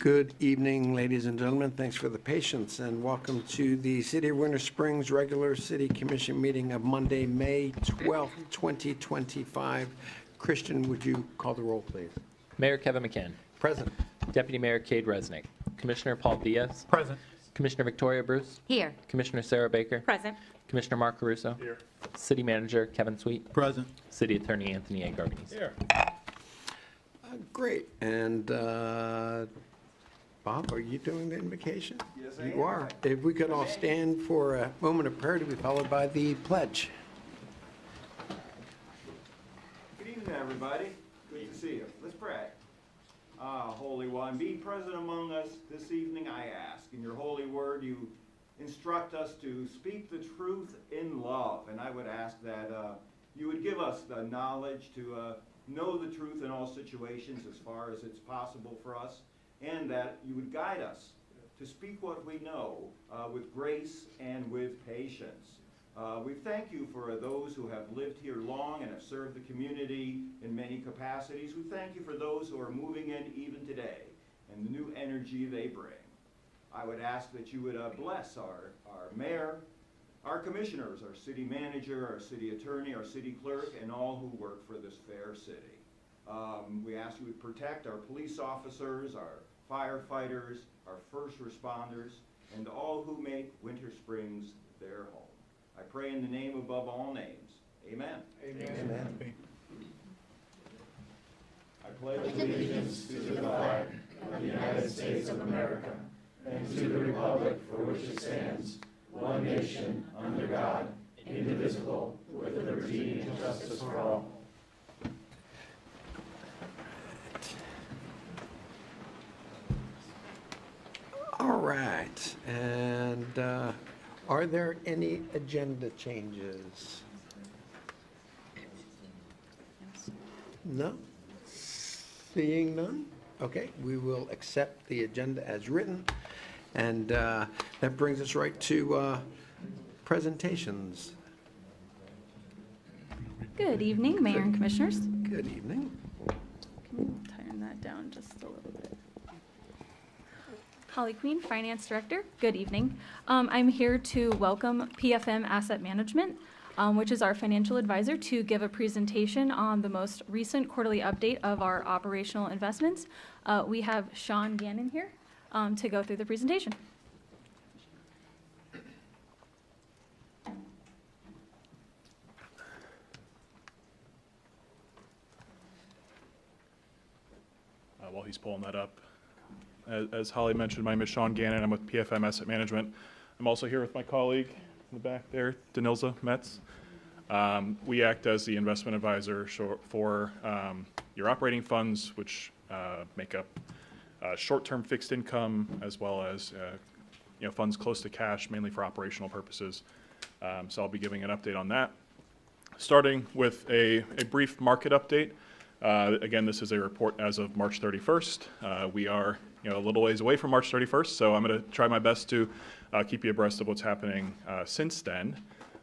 Good evening, ladies and gentlemen. Thanks for the patience, and welcome to the City of Winter Springs regular City Commission meeting of Monday, May 12th, 2025. Christian, would you call the roll, please? Mayor Kevin McCann. Present. Deputy Mayor Cade Resnick. Commissioner Paul Diaz. Present. Commissioner Victoria Bruce. Here. Commissioner Sarah Baker. Present. Commissioner Mark Caruso. Here. City Manager Kevin Sweet. Present. City Attorney Anthony A. Garganese. Here. Great. And Bob, are you doing the invocation? Yes, I am. You are. If we could all stand for a moment of prayer to be followed by the pledge. Good evening, everybody. Good to see you. Let's pray. Holy One, be present among us this evening, I ask. In your holy word, you instruct us to speak the truth in love. And I would ask that you would give us the knowledge to know the truth in all situations as far as it's possible for us, and that you would guide us to speak what we know with grace and with patience. We thank you for those who have lived here long and have served the community in many capacities. We thank you for those who are moving in even today and the new energy they bring. I would ask that you would bless our mayor, our commissioners, our city manager, our city attorney, our city clerk, and all who work for this fair city. We ask you would protect our police officers, our firefighters, our first responders, and all who make Winter Springs their home. I pray in the name above all names. Amen. Amen. Amen. I pledge allegiance to the flag of the United States of America and to the republic for which it stands, one nation, under God, indivisible, with liberty and justice for all. All right. And are there any agenda changes? No? Seeing none? Okay, we will accept the agenda as written. And that brings us right to presentations. Good evening, Mayor and Commissioners. Good evening. Can you turn that down just a little bit? Holly Queen, Finance Director. Good evening. I'm here to welcome PFM Asset Management, which is our financial advisor, to give a presentation on the most recent quarterly update of our operational investments. We have Sean Gannon here to go through the presentation. While he's pulling that up, as Holly mentioned, my name is Sean Gannon. I'm with PFM Asset Management. I'm also here with my colleague in the back there, Danilza Metz. We act as the investment advisor for your operating funds, which make up short-term fixed income, as well as funds close to cash, mainly for operational purposes. So I'll be giving an update on that. Starting with a brief market update. Again, this is a report as of March 31st. We are a little ways away from March 31st, so I'm going to try my best to keep you abreast of what's happening since then,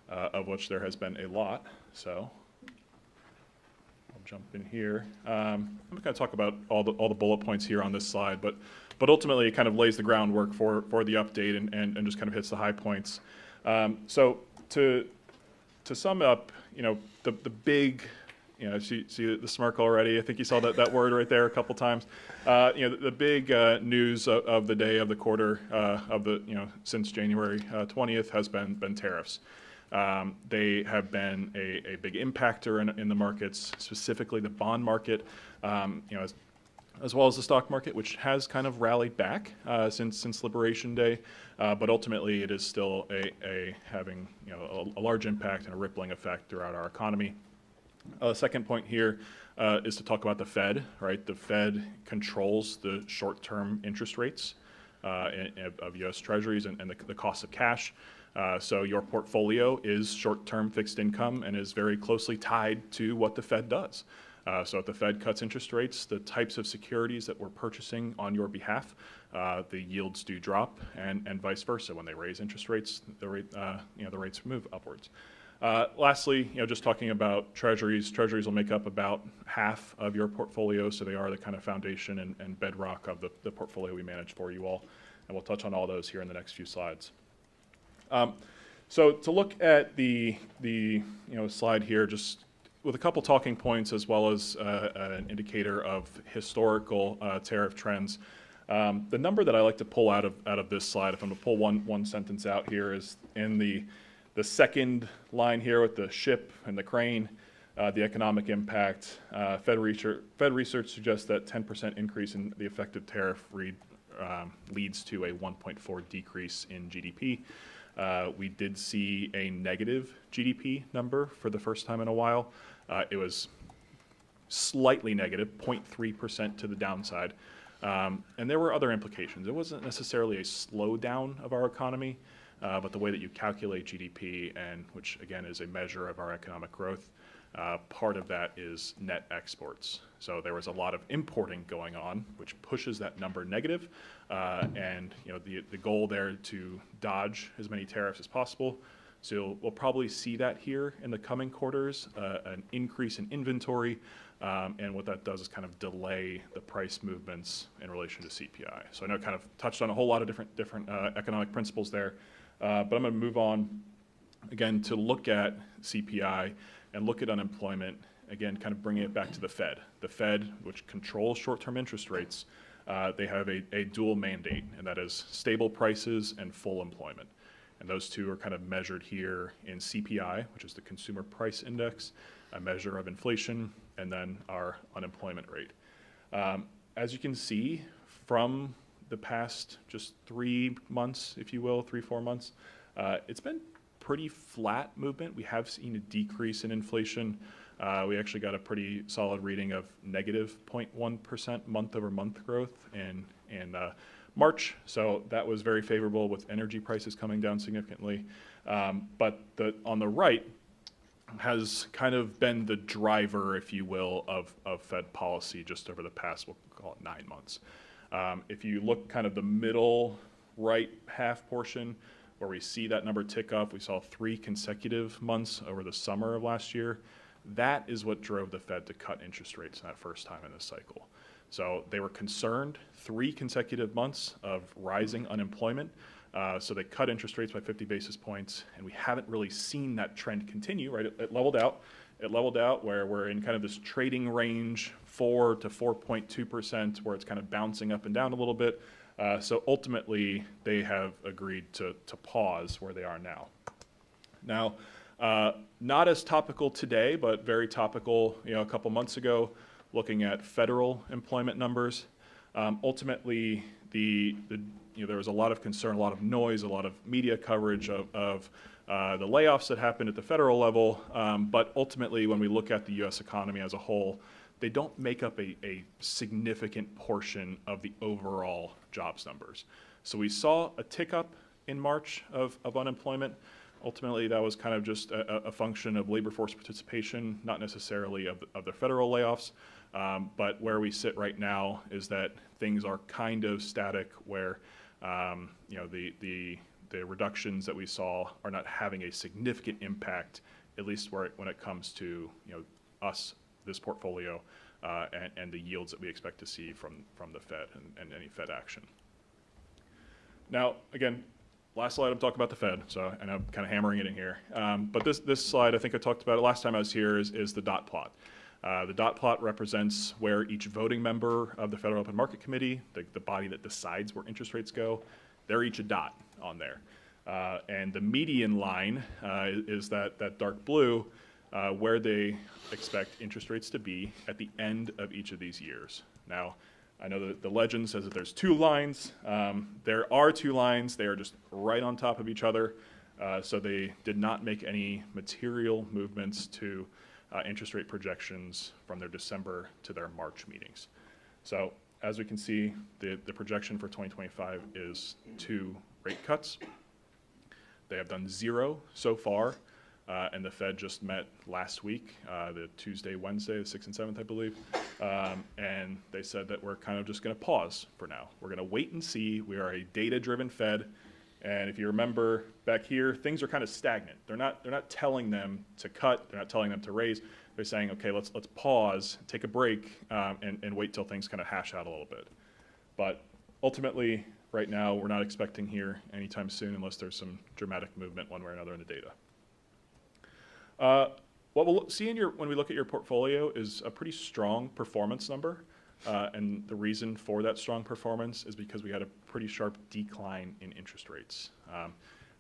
of which there has been a lot. So I'll jump in here. I'm going to talk about all the bullet points here on this slide, but ultimately it kind of lays the groundwork for the update and just kind of hits the high points. So to sum up, the big, see the smirk already. I think you saw that word right there a couple times. The big news of the day, of the quarter, since January 20th has been tariffs. They have been a big impactor in the markets, specifically the bond market, as well as the stock market, which has kind of rallied back since Liberation Day, but ultimately it is still having a large impact and a rippling effect throughout our economy. Second point here is to talk about the Fed, right? The Fed controls the short-term interest rates of U.S. Treasuries and the cost of cash. So your portfolio is short-term fixed income and is very closely tied to what the Fed does. So if the Fed cuts interest rates, the types of securities that we're purchasing on your behalf, the yields do drop, and vice versa. When they raise interest rates, the rates move upwards. Lastly, just talking about treasuries. Treasuries will make up about half of your portfolio, so they are the kind of foundation and bedrock of the portfolio we manage for you all. And we'll touch on all those here in the next few slides. So to look at the slide here, just with a couple talking points as well as an indicator of historical tariff trends. The number that I like to pull out of this slide, if I'm going to pull one sentence out here, is in the second line here with the ship and the crane, the economic impact. Fed research suggests that 10% increase in the effective tariff leads to a 1.4 decrease in GDP. We did see a negative GDP number for the first time in a while. It was slightly negative, 0.3% to the downside. And there were other implications. It wasn't necessarily a slowdown of our economy, but the way that you calculate GDP, and which again is a measure of our economic growth, part of that is net exports. So there was a lot of importing going on, which pushes that number negative. And the goal there to dodge as many tariffs as possible. So we'll probably see that here in the coming quarters, an increase in inventory. And what that does is kind of delay the price movements in relation to CPI. So I know I kind of touched on a whole lot of different economic principles there, but I'm going to move on again to look at CPI and look at unemployment, again, kind of bringing it back to the Fed. The Fed, which controls short-term interest rates, they have a dual mandate, and that is stable prices and full employment. And those two are kind of measured here in CPI, which is the Consumer Price Index, a measure of inflation, and then our unemployment rate. As you can see from the past just 3 months, if you will, 3-4 months, it's been pretty flat movement. We have seen a decrease in inflation. We actually got a pretty solid reading of negative 0.1% month-over-month growth in March, so that was very favorable with energy prices coming down significantly. But on the right has kind of been the driver, if you will, of Fed policy just over the past, we'll call it 9 months. If you look kind of the middle right half portion, where we see that number tick up, we saw 3 consecutive months over the summer of last year. That is what drove the Fed to cut interest rates that first time in this cycle. So they were concerned, 3 consecutive months of rising unemployment. So they cut interest rates by 50 basis points, and we haven't really seen that trend continue, right? It leveled out. It leveled out where we're in kind of this trading range, 4 to 4.2%, where it's kind of bouncing up and down a little bit. So ultimately, they have agreed to pause where they are now. Now, not as topical today, but very topical, a couple months ago, looking at federal employment numbers. Ultimately, there was a lot of concern, a lot of noise, a lot of media coverage of the layoffs that happened at the federal level. But ultimately, when we look at the U.S. economy as a whole, they don't make up a significant portion of the overall jobs numbers. So we saw a tick up in March of unemployment. Ultimately, that was kind of just a function of labor force participation, not necessarily of the federal layoffs. But where we sit right now is that things are kind of static, where the reductions that we saw are not having a significant impact, at least when it comes to us, this portfolio, and the yields that we expect to see from the Fed and any Fed action. Now, again, last slide I'm talking about the Fed, so and I'm kind of hammering it in here. But this slide, I think I talked about it last time I was here, is the dot plot. The dot plot represents where each voting member of the Federal Open Market Committee, the body that decides where interest rates go, they're each a dot on there. And the median line is that dark blue, where they expect interest rates to be at the end of each of these years. Now, I know that the legend says that there's 2 lines. There are 2 lines. They are just right on top of each other. So they did not make any material movements to interest rate projections from their December to their March meetings. So as we can see, the projection for 2025 is 2 rate cuts. They have done 0 so far. And the Fed just met last week, the Tuesday, Wednesday, the 6th and 7th, I believe. And they said that we're kind of just going to pause for now. We're going to wait and see. We are a data-driven Fed. And if you remember back here, things are kind of stagnant. They're not telling them to cut. They're not telling them to raise. They're saying, okay, let's pause, take a break, and wait till things kind of hash out a little bit. But ultimately, right now, we're not expecting here anytime soon unless there's some dramatic movement one way or another in the data. What we'll see when we look at your portfolio is a pretty strong performance number. And the reason for that strong performance is because we had a pretty sharp decline in interest rates.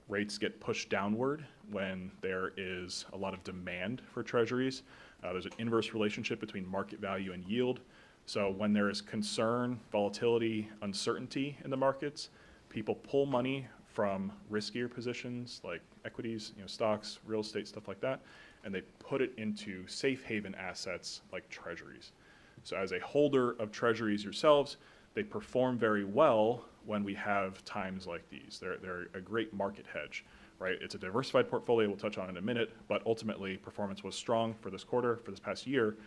Rates get pushed downward when there is a lot of demand for treasuries. There's an inverse relationship between market value and yield. So when there is concern, volatility, uncertainty in the markets, people pull money from riskier positions like equities, stocks, real estate, stuff like that, and they put it into safe haven assets like treasuries. So as a holder of treasuries yourselves, they perform very well when we have times like these. They're a great market hedge, right? It's a diversified portfolio we'll touch on in a minute, but ultimately performance was strong for this quarter, for this past year,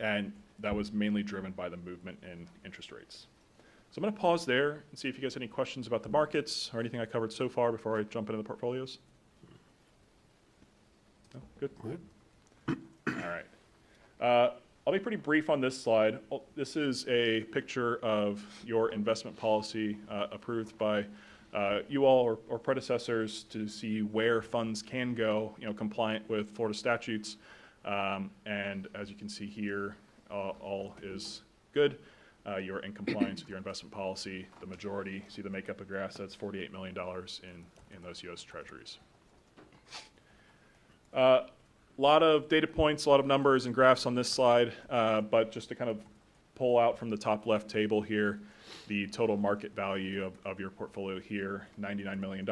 and that was mainly driven by the movement in interest rates. So I'm going to pause there and see if you guys have any questions about the markets or anything I covered so far before I jump into the portfolios. No? Good? All right. I'll be pretty brief on this slide. This is a picture of your investment policy approved by you all or predecessors to see where funds can go, compliant with Florida statutes. And as you can see here, all is good. You're in compliance with your investment policy. The majority, see the makeup of your assets, $48 million in those U.S. Treasuries. A lot of data points, a lot of numbers and graphs on this slide, but just to kind of pull out from the top left table here, the total market value of your portfolio here, $99 million.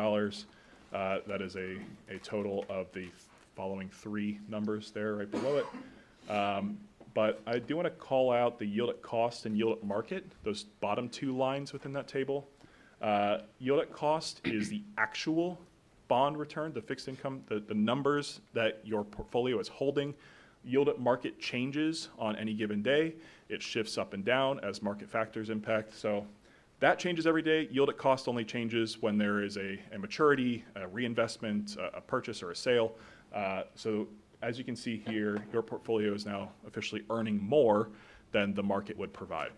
That is a total of the following three numbers there right below it. But I do want to call out the yield at cost and yield at market, those bottom two lines within that table. Yield at cost is the actual bond return, the fixed income, the numbers that your portfolio is holding. Yield at market changes on any given day. It shifts up and down as market factors impact. So that changes every day. Yield at cost only changes when there is a maturity, a reinvestment, a purchase, or a sale. So as you can see here, your portfolio is now officially earning more than the market would provide.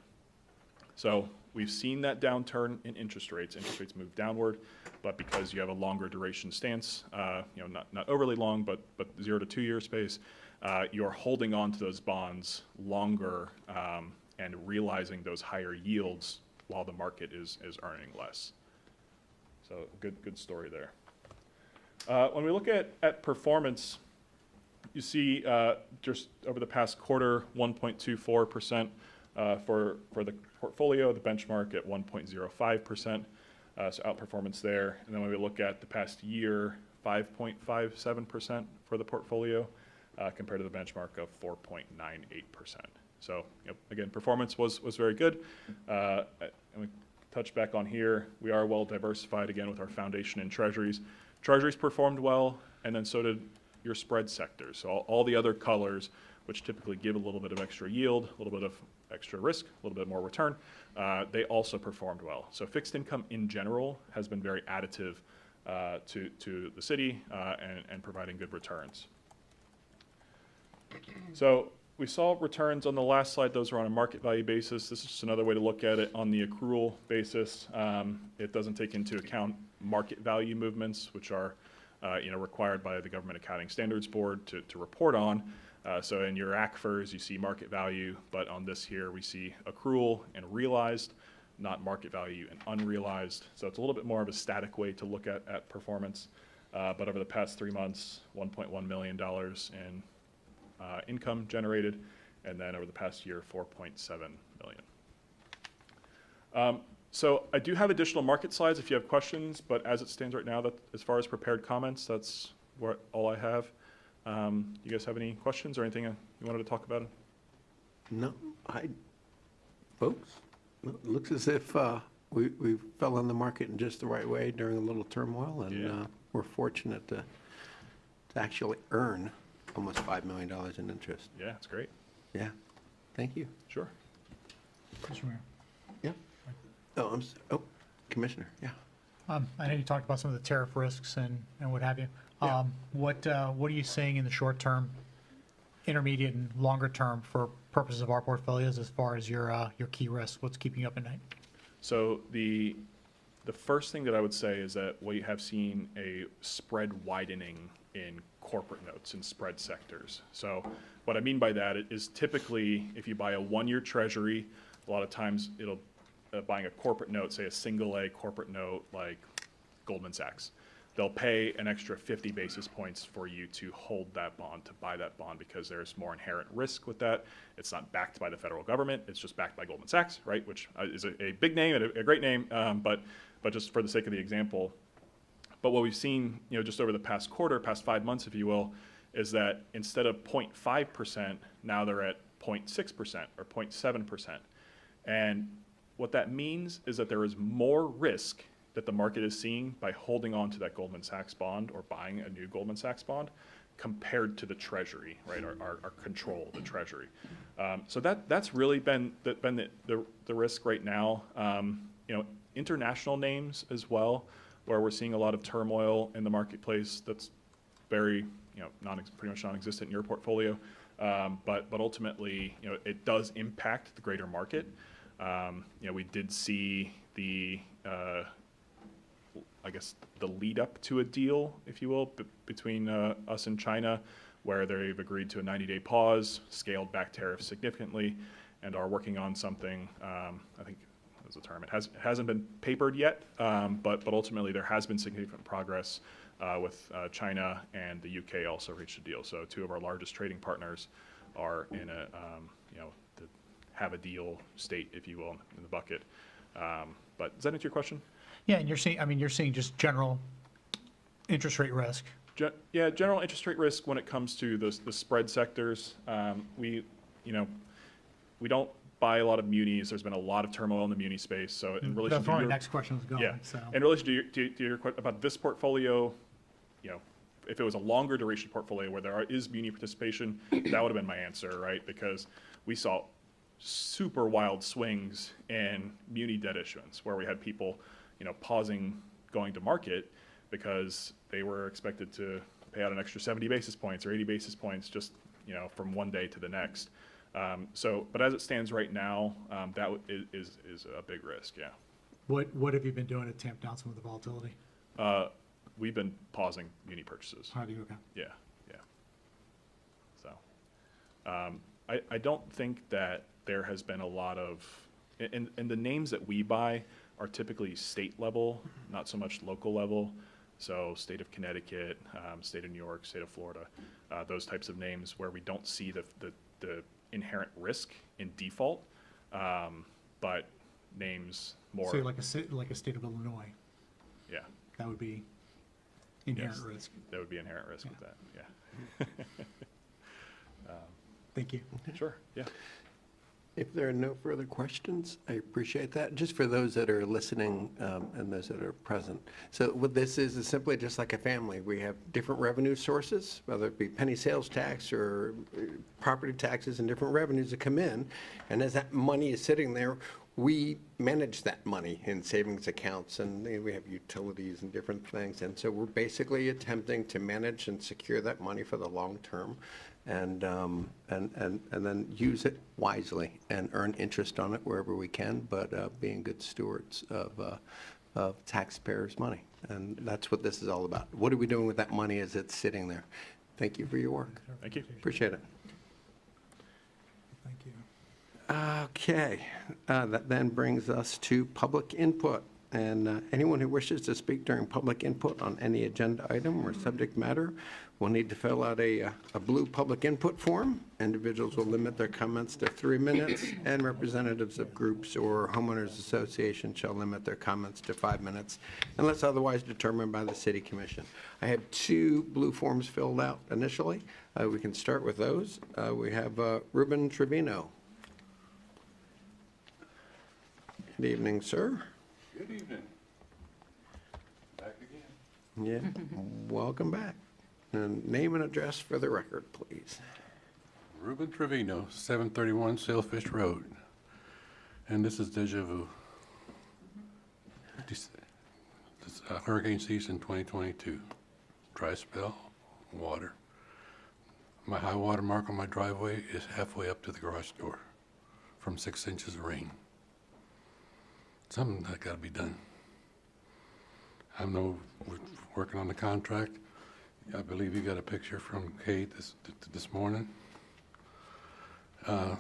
So we've seen that downturn in interest rates. Interest rates move downward, but because you have a longer duration stance, not overly long, but 0 to 2 year space, you're holding on to those bonds longer and realizing those higher yields while the market is earning less. So good story there. When we look at performance, you see just over the past quarter, 1.24% for the portfolio, the benchmark at 1.05%, so outperformance there. And then when we look at the past year, 5.57% for the portfolio compared to the benchmark of 4.98%. So again, performance was very good. And we touch back on here, we are well diversified again with our foundation in treasuries. Treasuries performed well, and then so did your spread sectors. So all the other colors, which typically give a little bit of extra yield, a little bit of extra risk, a little bit more return, they also performed well. So fixed income in general has been very additive to the city and providing good returns. So we saw returns on the last slide. Those are on a market value basis. This is just another way to look at it on the accrual basis. It doesn't take into account market value movements, which are required by the Government Accounting Standards Board to report on. So in your ACFRs, you see market value, but on this here, we see accrual and realized, not market value and unrealized. So it's a little bit more of a static way to look at performance. But over the past 3 months, $1.1 million in income generated, and then over the past year, $4.7 million. So I do have additional market slides if you have questions, but as it stands right now, that as far as prepared comments, that's all I have. You guys have any questions or anything you wanted to talk about? No, folks, it looks as if we fell on the market in just the right way during a little turmoil, and we're fortunate to actually earn almost $5 million in interest. Yeah, it's great. Yeah, thank you. Sure. Mr. Mayor. Yeah. Oh, Commissioner, yeah. I know you talked about some of the tariff risks and what have you. What are you seeing in the short term, intermediate, and longer term for purposes of our portfolios as far as your key risks? What's keeping you up at night? So the first thing that I would say is that we have seen a spread widening in corporate notes in spread sectors. So what I mean by that is typically if you buy a one-year treasury, a lot of times it'll buying a corporate note, say a single A corporate note like Goldman Sachs, they'll pay an extra 50 basis points for you to hold that bond, to buy that bond, because there's more inherent risk with that. It's not backed by the federal government, it's just backed by Goldman Sachs, right? Which is a big name and a great name, but just for the sake of the example. But what we've seen, just over the past quarter, past 5 months, if you will, is that instead of 0.5%, now they're at 0.6% or 0.7%. And what that means is that there is more risk that the market is seeing by holding on to that Goldman Sachs bond or buying a new Goldman Sachs bond compared to the Treasury, right? Our control of the Treasury. So that's really been the risk right now. International names as well, where we're seeing a lot of turmoil in the marketplace. That's very pretty much non-existent in your portfolio, but ultimately it does impact the greater market. We did see the I guess the lead up to a deal, if you will, between us and China, where they've agreed to a 90-day pause, scaled back tariffs significantly, and are working on something. I think that's the term. It hasn't been papered yet, but ultimately there has been significant progress with China, and the UK also reached a deal. So two of our largest trading partners are in a to have a deal state, if you will, in the bucket. But does that answer your question? Yeah, and you're seeing just general interest rate risk. General interest rate risk when it comes to the spread sectors. We don't buy a lot of munis. There's been a lot of turmoil in the muni space. So in relation That's to where my your, next question was going. yeah, So. in relation to your question about this portfolio, if it was a longer duration portfolio where there is muni participation, that would have been my answer, right? Because we saw super wild swings in muni debt issuance where we had people pausing going to market because they were expected to pay out an extra 70 basis points or 80 basis points just from one day to the next. But as it stands right now, that is a big risk. Yeah. What have you been doing to tamp down some of the volatility? We've been pausing muni purchases. How do you okay? Yeah. So I don't think that there has been a lot of, and the names that we buy are typically state level, not so much local level. So state of Connecticut, state of New York, state of Florida, those types of names where we don't see the inherent risk in default, but names more. Say like a state of Illinois. Yeah. That would be inherent Yes, risk. There would be inherent risk with that. Yeah. Thank you. Sure. Yeah. If there are no further questions, I appreciate that. Just for those that are listening and those that are present. So what this is simply just like a family. We have different revenue sources, whether it be penny sales tax or property taxes and different revenues that come in. And as that money is sitting there, we manage that money in savings accounts, and we have utilities and different things. And so we're basically attempting to manage and secure that money for the long term, and then use it wisely and earn interest on it wherever we can, but being good stewards of taxpayers' money. And that's what this is all about. What are we doing with that money as it's sitting there? Thank you for your work. Thank you. Appreciate it. Thank you. Okay, that then brings us to public input. And anyone who wishes to speak during public input on any agenda item or subject matter will need to fill out a blue public input form. Individuals will limit their comments to 3 minutes, and representatives of groups or homeowners associations shall limit their comments to 5 minutes, unless otherwise determined by the city commission. I have 2 blue forms filled out initially. We can start with those. We have Ruben Trevino. Good evening, sir. Good evening. Back again. Yeah, welcome back. And name and address for the record, please. Ruben Trevino, 731 Sailfish Road. And this is deja vu. hurricane season 2022. Dry spell, water. My high water mark on my driveway is halfway up to the garage door from 6 inches of rain. Something that got to be done. I know we're working on the contract. I believe you got a picture from Kate this morning. I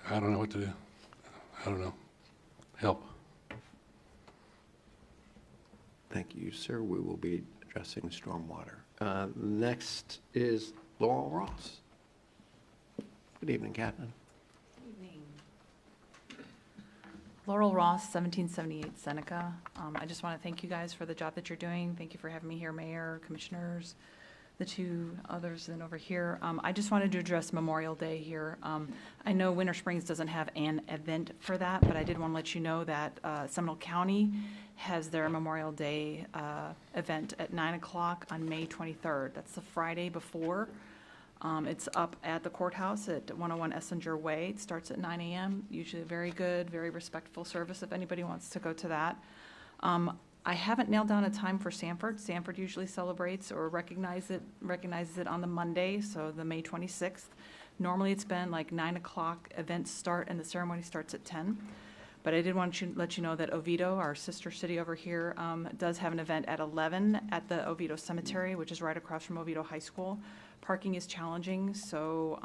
don't know what to do. I don't know. Help. Thank you, sir. We will be addressing stormwater. Next is Laurel Ross. Good evening, Captain. Evening. Laurel Ross, 1778 Seneca. I just want to thank you guys for the job that you're doing. Thank you for having me here, Mayor, Commissioners, the two others and over here. I just wanted to address Memorial Day here. I know Winter Springs doesn't have an event for that, but I did want to let you know that Seminole County has their Memorial Day event at 9 o'clock on May 23rd. That's the Friday before. It's up at the courthouse at 101 Essinger Way. It starts at 9 a.m. Usually a very good, very respectful service if anybody wants to go to that. I haven't nailed down a time for Sanford. Sanford usually celebrates or recognizes it on the Monday, so the May 26th. Normally it's been like 9 o'clock events start and the ceremony starts at 10. But I did want to let you know that Oviedo, our sister city over here, does have an event at 11 at the Oviedo Cemetery, which is right across from Oviedo High School. Parking is challenging, so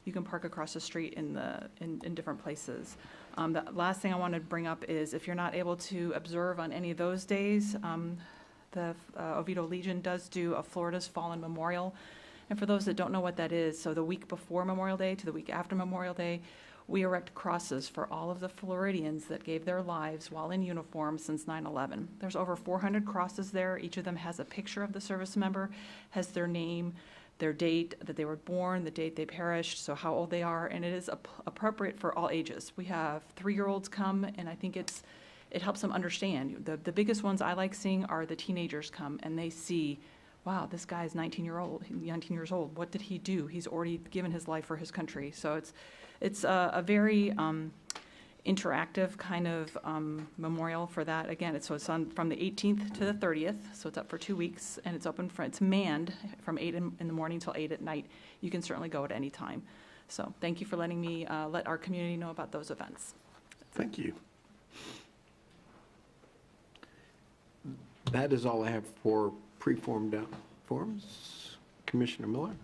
you can park across the street in different places. The last thing I want to bring up is if you're not able to observe on any of those days, the Oviedo Legion does do a Florida's Fallen Memorial. And for those that don't know what that is, so the week before Memorial Day to the week after Memorial Day, we erect crosses for all of the Floridians that gave their lives while in uniform since 9/11. There's over 400 crosses there. Each of them has a picture of the service member, has their name, their date that they were born, the date they perished, so how old they are, and it is appropriate for all ages. We have 3-year-olds come, and I think it helps them understand. The biggest ones I like seeing are the teenagers come, and they see, wow, this guy is 19 years old. What did he do? He's already given his life for his country. So it's a very interactive kind of memorial for that. Again, it's on from the 18th to the 30th, so it's up for 2 weeks, and it's manned from 8 in the morning till 8 at night. You can certainly go at any time. So thank you for letting me let our community know about those events. Thank you. That is all I have for pre-formed forms. Commissioner Miller?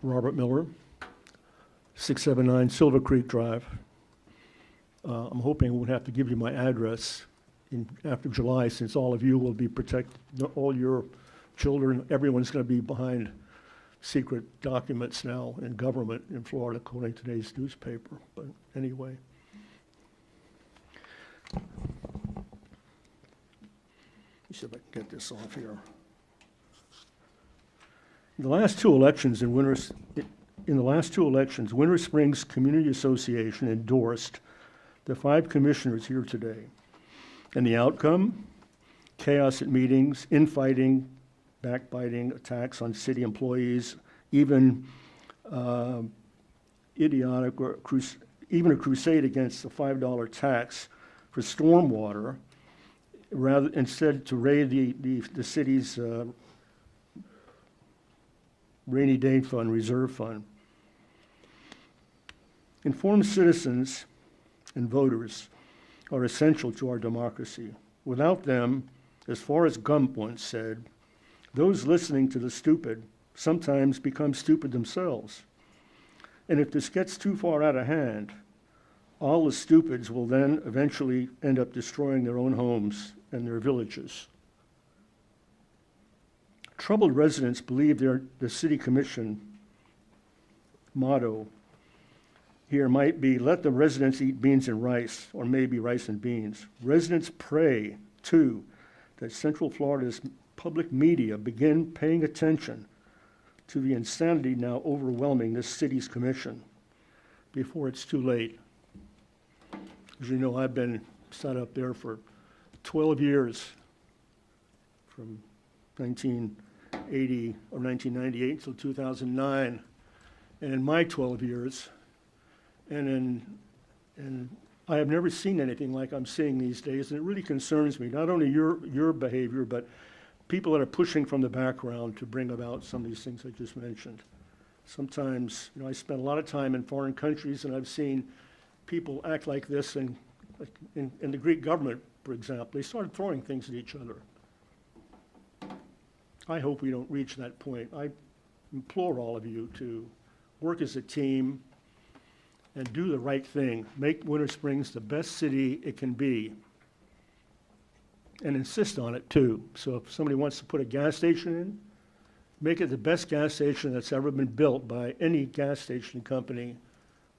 Robert Miller, 679 Silver Creek Drive. I'm hoping I won't have to give you my address after July, since all of you will be protected, all your children, everyone's going to be behind secret documents now in government in Florida, according to today's newspaper. But anyway. Let me see if I can get this off here. In the last two elections, Winter Springs Community Association endorsed the 5 commissioners here today. And the outcome? Chaos at meetings, infighting, backbiting, attacks on city employees, even idiotic or even a crusade against the $5 tax for stormwater, instead to raid the city's rainy day fund, reserve fund. Informed citizens and voters are essential to our democracy. Without them, as Forrest Gump once said, those listening to the stupid sometimes become stupid themselves. And if this gets too far out of hand, all the stupids will then eventually end up destroying their own homes and their villages. Troubled residents believe the city commission motto here might be, let the residents eat beans and rice, or maybe rice and beans. Residents pray, too, that Central Florida's public media begin paying attention to the insanity now overwhelming this city's commission before it's too late. As you know, I've been sat up there for 12 years, from 1980 or 1998 until 2009. And in my 12 years, and I have never seen anything like I'm seeing these days, and it really concerns me, not only your behavior, but people that are pushing from the background to bring about some of these things I just mentioned. Sometimes, I spend a lot of time in foreign countries, and I've seen people act like this in the Greek government, for example. They started throwing things at each other. I hope we don't reach that point. I implore all of you to work as a team and do the right thing. Make Winter Springs the best city it can be. And insist on it, too. So if somebody wants to put a gas station in, make it the best gas station that's ever been built by any gas station company.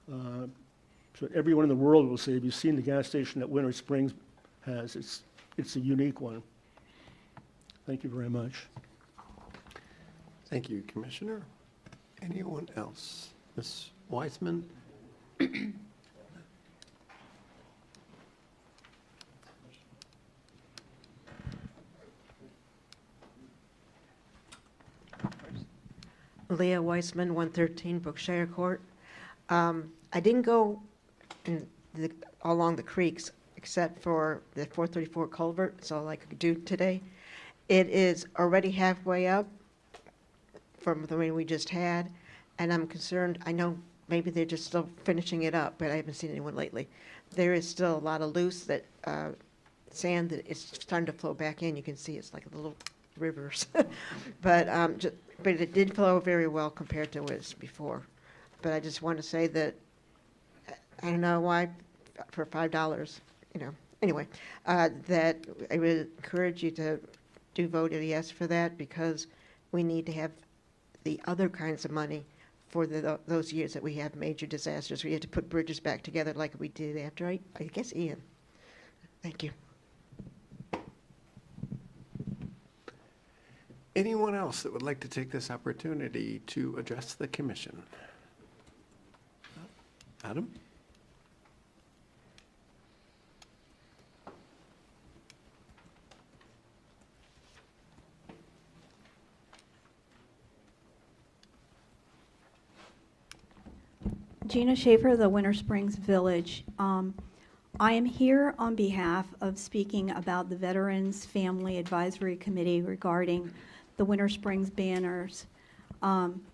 So everyone in the world will say, have you seen the gas station that Winter Springs has? It's a unique one. Thank you very much. Thank you, Commissioner. Anyone else? Ms. Weissman? Leah Weissman, 113 Brookshire Court. I didn't go along the creeks except for the 434 culvert, so I could do today. It is already halfway up from the rain we just had, and I'm concerned. I know maybe they're just still finishing it up, but I haven't seen anyone lately. There is still a lot of loose sand that is starting to flow back in. You can see it's like little rivers, but it did flow very well compared to what it was before. But I just want to say that I don't know why for $5, Anyway, that I would encourage you to vote a yes for that, because we need to have the other kinds of money for those years that we have major disasters. We had to put bridges back together like we did after, I guess, Ian. Thank you. Anyone else that would like to take this opportunity to address the commission? Adam? Gina Schaefer, the Winter Springs Village. I am here on behalf of speaking about the Veterans Family Advisory Committee regarding the Winter Springs banners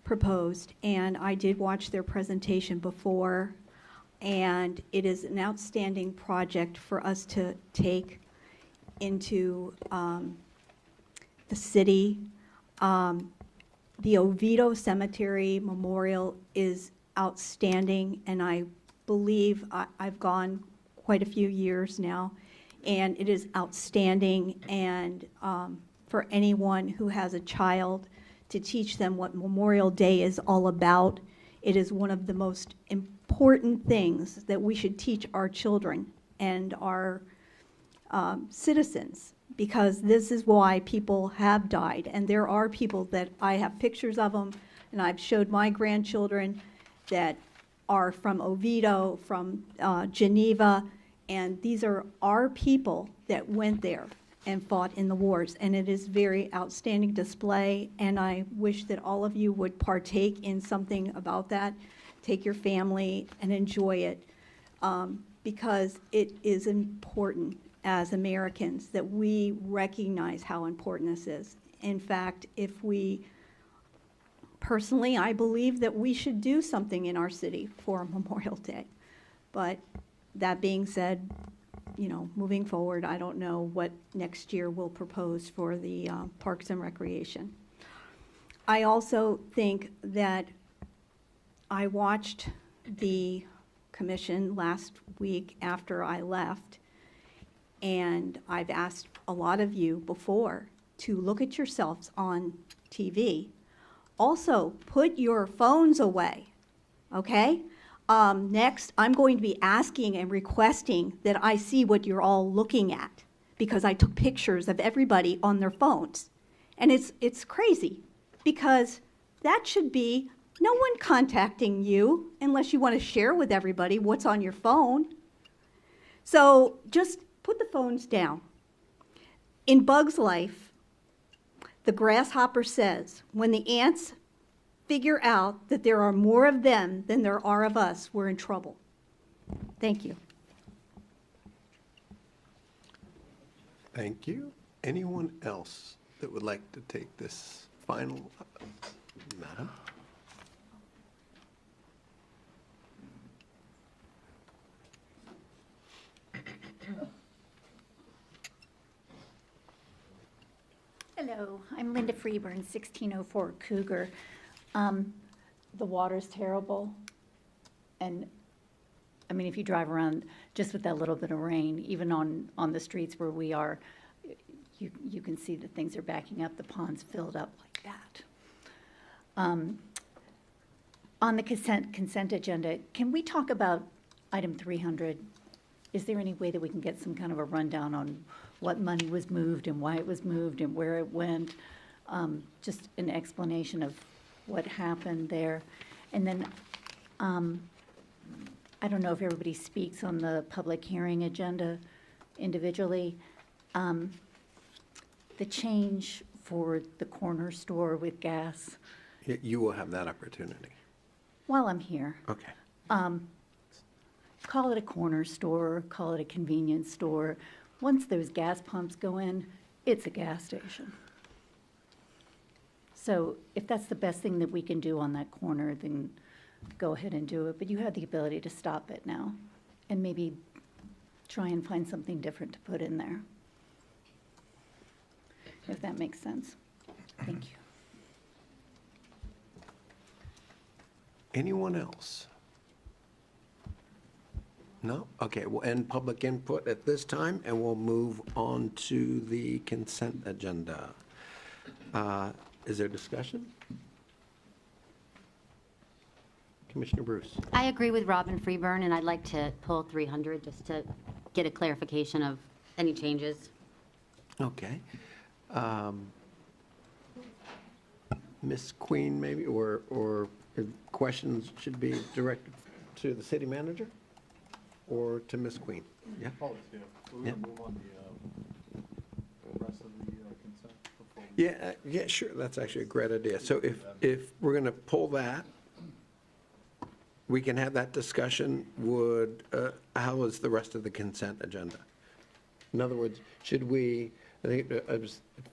proposed. And I did watch their presentation before, and it is an outstanding project for us to take into the city. The Oviedo Cemetery Memorial is outstanding, and I believe I've gone quite a few years now, and it is outstanding. And for anyone who has a child, to teach them what Memorial Day is all about, it is one of the most important things that we should teach our children and our citizens, because this is why people have died. And there are people that I have pictures of them, and I've showed my grandchildren that are from Oviedo, from Geneva, and these are our people that went there and fought in the wars. And it is very outstanding display, and I wish that all of you would partake in something about that. Take your family and enjoy it, because it is important as Americans that we recognize how important this is. In fact, personally, I believe that we should do something in our city for Memorial Day. But that being said, moving forward, I don't know what next year will propose for the Parks and Recreation. I also think that I watched the commission last week after I left, and I've asked a lot of you before to look at yourselves on TV. Also, put your phones away, okay? Next, I'm going to be asking and requesting that I see what you're all looking at, because I took pictures of everybody on their phones. And it's crazy, because that should be no one contacting you unless you want to share with everybody what's on your phone. So just put the phones down. In Bug's Life, the grasshopper says, when the ants figure out that there are more of them than there are of us, we're in trouble. Thank you. Thank you. Anyone else that would like to take this final? Madam? Hello, I'm Linda Freeburn, 1604 Cougar. The water's terrible, and, I mean, if you drive around just with that little bit of rain, even on the streets where we are, you can see that things are backing up, the pond's filled up like that. On the consent agenda, can we talk about item 300? Is there any way that we can get some kind of a rundown on what money was moved and why it was moved and where it went? Just an explanation of what happened there. And then, I don't know if everybody speaks on the public hearing agenda individually. The change for the corner store with gas, You will have that opportunity. while I'm here, Okay. call it a corner store, call it a convenience store. Once those gas pumps go in, it's a gas station. So if that's the best thing that we can do on that corner, then go ahead and do it. But you have the ability to stop it now and maybe try and find something different to put in there. If that makes sense. Thank you. Anyone else? No? Okay, we'll end public input at this time, and we'll move on to the consent agenda. Is there discussion? Commissioner Bruce? I agree with Robin Freeburn, and I'd like to pull 300 just to get a clarification of any changes. Okay. Ms. Queen, maybe, or questions should be directed to the city manager or to Ms. Queen? Yeah? Yeah. Yeah, sure, that's actually a great idea. So if we're going to pull that, we can have that discussion. How is the rest of the consent agenda? In other words, should we, I think,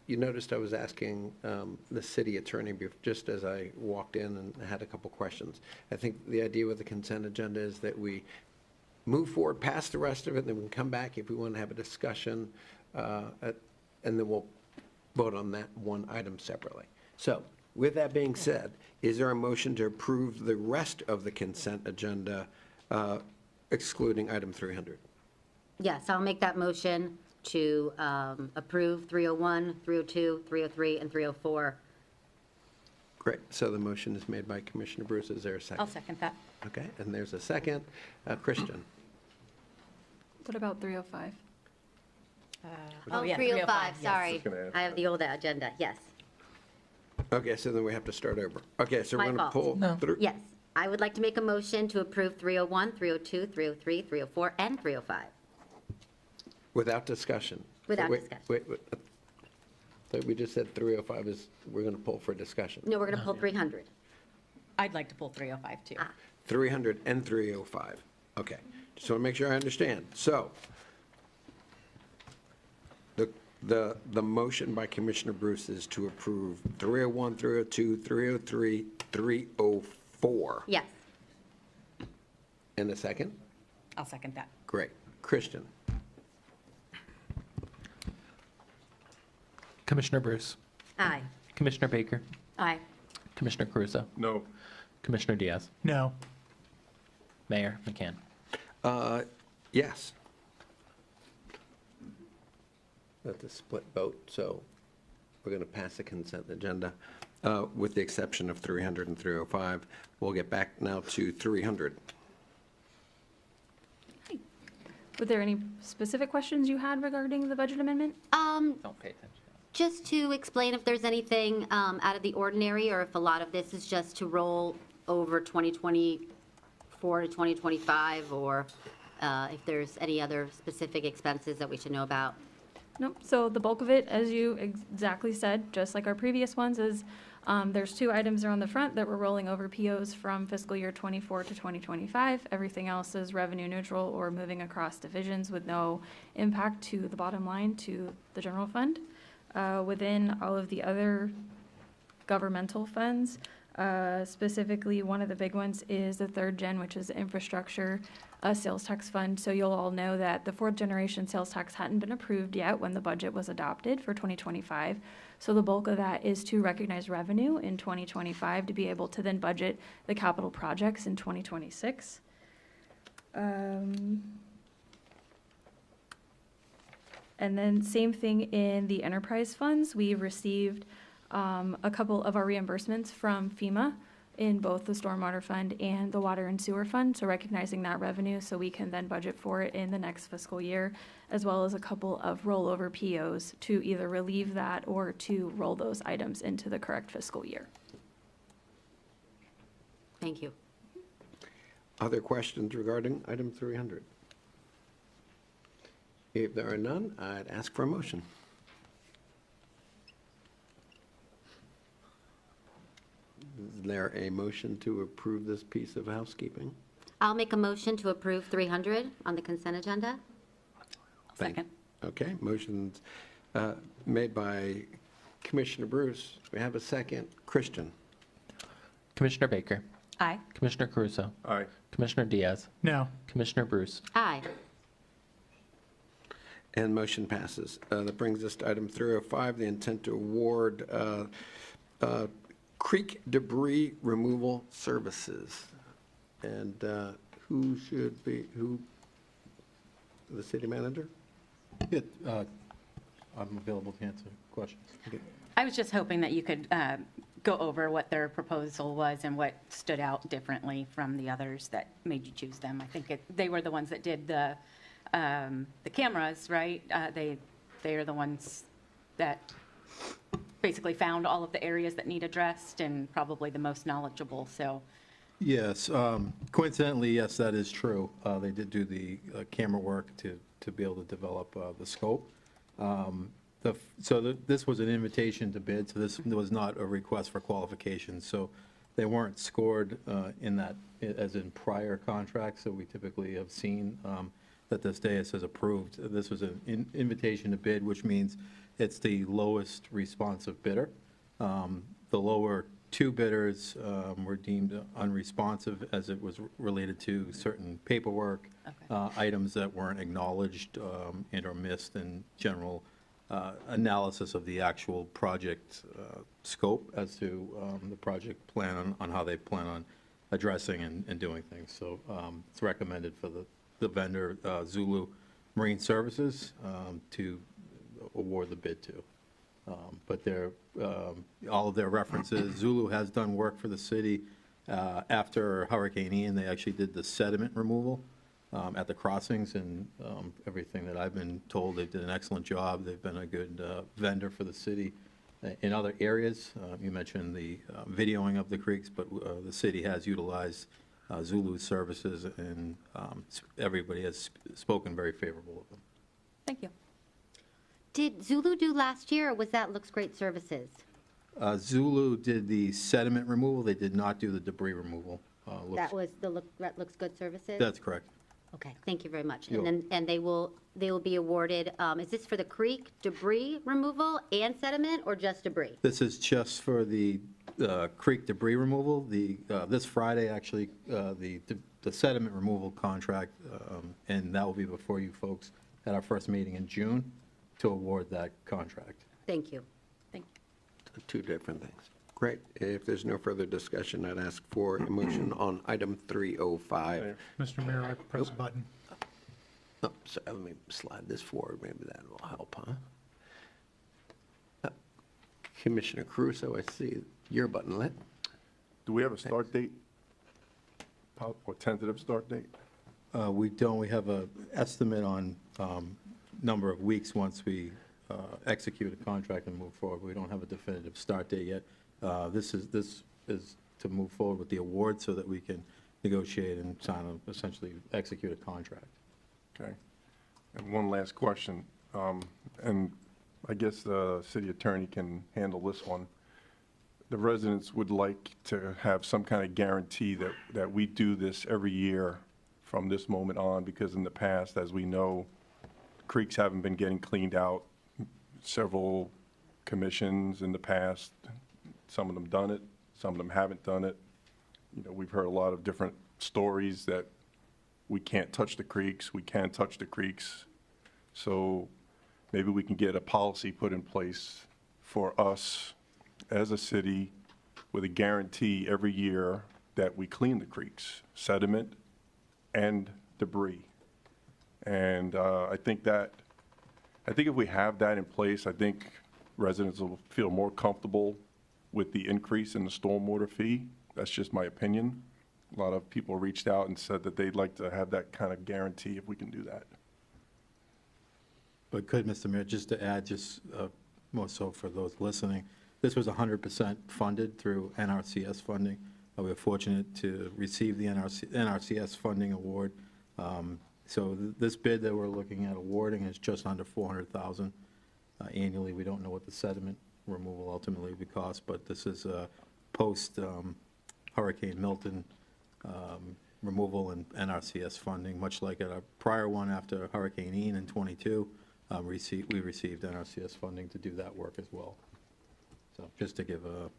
you noticed I was asking the city attorney just as I walked in and had a couple questions. I think the idea with the consent agenda is that we move forward past the rest of it, and then we can come back if we want to have a discussion, and then we'll vote on that one item separately. So with that being said, is there a motion to approve the rest of the consent agenda, excluding item 300? Yes, I'll make that motion to approve 301, 302, 303, and 304. Great. So the motion is made by Commissioner Bruce. Is there a second? I'll second that. Okay, and there's a second. Christian? What about 305? Oh, yeah, 305, yes. sorry. I have the old agenda, yes. Okay, so then we have to start over. Okay, so we're My going to fault. pull through. Yes, I would like to make a motion to approve 301, 302, 303, 304, and 305. Without discussion. Without Wait, discussion. Wait. So we just said 305 is, we're going to pull for discussion. No, we're going to pull 300. I'd like to pull 305 too. 300 and 305. Okay, just want to make sure I understand. So the motion by Commissioner Bruce is to approve 301, 302, 303, 304. Yes. In a second? I'll second that. Great. Christian? Commissioner Bruce, Aye. Commissioner Baker, Aye. Commissioner Caruso, No. Commissioner Diaz, No. Mayor McCann. Yes. That's a split vote, so we're going to pass the consent agenda with the exception of 300 and 305. We'll get back now to 300. Were there any specific questions you had regarding the budget amendment? Don't pay attention. Just to explain if there's anything out of the ordinary, or if a lot of this is just to roll over 2024 to 2025, or if there's any other specific expenses that we should know about. Nope, so the bulk of it, as you exactly said, just like our previous ones, is there's 2 items there on the front that we're rolling over POs from fiscal year '24 to 2025. Everything else is revenue neutral or moving across divisions with no impact to the bottom line, to the general fund. Within all of the other governmental funds, specifically, one of the big ones is the 3rd gen, which is the infrastructure sales tax fund. So you'll all know that the 4th generation sales tax hadn't been approved yet when the budget was adopted for 2025. So the bulk of that is to recognize revenue in 2025 to be able to then budget the capital projects in 2026. And then same thing in the enterprise funds. We received a couple of our reimbursements from FEMA in both the stormwater fund and the water and sewer fund, so recognizing that revenue so we can then budget for it in the next fiscal year, as well as a couple of rollover POs to either relieve that or to roll those items into the correct fiscal year. Thank you. Other questions regarding item 300? If there are none, I'd ask for a motion. Is there a motion to approve this piece of housekeeping? I'll make a motion to approve 300 on the consent agenda. Second. Okay, motion's made by Commissioner Bruce. We have a second. Christian? Commissioner Baker. Aye. Commissioner Caruso. Aye. Commissioner Diaz. No. Commissioner Bruce. Aye. And motion passes. That brings us to item 305, the intent to award creek debris removal services. And who should be, the city manager? Yeah, I'm available to answer questions. I was just hoping that you could go over what their proposal was and what stood out differently from the others that made you choose them. I think they were the ones that did the cameras, right? They are the ones that basically found all of the areas that need addressed and probably the most knowledgeable, so. Yes, coincidentally, yes, that is true. They did do the camera work to be able to develop the scope. This was an invitation to bid, so this was not a request for qualifications. So they weren't scored in that, as in prior contracts that we typically have seen, that this day it says approved. This was an invitation to bid, which means it's the lowest responsive bidder. The lower 2 bidders were deemed unresponsive as it was related to certain paperwork, items that weren't acknowledged and or missed in general analysis of the actual project scope as to the project plan on how they plan on addressing and doing things. So it's recommended for the vendor, Zulu Marine Services, to award the bid to. But all of their references, Zulu has done work for the city. After Hurricane Ian, they actually did the sediment removal at the crossings, and everything that I've been told, they did an excellent job. They've been a good vendor for the city in other areas. You mentioned the videoing of the creeks, but the city has utilized Zulu's services, and everybody has spoken very favorable of them. Thank you. Did Zulu do last year, or was that Looks Great Services? Zulu did the sediment removal. They did not do the debris removal. That was that Looks Good Services? That's correct. Okay, thank you very much. You're And they will be awarded, is this for the creek debris removal and sediment, or just debris? This is just for the creek debris removal. This Friday, actually, the sediment removal contract, and that will be before you folks at our first meeting in June to award that contract. Thank you. Thank you. 2 different things. Great. If there's no further discussion, I'd ask for a motion on item 305. Mr. Mayor, I press a button. Oh, so let me slide this forward. Maybe that will help, huh? Commissioner Caruso, I see your button lit. Do we have a start date? Or tentative start date? We don't. We have an estimate on number of weeks once we execute a contract and move forward. We don't have a definitive start date yet. This is to move forward with the award so that we can negotiate and essentially execute a contract. Okay. And one last question. and I guess the city attorney can handle this one. The residents would like to have some kind of guarantee that we do this every year from this moment on, because in the past, as we know, creeks haven't been getting cleaned out. Several commissions in the past, some of them done it, some of them haven't done it. You know, we've heard a lot of different stories that we can't touch the creeks, we can touch the creeks. So maybe we can get a policy put in place for us as a city with a guarantee every year that we clean the creeks, sediment and debris. And I think if we have that in place, I think residents will feel more comfortable with the increase in the stormwater fee. That's just my opinion. A lot of people reached out and said that they'd like to have that kind of guarantee if we can do that. But could, Mr. Mayor, just to add, more so for those listening, this was 100% funded through NRCS funding. We were fortunate to receive the NRCS funding award. So this bid that we're looking at awarding is just under $400,000 annually. We don't know what the sediment removal ultimately would cost, but this is post Hurricane Milton removal and NRCS funding, much like at our prior one after Hurricane Ian in '22. We received NRCS funding to do that work as well. So just to give for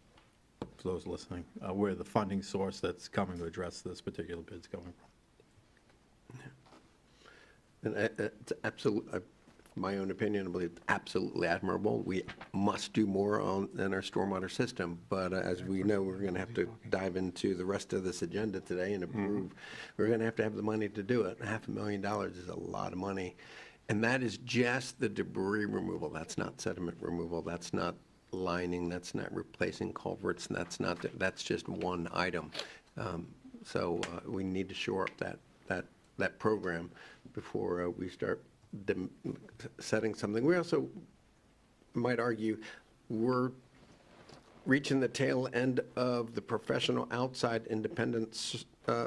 those listening, where the funding source that's coming to address this particular bid's coming from. And it's absolutely, my own opinion, I believe it's absolutely admirable. We must do more in our stormwater system, but as we know, we're going to have to dive into the rest of this agenda today and approve. We're going to have the money to do it. $500,000 is a lot of money. And that is just the debris removal. That's not sediment removal. That's not lining. That's not replacing culverts. That's just one item. So we need to shore up that program before we start setting something. We also might argue we're reaching the tail end of the professional outside independent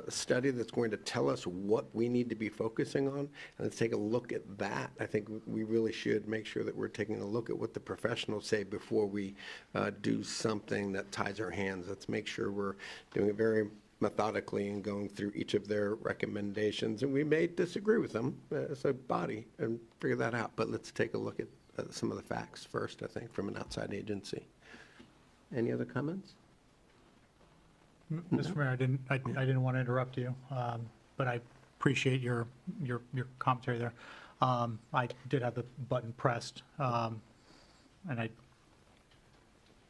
study that's going to tell us what we need to be focusing on. And let's take a look at that. I think we really should make sure that we're taking a look at what the professionals say before we do something that ties our hands. Let's make sure we're doing it very methodically and going through each of their recommendations. And we may disagree with them as a body and figure that out. But let's take a look at some of the facts first, I think, from an outside agency. Any other comments? Mr. Mayor, I didn't want to interrupt you, but I appreciate your commentary there. I did have the button pressed, and I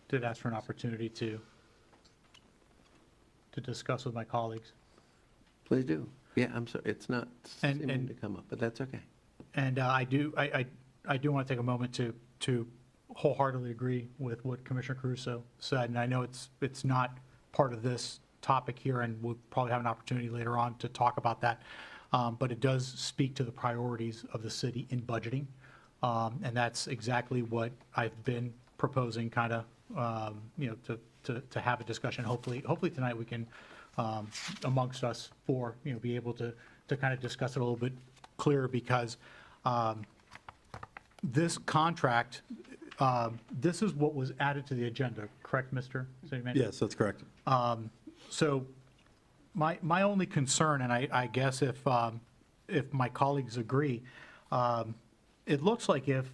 did ask for an opportunity to discuss with my colleagues. Please do. Yeah, I'm sorry, it's not seeming to come up, but that's okay. And I do want to take a moment to wholeheartedly agree with what Commissioner Caruso said, and I know it's not part of this topic here, and we'll probably have an opportunity later on to talk about that, but it does speak to the priorities of the city in budgeting, and that's exactly what I've been proposing, kind of, to have a discussion. Hopefully tonight we can, amongst us four, be able to kind of discuss it a little bit clearer, because this contract, this is what was added to the agenda, correct, Mr. City Manager? Yes, that's correct. So my only concern, and I guess if my colleagues agree, it looks like if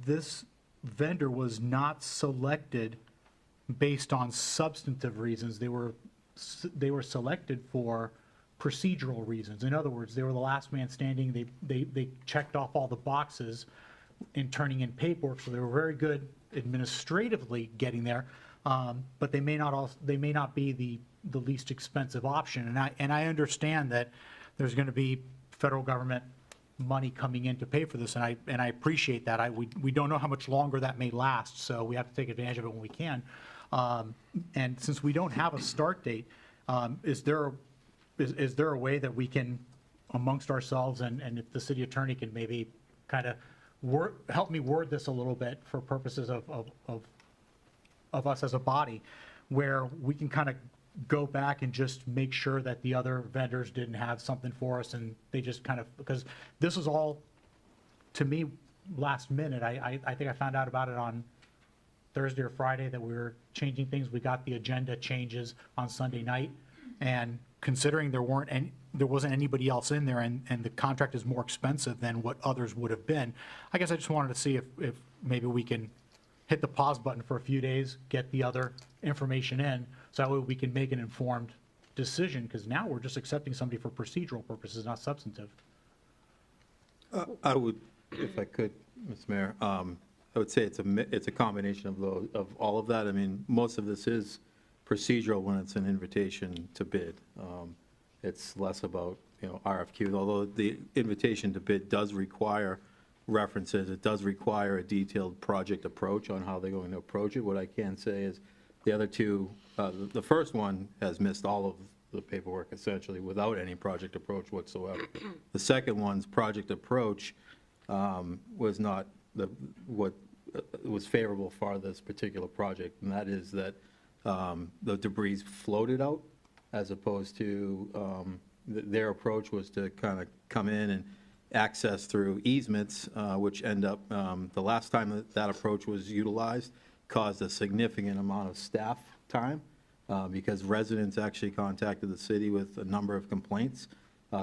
this vendor was not selected based on substantive reasons, they were selected for procedural reasons. In other words, they were the last man standing. They checked off all the boxes in turning in paperwork, so they were very good administratively getting there, but they may not be the least expensive option. And I understand that there's going to be federal government money coming in to pay for this, and I appreciate that. We don't know how much longer that may last, so we have to take advantage of it when we can. And since we don't have a start date, is there a way that we can, amongst ourselves, and if the city attorney can maybe kind of help me word this a little bit for purposes of us as a body, where we can kind of go back and just make sure that the other vendors didn't have something for us, and they just kind of, because this is all, to me, last minute. I think I found out about it on Thursday or Friday that we were changing things. We got the agenda changes on Sunday night. And considering there wasn't anybody else in there and the contract is more expensive than what others would have been, I guess I just wanted to see if maybe we can hit the pause button for a few days, get the other information in, so that way we can make an informed decision, because now we're just accepting somebody for procedural purposes, not substantive. I would, if I could, Mr. Mayor, I would say it's a combination of all of that. I mean, most of this is procedural when it's an invitation to bid. It's less about, RFQ, although the invitation to bid does require references. It does require a detailed project approach on how they're going to approach it. What I can say is the other two, the first one has missed all of the paperwork essentially without any project approach whatsoever. The second one's project approach was not what was favorable for this particular project, and that is that the debris floated out as opposed to their approach was to kind of come in and access through easements, which end up, the last time that approach was utilized, caused a significant amount of staff time because residents actually contacted the city with a number of complaints.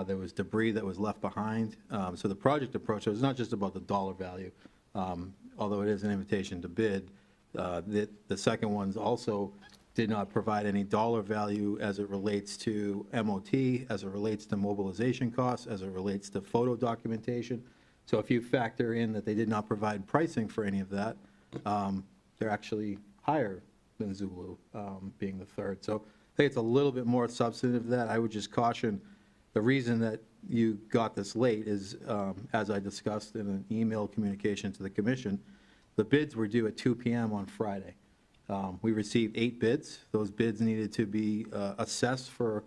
There was debris that was left behind. So the project approach was not just about the dollar value, although it is an invitation to bid. The second one's also did not provide any dollar value as it relates to MOT, as it relates to mobilization costs, as it relates to photo documentation. So if you factor in that they did not provide pricing for any of that, they're actually higher than Zulu, being the third. So I think it's a little bit more substantive than that. I would just caution, the reason that you got this late is, as I discussed in an email communication to the commission, the bids were due at 2 p.m. on Friday. We received 8 bids. Those bids needed to be assessed for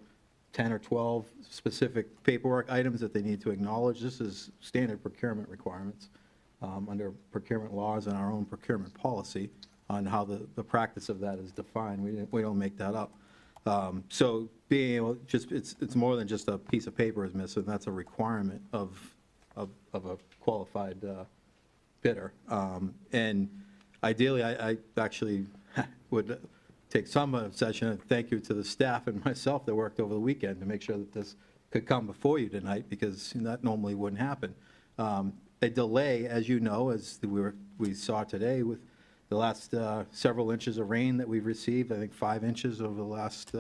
10 or 12 specific paperwork items that they need to acknowledge. This is standard procurement requirements under procurement laws and our own procurement policy on how the practice of that is defined. We don't make that up. So being able, it's more than just a piece of paper is missing. That's a requirement of a qualified bidder. And ideally, I actually would take some session and thank you to the staff and myself that worked over the weekend to make sure that this could come before you tonight, because that normally wouldn't happen. A delay, as you know, as we saw today with the last several inches of rain that we've received, I think 5 inches over the last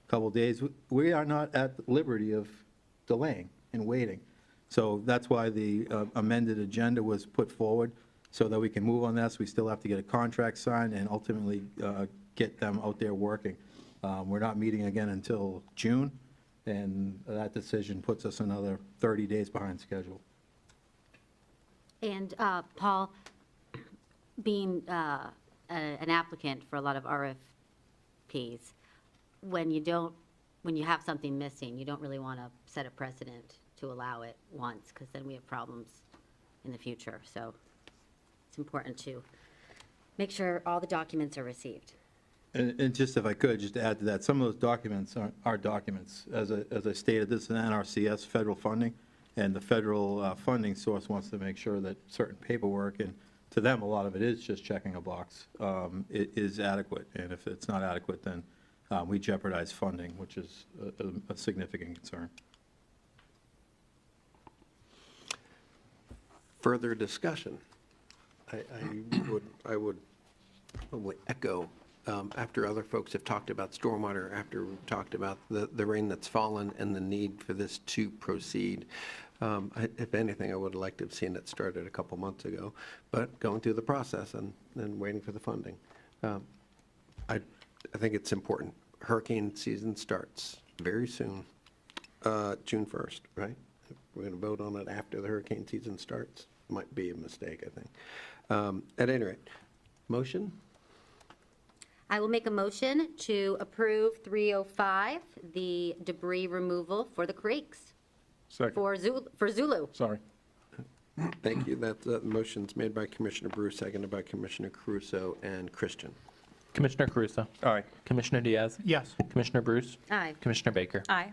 couple of days, we are not at liberty of delaying and waiting. So that's why the amended agenda was put forward, so that we can move on this. We still have to get a contract signed and ultimately get them out there working. We're not meeting again until June, and that decision puts us another 30 days behind schedule. And Paul, being an applicant for a lot of RFPs, when you have something missing, you don't really want to set a precedent to allow it once, because then we have problems in the future. So it's important to make sure all the documents are received. And just if I could, just to add to that, some of those documents are documents. As I stated, this is an NRCS federal funding, and the federal funding source wants to make sure that certain paperwork, and to them, a lot of it is just checking a box, it is adequate. And if it's not adequate, then we jeopardize funding, which is a significant concern. Further discussion? I would probably echo, after other folks have talked about stormwater, after we've talked about the rain that's fallen and the need for this to proceed. If anything, I would like to have seen it started a couple months ago, but going through the process and waiting for the funding. I think it's important. Hurricane season starts very soon, June 1st, right? We're going to vote on it after the hurricane season starts. Might be a mistake, I think. At any rate, motion? I will make a motion to approve 305, the debris removal for the creeks. Second. For Zulu. Sorry. Thank you. That motion's made by Commissioner Bruce, seconded by Commissioner Caruso and Christian. Commissioner Caruso. Aye. Commissioner Diaz. Yes. Commissioner Bruce. Aye. Commissioner Baker. Aye.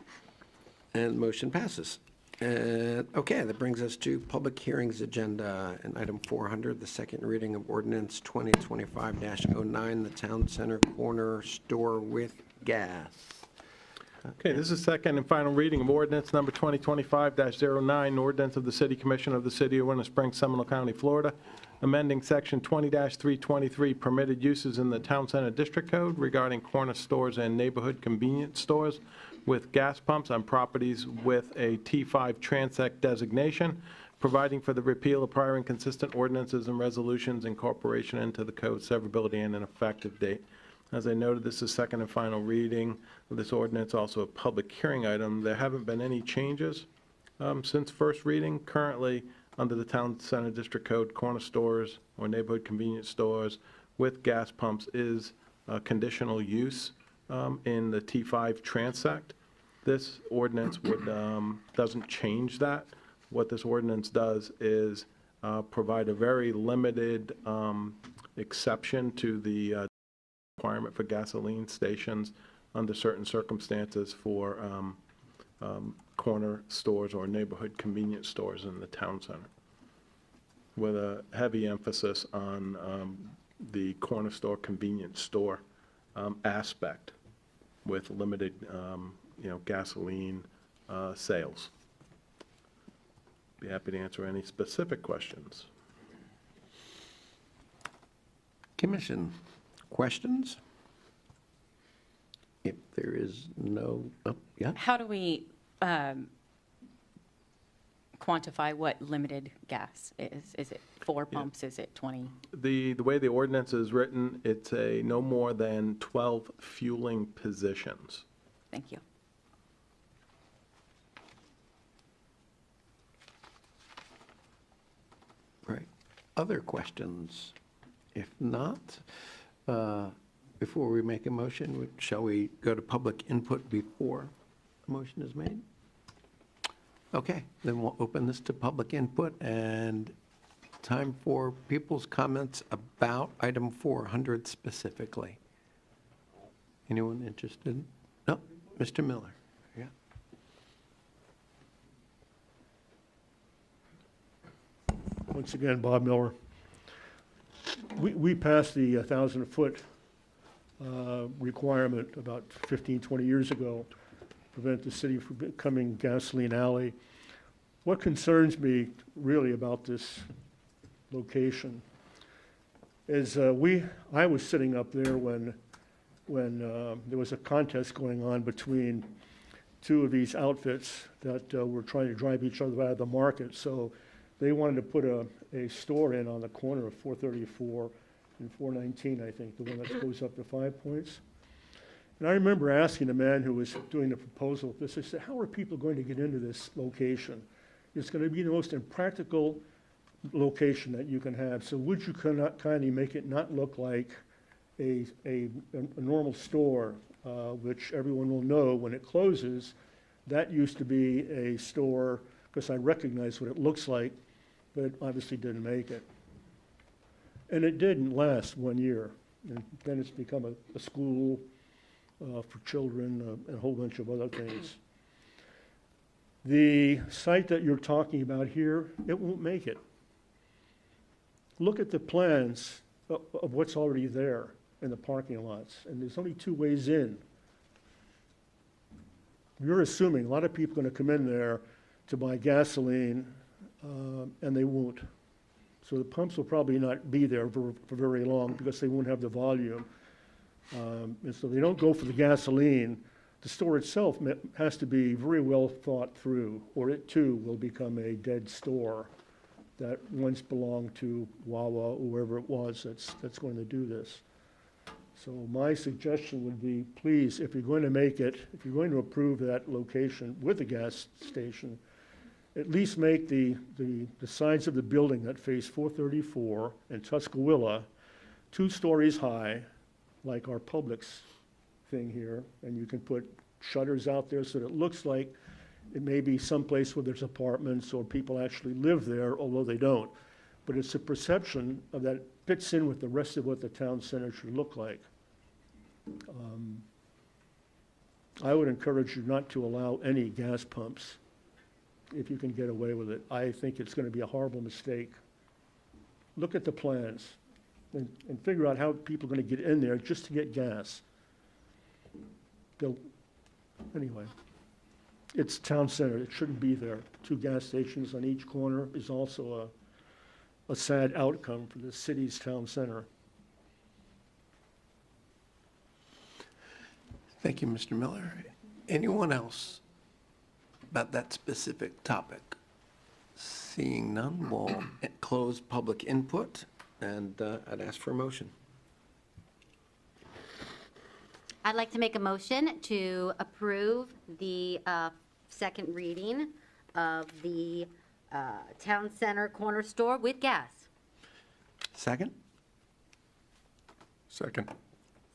And motion passes. Okay, that brings us to public hearings agenda and item 400, the second reading of ordinance 2025-09, the town center corner store with gas. Okay, this is second and final reading of ordinance number 2025-09, ordinance of the City Commission of the City of Winter Springs, Seminole County, Florida, amending section 20-323 permitted uses in the Town Center District Code regarding corner stores and neighborhood convenience stores with gas pumps on properties with a T5 Transect designation, providing for the repeal of prior inconsistent ordinances and resolutions, incorporation into the code, severability, and an effective date. As I noted, this is second and final reading of this ordinance, also a public hearing item. There haven't been any changes since first reading. Currently, under the Town Center District Code, corner stores or neighborhood convenience stores with gas pumps is conditional use in the T5 Transect. This ordinance doesn't change that. What this ordinance does is provide a very limited exception to the requirement for gasoline stations under certain circumstances for corner stores or neighborhood convenience stores in the town center, with a heavy emphasis on the corner store convenience store aspect, with limited gasoline sales. Be happy to answer any specific questions. Commission, questions? If there is no, yeah? How do we quantify what limited gas is? Is it 4 pumps? Is it 20? The way the ordinance is written, it's a no more than 12 fueling positions. Thank you. Right. Other questions? If not, before we make a motion, shall we go to public input before a motion is made? Okay, then we'll open this to public input, and time for people's comments about item 400 specifically. Anyone interested? No, Mr. Miller. Yeah. Once again, Bob Miller. We passed the 1,000-foot requirement about 15, 20 years ago, prevent the city from becoming gasoline alley. What concerns me really about this location is I was sitting up there when there was a contest going on between two of these outfits that were trying to drive each other out of the market. So they wanted to put a store in on the corner of 434 and 419, I think, the one that goes up to 5 Points. And I remember asking the man who was doing the proposal of this, I said, how are people going to get into this location? It's going to be the most impractical location that you can have. So would you kindly make it not look like a normal store, which everyone will know when it closes? That used to be a store, because I recognize what it looks like, but it obviously didn't make it. And it didn't last 1 year. And then it's become a school for children, and a whole bunch of other things. The site that you're talking about here, it won't make it. Look at the plans of what's already there in the parking lots, and there's only 2 ways in. You're assuming a lot of people are going to come in there to buy gasoline, and they won't. So the pumps will probably not be there for very long because they won't have the volume. And so they don't go for the gasoline. The store itself has to be very well thought through, or it too will become a dead store that once belonged to Wawa or whoever it was that's going to do this. So my suggestion would be, please, if you're going to make it, if you're going to approve that location with a gas station, at least make the sides of the building that face 434 and Tuscaloosa 2 stories high, like our Publix thing here, and you can put shutters out there so that it looks like it may be someplace where there's apartments or people actually live there, although they don't. But it's a perception of that fits in with the rest of what the town center should look like. I would encourage you not to allow any gas pumps if you can get away with it. I think it's going to be a horrible mistake. Look at the plans and figure out how people are going to get in there just to get gas. Anyway, it's town center. It shouldn't be there. 2 gas stations on each corner is also a sad outcome for the city's town center. Thank you, Mr. Miller. Anyone else about that specific topic? Seeing none, we'll close public input, and I'd ask for a motion. I'd like to make a motion to approve the second reading of the Town Center Corner Store with gas. Second? Second.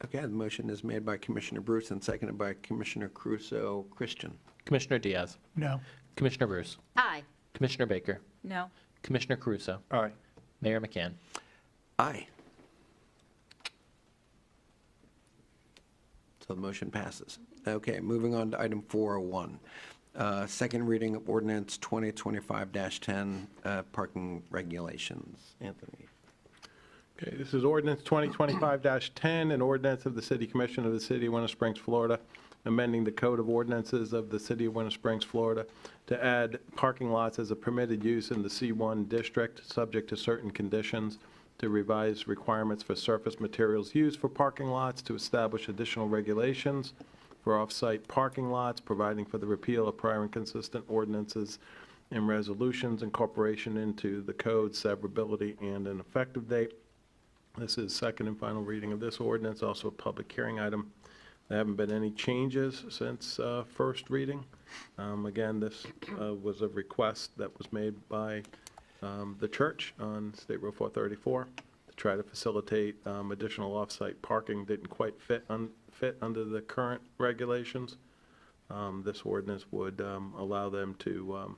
Okay, the motion is made by Commissioner Bruce and seconded by Commissioner Crusoe. Christian? Commissioner Diaz. No. Commissioner Bruce. Aye. Commissioner Baker. No. Commissioner Caruso. Aye. Mayor McCann. Aye. So the motion passes. Okay, moving on to item 401. Second reading of ordinance 2025-10, parking regulations. Anthony? Okay, this is ordinance 2025-10, an ordinance of the City Commission of the City of Winter Springs, Florida, amending the Code of Ordinances of the City of Winter Springs, Florida, to add parking lots as a permitted use in the C1 district, subject to certain conditions, to revise requirements for surface materials used for parking lots, to establish additional regulations for off-site parking lots, providing for the repeal of prior inconsistent ordinances and resolutions, incorporation into the code, severability, and an effective date. This is second and final reading of this ordinance, also a public hearing item. There haven't been any changes since first reading. Again, this was a request that was made by the church on State Road 434 to try to facilitate additional off-site parking. Didn't quite fit under the current regulations. This ordinance would allow them to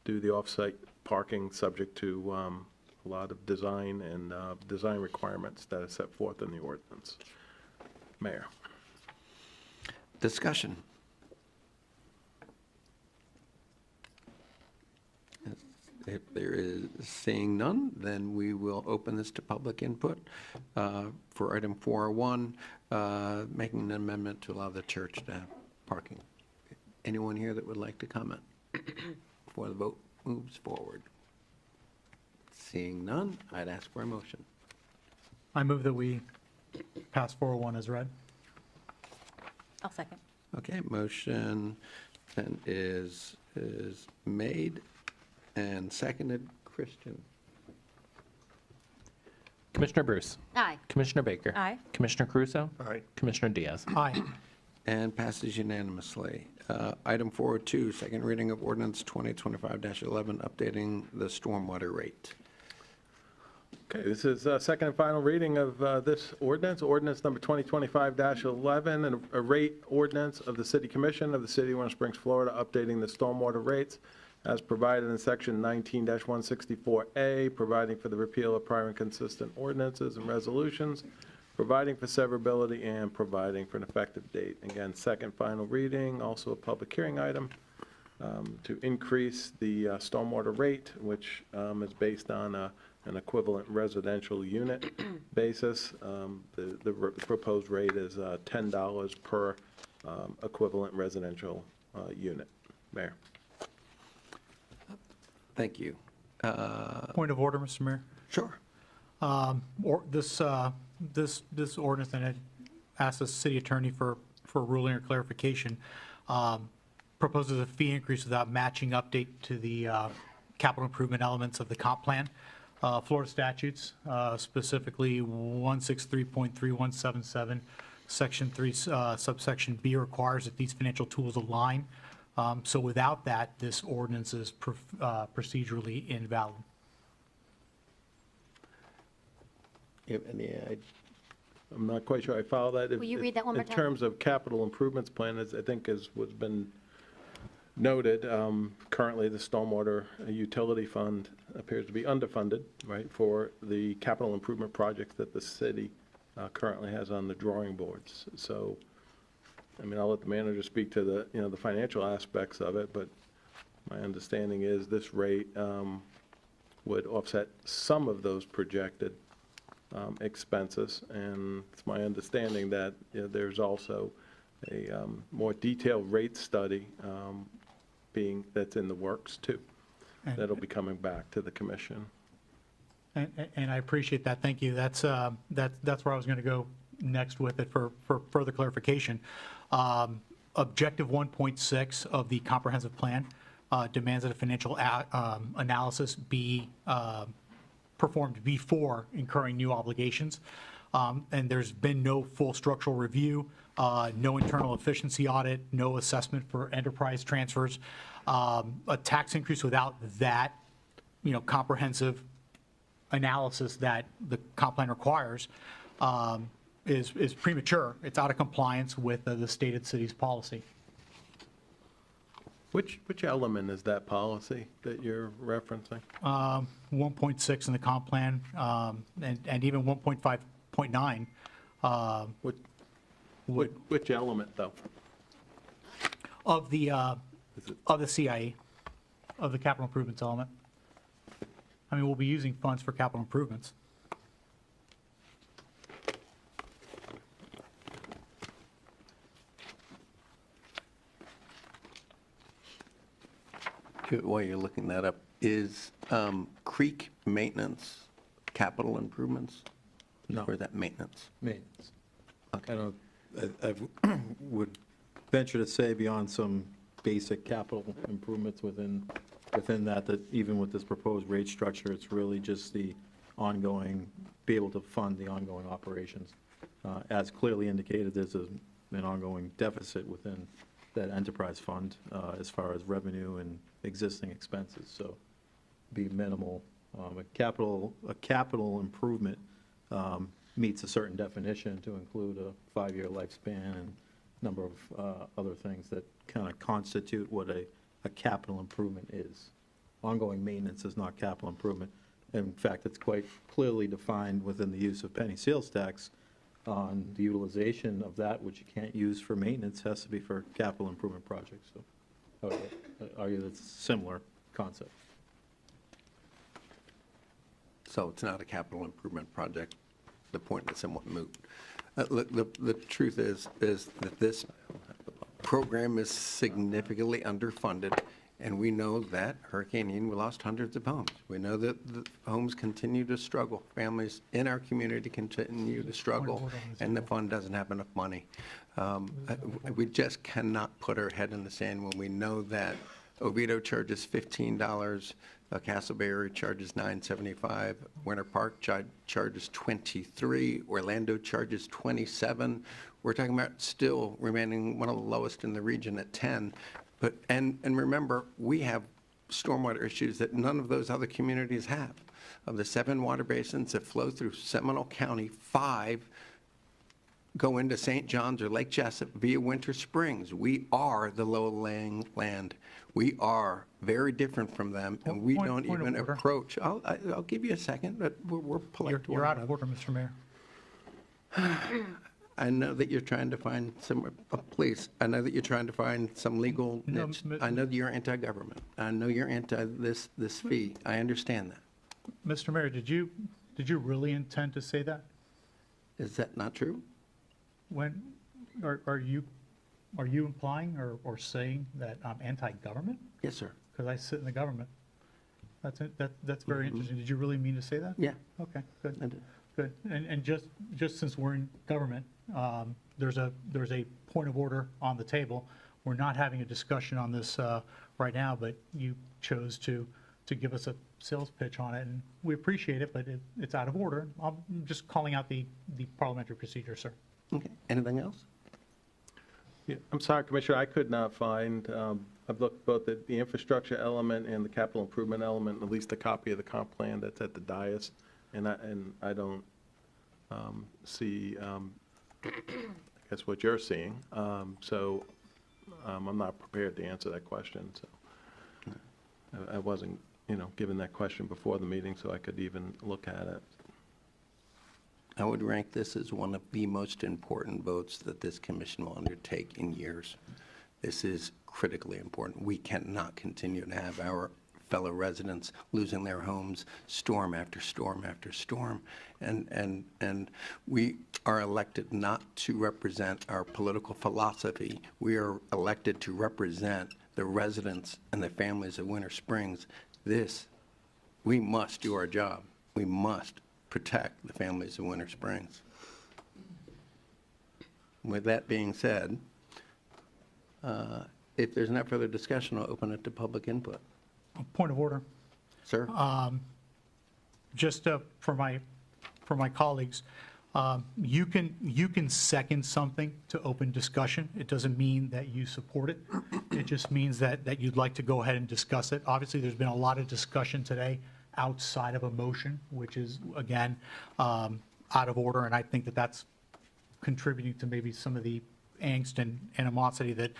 do the off-site parking subject to a lot of design and design requirements that are set forth in the ordinance. Mayor. Discussion. If there is seeing none, then we will open this to public input for item 401, making an amendment to allow the church to have parking. Anyone here that would like to comment before the vote moves forward? Seeing none, I'd ask for a motion. I move that we pass 401 as read. I'll second. Okay, motion then is made and seconded. Christian? Commissioner Bruce. Aye. Commissioner Baker. Aye. Commissioner Caruso. Aye. Commissioner Diaz. Aye. And passes unanimously. Item 402, second reading of ordinance 2025-11, updating the stormwater rate. Okay, this is second and final reading of this ordinance, ordinance number 2025-11, and a rate ordinance of the City Commission of the City of Winter Springs, Florida, updating the stormwater rates as provided in section 19-164A, providing for the repeal of prior inconsistent ordinances and resolutions, providing for severability, and providing for an effective date. Again, second final reading, also a public hearing item to increase the stormwater rate, which is based on an equivalent residential unit basis. The proposed rate is $10 per equivalent residential unit. Mayor. Thank you. Point of order, Mr. Mayor. Sure. This ordinance, and I asked the city attorney for a ruling or clarification, proposes a fee increase without matching update to the capital improvement elements of the comp plan. Florida statutes, specifically 163.3177, Section 3, subsection B requires that these financial tools align. So without that, this ordinance is procedurally invalid. I'm not quite sure I follow that. Will you read that one more time? In terms of capital improvements plan, as I think has been noted, currently the stormwater utility fund appears to be underfunded, right, for the capital improvement projects that the city currently has on the drawing boards. So, I mean, I'll let the manager speak to the, the financial aspects of it, but my understanding is this rate would offset some of those projected expenses. And it's my understanding that there's also a more detailed rate study that's in the works too. That'll be coming back to the commission. And I appreciate that. Thank you. That's where I was going to go next with it for further clarification. Objective 1.6 of the comprehensive plan demands that a financial analysis be performed before incurring new obligations. And there's been no full structural review, no internal efficiency audit, no assessment for enterprise transfers. A tax increase without that, comprehensive analysis that the comp plan requires is premature. It's out of compliance with the stated city's policy. Which element is that policy that you're referencing? 1.6 in the comp plan, and even 1.5.9. Which element, though? Of the CIE, of the capital improvements element. I mean, we'll be using funds for capital improvements. While you're looking that up, is creek maintenance capital improvements? No. Or is that maintenance? Maintenance. I would venture to say beyond some basic capital improvements within that even with this proposed rate structure, it's really just the ongoing, be able to fund the ongoing operations. As clearly indicated, there's an ongoing deficit within that enterprise fund as far as revenue and existing expenses, so be minimal. A capital improvement meets a certain definition to include a 5-year lifespan and a number of other things that kind of constitute what a capital improvement is. Ongoing maintenance is not capital improvement. In fact, it's quite clearly defined within the use of penny sales tax on the utilization of that which you can't use for maintenance has to be for capital improvement projects. So I would argue that's a similar concept. So it's not a capital improvement project. The point is somewhat moot. The truth is that this program is significantly underfunded, and we know that Hurricane Ian, we lost hundreds of homes. We know that the homes continue to struggle. Families in our community continue to struggle, and the fund doesn't have enough money. We just cannot put our head in the sand when we know that Oviedo charges $15, Castleberry charges $9.75, Winter Park charges $23, Orlando charges $27. We're talking about still remaining one of the lowest in the region at 10. But and remember, we have stormwater issues that none of those other communities have. Of the 7 water basins that flow through Seminole County, 5 go into St. John's or Lake Jessup via Winter Springs. We are the low-lying land. We are very different from them, and we don't even approach. I'll give you a second, but we're polite. You're out of order, Mr. Mayor. I know that you're trying to find some, please, I know that you're trying to find some legal niche. I know that you're anti-government. I know you're anti this fee. I understand that. Mr. Mayor, did you really intend to say that? Is that not true? When, are you implying or saying that I'm anti-government? Yes, sir. Because I sit in the government. That's very interesting. Did you really mean to say that? Yeah. Okay, good. I did. Good. And just since we're in government, there's a point of order on the table. We're not having a discussion on this right now, but you chose to give us a sales pitch on it, and we appreciate it, but it's out of order. I'm just calling out the parliamentary procedure, sir. Okay. Anything else? Yeah, I'm sorry, Commissioner, I could not find, I've looked both at the infrastructure element and the capital improvement element, at least a copy of the comp plan that's at the dais, and I don't see, I guess, what you're seeing. So I'm not prepared to answer that question. So I wasn't, given that question before the meeting, so I could even look at it. I would rank this as one of the most important votes that this commission will undertake in years. This is critically important. We cannot continue to have our fellow residents losing their homes storm after storm after storm. And we are elected not to represent our political philosophy. We are elected to represent the residents and the families of Winter Springs. We must do our job. We must protect the families of Winter Springs. With that being said, if there's no further discussion, I'll open it to public input. Point of order. Sir? Just for my colleagues, you can second something to open discussion. It doesn't mean that you support it. It just means that you'd like to go ahead and discuss it. Obviously, there's been a lot of discussion today outside of a motion, which is, again, out of order, and I think that that's contributing to maybe some of the angst and animosity that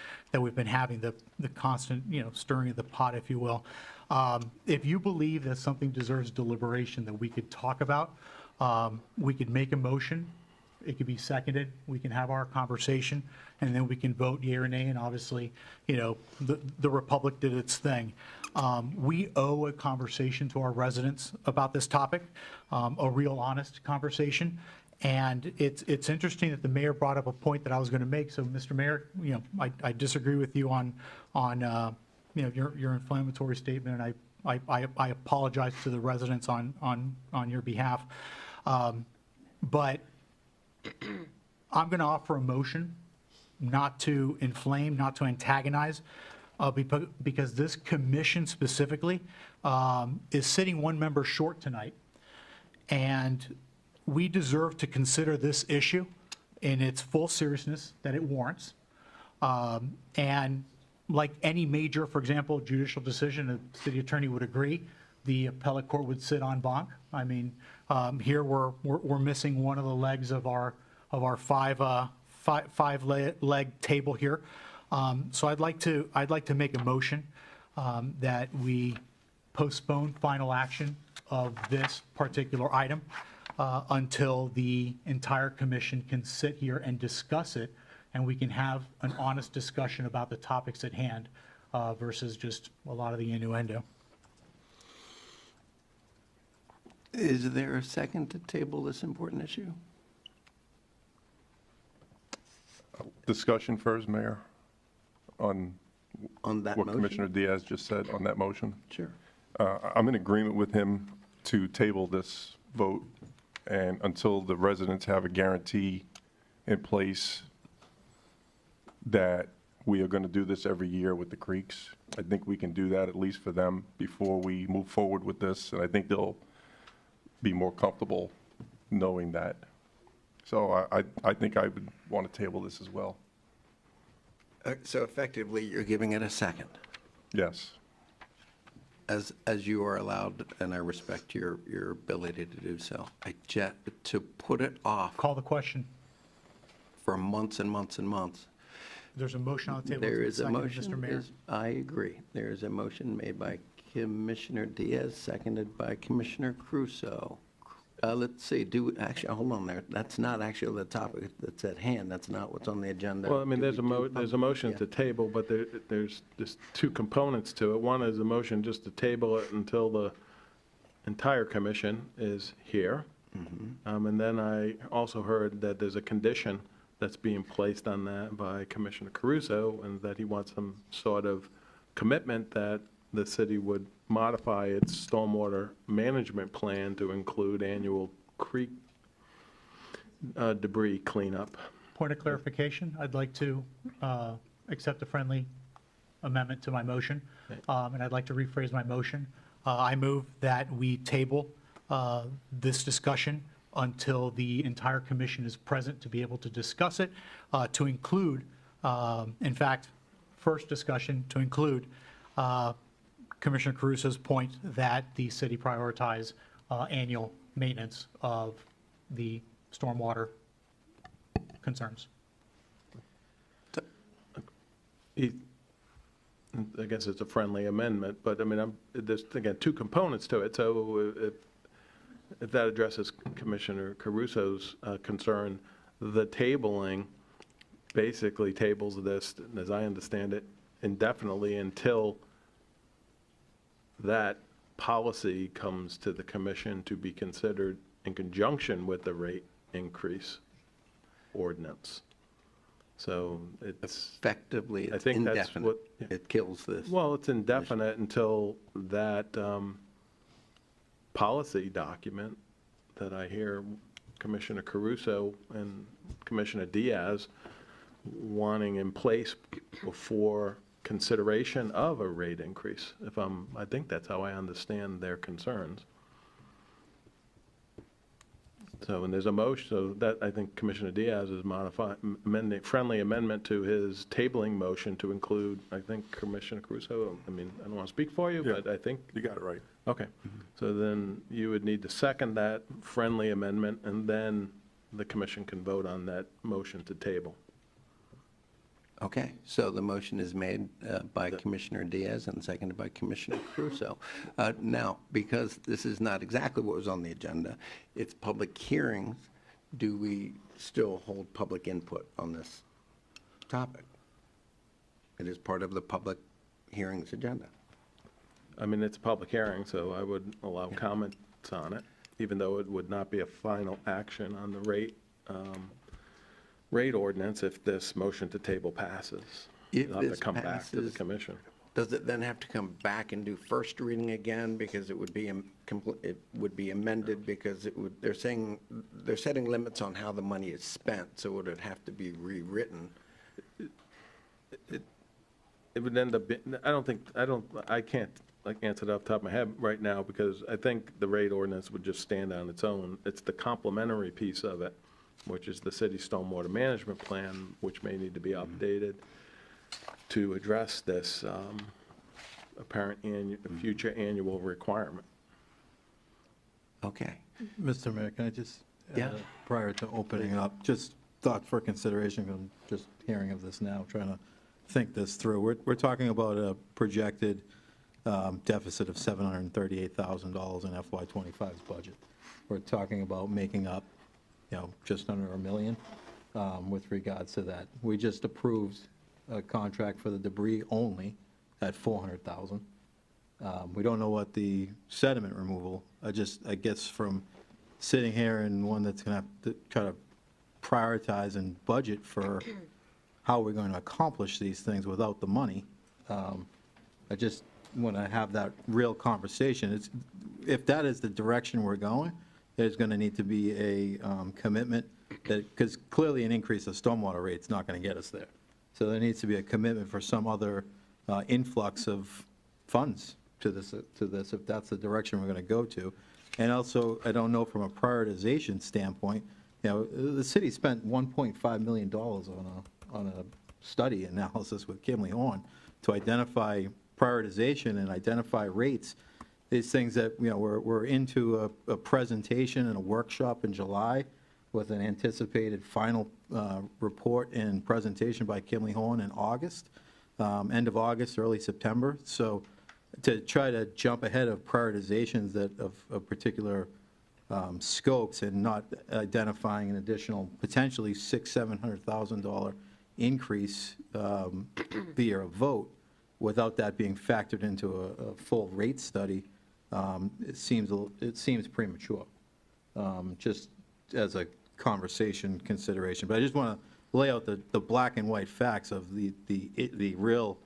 we've been having, the constant, stirring of the pot, if you will. If you believe that something deserves deliberation that we could talk about, we could make a motion. It could be seconded. We can have our conversation, and then we can vote yea or nay. And obviously, the Republic did its thing. We owe a conversation to our residents about this topic, a real honest conversation. And it's interesting that the mayor brought up a point that I was going to make. So, Mr. Mayor, I disagree with you on your inflammatory statement, and I apologize to the residents on your behalf. But I'm going to offer a motion not to inflame, not to antagonize, because this commission specifically is sitting one member short tonight, and we deserve to consider this issue in its full seriousness that it warrants. And like any major, for example, judicial decision, the city attorney would agree, the appellate court would sit en banc. I mean, here we're missing one of the legs of our five leg table here. So I'd like to make a motion that we postpone final action of this particular item until the entire commission can sit here and discuss it, and we can have an honest discussion about the topics at hand versus just a lot of the innuendo. Is there a second to table this important issue? Discussion first, Mayor, on that what motion? Commissioner Diaz just said on that motion. Sure. I'm in agreement with him to table this vote and until the residents have a guarantee in place that we are going to do this every year with the creeks. I think we can do that at least for them before we move forward with this, and I think they'll be more comfortable knowing that. So I think I would want to table this as well. So effectively, you're giving it a second. Yes. As you are allowed, and I respect your ability to do so. To put it off. Call the question. For months and months and months. There's a motion on the table. There is a Seconded, motion. Mr. Mayor. I agree. There is a motion made by Commissioner Diaz, seconded by Commissioner Crusoe. Let's see, actually, hold on there. That's not actually the topic that's at hand. That's not what's on the agenda. Well, I mean, there's a motion to table, but there's two components to it. One is a motion just to table it until the entire commission is here. And then I also heard that there's a condition that's being placed on that by Commissioner Caruso, and that he wants some sort of commitment that the city would modify its stormwater management plan to include annual creek debris cleanup. Point of clarification, I'd like to accept a friendly amendment to my motion, and I'd like to rephrase my motion. I move that we table this discussion until the entire commission is present to be able to discuss it, to include, in fact, first discussion to include Commissioner Caruso's point that the city prioritize annual maintenance of the stormwater concerns. I guess it's a friendly amendment, but I mean, there's, again, two components to it. So if that addresses Commissioner Caruso's concern, the tabling basically tables this, as I understand it, indefinitely until that policy comes to the commission to be considered in conjunction with the rate increase ordinance. So it's. Effectively, I it's think that's indefinite. what. It kills this. Well, it's indefinite until that policy document that I hear Commissioner Caruso and Commissioner Diaz wanting in place before consideration of a rate increase. I think that's how I understand their concerns. So, and there's a motion, so that, I think Commissioner Diaz is amending, friendly amendment to his tabling motion to include, I think, Commissioner Caruso, I mean, I don't want to speak for you, Yeah. but I think. You got it right. Okay, so then you would need to second that friendly amendment, and then the commission can vote on that motion to table. Okay, so the motion is made by Commissioner Diaz and seconded by Commissioner Crusoe. Now, because this is not exactly what was on the agenda, it's public hearings, do we still hold public input on this topic? It is part of the public hearings agenda. I mean, it's a public hearing, so I would allow comments on it, even though it would not be a final action on the rate ordinance if this motion to table passes. If It'll have to this come back to the passes, commission. Does it then have to come back and do first reading again, because it would be, it would be amended, because it would, they're saying, they're setting limits on how the money is spent, so would it have to be rewritten? It would end up, I can't answer that off the top of my head right now, because I think the rate ordinance would just stand on its own. It's the complementary piece of it, which is the city stormwater management plan, which may need to be updated to address this apparent future annual requirement. Okay. Mr. Mayor, can I just, Yeah. prior to opening up, just thought for consideration, I'm just hearing of this now, trying to think this through. We're talking about a projected deficit of $738,000 in FY '25's budget. We're talking about making up, just under $1 million with regards to that. We just approved a contract for the debris only at $400,000. We don't know what the sediment removal, I guess from sitting here and one that's going to have to try to prioritize and budget for how we're going to accomplish these things without the money. I just want to have that real conversation. If that is the direction we're going, there's going to need to be a commitment that, because clearly an increase of stormwater rate's not going to get us there. So there needs to be a commitment for some other influx of funds to this, if that's the direction we're going to go to. And also, I don't know from a prioritization standpoint, the city spent $1.5 million on a study analysis with Kimley Horn to identify prioritization and identify rates. These things that, we're into a presentation and a workshop in July with an anticipated final report and presentation by Kimley Horn in August, end of August, early September. So to try to jump ahead of prioritizations of particular scopes and not identifying an additional potentially $600,000-$700,000 increase via a vote without that being factored into a full rate study, it seems premature, just as a conversation consideration. But I just want to lay out the black and white facts of the real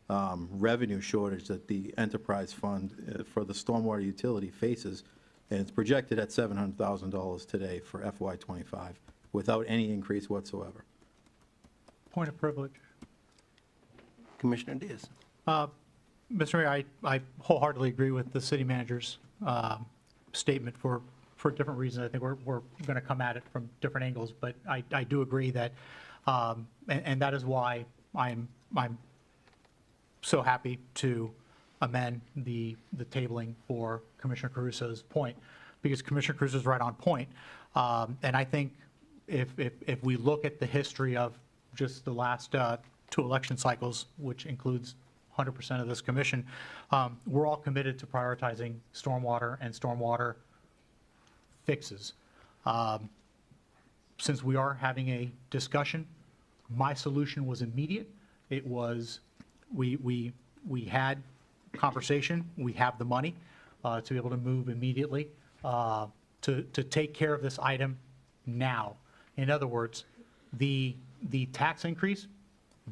revenue shortage that the enterprise fund for the stormwater utility faces, and it's projected at $700,000 today for FY '25 without any increase whatsoever. Point of privilege. Commissioner Diaz. Mr. Mayor, I wholeheartedly agree with the city manager's statement for different reasons. I think we're going to come at it from different angles, but I do agree that, and that is why I'm so happy to amend the tabling for Commissioner Caruso's point, because Commissioner Caruso is right on point. And I think if we look at the history of just the last 2 election cycles, which includes 100% of this commission, we're all committed to prioritizing stormwater and stormwater fixes. Since we are having a discussion My solution was immediate. It was, we had conversation, we have the money to be able to move immediately to take care of this item now. In other words, the tax increase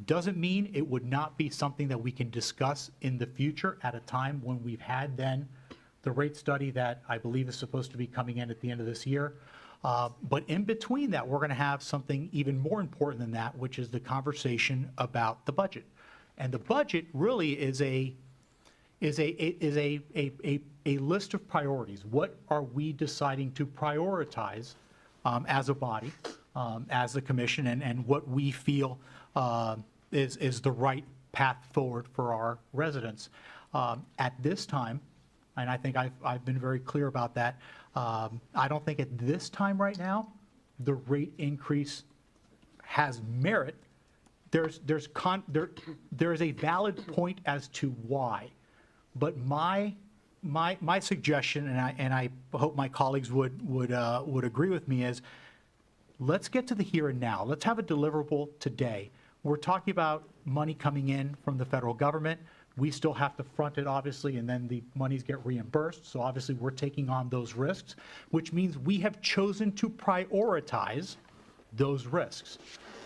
doesn't mean it would not be something that we can discuss in the future at a time when we've had then the rate study that I believe is supposed to be coming in at the end of this year. But in between that, we're going to have something even more important than that, which is the conversation about the budget. And the budget really is a list of priorities. What are we deciding to prioritize as a body, as a commission, and what we feel is the right path forward for our residents. At this time, and I think I've been very clear about that, I don't think at this time right now, the rate increase has merit. There's a valid point as to why, but my suggestion, and I hope my colleagues would agree with me, is let's get to the here and now. Let's have a deliverable today. We're talking about money coming in from the federal government. We still have to front it, obviously, and then the monies get reimbursed. So obviously, we're taking on those risks, which means we have chosen to prioritize those risks.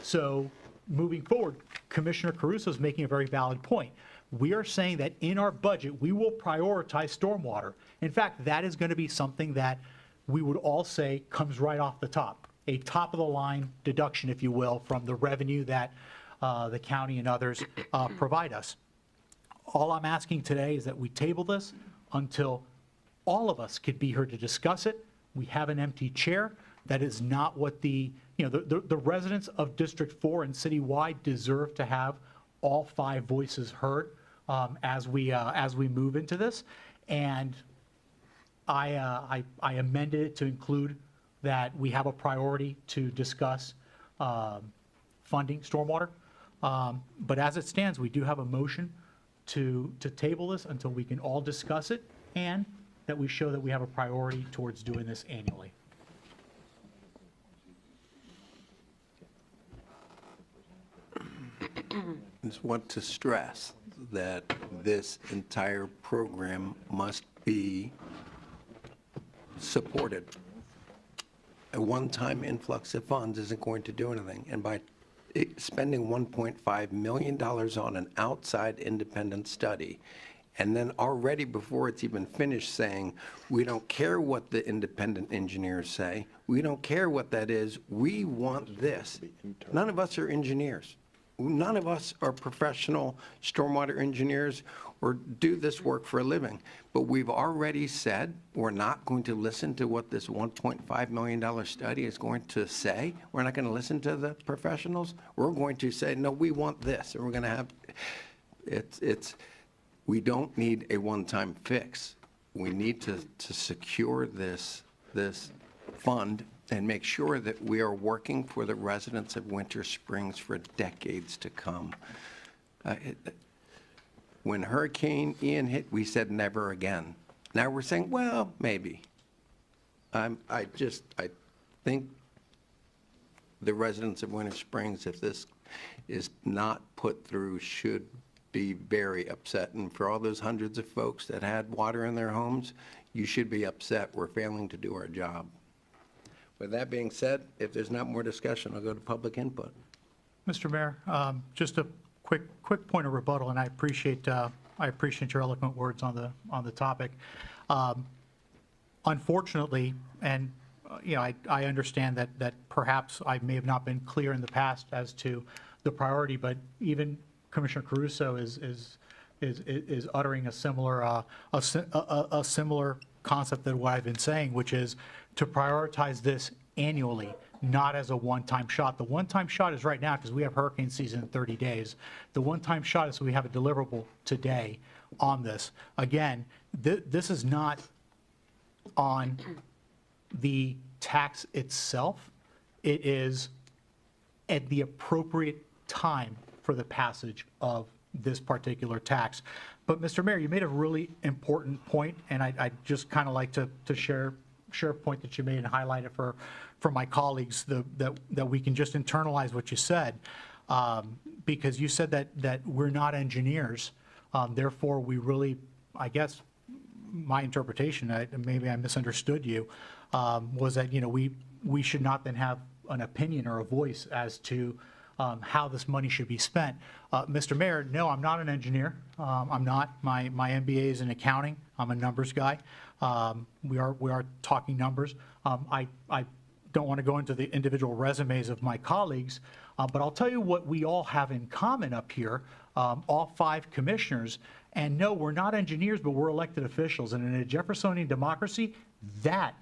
So moving forward, Commissioner Caruso is making a very valid point. We are saying that in our budget, we will prioritize stormwater. In fact, that is going to be something that we would all say comes right off the top, a top-of-the-line deduction, if you will, from the revenue that the county and others provide us. All I'm asking today is that we table this until all of us could be here to discuss it. We have an empty chair. That is not what the residents of District 4 and citywide deserve to have all 5 voices heard as we move into this. And I amended it to include that we have a priority to discuss funding stormwater. But as it stands, we do have a motion to table this until we can all discuss it, and that we show that we have a priority towards doing this annually. Just want to stress that this entire program must be supported. A one-time influx of funds isn't going to do anything, and by spending $1.5 million on an outside independent study, and then already before it's even finished saying, we don't care what the independent engineers say, we don't care what that is, we want this. None of us are engineers. None of us are professional stormwater engineers or do this work for a living. But we've already said we're not going to listen to what this $1.5 million study is going to say. We're not going to listen to the professionals. We're going to say, no, we want this. And we're going to have, we don't need a one-time fix. We need to secure this fund and make sure that we are working for the residents of Winter Springs for decades to come. When Hurricane Ian hit, we said never again. Now we're saying, well, maybe. I think the residents of Winter Springs, if this is not put through, should be very upset. And for all those hundreds of folks that had water in their homes, you should be upset. We're failing to do our job. With that being said, if there's not more discussion, I'll go to public input. Mr. Mayor, just a quick point of rebuttal, and I appreciate your eloquent words on the topic. Unfortunately, and I understand that perhaps I may have not been clear in the past as to the priority, but even Commissioner Caruso is uttering a similar concept than what I've been saying, which is to prioritize this annually, not as a one-time shot. The one-time shot is right now because we have hurricane season in 30 days. The one-time shot is so we have a deliverable today on this. Again, this is not on the tax itself. It is at the appropriate time for the passage of this particular tax. But Mr. Mayor, you made a really important point, and I'd just kind of like to share a point that you made and highlight it for my colleagues, that we can just internalize what you said. because you said that we're not engineers. Therefore, we really, I guess, my interpretation, maybe I misunderstood you, was that, we should not then have an opinion or a voice as to how this money should be spent. Mr. Mayor, no, I'm not an engineer. I'm not. My MBA is in accounting. I'm a numbers guy. We are talking numbers. I don't want to go into the individual resumes of my colleagues, but I'll tell you what we all have in common up here, all 5 commissioners. And no, we're not engineers, but we're elected officials. And in a Jeffersonian democracy, that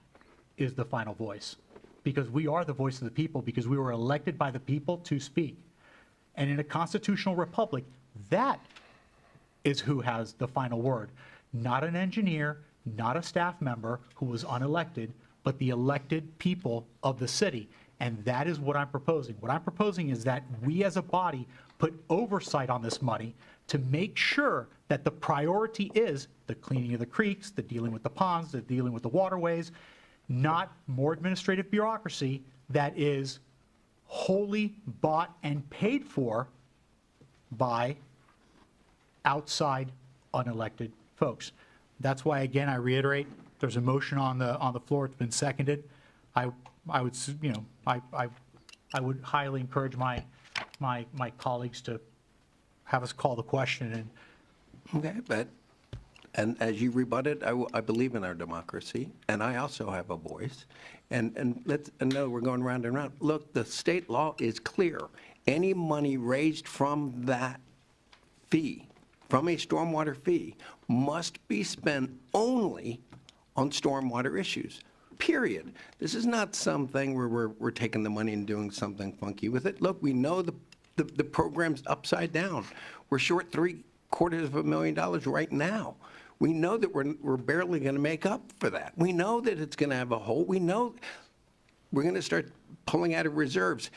is the final voice, because we are the voice of the people, because we were elected by the people to speak. And in a constitutional republic, that is who has the final word. Not an engineer, not a staff member who was unelected, but the elected people of the city. And that is what I'm proposing. What I'm proposing is that we as a body put oversight on this money to make sure that the priority is the cleaning of the creeks, the dealing with the ponds, the dealing with the waterways, not more administrative bureaucracy that is wholly bought and paid for by outside unelected folks. That's why, again, I reiterate, there's a motion on the floor. It's been seconded. I would, I would highly encourage my colleagues to have us call the question. And Okay, but, and as you rebutted, I believe in our democracy, and I also have a voice. And no, we're going round and round. Look, the state law is clear. Any money raised from that fee, from a stormwater fee, must be spent only on stormwater issues, period. This is not something where we're taking the money and doing something funky with it. Look, we know the program's upside down. We're short $750,000 right now. We know that we're barely going to make up for that. We know that it's going to have a hole. We know we're going to start pulling out of reserves.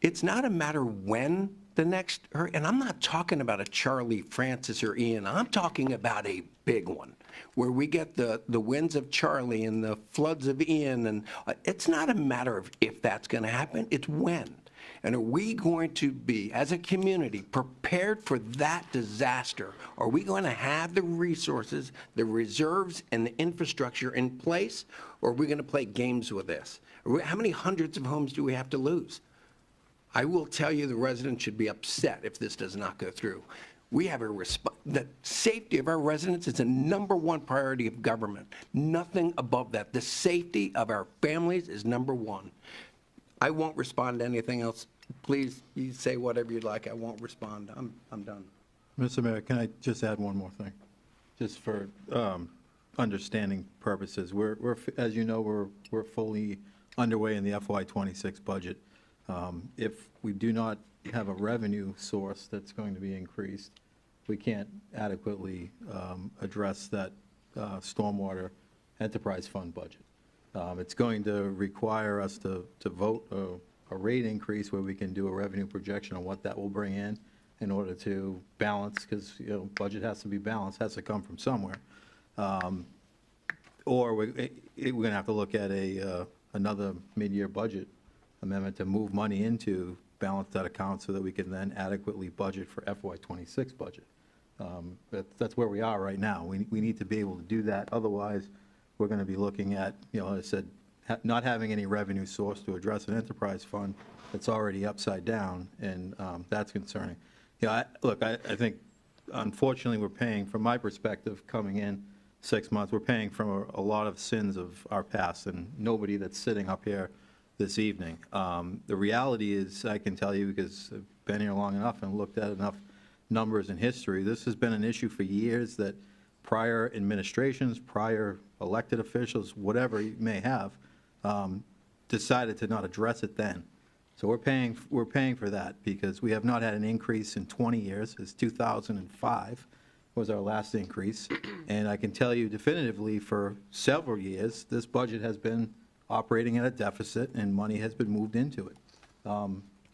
It's not a matter when the next, and I'm not talking about a Charlie, Francis, or Ian. I'm talking about a big one, where we get the winds of Charlie and the floods of Ian. And it's not a matter of if that's going to happen, it's when. And are we going to be, as a community, prepared for that disaster? Are we going to have the resources, the reserves, and the infrastructure in place? Or are we going to play games with this? How many hundreds of homes do we have to lose? I will tell you the residents should be upset if this does not go through. We have the safety of our residents is the #1 priority of government. Nothing above that. The safety of our families is #1. I won't respond to anything else. Please, you say whatever you'd like. I won't respond. I'm done. Mr. Mayor, can I just add one more thing? Just for understanding purposes. As you know, we're fully underway in the FY26 budget. If we do not have a revenue source that's going to be increased, we can't adequately address that stormwater enterprise fund budget. It's going to require us to vote a rate increase where we can do a revenue projection on what that will bring in order to balance, because budget has to be balanced, has to come from somewhere. Or we're going to have to look at another mid-year budget amendment to move money into balance that account so that we can then adequately budget for FY26 budget. That's where we are right now. We need to be able to do that. Otherwise, we're going to be looking at, as I said, not having any revenue source to address an enterprise fund that's already upside down, and that's concerning. Look, I think, unfortunately, we're paying, from my perspective, coming in 6 months, we're paying from a lot of sins of our past, and nobody that's sitting up here this evening. The reality is, I can tell you, because I've been here long enough and looked at enough numbers in history, this has been an issue for years that prior administrations, prior elected officials, whatever you may have, decided to not address it then. So we're paying for that because we have not had an increase in 20 years. It's 2005 was our last increase. And I can tell you definitively for several years, this budget has been operating at a deficit and money has been moved into it,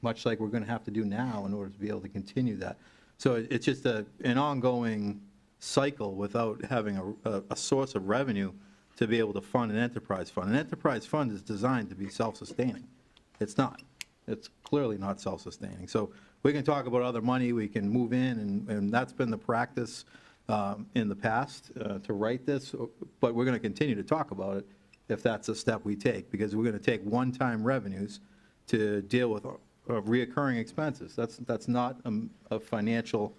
much like we're going to have to do now in order to be able to continue that. So it's just an ongoing cycle without having a source of revenue to be able to fund an enterprise fund. An enterprise fund is designed to be self-sustaining. It's not. It's clearly not self-sustaining. So we can talk about other money, we can move in, and that's been the practice in the past to write this, but we're going to continue to talk about it if that's a step we take, because we're going to take one-time revenues to deal with reoccurring expenses. That's not a financial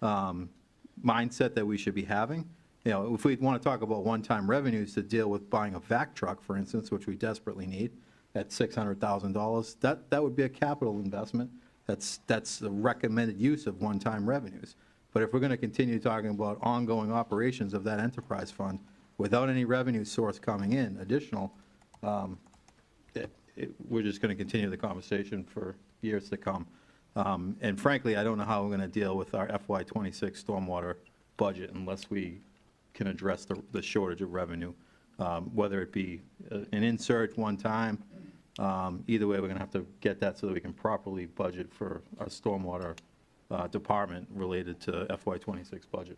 mindset that we should be having. You know, if we want to talk about one-time revenues to deal with buying a vac truck, for instance, which we desperately need at $600,000, that would be a capital investment. That's the recommended use of one-time revenues. But if we're going to continue talking about ongoing operations of that enterprise fund without any revenue source coming in additional, we're just going to continue the conversation for years to come. And frankly, I don't know how we're going to deal with our FY26 stormwater budget unless we can address the shortage of revenue, whether it be an insert one time. Either way, we're going to have to get that so that we can properly budget for our stormwater department related to FY26 budget.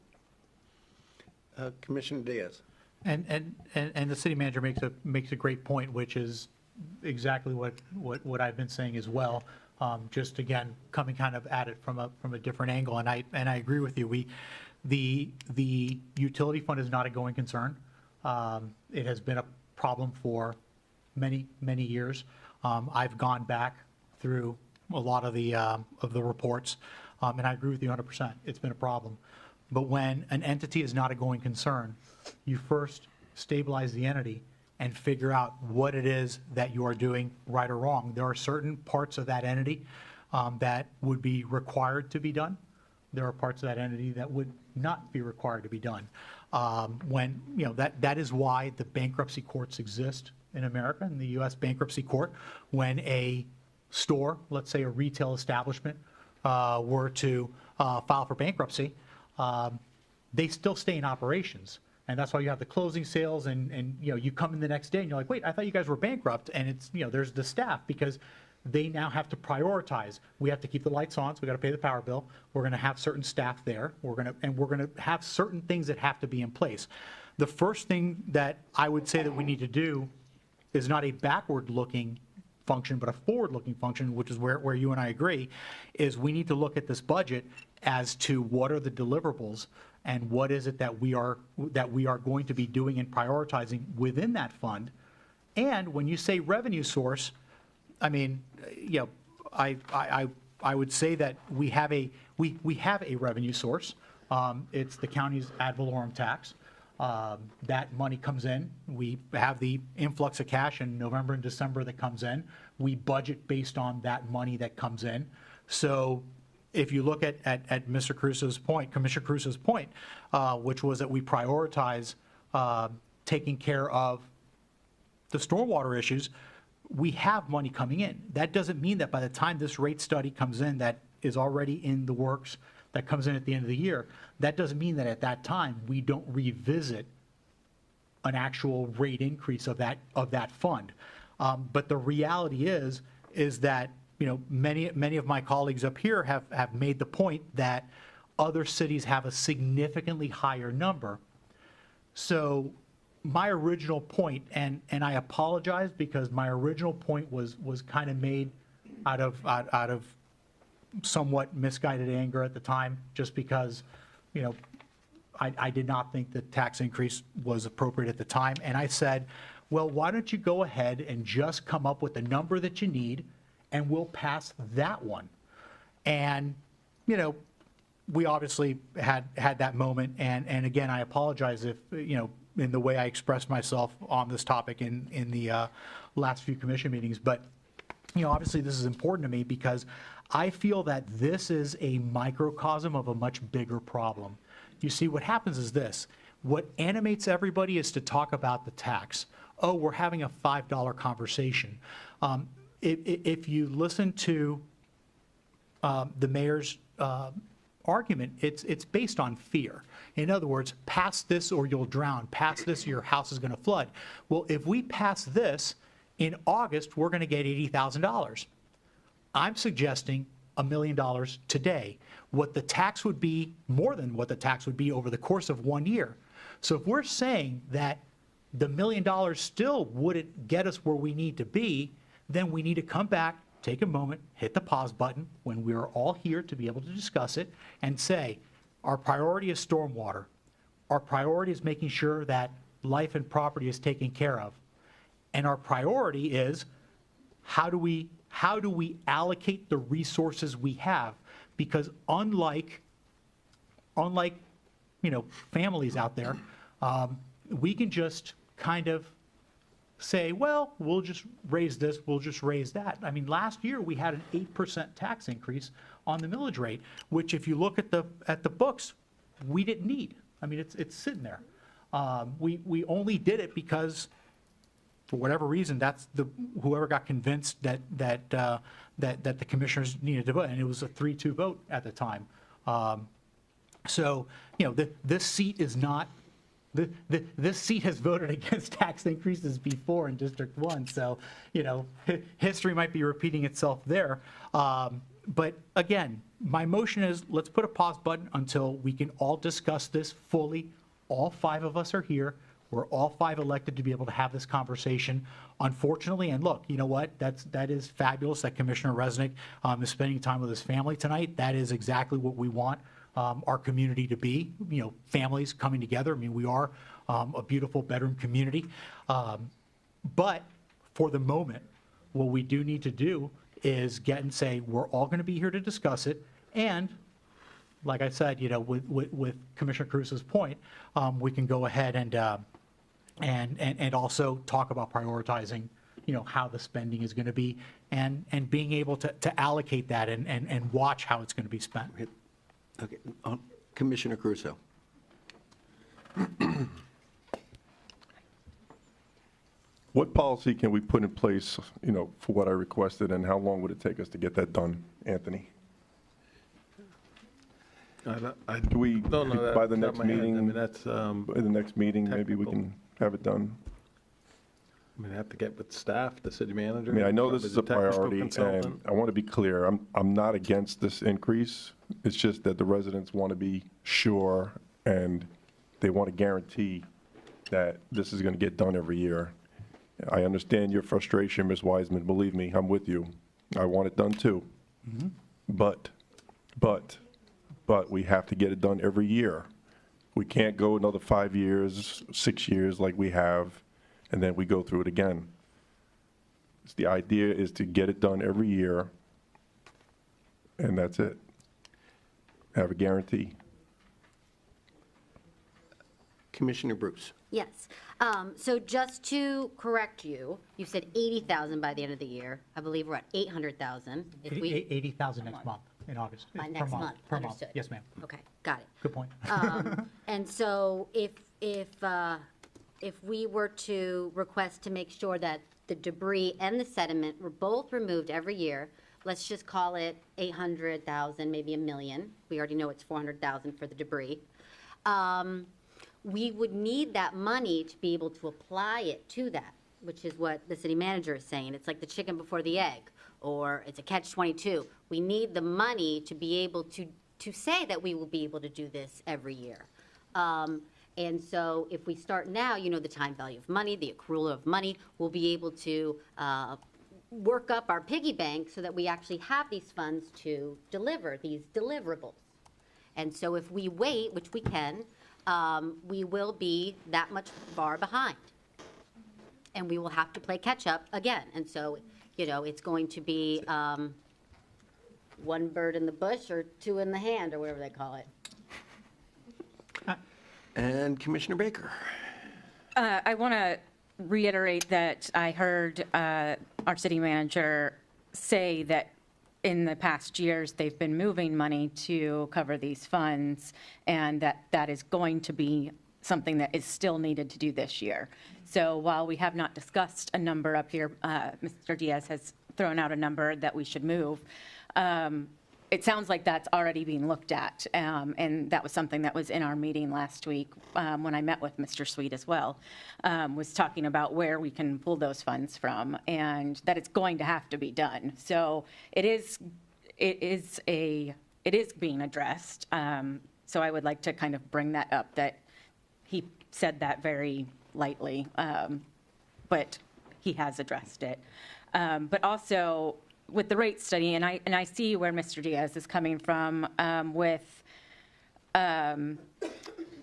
Commissioner Diaz. And the city manager makes a great point, which is exactly what I've been saying as well. Just again, coming kind of at it from a different angle, and I agree with you. The utility fund is not a going concern. It has been a problem for many years. I've gone back through a lot of the reports, and I agree with you 100%. It's been a problem. But when an entity is not a going concern, you first stabilize the entity and figure out what it is that you are doing right or wrong. There are certain parts of that entity that would be required to be done. There are parts of that entity that would not be required to be done. When, you know, that is why the bankruptcy courts exist in America, in the U.S. bankruptcy court. When a store, let's say a retail establishment, were to file for bankruptcy, they still stay in operations. And that's why you have the closing sales, and you know, you come in the next day and you're like, wait, I thought you guys were bankrupt. And it's, you know, there's the staff, because they now have to prioritize. We have to keep the lights on, so we got to pay the power bill. We're going to have certain staff there. We're going to have certain things that have to be in place. The first thing that I would say that we need to do is not a backward-looking function, but a forward-looking function, which is where you and I agree, is we need to look at this budget as to what are the deliverables and what is it that we are going to be doing and prioritizing within that fund. And when you say revenue source, I mean, you know, I would say that we have a revenue source. It's the county's ad valorem tax. That money comes in. We have the influx of cash in November and December that comes in. We budget based on that money that comes in. So if you look at Mr. Caruso's point, Commissioner Caruso's point, which was that we prioritize taking care of the stormwater issues, we have money coming in. That doesn't mean that by the time this rate study comes in, that is already in the works, that comes in at the end of the year, that doesn't mean that at that time we don't revisit an actual rate increase of that fund. But the reality is that, you know, many of my colleagues up here have made the point that other cities have a significantly higher number. So my original point, and I apologize because my original point was kind of made out of somewhat misguided anger at the time, just because, you know, I did not think the tax increase was appropriate at the time. And I said, well, why don't you go ahead and just come up with the number that you need, and we'll pass that one. And, you know, we obviously had that moment. And again, I apologize if, you know, in the way I expressed myself on this topic in the last few commission meetings. But, you know, obviously this is important to me because I feel that this is a microcosm of a much bigger problem. You see, what happens is this. What animates everybody is to talk about the tax. Oh, we're having a $5 conversation. If you listen to the mayor's argument, it's based on fear. In other words, pass this or you'll drown. Pass this or your house is going to flood. Well, if we pass this, in August, we're going to get $80,000. I'm suggesting $1 million today. What the tax would be, more than what the tax would be over the course of 1 year. So if we're saying that the $1 million still wouldn't get us where we need to be, then we need to come back take a moment, hit the pause button when we're all here to be able to discuss it, and say, our priority is stormwater. Our priority is making sure that life and property is taken care of. And our priority is, how do we allocate the resources we have? Because unlike families out there, we can just kind of say, well, we'll just raise this, we'll just raise that. I mean, last year we had an 8% tax increase on the millage rate, which if you look at the books, we didn't need. I mean, it's sitting there. We only did it because, for whatever reason, that's whoever got convinced that the commissioners needed to vote, and it was a 3-2 vote at the time. So, this seat is not. This seat has voted against tax increases before in District 1, so, history might be repeating itself there. But again, my motion is, let's put a pause button until we can all discuss this fully. All 5 of us are here. We're all 5 elected to be able to have this conversation. Unfortunately, and look, you know what? That is fabulous that Commissioner Resnick is spending time with his family tonight. That is exactly what we want our community to be, families coming together. I mean, we are a beautiful bedroom community. But for the moment, what we do need to do is get and say, we're all going to be here to discuss it. And like I said, with Commissioner Cruz's point, we can go ahead and also talk about prioritizing, how the spending is going to be and being able to allocate that and watch how it's going to be spent. Okay, Commissioner Crusoe. What policy can we put in place, for what I requested, and how long would it take us to get that done, Anthony? Do we, by the next meeting, by the next meeting, maybe we can have it done? I mean, I have to get with staff, the city manager. I mean, I know this is a probably the technical priority, consultant. and I want to be clear, I'm not against this increase. It's just that the residents want to be sure, and they want to guarantee that this is going to get done every year. I understand your frustration, Ms. Wiseman, believe me, I'm with you. I want it done too. But we have to get it done every year. We can't go another 5 years, 6 years like we have, and then we go through it again. The idea is to get it done every year, and that's it. Have a guarantee. Commissioner Bruce. Yes. So just to correct you, you said 80,000 by the end of the year. I believe we're at 800,000. If we 80,000 next month in August. By Per next month, Per month. understood. Yes, ma'am. Okay, got it. Good point. And so if we were to request to make sure that the debris and the sediment were both removed every year, let's just call it 800,000, maybe $1 million. We already know it's 400,000 for the debris. We would need that money to be able to apply it to that, which is what the city manager is saying. It's like the chicken before the egg, or it's a catch-22. We need the money to be able to say that we will be able to do this every year. And so if we start now, the time value of money, the accrual of money, we'll be able to work up our piggy bank so that we actually have these funds to deliver these deliverables. And so if we wait, which we can, we will be that much far behind. And we will have to play catch-up again. And so, it's going to be one bird in the bush or 2 in the hand, or whatever they call it. And Commissioner Baker. I want to reiterate that I heard our city manager say that in the past years, they've been moving money to cover these funds, and that is going to be something that is still needed to do this year. So while we have not discussed a number up here, Mr. Diaz has thrown out a number that we should move. It sounds like that's already being looked at, and that was something that was in our meeting last week when I met with Mr. Sweet as well, was talking about where we can pull those funds from, and that it's going to have to be done. So it is being addressed. So I would like to kind of bring that up, that he said that very lightly, but he has addressed it. But also, with the rate study, and I see where Mr. Diaz is coming from with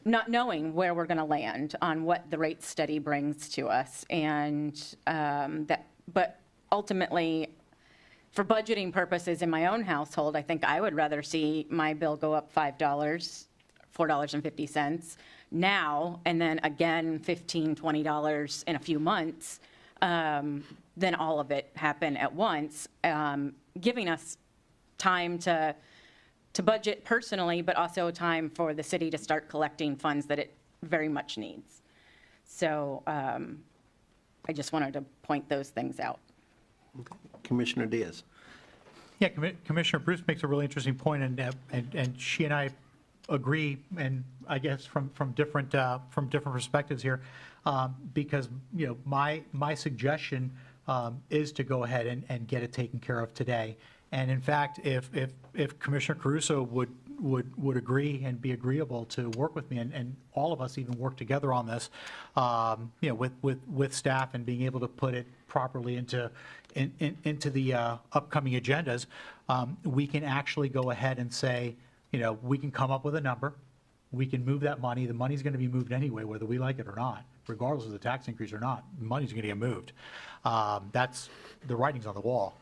not knowing where we're going to land on what the rate study brings to us, and but ultimately, for budgeting purposes in my own household, I think I would rather see my bill go up $5, $4.50 now, and then again $15, $20 in a few months, than all of it happen at once, giving us time to budget personally, but also time for the city to start collecting funds that it very much needs. So I just wanted to point those things out. Commissioner Diaz. Yeah, Commissioner Bruce makes a really interesting point, and she and I agree, and I guess from different perspectives here, because my suggestion is to go ahead and get it taken care of today. And in fact, if Commissioner Caruso would agree and be agreeable to work with me, and all of us even work together on this, with staff and being able to put it properly into the upcoming agendas, we can actually go ahead and say, we can come up with a number, we can move that money. The money's going to be moved anyway, whether we like it or not, regardless of the tax increase or not. The money's going to get moved. That's the writing's on the wall.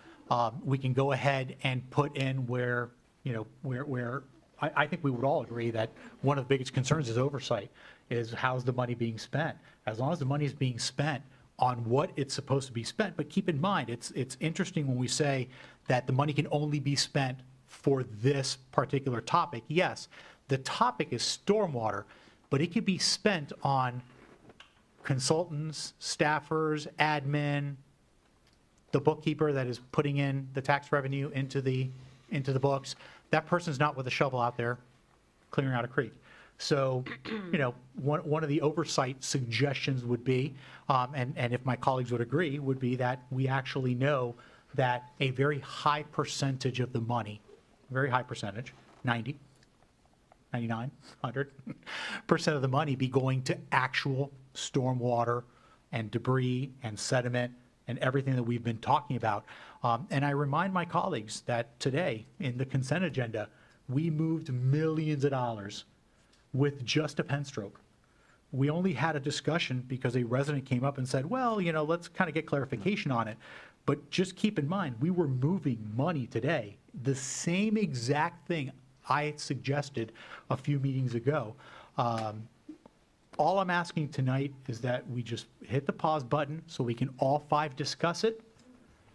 We can go ahead and put in where I think we would all agree that one of the biggest concerns is oversight, is how's the money being spent. As long as the money is being spent on what it's supposed to be spent, but keep in mind, it's interesting when we say that the money can only be spent for this particular topic. Yes, the topic is stormwater, but it could be spent on consultants, staffers, admin, the bookkeeper that is putting in the tax revenue into the books. That person's not with a shovel out there clearing out a creek. So, one of the oversight suggestions would be, and if my colleagues would agree, would be that we actually know that a very high percentage of the money, very high percentage, 90, 99, 100% of the money be going to actual stormwater and debris and sediment and everything that we've been talking about. And I remind my colleagues that today, in the consent agenda, we moved millions of dollars with just a pen stroke. We only had a discussion because a resident came up and said, well, let's kind of get clarification on it. But just keep in mind, we were moving money today. The same exact thing I suggested a few meetings ago. All I'm asking tonight is that we just hit the pause button so we can all five discuss it.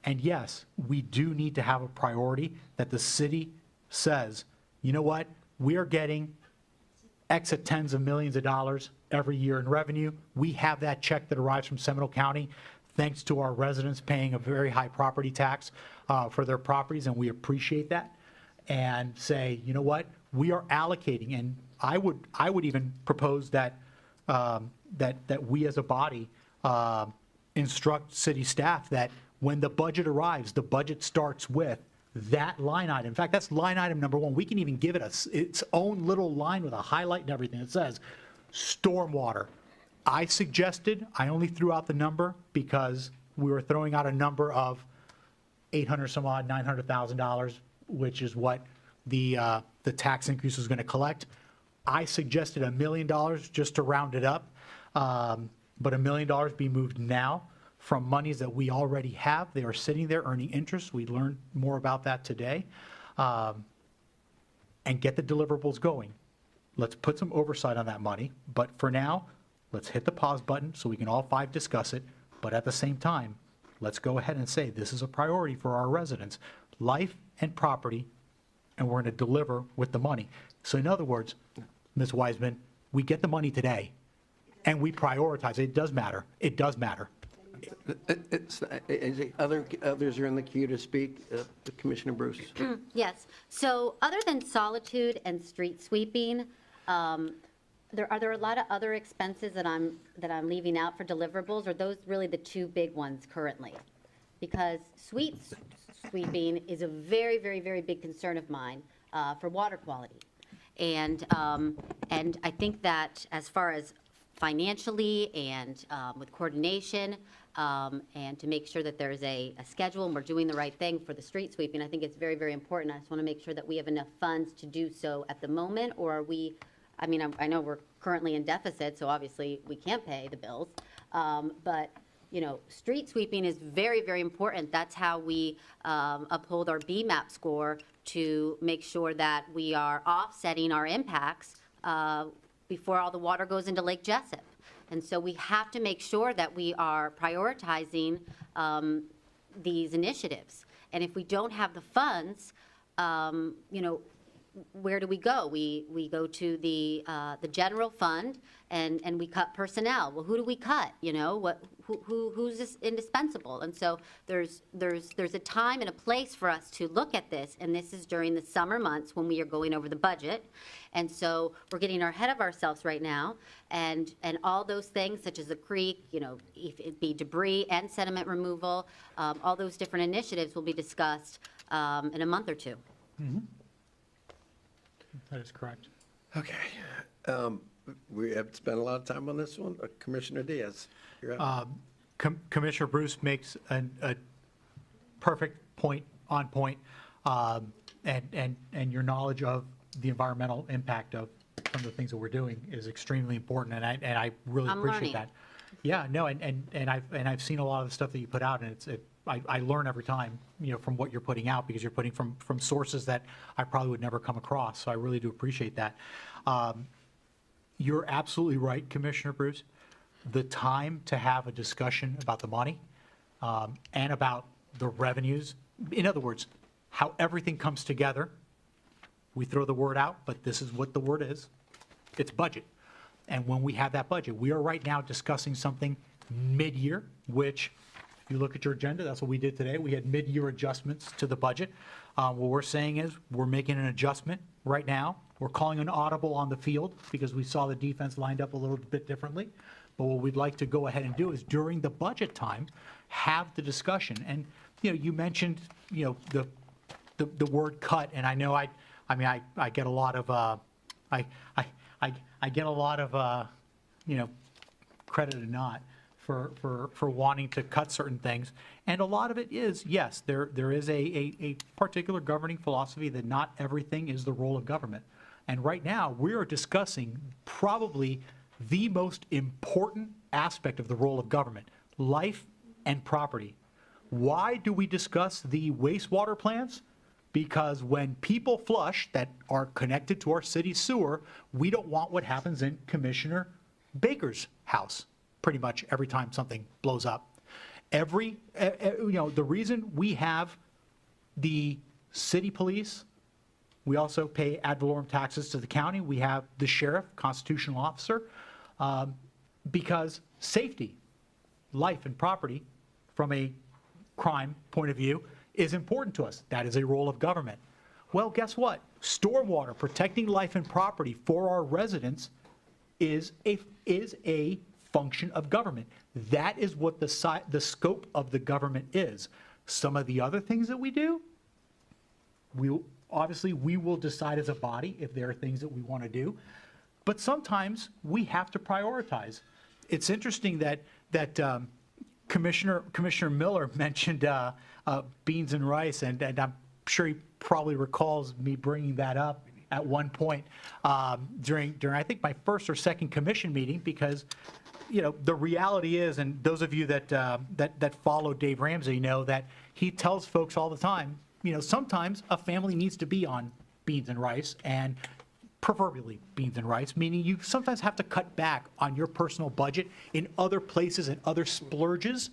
And yes, we do need to have a priority that the city says, you know what, we are getting X of tens of millions of dollars every year in revenue. We have that check that arrives from Seminole County thanks to our residents paying a very high property tax for their properties, and we appreciate that. And say, you know what, we are allocating, and I would even propose that that we as a body instruct city staff that when the budget arrives, the budget starts with that line item. In fact, that's line item number one. We can even give it its own little line with a highlight and everything. It says stormwater. I suggested, I only threw out the number because we were throwing out a number of $800 some odd, $900,000, which is what the tax increase was going to collect. I suggested $1 million just to round it up, but $1 million be moved now from monies that we already have. They are sitting there earning interest. We learned more about that today. And get the deliverables going. Let's put some oversight on that money, but for now, let's hit the pause button so we can all five discuss it, but at the same time, let's go ahead and say this is a priority for our residents, life and property, and we're going to deliver with the money. So in other words, Ms. Wiseman, we get the money today, and we prioritize. It does matter. It does matter. Others are in the queue to speak. Commissioner Bruce. Yes. So other than solitude and street sweeping, are there a lot of other expenses that I'm leaving out for deliverables? Or are those really the two big ones currently? Because street sweeping is a very, very, very big concern of mine for water quality. And I think that as far as financially and with coordination, and to make sure that there's a schedule and we're doing the right thing for the street sweeping. I think it's very, very important. I just want to make sure that we have enough funds to do so at the moment, or are we, I mean, I know we're currently in deficit, so obviously we can't pay the bills. But, you know, street sweeping is very, very important. That's how we uphold our BMAP score to make sure that we are offsetting our impacts before all the water goes into Lake Jessup. And so we have to make sure that we are prioritizing these initiatives. And if we don't have the funds, you know, where do we go? We go to the general fund and we cut personnel. Well, who do we cut? You know, who's just indispensable? And so there's a time and a place for us to look at this, and this is during the summer months when we are going over the budget. And so we're getting ahead of ourselves right now, and all those things such as the creek, you know, if it be debris and sediment removal, all those different initiatives will be discussed in a month or two. That is correct. Okay. We have spent a lot of time on this one. Commissioner Diaz, you're up. Commissioner Bruce makes a perfect point, on point, and your knowledge of the environmental impact of some of the things that we're doing is extremely important, and I really I'm appreciate learning. that. Yeah, no, and I've seen a lot of the stuff that you put out, and I learn every time, you know, from what you're putting out, because you're putting from sources that I probably would never come across. So I really do appreciate that. You're absolutely right, Commissioner Bruce. The time to have a discussion about the money and about the revenues, in other words, how everything comes together. We throw the word out, but this is what the word is. It's budget. And when we have that budget, we are right now discussing something mid-year, which, if you look at your agenda, that's what we did today. We had mid-year adjustments to the budget. What we're saying is we're making an adjustment right now. We're calling an audible on the field because we saw the defense lined up a little bit differently. But what we'd like to go ahead and do is during the budget time, have the discussion. And, you know, you mentioned, you know, the word cut, and I know I get a lot of, I get a lot of, you know, credit or not for wanting to cut certain things. And a lot of it is, yes, there is a particular governing philosophy that not everything is the role of government. And right now, we are discussing probably the most important aspect of the role of government, life and property. Why do we discuss the wastewater plants? Because when people flush that are connected to our city sewer, we don't want what happens in Commissioner Baker's house pretty much every time something blows up. You know, the reason we have the city police, we also pay ad valorem taxes to the county. We have the sheriff, constitutional officer, because safety, life and property from a crime point of view is important to us. That is a role of government. Well, guess what? Stormwater, protecting life and property for our residents is a function of government. That is what the scope of the government is. Some of the other things that we do, obviously we will decide as a body if there are things that we want to do, but sometimes we have to prioritize. It's interesting that Commissioner Miller mentioned beans and rice, and I'm sure he probably recalls me bringing that up at one point during I think my first or second commission meeting, because, you know, the reality is, and those of you that follow Dave Ramsey know that he tells folks all the time, you know, sometimes a family needs to be on beans and rice, and proverbially beans and rice, meaning you sometimes have to cut back on your personal budget in other places and other splurges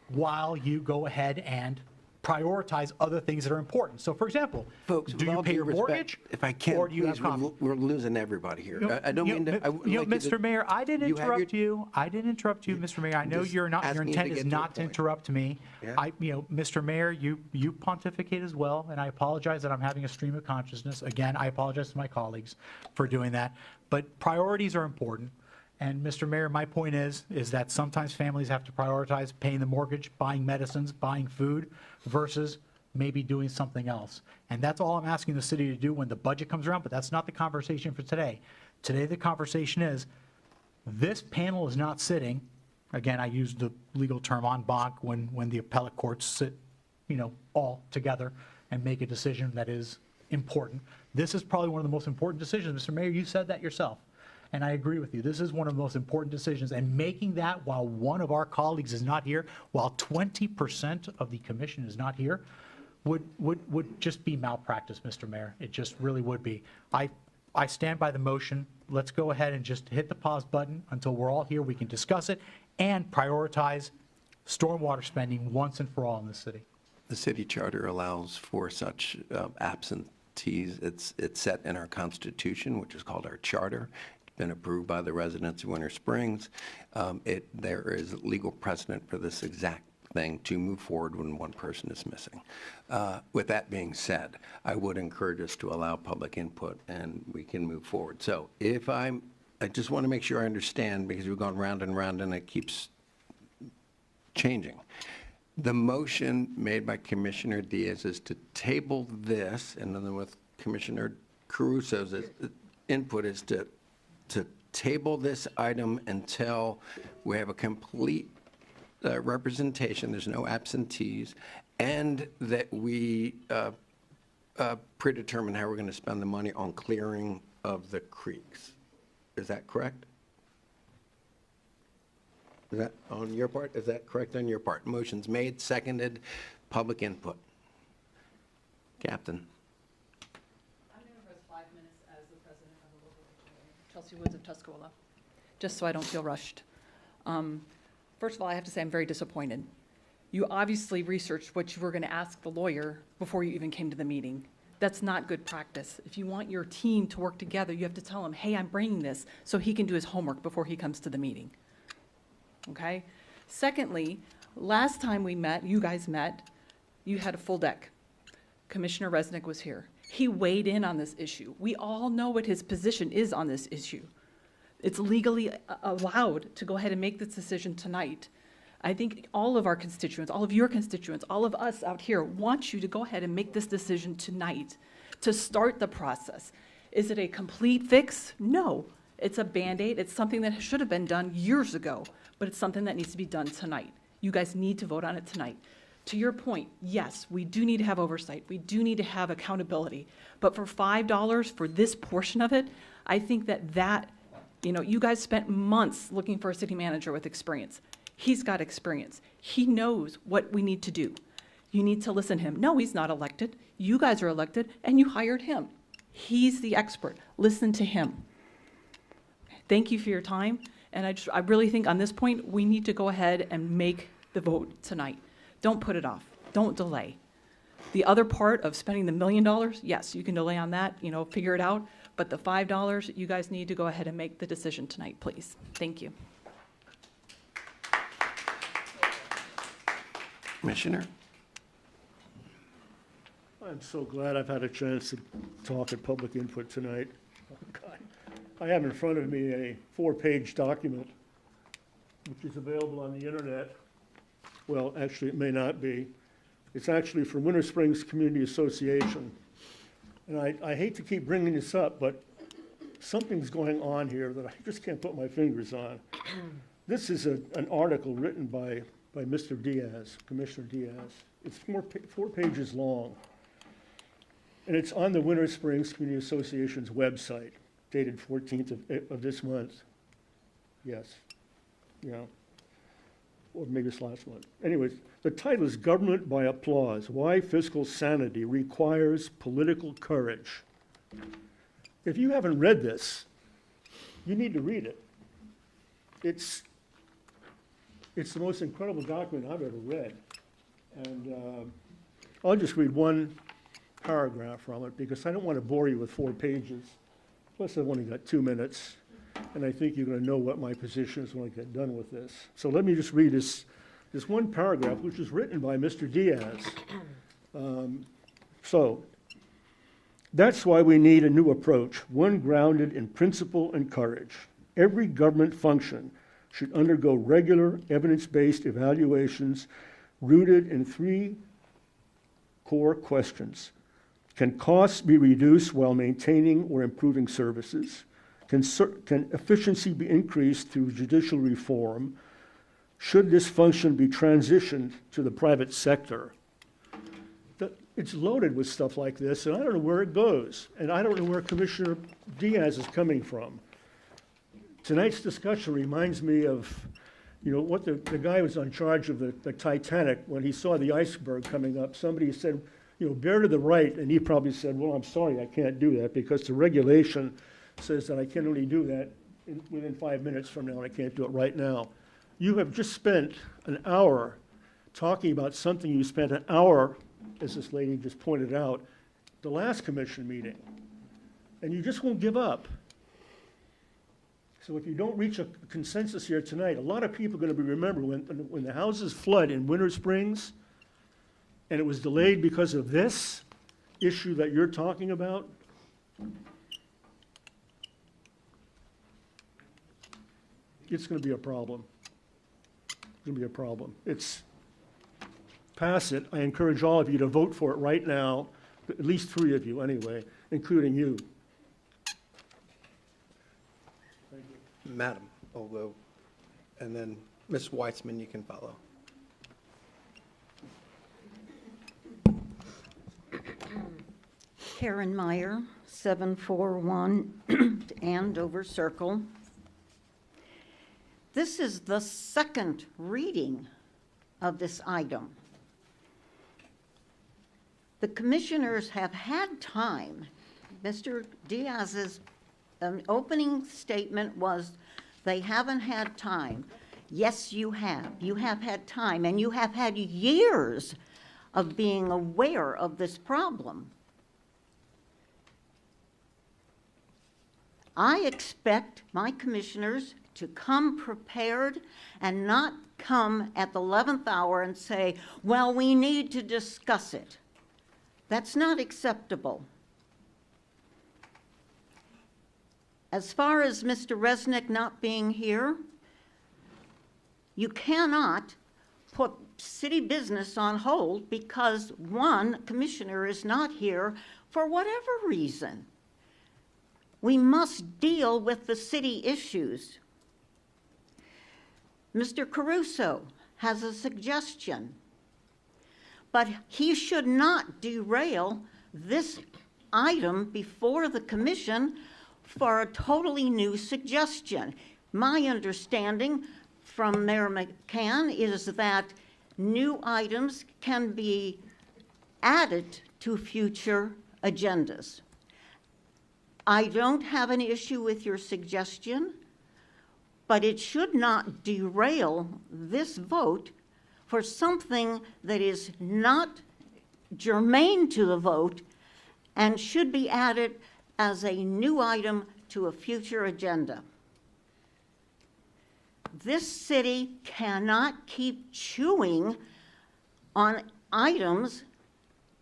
while you go ahead and prioritize other things that are important. So, for example, Folks, do with you all pay due your respect, mortgage, if I can, or do you have please, coffee? we're losing everybody here. You know, I don't mean to. I would like you to- Mr. Mayor, I didn't you have interrupt you. I didn't interrupt you, Mr. Mayor. I know just you're not. Your asking to intent get is to a not to point. interrupt me. Yeah. Mr. Mayor, you pontificate as well, and I apologize that I'm having a stream of consciousness. Again, I apologize to my colleagues for doing that. But priorities are important. And Mr. Mayor, my point is that sometimes families have to prioritize paying the mortgage, buying medicines, buying food, versus maybe doing something else. And that's all I'm asking the city to do when the budget comes around, but that's not the conversation for today. Today, the conversation is, this panel is not sitting Again, I use the legal term en banc when the appellate courts sit, all together and make a decision that is important. This is probably one of the most important decisions. Mr. Mayor, you said that yourself, and I agree with you. This is one of the most important decisions, and making that while one of our colleagues is not here, while 20% of the commission is not here, would just be malpractice, Mr. Mayor. It just really would be. I stand by the motion. Let's go ahead and just hit the pause button until we're all here. We can discuss it and prioritize stormwater spending once and for all in the city. The city charter allows for such absentees. It's set in our constitution, which is called our charter. It's been approved by the residents of Winter Springs. There is legal precedent for this exact thing to move forward when one person is missing. With that being said, I would encourage us to allow public input and we can move forward. So I just want to make sure I understand, because we've gone round and round and it keeps changing. The motion made by Commissioner Diaz is to table this, and then with Commissioner Caruso's input is to table this item until we have a complete representation, there's no absentees, and that we predetermine how we're going to spend the money on clearing of the creeks. Is that correct? Is that on your part? Is that correct on your part? Motion's made, seconded, public input. Captain. I'm going to rest 5 minutes as the president of the local HOA, Chelsea Woods of Tuscola, just so I don't feel rushed. First of all, I have to say I'm very disappointed. You obviously researched what you were going to ask the lawyer before you even came to the meeting. That's not good practice. If you want your team to work together, you have to tell him, hey, I'm bringing this, so he can do his homework before he comes to the meeting. Okay? Secondly, last time we met, you guys met, you had a full deck. Commissioner Resnick was here. He weighed in on this issue. We all know what his position is on this issue. It's legally allowed to go ahead and make this decision tonight. I think all of our constituents, all of your constituents, all of us out here want you to go ahead and make this decision tonight to start the process. Is it a complete fix? No. It's a Band-Aid. It's something that should have been done years ago, but it's something that needs to be done tonight. You guys need to vote on it tonight. To your point, yes, we do need to have oversight. We do need to have accountability. But for $5 for this portion of it, I think that, you guys spent months looking for a city manager with experience. He's got experience. He knows what we need to do. You need to listen to him. No, he's not elected. You guys are elected, and you hired him. He's the expert. Listen to him. Thank you for your time. And I really think on this point, we need to go ahead and make the vote tonight. Don't put it off. Don't delay. The other part of spending the $1 million, yes, you can delay on that, figure it out. But the $5, you guys need to go ahead and make the decision tonight, please. Thank you. Commissioner? I'm so glad I've had a chance to talk at public input tonight. Oh, God. I have in front of me a 4-page document, which is available on the internet. Well, actually, it may not be. It's actually from Winter Springs Community Association. And I hate to keep bringing this up, but something's going on here that I just can't put my fingers on. This is an article written by Mr. Diaz, Commissioner Diaz. It's 4 pages long. And it's on the Winter Springs Community Association's website, dated 14th of this month. Yes. Or maybe it's last month. Anyways, the title is Government by Applause, Why Fiscal Sanity Requires Political Courage. If you haven't read this, you need to read it. It's the most incredible document I've ever read. And I'll just read one paragraph from it because I don't want to bore you with 4 pages. Plus, I've only got 2 minutes. And I think you're going to know what my position is when I get done with this. So let me just read this one paragraph, which was written by Mr. Diaz. So, that's why we need a new approach, one grounded in principle and courage. Every government function should undergo regular, evidence-based evaluations rooted in 3 core questions. Can costs be reduced while maintaining or improving services? Can efficiency be increased through judicial reform? should this function be transitioned to the private sector? It's loaded with stuff like this, and I don't know where it goes. And I don't know where Commissioner Diaz is coming from. Tonight's discussion reminds me of, what the guy who was in charge of the Titanic, when he saw the iceberg coming up, somebody said, bear to the right, and he probably said, well, I'm sorry, I can't do that, because the regulation says that I can only do that within 5 minutes from now, and I can't do it right now. You have just spent an hour talking about something you spent an hour, as this lady just pointed out, the last commission meeting, and you just won't give up. So if you don't reach a consensus here tonight, a lot of people are going to be remembering when the houses flood in Winter Springs, and it was delayed because of this issue that you're talking about. It's going to be a problem. It's going to be a problem. Pass it. I encourage all of you to vote for it right now, at least 3 of you anyway, including you. Madam, although, and then Ms. Weitzman, you can follow. Karen Meyer, 741 Andover Circle. This is the second reading of this item. The commissioners have had time. Mr. Diaz's opening statement was they haven't had time. Yes, you have. You have had time, and you have had years of being aware of this problem. I expect my commissioners to come prepared and not come at the 11th hour and say, well, we need to discuss it. That's not acceptable. As far as Mr. Resnick not being here, you cannot put city business on hold because one commissioner is not here for whatever reason. We must deal with the city issues. Mr. Caruso has a suggestion, but he should not derail this item before the commission for a totally new suggestion. My understanding from Mayor McCann is that new items can be added to future agendas. I don't have an issue with your suggestion, but it should not derail this vote for something that is not germane to the vote and should be added as a new item to a future agenda. This city cannot keep chewing on items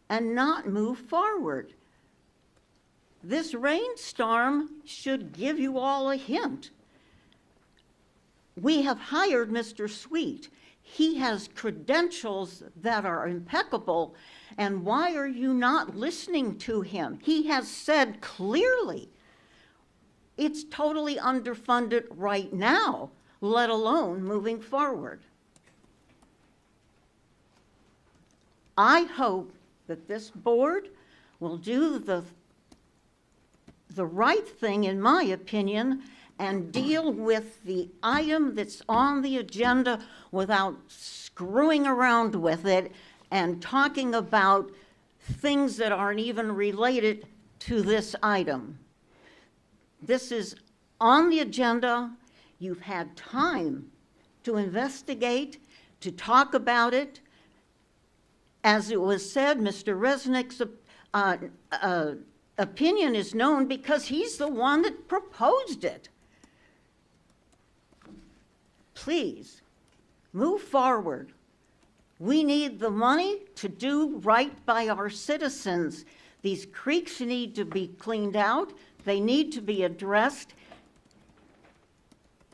and not move forward. This rainstorm should give you all a hint. We have hired Mr. Sweet. He has credentials that are impeccable, and why are you not listening to him? He has said clearly it's totally underfunded right now, let alone moving forward. I hope that this board will do the right thing, in my opinion, and deal with the item that's on the agenda without screwing around with it and talking about things that aren't even related to this item. This is on the agenda. You've had time to investigate, to talk about it. As it was said, Mr. Resnick's opinion is known because he's the one that proposed it. Please, move forward. We need the money to do right by our citizens. These creeks need to be cleaned out. They need to be addressed.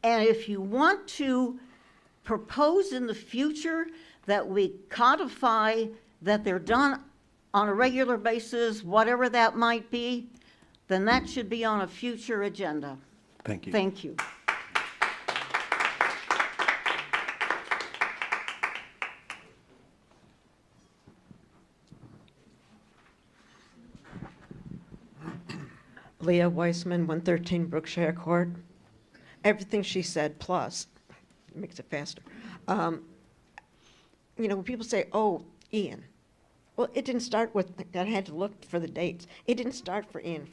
And if you want to propose in the future that we codify that they're done on a regular basis, whatever that might be, then that should be on a future agenda. Thank you. Thank you. Leah Weissman, 113 Brookshire Court. Everything she said, plus, makes it faster. You know, when people say, oh, Ian, well, it didn't start with, I had to look for the dates. It didn't start for Ian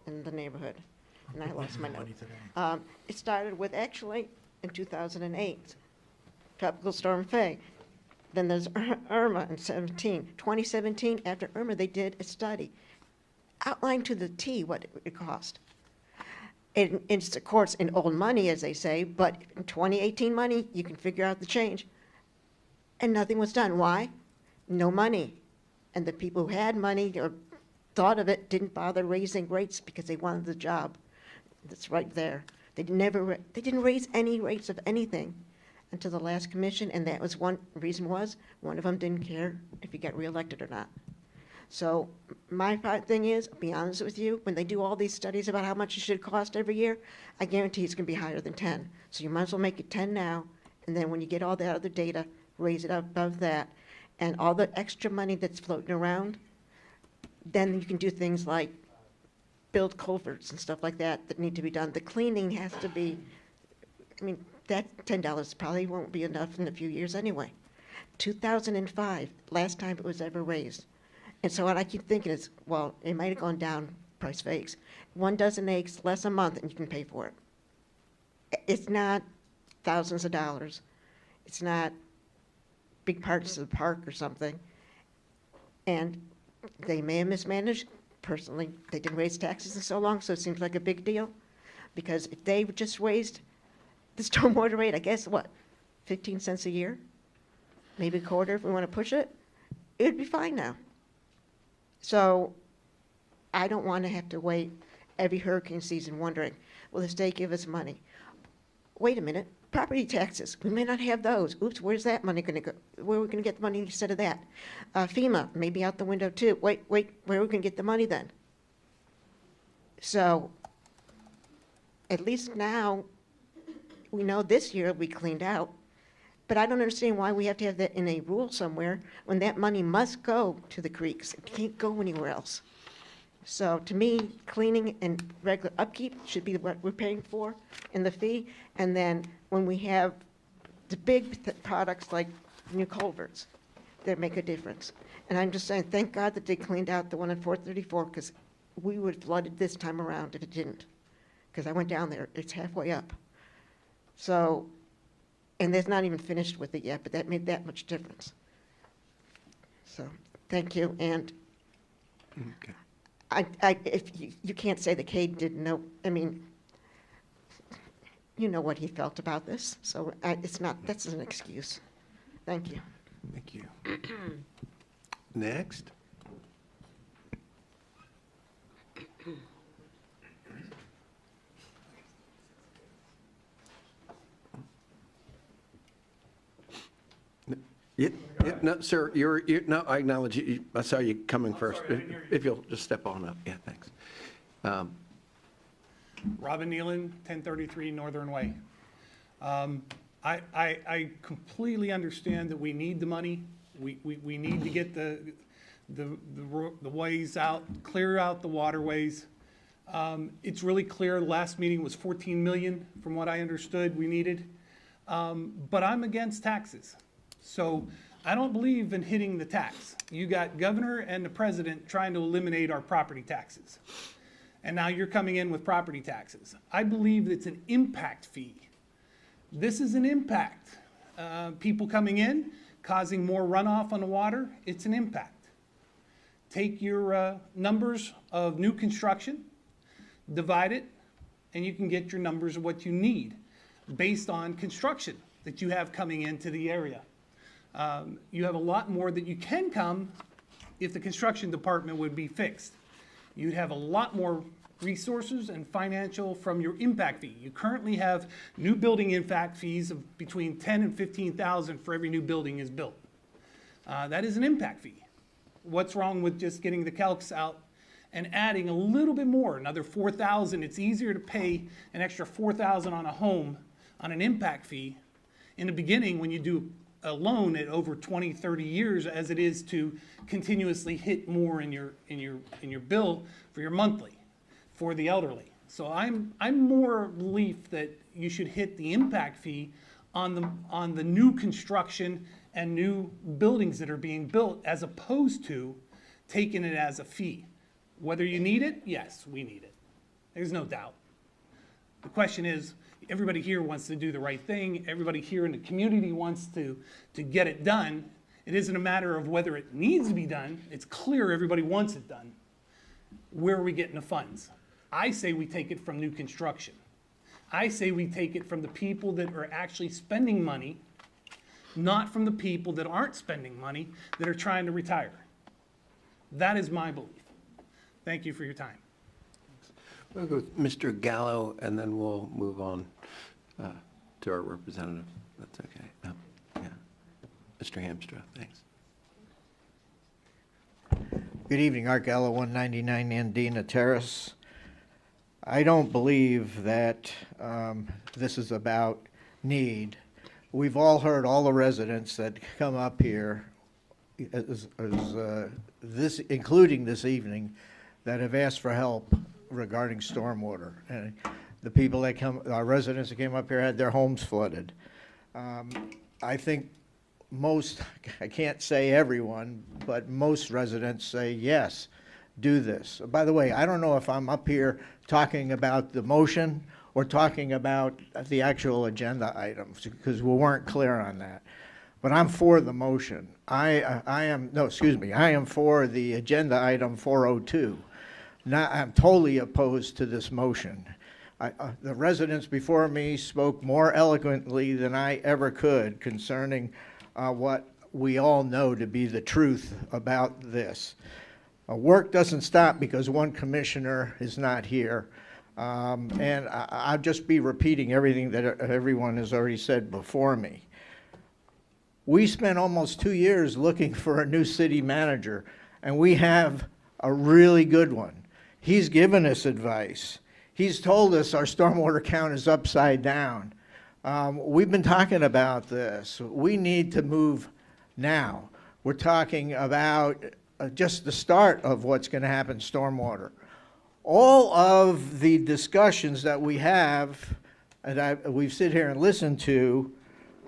in the neighborhood, and I lost my note. It started with, actually, in 2008, Tropical Storm Faye. Then there's Irma in 2017, after Irma, they did a study, outlined to the T what it would cost. It's, of course, in old money, as they say, but in 2018 money, you can figure out the change. And nothing was done. Why? No money. And the people who had money or thought of it didn't bother raising rates because they wanted the job. That's right there. They didn't raise any rates of anything until the last commission, and that was one reason was one of them didn't care if he got reelected or not. So my thing is, I'll be honest with you, when they do all these studies about how much it should cost every year, I guarantee it's going to be higher than 10. So you might as well make it 10 now, and then when you get all that other data, raise it up above that, and all the extra money that's floating around, then you can do things like build culverts and stuff like that that need to be done. The cleaning has to be, I mean, that $10 probably won't be enough in a few years anyway. 2005, last time it was ever raised. And so what I keep thinking is, well, it might have gone down, price of eggs. 1 dozen eggs, less a month, and you can pay for it. It's not thousands of dollars. It's not big parts of the park or something. And they may have mismanaged. Personally, they didn't raise taxes in so long, so it seems like a big deal. Because if they just raised the stormwater rate, I guess, what, 15 cents a year? Maybe a quarter if we want to push it? It'd be fine now. So I don't want to have to wait every hurricane season wondering, will the state give us money? Wait a minute, property taxes, we may not have those. Oops, where's that money going to go? Where are we going to get the money instead of that? FEMA, maybe out the window too. Wait, where are we going to get the money then? So at least now we know this year we cleaned out. But I don't understand why we have to have that in a rule somewhere when that money must go to the creeks. It can't go anywhere else. So to me, cleaning and regular upkeep should be what we're paying for in the fee. And then when we have the big products like new culverts, that make a difference. And I'm just saying, thank God that they cleaned out the one on 434 because we would have flooded this time around if it didn't. Because I went down there, it's halfway up. So, and they're not even finished with it yet, but that made that much difference. So, thank you. And Okay. if you can't say that Cade didn't know, I mean, you know what he felt about this. So it's not, that's an excuse. Thank you. Thank you. Next. No, sir, no, I acknowledge you. I saw you coming first. If you'll just step on up. Yeah, thanks. Robin Nealon, 1033 Northern Way. I completely understand that we need the money. We need to get the ways out, clear out the waterways. It's really clear, the last meeting was 14 million from what I understood we needed. But I'm against taxes. So I don't believe in hitting the tax. You got governor and the president trying to eliminate our property taxes. And now you're coming in with property taxes. I believe it's an impact fee. This is an impact. People coming in, causing more runoff on the water, it's an impact. Take your numbers of new construction, divide it, and you can get your numbers of what you need based on construction that you have coming into the area. You have a lot more that you can come if the construction department would be fixed. You'd have a lot more resources and financial from your impact fee. You currently have new building impact fees of between 10 and 15,000 for every new building is built. That is an impact fee. What's wrong with just getting the calcs out and adding a little bit more, another 4,000? It's easier to pay an extra 4,000 on a home on an impact fee in the beginning when you do a loan at over 20, 30 years as it is to continuously hit more in your bill for your monthly. for the elderly. So I'm more belief that you should hit the impact fee on the new construction and new buildings that are being built, as opposed to taking it as a fee. Whether you need it, yes, we need it. There's no doubt. The question is, everybody here wants to do the right thing. Everybody here in the community wants to get it done. It isn't a matter of whether it needs to be done. It's clear everybody wants it done. Where are we getting the funds? I say we take it from new construction. I say we take it from the people that are actually spending money, not from the people that aren't spending money, that are trying to retire. That is my belief. Thank you for your time. We'll go with Mr. Gallo, and then we'll move on to our representative. That's okay. Yeah. Mr. Hamstra, thanks. Good evening, Art Gallo, 199 Andina Terrace. I don't believe that this is about need. We've all heard all the residents that come up here, including this evening, that have asked for help regarding stormwater. And the people that our residents that came up here had their homes flooded. I think I can't say everyone, but most residents say, yes, do this. By the way, I don't know if I'm up here talking about the motion or talking about the actual agenda items, because we weren't clear on that. But I'm for the motion. I am for the agenda item 402. I'm totally opposed to this motion. The residents before me spoke more eloquently than I ever could concerning what we all know to be the truth about this. Work doesn't stop because one commissioner is not here. And I'll just be repeating everything that everyone has already said before me. We spent almost 2 years looking for a new city manager, and we have a really good one. He's given us advice. He's told us our stormwater count is upside down. We've been talking about this. We need to move now. We're talking about just the start of what's going to happen stormwater. All of the discussions that we have, and we've sit here and listened to,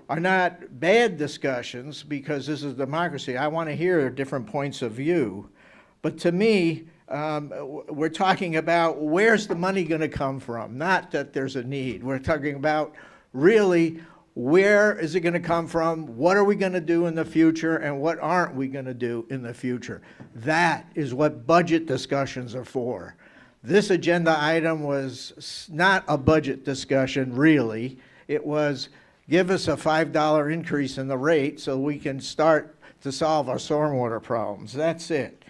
are not bad discussions, because this is democracy. I want to hear different points of view. But to me, we're talking about where's the money going to come from, not that there's a need. We're talking about really where is it going to come from, what are we going to do in the future, and what aren't we going to do in the future. That is what budget discussions are for. This agenda item was not a budget discussion, really. It was give us a $5 increase in the rate so we can start to solve our stormwater problems. That's it.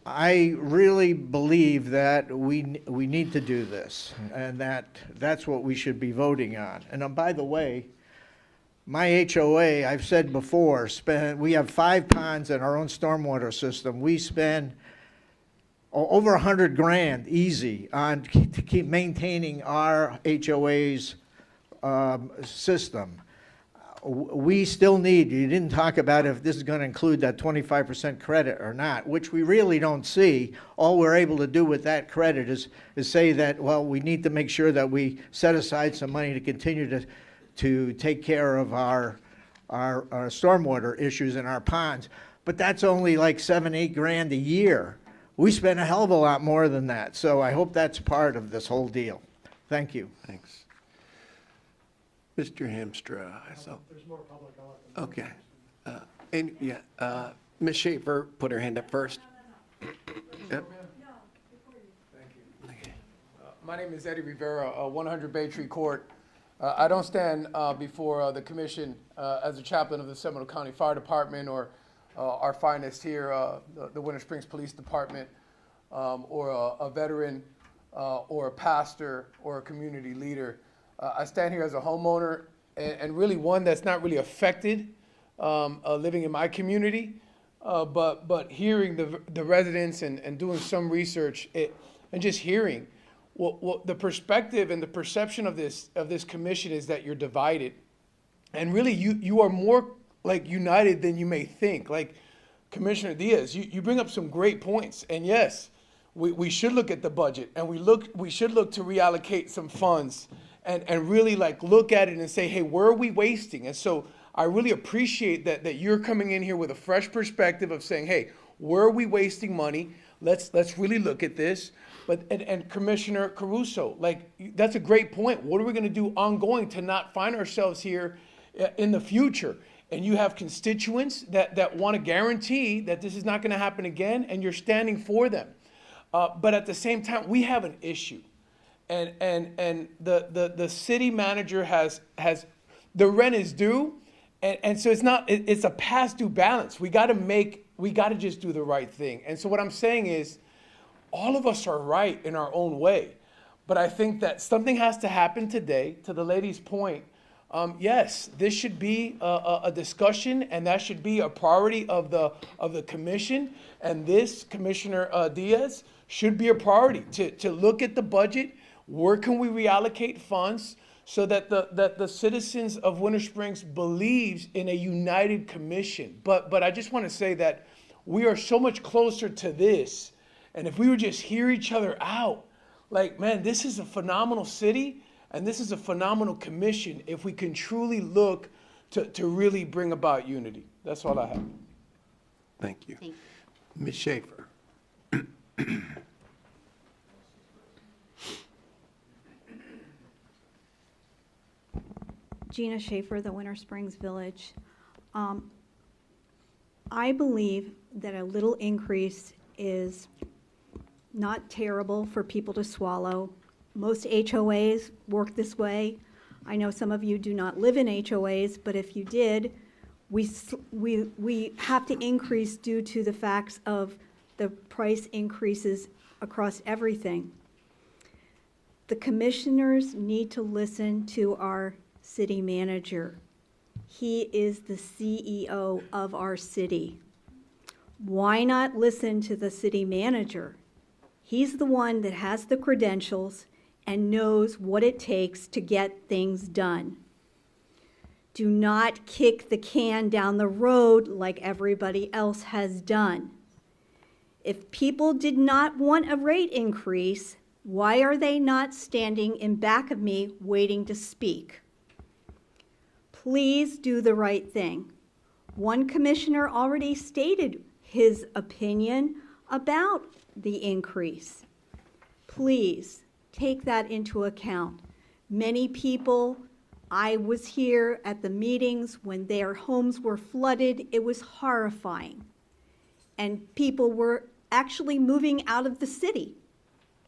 I really believe that we need to do this, and that's what we should be voting on. And by the way, my HOA, I've said before, we have 5 ponds in our own stormwater system. We spend over $100,000 easy to keep maintaining our HOA's system. We still need, you didn't talk about if this is going to include that 25% credit or not, which we really don't see. All we're able to do with that credit is say that, well, we need to make sure that we set aside some money to continue to take care of our stormwater issues in our ponds. But that's only like $7-8 a year. We spend a hell of a lot more than that. So I hope that's part of this whole deal. Thank you. Thanks. Mr. Hamstra, There's more public. okay. Ms. Schaefer put her hand up first. Yep. My name is Eddie Rivera, 100 Bay Tree Court. I don't stand before the commission as a chaplain of the Seminole County Fire Department or our finest here, the Winter Springs Police Department, or a veteran, or a pastor, or a community leader. I stand here as a homeowner and really one that's not really affected living in my community, but hearing the residents and doing some research and just hearing what the perspective and the perception of this commission is that you're divided, and really you are more like united than you may think. Like Commissioner Diaz, you bring up some great points, and yes, we should look at the budget, and we should look to reallocate some funds and really like look at it and say, hey, where are we wasting? And so I really appreciate that you're coming in here with a fresh perspective of saying, hey, where are we wasting money? Let's really look at this. But and Commissioner Caruso, like, that's a great point. What are we going to do ongoing to not find ourselves here in the future? And you have constituents that want to guarantee that this is not going to happen again, and you're standing for them. But at the same time, we have an issue. And the city manager has the rent is due, and so it's a past due balance. We got to just do the right thing. And so what I'm saying is, all of us are right in our own way, but I think that something has to happen today. To the lady's point, yes, this should be a discussion, and that should be a priority of the commission. And this, Commissioner Diaz, should be a priority to look at the budget. Where can we reallocate funds so that the citizens of Winter Springs believes in a united commission? But I just want to say that we are so much closer to this. And if we would just hear each other out, like, man, this is a phenomenal city, and this is a phenomenal commission if we can truly look to really bring about unity. That's all I have. Thank you. Thank you. Ms. Schaefer. Gina Schaefer, the Winter Springs Village. I believe that a little increase is not terrible for people to swallow. Most HOAs work this way. I know some of you do not live in HOAs, but if you did, we have to increase due to the facts of the price increases across everything. The commissioners need to listen to our city manager. He is the CEO of our city. Why not listen to the city manager? He's the one that has the credentials and knows what it takes to get things done. Do not kick the can down the road like everybody else has done. If people did not want a rate increase, why are they not standing in back of me waiting to speak? Please do the right thing. One commissioner already stated his opinion about the increase. Please take that into account. Many people, I was here at the meetings when their homes were flooded. It was horrifying. And people were actually moving out of the city.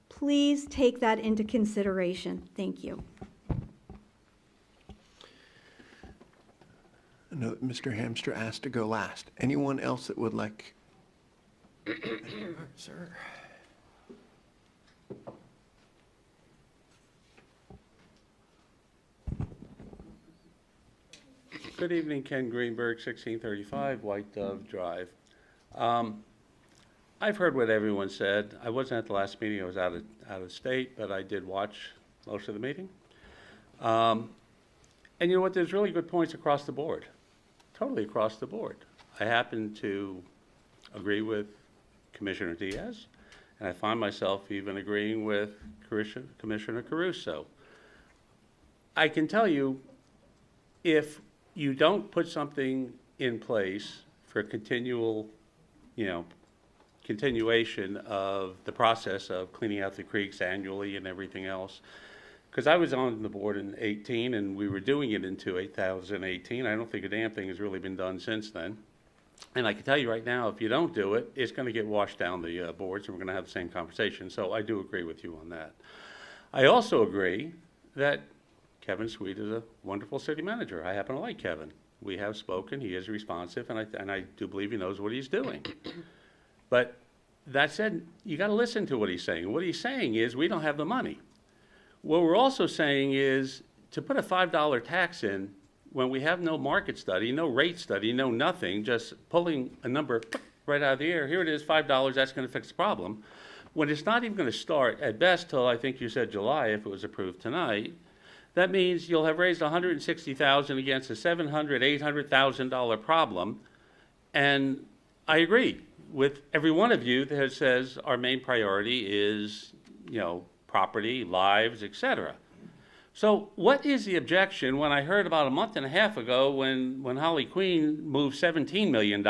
Please take that into consideration. Thank you. I know that Mr. Hamster asked to go last. Anyone else that would like? Sir. Good evening, Ken Greenberg, 1635 White Dove Drive. I've heard what everyone said. I wasn't at the last meeting. I was out of state, but I did watch most of the meeting. And you know what? There's really good points across the board, totally across the board. I happen to agree with Commissioner Diaz, and I find myself even agreeing with Commissioner Caruso. I can tell you, if you don't put something in place for continuation of the process of cleaning out the creeks annually and everything else, because I was on the board in 18 and we were doing it into 2018. I don't think a damn thing has really been done since then. And I can tell you right now, if you don't do it, it's going to get washed down the boards, and we're going to have the same conversation. So I do agree with you on that. I also agree that Kevin Sweet is a wonderful city manager. I happen to like Kevin. We have spoken. He is responsive, and I do believe he knows what he's doing. But that said, you got to listen to what he's saying. What he's saying is we don't have the money. What we're also saying is to put a $5 tax in when we have no market study, no rate study, no nothing, just pulling a number right out of the air. Here it is, $5, that's going to fix the problem. When it's not even going to start, at best, till I think you said July, if it was approved tonight, that means you'll have raised $160,000 against a $700,000, $800,000 problem. And I agree. with every one of you that says our main priority is, property, lives, et cetera. So what is the objection when I heard about a month and a half ago when Holly Queen moved $17 million,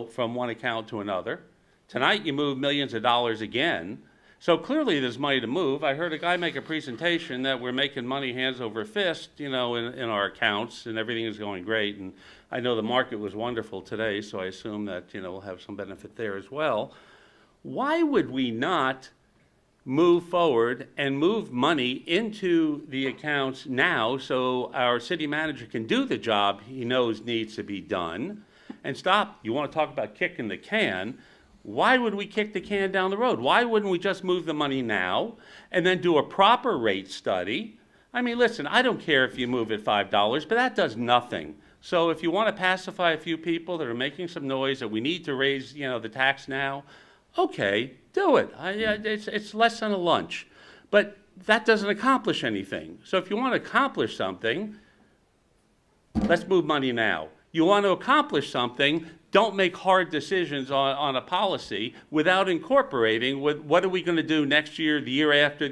from one account to another? Tonight you move millions of dollars again. So clearly there's money to move. I heard a guy make a presentation that we're making money hands over fist, in our accounts and everything is going great. And I know the market was wonderful today, so I assume that, we'll have some benefit there as well. Why would we not move forward and move money into the accounts now so our city manager can do the job he knows needs to be done and stop? You want to talk about kicking the can? Why would we kick the can down the road? Why wouldn't we just move the money now and then do a proper rate study? I mean, listen, I don't care if you move it $5, but that does nothing. So if you want to pacify a few people that are making some noise that we need to raise, the tax now, okay, do it. It's less than a lunch. But that doesn't accomplish anything. So if you want to accomplish something, let's move money now. You want to accomplish something, don't make hard decisions on a policy without incorporating what are we going to do next year, the year after,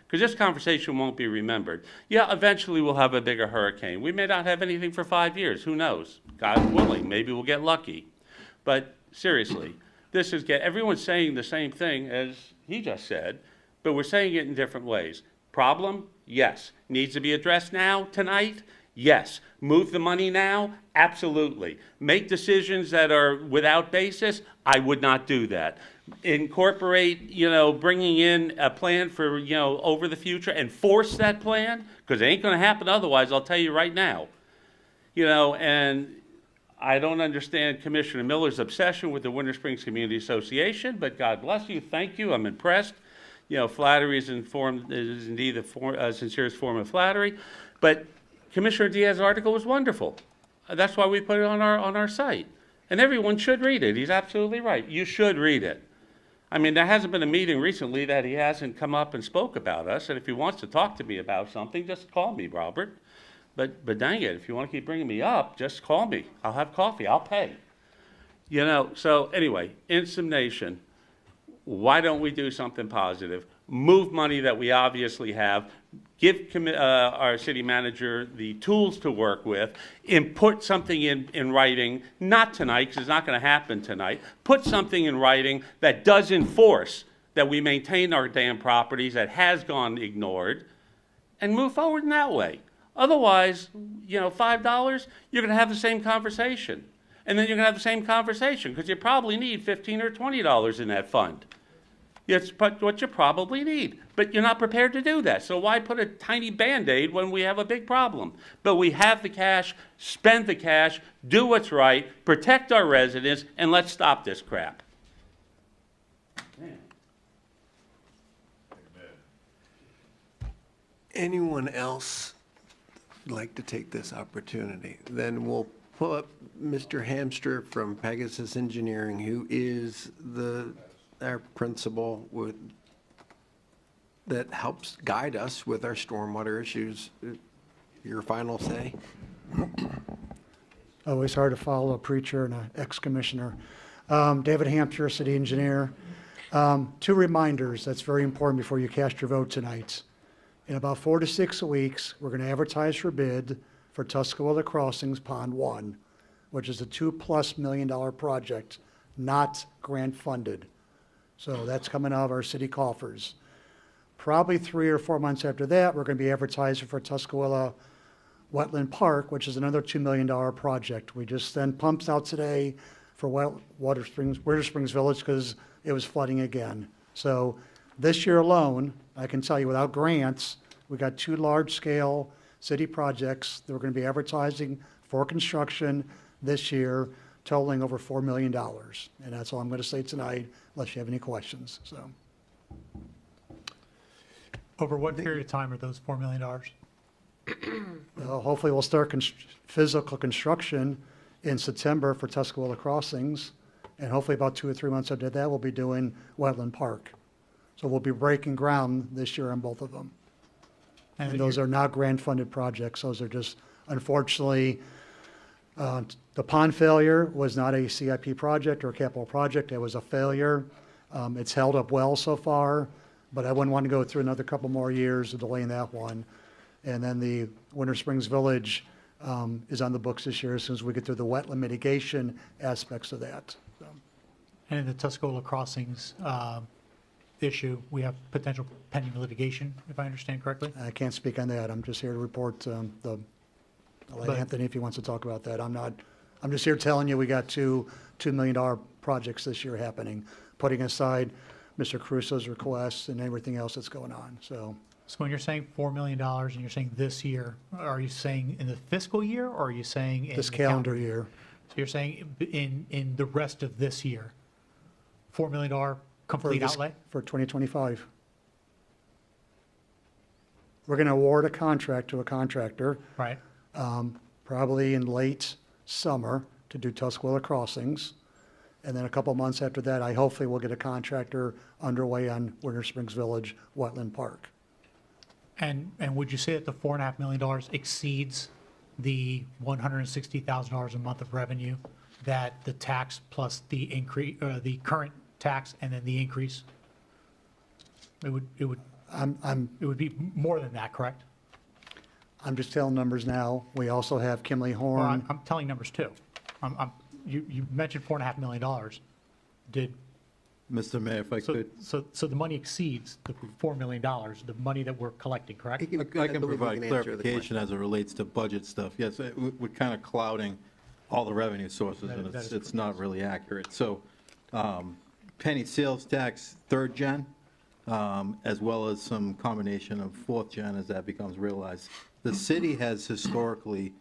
because this conversation won't be remembered. Yeah, eventually we'll have a bigger hurricane. We may not have anything for 5 years. Who knows? God willing, maybe we'll get lucky. But seriously, everyone's saying the same thing as he just said, but we're saying it in different ways. Problem? Yes. Needs to be addressed now, tonight? Yes. Move the money now? Absolutely. Make decisions that are without basis? I would not do that. Incorporate, bringing in a plan for, over the future and force that plan? Because it ain't going to happen otherwise, I'll tell you right now. And I don't understand Commissioner Miller's obsession with the Winter Springs Community Association, but God bless you, thank you, I'm impressed. Flattery is indeed the sincerest form of flattery. But Commissioner Diaz's article was wonderful. That's why we put it on our site. And everyone should read it. He's absolutely right. You should read it. I mean, there hasn't been a meeting recently that he hasn't come up and spoke about us. And if he wants to talk to me about something, just call me, Robert. But dang it, if you want to keep bringing me up, just call me. I'll have coffee. I'll pay. So anyway, in summation, why don't we do something positive? Move money that we obviously have. Give our city manager the tools to work with, and put something in writing, not tonight, because it's not going to happen tonight. Put something in writing that does enforce that we maintain our damn properties that has gone ignored, and move forward in that way. Otherwise, $5, you're going to have the same conversation. And then you're going to have the same conversation because you probably need $15 or $20 in that fund. It's what you probably need, but you're not prepared to do that. So why put a tiny Band-Aid when we have a big problem? But we have the cash, spend the cash, do what's right, protect our residents, and let's stop this crap. Anyone else like to take this opportunity? Then we'll pull up Mr. Hamster from Pegasus Engineering, who is our principal that helps guide us with our stormwater issues. Your final say? Always hard to follow a preacher and an ex-commissioner. David Hampshire, city engineer. 2 reminders that's very important before you cast your vote tonight. In about 4 to 6 weeks, we're going to advertise for bid for Tuscaloosa Crossings Pond 1, which is a $2+ million project, not grant funded. So that's coming out of our city coffers. Probably 3 or 4 months after that, we're going to be advertising for Tuscaloosa Wetland Park, which is another $2 million project. We just sent pumps out today for Winter Springs Village because it was flooding again. So this year alone, I can tell you without grants, we got 2 large-scale city projects that we're going to be advertising for construction this year, totaling over $4 million. And that's all I'm going to say tonight, unless you have any questions. So, Over what period of time are those $4 million? hopefully we'll start physical construction in September for Tuscaloosa Crossings, and hopefully about 2 or 3 months after that, we'll be doing Wetland Park. So we'll be breaking ground this year on both of them. And those are not grant-funded projects. Those are just, unfortunately, The pond failure was not a CIP project or a capital project. It was a failure. It's held up well so far, but I wouldn't want to go through another couple more years of delaying that one. And then the Winter Springs Village is on the books this year as soon as we get through the wetland mitigation aspects of that. So, And in the Tuscola Crossings issue, we have potential pending litigation, if I understand correctly? I can't speak on that. I'm just here to report I'll let But- Anthony if he wants to talk about that. I'm just here telling you we got $2 million projects this year happening, putting aside Mr. Caruso's requests and everything else that's going on, so. So when you're saying $4 million and you're saying this year, are you saying in the fiscal year or are you saying in This the calendar year. So you're saying in the rest of this year, $4 million complete outlay? For 2025. We're going to award a contract to a contractor. Right. Probably in late summer to do Tuscola Crossings. And then a couple months after that, I hopefully will get a contractor underway on Winter Springs Village Wetland Park. And would you say that the $4.5 million exceeds the $160,000 a month of revenue that the tax plus the increase, the current tax and then the increase? It would be more than that, correct? I'm just telling numbers now. We also have Kimley Well, Horn. I'm telling numbers too. You mentioned $4.5 million. Did, Mr. Mayor, if I could. so the money exceeds the $4 million, the money that we're collecting, correct? I can provide clarification as it relates to budget stuff. Yes, we're kind of clouding all the revenue sources, and it's not really accurate. So penny sales tax, third gen, as well as some combination of fourth gen as that becomes realized. The city has historically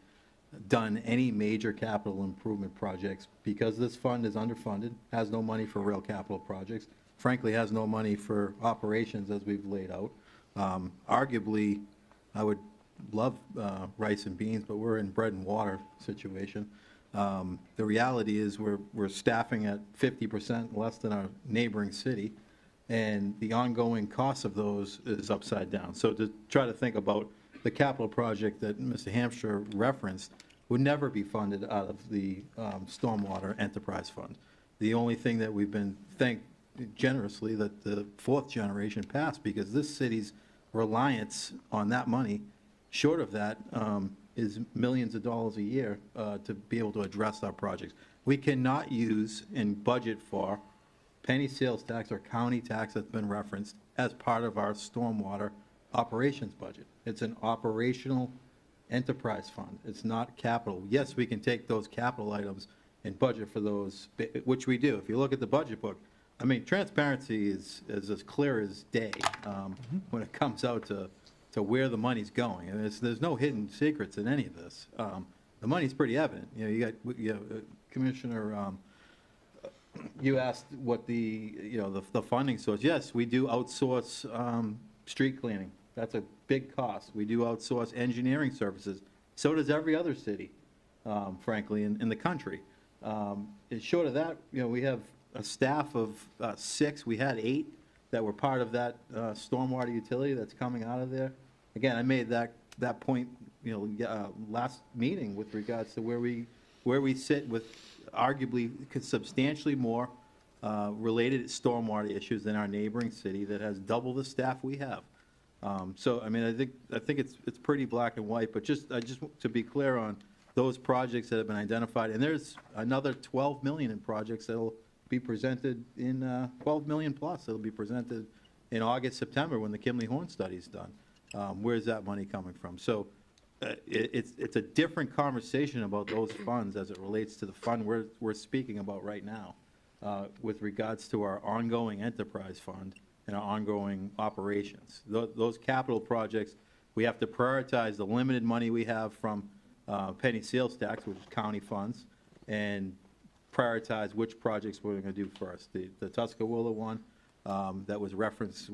done any major capital improvement projects because this fund is underfunded, has no money for real capital projects, frankly has no money for operations as we've laid out. Arguably, I would love rice and beans, but we're in bread and water situation. The reality is we're staffing at 50% less than our neighboring city, and the ongoing cost of those is upside down. So to try to think about the capital project that Mr. Hampshire referenced would never be funded out of the Stormwater Enterprise Fund. The only thing that we've been thanked generously that the fourth generation passed, because this city's reliance on that money, short of that, is millions of dollars a year to be able to address our projects. We cannot use and budget for penny sales tax or county tax that's been referenced as part of our stormwater operations budget. It's an operational enterprise fund. It's not capital. Yes, we can take those capital items and budget for those, which we do. If you look at the budget book, I mean, transparency is as clear as day when it comes out to where the money's going. And there's no hidden secrets in any of this. The money's pretty evident. You got Commissioner, you asked what the funding source. Yes, we do outsource street cleaning. That's a big cost. We do outsource engineering services. So does every other city, frankly, in the country. Short of that, we have a staff of 6. We had 8 that were part of that stormwater utility that's coming out of there. Again, I made that point, last meeting with regards to where we sit with arguably substantially more related stormwater issues than our neighboring city that has double the staff we have. So, I mean, I think it's pretty black and white, but just to be clear on those projects that have been identified, and there's another 12 million in projects that'll be presented in 12 million plus. It'll be presented in August, September when the Kimley Horn study's done. Where's that money coming from? So it's a different conversation about those funds as it relates to the fund we're speaking about right now with regards to our ongoing enterprise fund and our ongoing operations. Those capital projects, we have to prioritize the limited money we have from penny sales tax, which is county funds, and prioritize which projects we're going to do first. The Tuscarora one that was referenced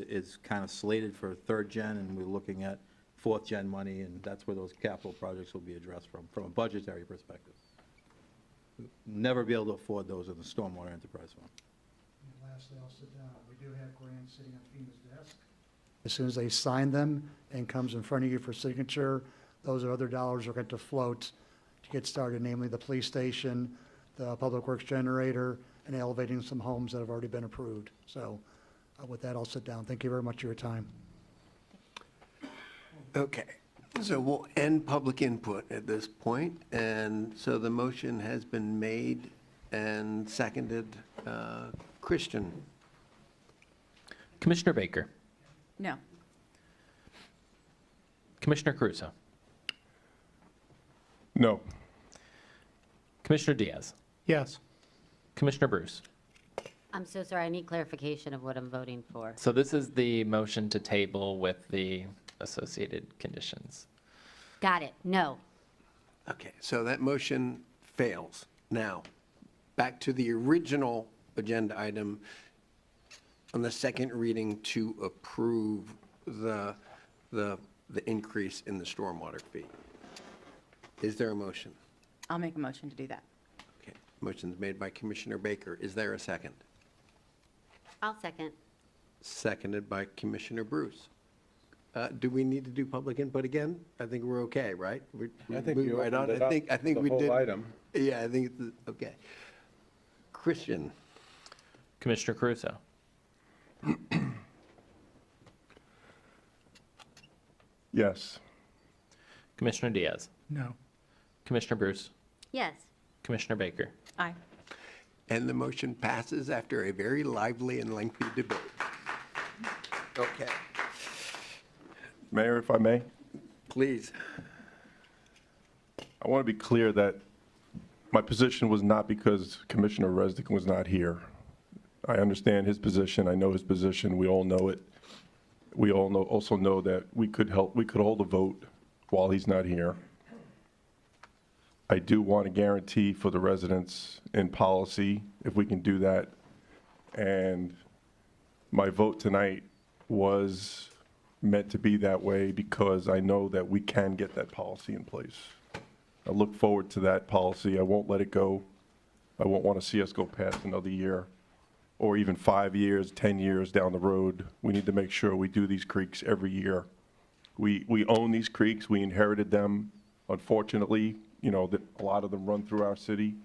is kind of slated for third gen, and we're looking at fourth gen money, and that's where those capital projects will be addressed from a budgetary perspective. Never be able to afford those in the Stormwater Enterprise Fund. Lastly, I'll sit down. We do have grants sitting on FEMA's desk. As soon as they sign them and comes in front of you for signature, those other dollars are going to float to get started, namely the police station, the public works generator, and elevating some homes that have already been approved. So with that, I'll sit down. Thank you very much for your time. Okay, so we'll end public input at this point, and so the motion has been made and seconded. Christian? Commissioner Baker, No. Commissioner Caruso, No. Commissioner Diaz, Yes. Commissioner Bruce. I'm so sorry, I need clarification of what I'm voting for. So this is the motion to table with the associated conditions. Got it, no. Okay, so that motion fails. Now, back to the original agenda item on the second reading to approve the increase in the stormwater fee. Is there a motion? I'll make a motion to do that. Okay, motion's made by Commissioner Baker. Is there a second? I'll second. Seconded by Commissioner Bruce. Do we need to do public input again? I think we're okay, right? I think moved you right on. opened it up, I think the we whole did. item. Yeah, I think, okay. Christian? Commissioner Caruso, Yes. Commissioner Diaz, No. Commissioner Bruce, Yes. Commissioner Baker. Aye. And the motion passes after a very lively and lengthy debate. Okay, Mayor, if I may, please. I want to be clear that my position was not because Commissioner Resnick was not here. I understand his position. I know his position. We all know it. We all also know that we could hold a vote while he's not here. I do want a guarantee for the residents in policy, if we can do that. And my vote tonight was meant to be that way because I know that we can get that policy in place. I look forward to that policy. I won't let it go. I won't want to see us go past another year or even 5 years, 10 years down the road. We need to make sure we do these creeks every year. We own these creeks. We inherited them. Unfortunately, that a lot of them run through our city.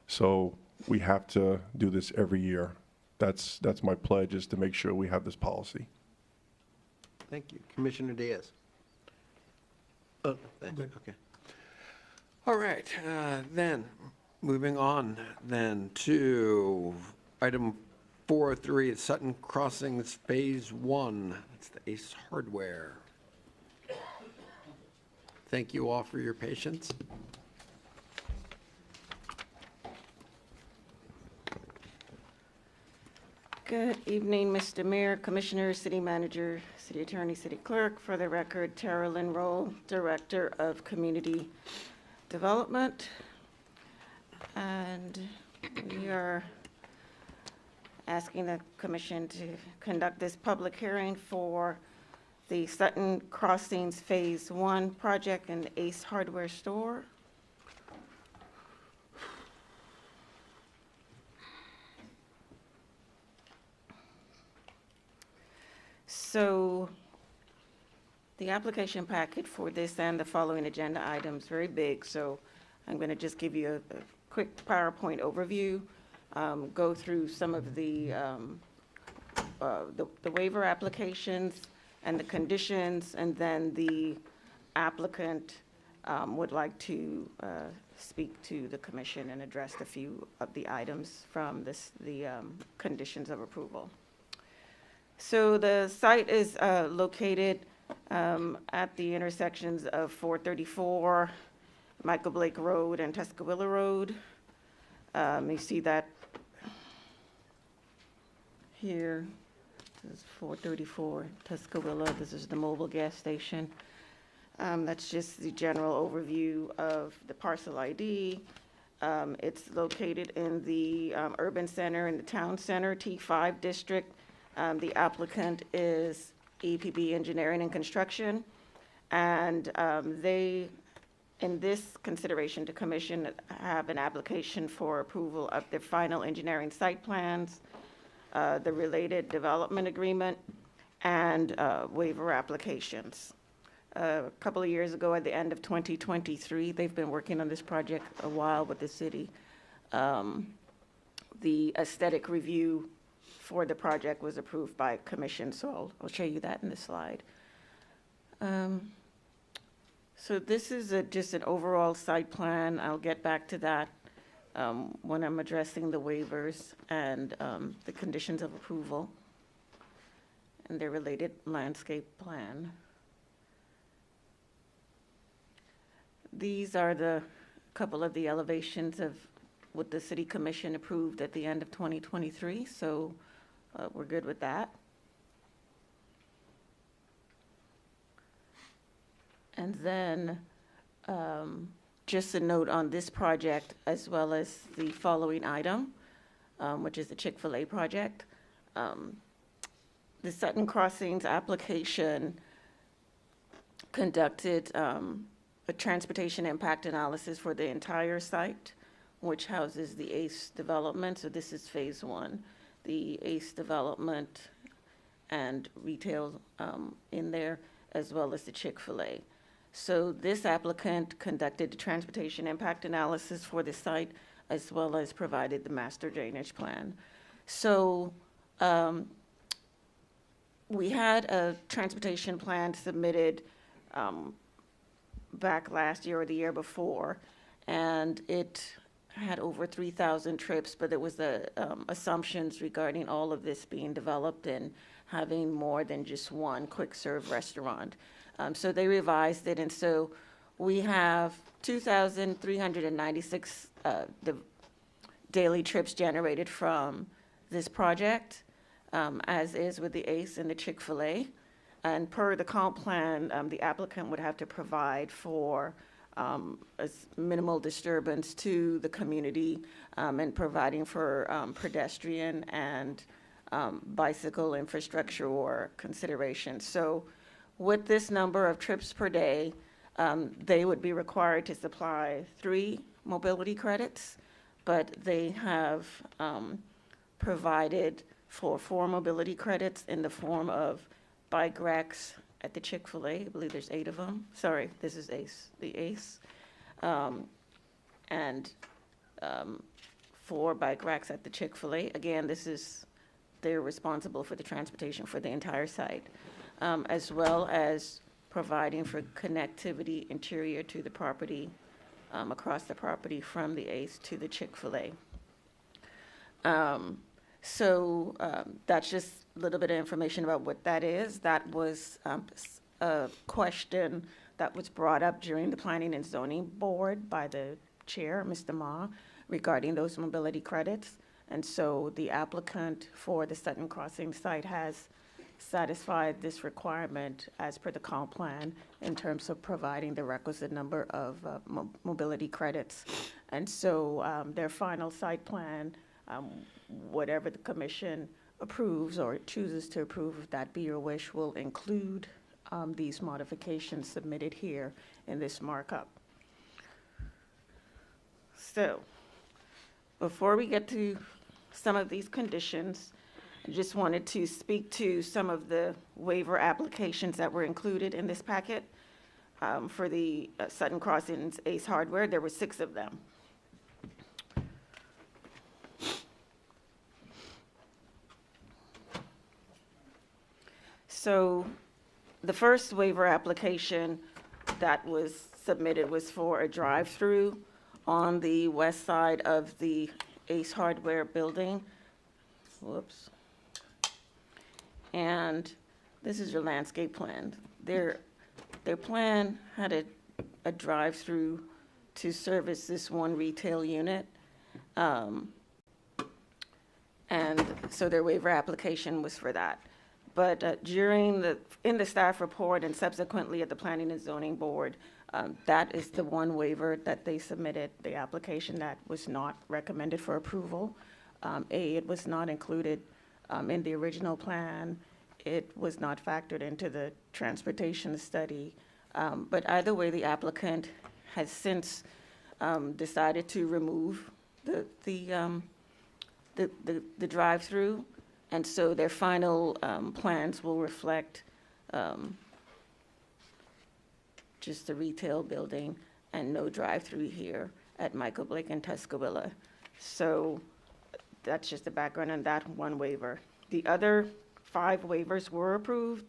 So we have to do this every year. That's my pledge, is to make sure we have this policy. Thank you. Commissioner Diaz? Oh, thanks. Okay. All right, then, moving on then to item 403, Sutton Crossings Phase 1. That's the Ace Hardware. Thank you all for your patience. Good evening, Mr. Mayor, Commissioner, City Manager, City Attorney, City Clerk. For the record, Tara Lynn Roll, Director of Community Development. And we are asking the Commission to conduct this public hearing for the Sutton Crossings Phase 1 project in the Ace Hardware Store. So the application packet for this and the following agenda items, very big, so I'm going to just give you a quick PowerPoint overview, go through some of the waiver applications and the conditions, and then the applicant would like to speak to the commission and address a few of the items from the conditions of approval. So the site is located at the intersections of 434, Michael Blake Road, and Tuscaloosa Road. You see that here. This is 434 Tuscaloosa. This is the mobile gas station. That's just the general overview of the parcel ID. It's located in the urban center and the town center, T5 district. The applicant is EPB Engineering and Construction, and they, in this consideration to commission, have an application for approval of the final engineering site plans, the related development agreement, and waiver applications. a couple of years ago at the end of 2023. They've been working on this project a while with the city. The aesthetic review for the project was approved by commission, so I'll show you that in the slide. So this is just an overall site plan. I'll get back to that when I'm addressing the waivers and the conditions of approval and their related landscape plan. These are the couple of the elevations of what the city commission approved at the end of 2023, so we're good with that. And then just a note on this project as well as the following item, which is the Chick-fil-A project. The Sutton Crossings application conducted a transportation impact analysis for the entire site, which houses the ACE development. So this is phase one, the ACE development and retail in there, as well as the Chick-fil-A. So this applicant conducted the transportation impact analysis for the site, as well as provided the master drainage plan. So we had a transportation plan submitted back last year or the year before, and it had over 3,000 trips, but there was assumptions regarding all of this being developed and having more than just one quick serve restaurant. So they revised it, and so we have 2,396 daily trips generated from this project, as is with the ACE and the Chick-fil-A. And per the comp plan, the applicant would have to provide for as minimal disturbance to the community and providing for pedestrian and bicycle infrastructure or consideration. So with this number of trips per day, they would be required to supply 3 mobility credits, but they have provided for 4 mobility credits in the form of bike racks at the Chick-fil-A. I believe there's 8 of them. Sorry, this is ACE, the ACE. And 4 bike racks at the Chick-fil-A. Again, they're responsible for the transportation for the entire site, as well as providing for connectivity interior to the property, across the property from the ACE to the Chick-fil-A. So that's just a little bit of information about what that is. That was a question that was brought up during the Planning and Zoning Board by the chair, Mr. Ma, regarding those mobility credits. And so the applicant for the Sutton Crossing site has satisfied this requirement as per the comp plan in terms of providing the requisite number of mobility credits. And so their final site plan, whatever the commission approves or chooses to approve, if that be your wish, will include these modifications submitted here in this markup. So before we get to some of these conditions, I just wanted to speak to some of the waiver applications that were included in this packet for the Sutton Crossings ACE Hardware. There were 6 of them. So the first waiver application that was submitted was for a drive-through on the west side of the ACE Hardware building. Whoops. And this is your landscape plan. Their plan had a drive-through to service this one retail unit. And so their waiver application was for that. But in the staff report and subsequently at the Planning and Zoning Board, that is the one waiver that they submitted, the application that was not recommended for approval. It was not included in the original plan. It was not factored into the transportation study. But either way, the applicant has since decided to remove the drive-through. And so their final plans will reflect just a retail building, and no drive-through here at Michael Blake and Tuscaloosa. So that's just the background on that one waiver. The other 5 waivers were approved.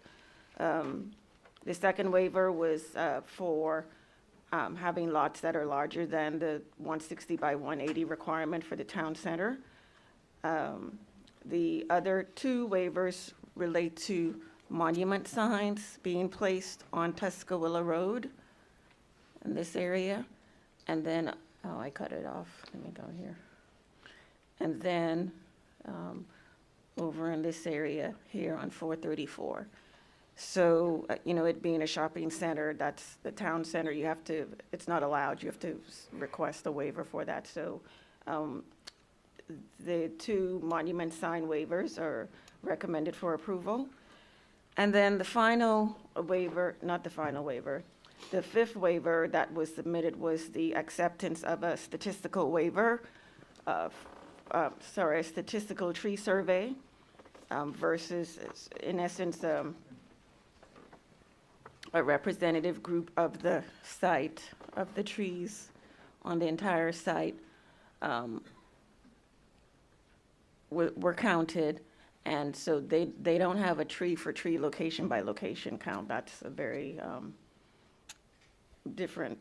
The second waiver was for having lots that are larger than the 160 by 180 requirement for the town center. The other 2 waivers relate to monument signs being placed on Tuscaloosa Road in this area. And then, oh, I cut it off. Let me go here. And then over in this area here on 434. So, it being a shopping center, that's the town center, it's not allowed, you have to request a waiver for that. So the 2 monument sign waivers are recommended for approval. And then the final waiver, not the final waiver, the 5th waiver that was submitted was the acceptance of a statistical waiver, a statistical tree survey versus, in essence, a representative group of the site, of the trees on the entire site were counted. And so they don't have a tree for tree location by location count. That's a very different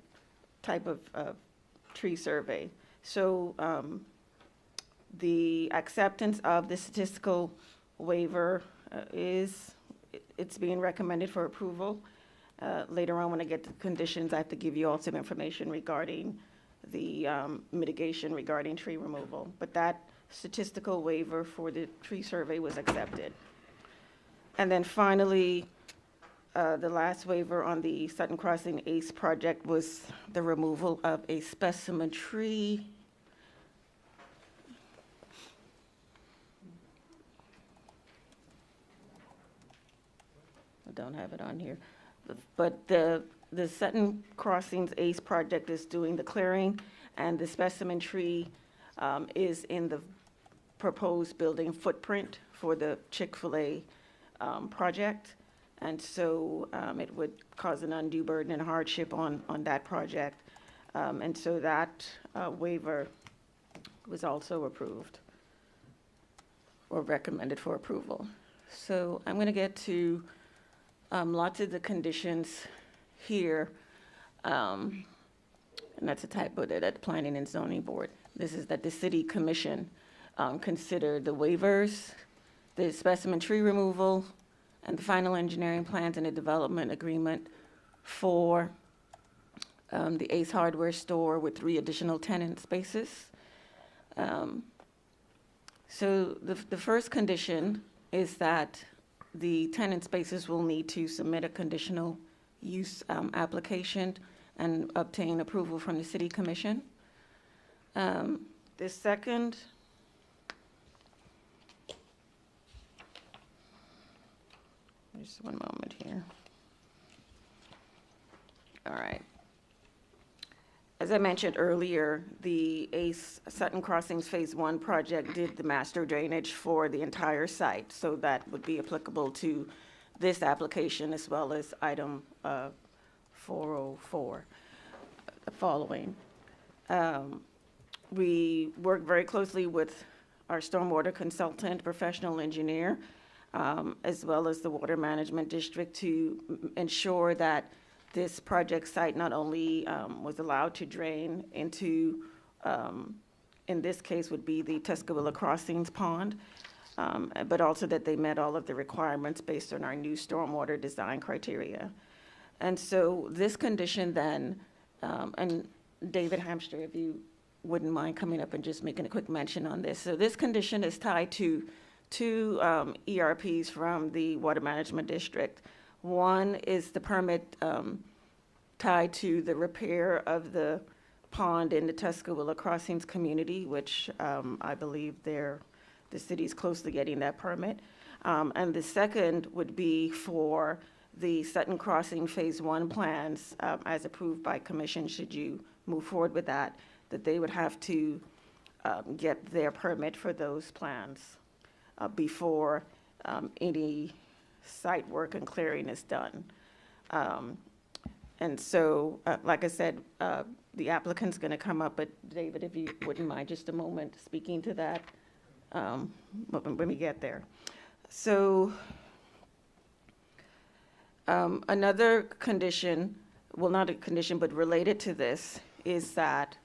type of tree survey. So the acceptance of the statistical waiver it's being recommended for approval. Later on, when I get to conditions, I have to give you all some information regarding the mitigation regarding tree removal. But that statistical waiver for the tree survey was accepted. And then finally, the last waiver on the Sutton Crossing ACE project was the removal of a specimen tree. I don't have it on here. But the Sutton Crossings ACE project is doing the clearing, and the specimen tree is in the proposed building footprint for the Chick-fil-A project. And so it would cause an undue burden and hardship on that project. And so that waiver was also approved or recommended for approval. So I'm going to get to lots of the conditions here, and that's a typo there, that Planning and Zoning Board. This is that the City Commission considered the waivers, the specimen tree removal, and the final engineering plans and the development agreement for the Ace Hardware store with 3 additional tenant spaces. So the first condition is that the tenant spaces will need to submit a conditional use application and obtain approval from the City Commission. The second, just one moment here. All right. As I mentioned earlier, the ACE Sutton Crossings Phase 1 project did the master drainage for the entire site, so that would be applicable to this application as well as item 404, the following. We work very closely with our stormwater consultant, professional engineer, as well as the Water Management District to ensure that this project site not only was allowed to drain into, in this case would be the Tuscaloosa Crossings Pond, but also that they met all of the requirements based on our new stormwater design criteria. And so this condition then, and David Hamster, if you wouldn't mind coming up and just making a quick mention on this. So this condition is tied to 2 ERPs from the Water Management District. One is the permit tied to the repair of the pond in the Tuscaloosa Crossings community, which I believe the city's close to getting that permit. And the second would be for the Sutton Crossing Phase 1 plans, as approved by commission, should you move forward with that they would have to get their permit for those plans before any site work and clearing is done. And so, like I said, the applicant's going to come up, but David, if you wouldn't mind just a moment speaking to that when we get there. So another condition, well, not a condition, but related to this, is that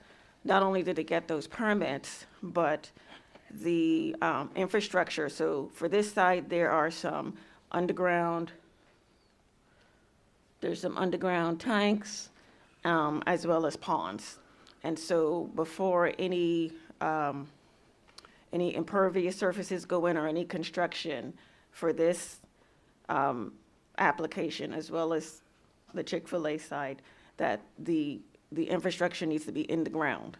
not only did they get those permits, but the infrastructure. So for this site, there's some underground tanks, as well as ponds. And so before any impervious surfaces go in or any construction for this application, as well as the Chick-fil-A site, that the infrastructure needs to be in the ground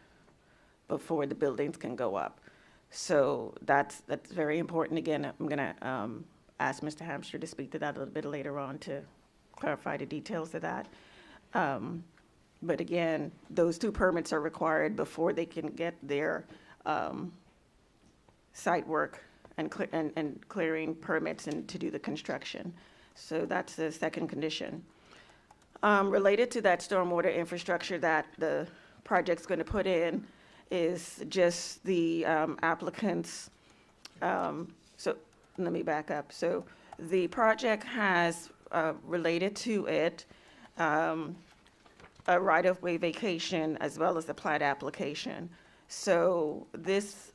before the buildings can go up. So that's very important. Again, I'm going to ask Mr. Hamster to speak to that a little bit later on to clarify the details of that. But again, those two permits are required before they can get their site work and clearing permits and to do the construction. So that's the second condition. Related to that stormwater infrastructure that the project's going to put in is just the applicant's, so let me back up. So the project has related to it a right-of-way vacation as well as a plat application. So this,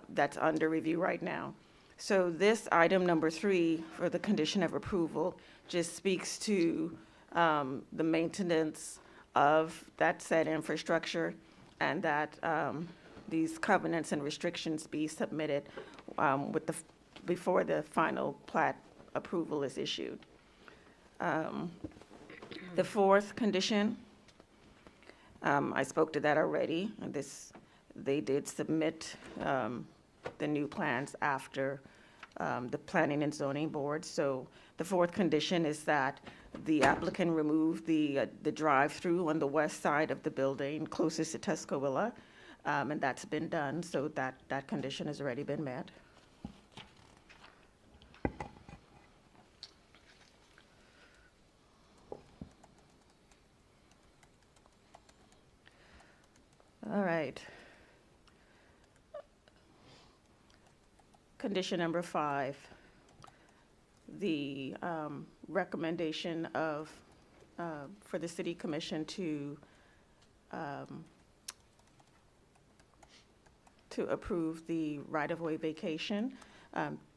that's under review right now. So this item number 3 for the condition of approval just speaks to the maintenance of that said infrastructure, and that these covenants and restrictions be submitted before the final plat approval is issued. The fourth condition, I spoke to that already. They did submit the new plans after the Planning and Zoning Board. So the fourth condition is that the applicant remove the drive-through on the west side of the building closest to Tuscaloosa, and that's been done. So that condition has already been met. All right. Condition number 5, the recommendation of, for the City Commission to approve the right-of-way vacation.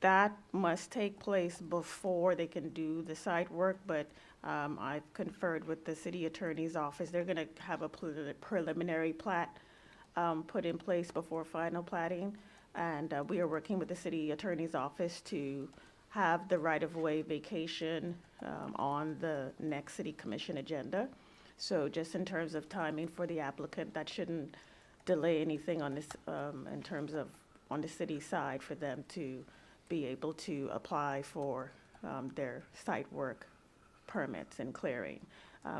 That must take place before they can do the site work, but I've conferred with the city attorney's office. They're going to have a preliminary plat put in place before final platting, and we are working with the city attorney's office to have the right-of-way vacation on the next city commission agenda. So just in terms of timing for the applicant, that shouldn't delay anything on this in terms of on the city side for them to be able to apply for their site work permits and clearing.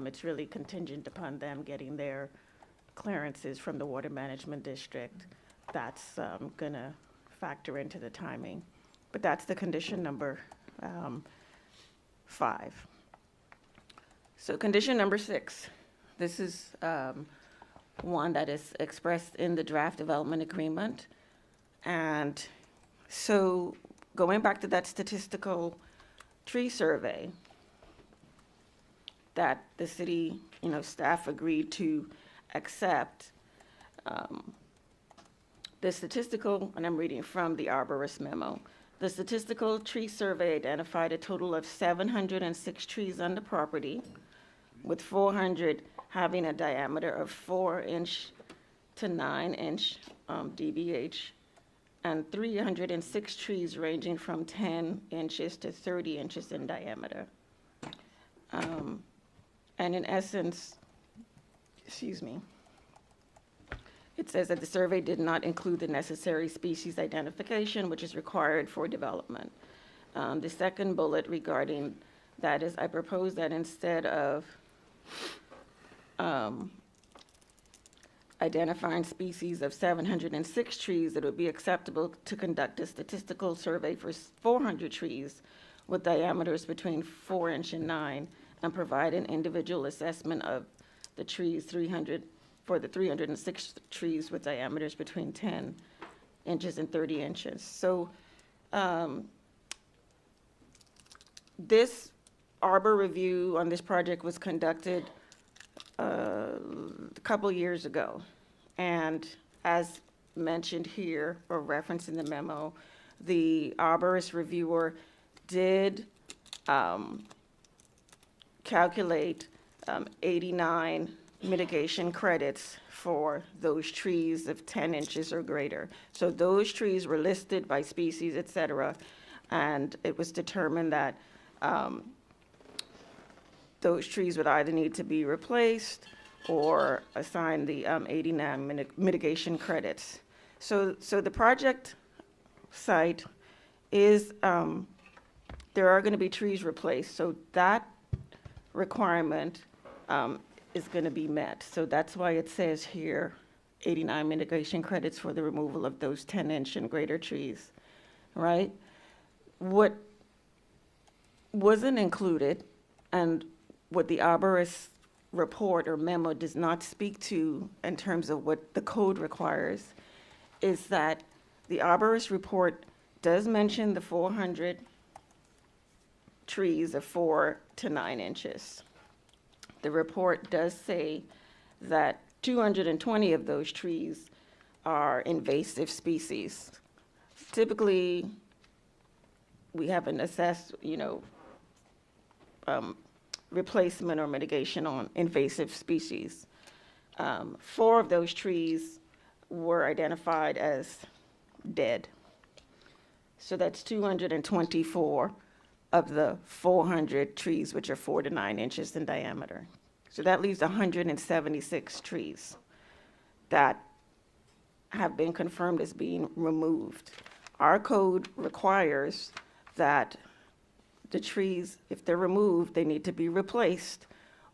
It's really contingent upon them getting their clearances from the Water Management District. That's gonna factor into the timing. But that's the condition number 5. So condition number 6, this is one that is expressed in the draft development agreement. And so going back to that statistical tree survey that the city, staff agreed to accept, the statistical, and I'm reading from the arborist memo, the statistical tree survey identified a total of 706 trees on the property, with 400 having a diameter of 4-inch to 9-inch DBH, and 306 trees ranging from 10 inches to 30 inches in diameter. And in essence, it says that the survey did not include the necessary species identification, which is required for development. The second bullet regarding that is, I propose that instead of identifying species of 706 trees, it would be acceptable to conduct a statistical survey for 400 trees with diameters between 4 inch and 9, and provide an individual assessment of the trees 306 trees with diameters between 10 inches and 30 inches. So this arbor review on this project was conducted a couple years ago. And as mentioned here, or referenced in the memo, the arborist reviewer did calculate 89 mitigation credits for those trees of 10 inches or greater. So those trees were listed by species, et cetera, and it was determined that those trees would either need to be replaced or assigned the 89 mitigation credits. So the project site is, there are going to be trees replaced, so that requirement is going to be met. So that's why it says here 89 mitigation credits for the removal of those 10-inch and greater trees, right? What wasn't included, and what the arborist report or memo does not speak to in terms of what the code requires, is that the arborist report does mention the 400 trees of 4 to 9 inches. The report does say that 220 of those trees are invasive species. Typically, we haven't assessed, replacement or mitigation on invasive species. 4 of those trees were identified as dead. So that's 224 of the 400 trees, which are 4 to 9 inches in diameter. So that leaves 176 trees that have been confirmed as being removed. Our code requires that the trees, if they're removed, they need to be replaced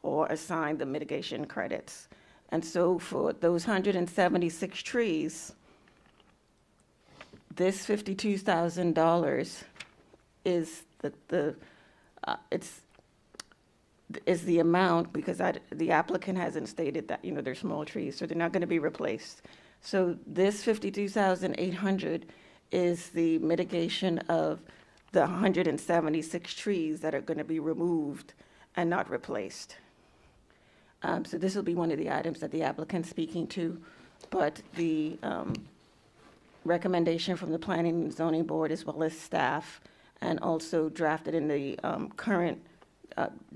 or assigned the mitigation credits. And so for those 176 trees, this $52,000 is is the amount, because the applicant hasn't stated that, they're small trees, so they're not going to be replaced. So this $52,800 is the mitigation of the 176 trees that are going to be removed and not replaced. So this will be one of the items that the applicant's speaking to, but the recommendation from the Planning and Zoning Board as well as staff, and also drafted in the current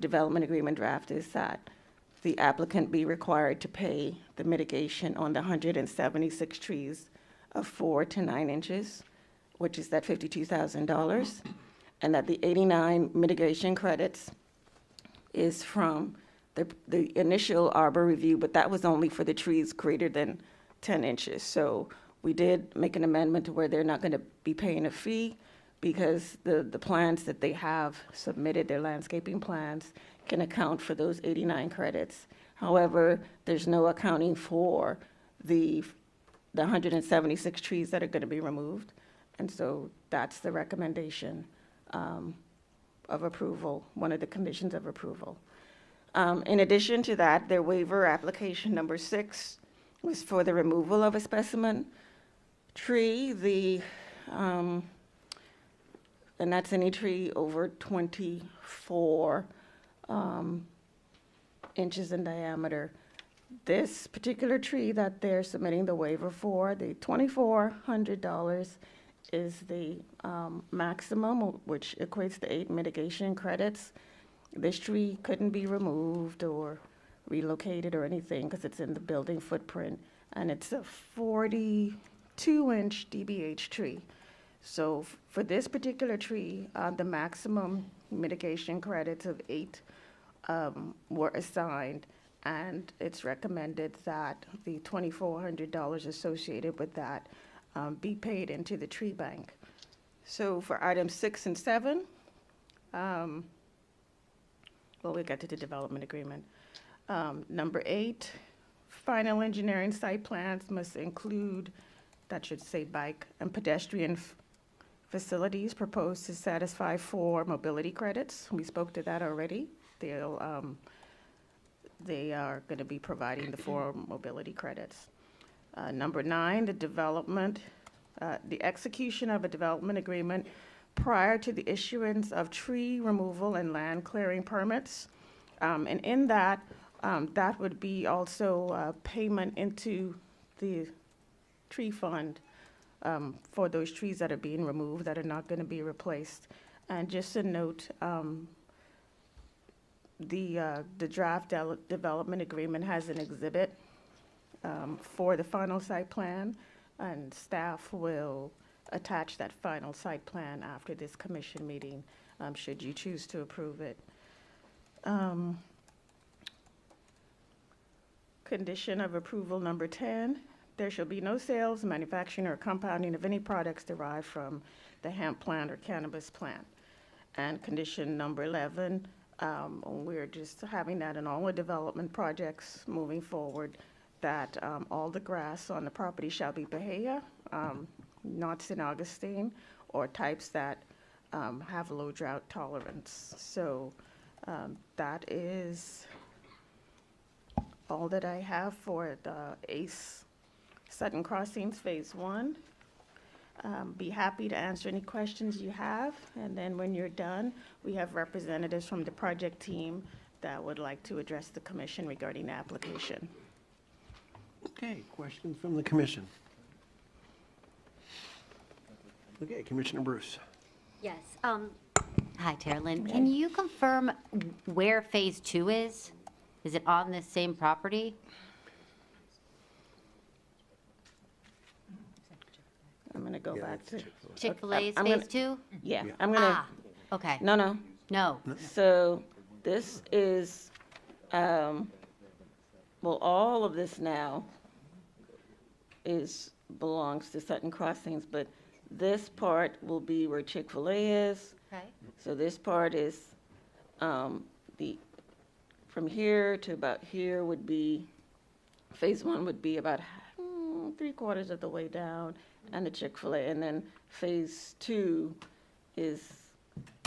development agreement draft, is that the applicant be required to pay the mitigation on the 176 trees of 4 to 9 inches, which is that $52,000, and that the 89 mitigation credits is from the initial arbor review, but that was only for the trees greater than 10 inches. So we did make an amendment to where they're not going to be paying a fee, because the plans that they have submitted, their landscaping plans, can account for those 89 credits. However, there's no accounting for the 176 trees that are going to be removed. And so that's the recommendation of approval, one of the conditions of approval. In addition to that, their waiver application number 6 was for the removal of a specimen tree, and that's any tree over 24 inches in diameter. This particular tree that they're submitting the waiver for, the $2,400, is the maximum, which equates to 8 mitigation credits. This tree couldn't be removed or relocated or anything because it's in the building footprint, and it's a 42-inch DBH tree. So for this particular tree, the maximum mitigation credits of 8 were assigned, and it's recommended that the $2,400 associated with that be paid into the tree bank. So for items 6 and 7, we'll get to the development agreement. Number 8, final engineering site plans must include, that should say bike and pedestrian facilities proposed to satisfy 4 mobility credits. We spoke to that already. they are going to be providing the 4 mobility credits. Number 9, the execution of a development agreement prior to the issuance of tree removal and land clearing permits. And in that, that would be also payment into the tree fund for those trees that are being removed that are not going to be replaced. And just a note, the draft development agreement has an exhibit for the final site plan, and staff will attach that final site plan after this commission meeting, should you choose to approve it. Condition of approval number 10, there shall be no sales, manufacturing, or compounding of any products derived from the hemp plant or cannabis plant. And condition number 11, we're just having that in all the development projects moving forward, that all the grass on the property shall be Bahia, not St. Augustine, or types that have low drought tolerance. So that is all that I have for the ACE Sutton Crossings Phase 1. Be happy to answer any questions you have, and then when you're done, we have representatives from the project team that would like to address the commission regarding the application. Okay, questions from the commission? Okay, Commissioner Bruce. Yes. Hi, Tara Lynn. Can you confirm where Phase 2 is? Is it on this same property? I'm going to go back to. Chick-fil-A is I'm gonna- Phase 2? Yeah, I'm going to. Okay. No. No. So this is, well, all of this now belongs to Sutton Crossings, but this part will be where Chick-fil-A is. Okay. So this part is, from here to about here would be, Phase 1 would be about 3/4 of the way down, and the Chick-fil-A, and then Phase 2 is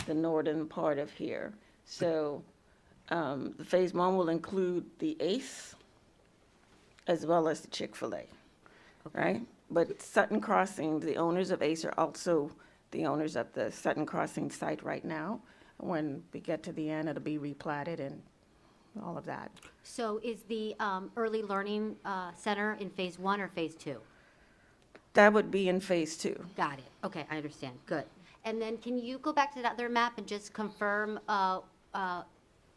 the northern part of here. So the Phase 1 will include the ACE as well as the Chick-fil-A, right? But Sutton Crossing, the owners of ACE are also the owners of the Sutton Crossing site right now. When we get to the end, it'll be replatted and all of that. So is the Early Learning Center in Phase 1 or Phase 2? That would be in Phase 2. Got it. Okay, I understand. Good. And then can you go back to that other map and just confirm, I'm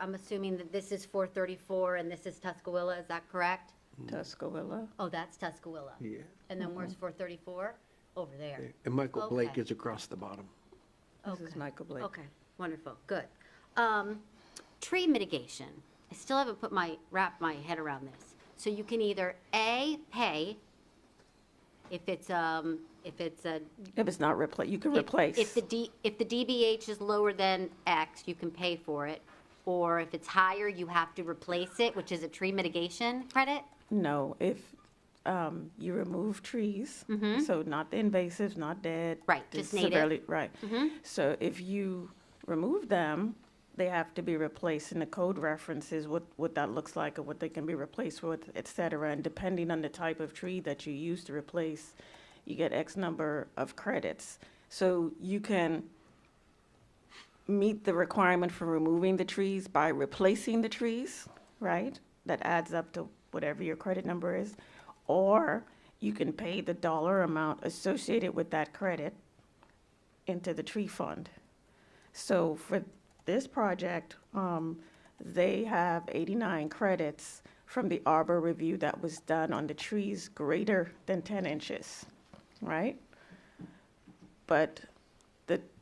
assuming that this is 434 and this is Tuscaloosa, is that correct? Tuscaloosa. Oh, that's Tuscaloosa. Yeah. And then where's 434? Over there. And Michael Blake Okay. is across the bottom. This is Michael Blake. Okay, wonderful, good. Tree mitigation. I still haven't wrapped my head around this. So you can either A, pay if it's a. If it's not you can replace. If the DBH is lower than X, you can pay for it. Or if it's higher, you have to replace it, which is a tree mitigation credit? No, if you remove trees, so not the invasives, not dead. Right, the just native. severely- Right. So if you remove them, they have to be replaced, and the code references what that looks like or what they can be replaced with, et cetera. And depending on the type of tree that you use to replace, you get X number of credits. So you can meet the requirement for removing the trees by replacing the trees, right? That adds up to whatever your credit number is. Or you can pay the dollar amount associated with that credit into the tree fund. So for this project, they have 89 credits from the arbor review that was done on the trees greater than 10 inches, right? But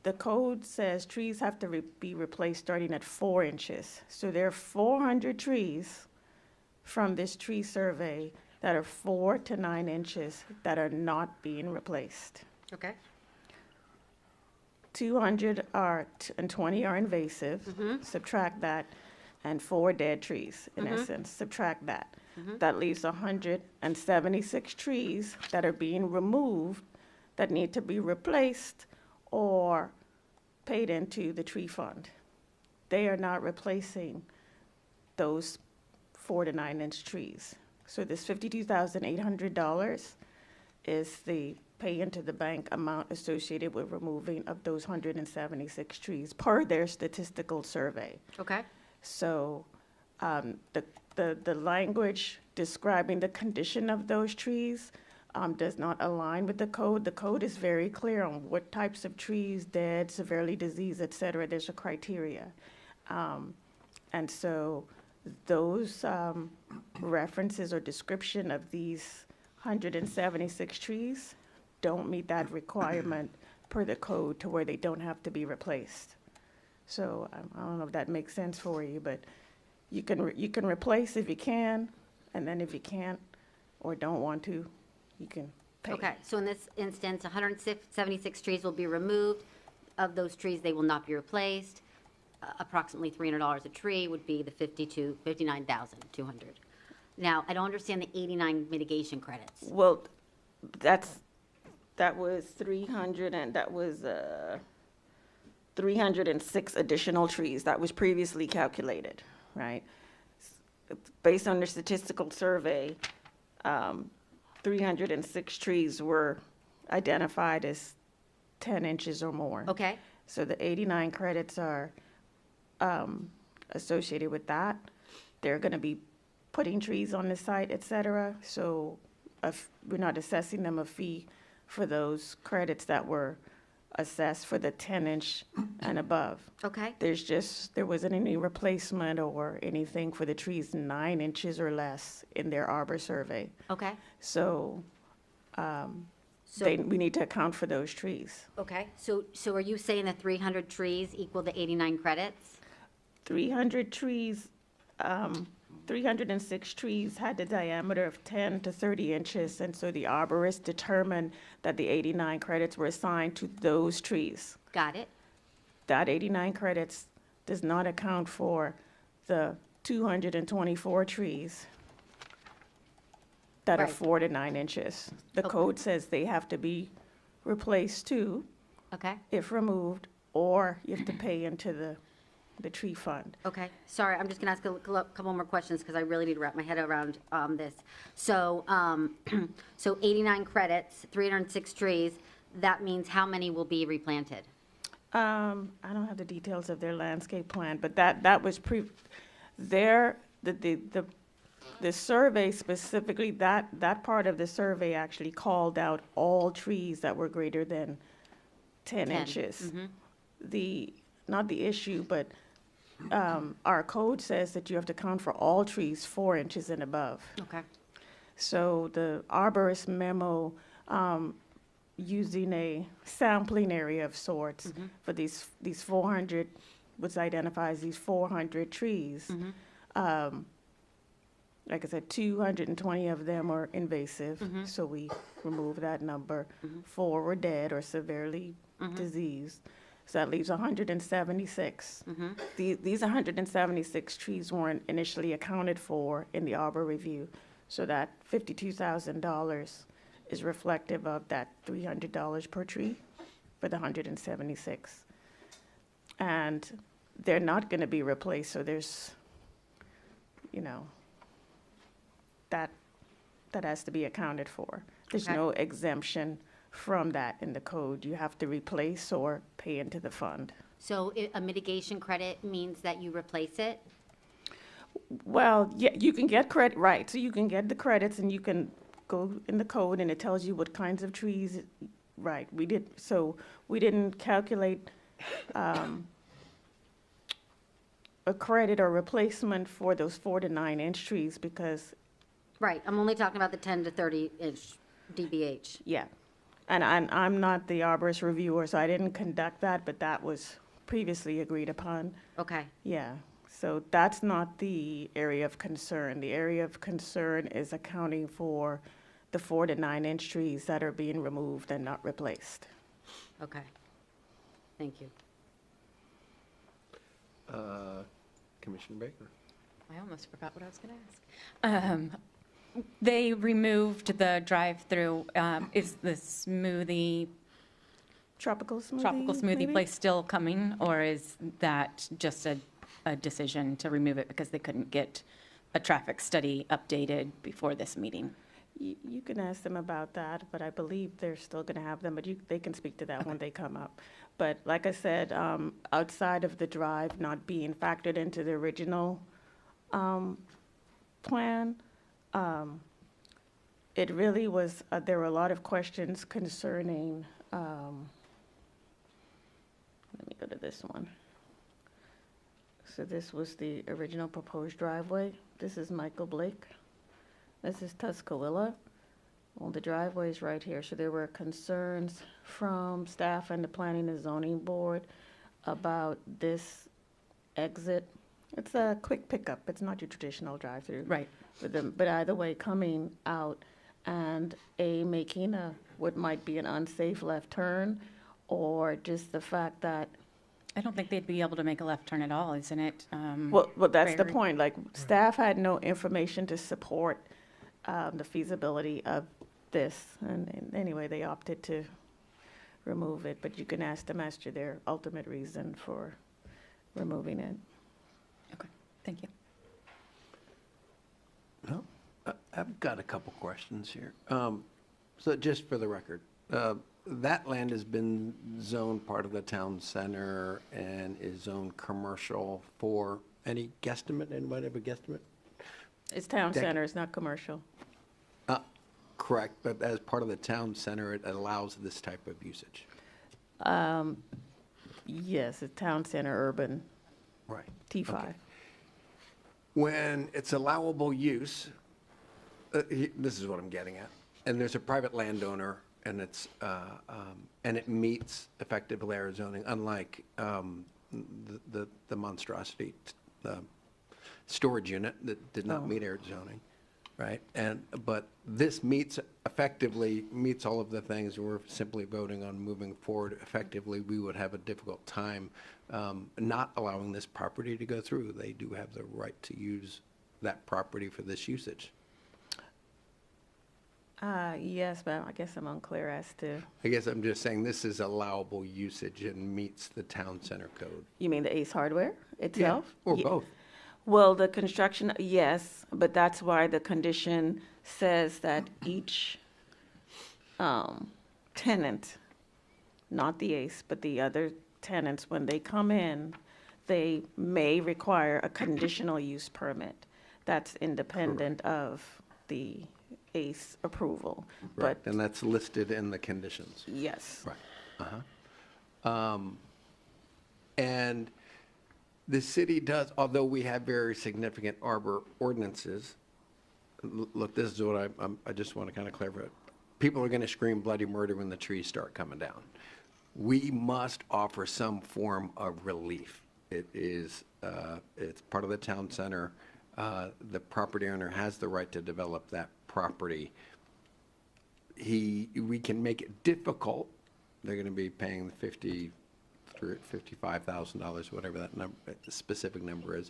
the code says trees have to be replaced starting at 4 inches. So there are 400 trees from this tree survey that are 4 to 9 inches that are not being replaced. Okay. 220 are invasive, subtract that, and 4 dead trees, in essence, subtract that. That leaves 176 trees that are being removed that need to be replaced or paid into the tree fund. they are not replacing those 4 to 9 inch trees. So this $52,800 is the pay into the bank amount associated with removing of those 176 trees per their statistical survey. Okay. So the language describing the condition of those trees does not align with the code. The code is very clear on what types of trees, dead, severely diseased, et cetera. There's a criteria. And so those references or description of these 176 trees don't meet that requirement per the code to where they don't have to be replaced. So I don't know if that makes sense for you, but you can replace if you can, and then if you can't or don't want to, you can pay. Okay, so in this instance, 176 trees will be removed. Of those trees, they will not be replaced. Approximately $300 a tree would be the $59,200. Now, I don't understand the 89 mitigation credits. Well, that was 300 and that was 306 additional trees that was previously calculated, right? Based on the statistical survey, 306 trees were identified as 10 inches or more. Okay. So the 89 credits are associated with that. They're going to be putting trees on the site, et cetera. So we're not assessing them a fee for those credits that were assessed for the 10-inch and above. Okay. There wasn't any replacement or anything for the trees 9 inches or less in their arbor survey. Okay. So, we need to account for those trees. Okay, so are you saying that 300 trees equal the 89 credits? 300 trees, 306 trees had the diameter of 10 to 30 inches, and so the arborist determined that the 89 credits were assigned to those trees. Got it. That 89 credits does not account for the 224 trees that are Right. 4 to 9 inches. The code says they have to be replaced too, Okay, if removed, or you have to pay into the tree fund. okay. Sorry, I'm just gonna ask a couple more questions because I really need to wrap my head around this. So, so 89 credits, 306 trees, that means how many will be replanted? I don't have the details of their landscape plan, but that was the survey specifically, that part of the survey actually called out all trees that were greater than 10 inches. Not the issue, but our code says that you have to count for all trees 4 inches and above. Okay. So the arborist memo, using a sampling area of sorts for these 400, which identifies these 400 trees. Like I said, 220 of them are invasive, so we remove that number. 4 were dead or severely diseased. So that leaves 176. These 176 trees weren't initially accounted for in the arbor review. So that $52,000 is reflective of that $300 per tree for the 176. And they're not going to be replaced, so there's, that has to be accounted for. There's Okay. no exemption from that in the code. You have to replace or pay into the fund. So a mitigation credit means that you replace it? Well, yeah, you can get credit, right, so you can get the credits and you can go in the code and it tells you what kinds of trees, right, we didn't calculate, a credit or replacement for those 4 to 9 inch trees because, Right, I'm only talking about the 10 to 30 inch DBH. yeah. And I'm not the arborist reviewer, so I didn't conduct that, but that was previously agreed upon. Okay, Yeah, so that's not the area of concern. The area of concern is accounting for the 4 to 9 inch trees that are being removed and not replaced. okay. Thank you. Commissioner Baker. I almost forgot what I was going to ask. They removed the drive-through. Is the Tropical smoothie? tropical smoothie maybe? place still coming, or is that just a a decision to remove it because they couldn't get a traffic study updated before this meeting. You can ask them about that, but I believe they're still going to have them, but they can speak to that when they come up. But like I said, outside of the drive not being factored into the original plan, it really was, there were a lot of questions concerning, let me go to this one. So this was the original proposed driveway. This is Michael Blake. This is Tuscaloosa. Well, the driveway is right here. So there were concerns from staff and the Planning and Zoning Board about this exit. It's a quick pickup. It's not your traditional drive-through. Right. But either way, coming out and making what might be an unsafe left turn, or just the fact that I don't think they'd be able to make a left turn at all, isn't it? Well, that's the Gregory? point. Like, staff had no information to support the feasibility of this. And anyway, they opted to remove it. But you can ask them as to their ultimate reason for removing it. Okay, thank you. No, I've got a couple questions here. So just for the record, that land has been zoned part of the town center and is zoned commercial for any guesstimate? Anybody have a guesstimate? It's town center, it's not commercial. Correct, but as part of the town center, it allows this type of usage. Yes, it's town center urban. Right. T5. Okay. When it's allowable use, this is what I'm getting at, and there's a private landowner, and it's and it meets effective layer zoning, unlike the monstrosity storage unit that did not meet air zoning, right? But this effectively meets all of the things. We're simply voting on moving forward effectively. We would have a difficult time not allowing this property to go through. They do have the right to use that property for this usage. Yes, but I guess I'm unclear as to. I guess I'm just saying this is allowable usage and meets the town center code. You mean the Ace Hardware itself? Or both. Well, the construction, yes, but that's why the condition says that each tenant, not the Ace, but the other tenants, when they come in, they may require a conditional use permit. That's independent of the Ace approval. Right, and that's listed in the conditions. Yes. Right. And the city does, although we have very significant arbor ordinances, look, this is what I just want to kind of clarify. People are going to scream bloody murder when the trees start coming down. We must offer some form of relief. It's part of the town center. The property owner has the right to develop that property. We can make it difficult. They're going to be paying $55,000, whatever that number, the specific number is.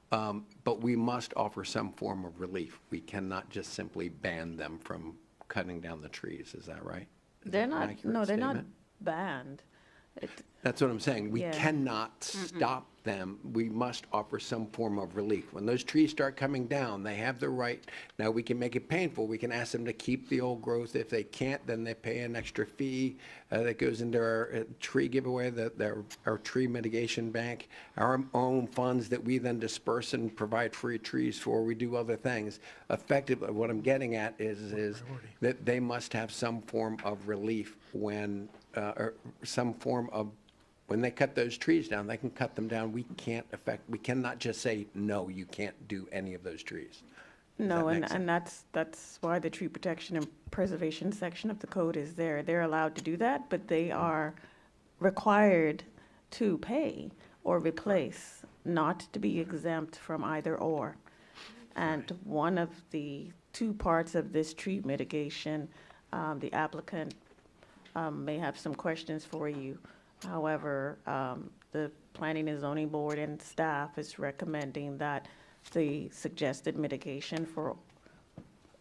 But we must offer some form of relief. We cannot just simply ban them from cutting down the trees. Is that right? They're not, no, they're not banned. That's what I'm saying. We Yeah. cannot stop them. We must offer some form of relief. When those trees start coming down, they have the right. Now, we can make it painful. We can ask them to keep the old growth. If they can't, then they pay an extra fee that goes into our tree giveaway, our tree mitigation bank, our own funds that we then disperse and provide free trees for. We do other things. Effectively, what I'm getting at is that they must have some form of relief when, or some form of, when they cut those trees down, they can cut them down. We cannot just say, no, you can't do any of those trees. No, and that's why the tree protection and preservation section of the code is there. They're allowed to do that, but they are required to pay or replace, not to be exempt from either or. And one of the two parts of this tree mitigation, the applicant may have some questions for you. However, the Planning and Zoning Board and staff is recommending that the suggested mitigation for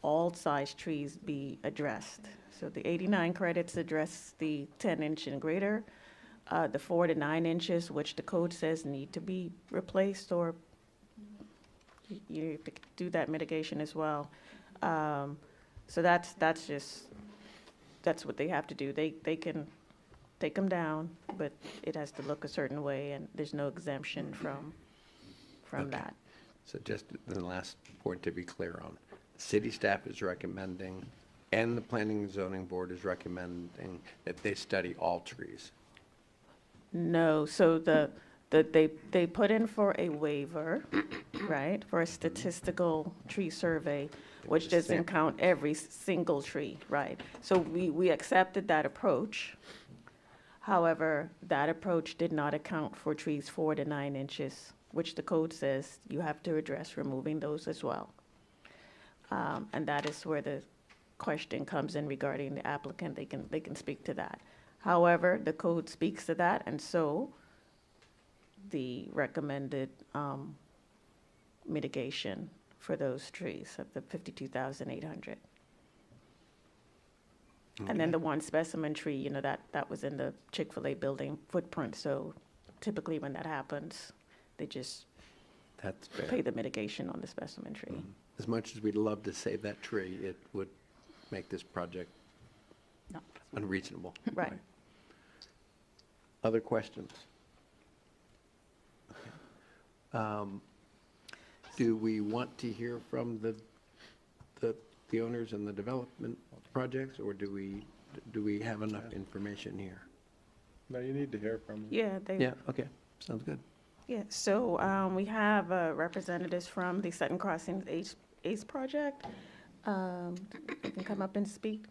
all size trees be addressed. So the 89 credits address the 10-inch and greater, the 4 to 9 inches, which the code says need to be replaced, or you have to do that mitigation as well. So that's what they have to do. They can take them down, but it has to look a certain way, and there's no exemption from Okay. that. So just the last point to be clear on, city staff is recommending, and the Planning and Zoning Board is recommending that they study all trees. No, so they put in for a waiver, right, for a statistical tree survey, which doesn't count every single tree, right? So we accepted that approach. However, that approach did not account for trees 4 to 9 inches, which the code says you have to address removing those as well. And that is where the question comes in regarding the applicant. They can speak to that. However, the code speaks to that, and so the recommended mitigation for those trees of the 52,800. And then the one specimen tree, you know, that was in the Chick-fil-A building footprint, so typically when that happens, they just That's fair. pay the mitigation on the specimen tree. As much as we'd love to save that tree, it would make this project No. unreasonable. Right. Other questions? Do we want to hear from the owners and the development projects, or do we have enough information here? No, you need to hear from them. Yeah, Yeah, okay, sounds good. Yeah, so we have representatives from the Sutton Crossing ACE project. They can come up and speak.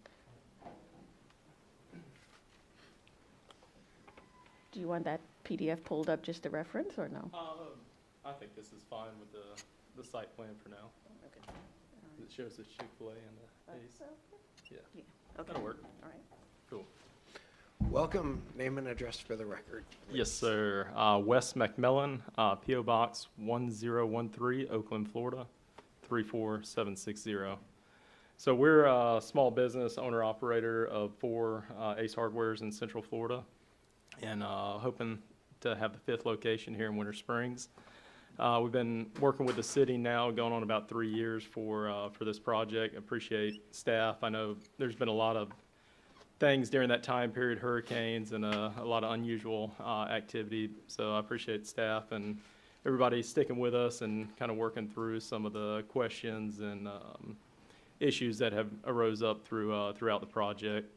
Do you want that PDF pulled up just to reference, or no? I think this is fine with the site plan for now. It shows the Chick-fil-A and the Ace. Yeah, Okay. that'll work. All right. Cool. Welcome, name and address for the record. Yes, sir. Wes McMillan, P.O. Box 1013, Oakland, Florida, 34760. So we're a small business owner-operator of 4 Ace Hardwares in Central Florida, and hoping to have the 5th location here in Winter Springs. We've been working with the city now, going on about 3 years for this project. Appreciate staff. I know there's been a lot of things during that time period, hurricanes and a lot of unusual activity. So I appreciate staff and everybody sticking with us and kind of working through some of the questions and issues that have arose up throughout the project.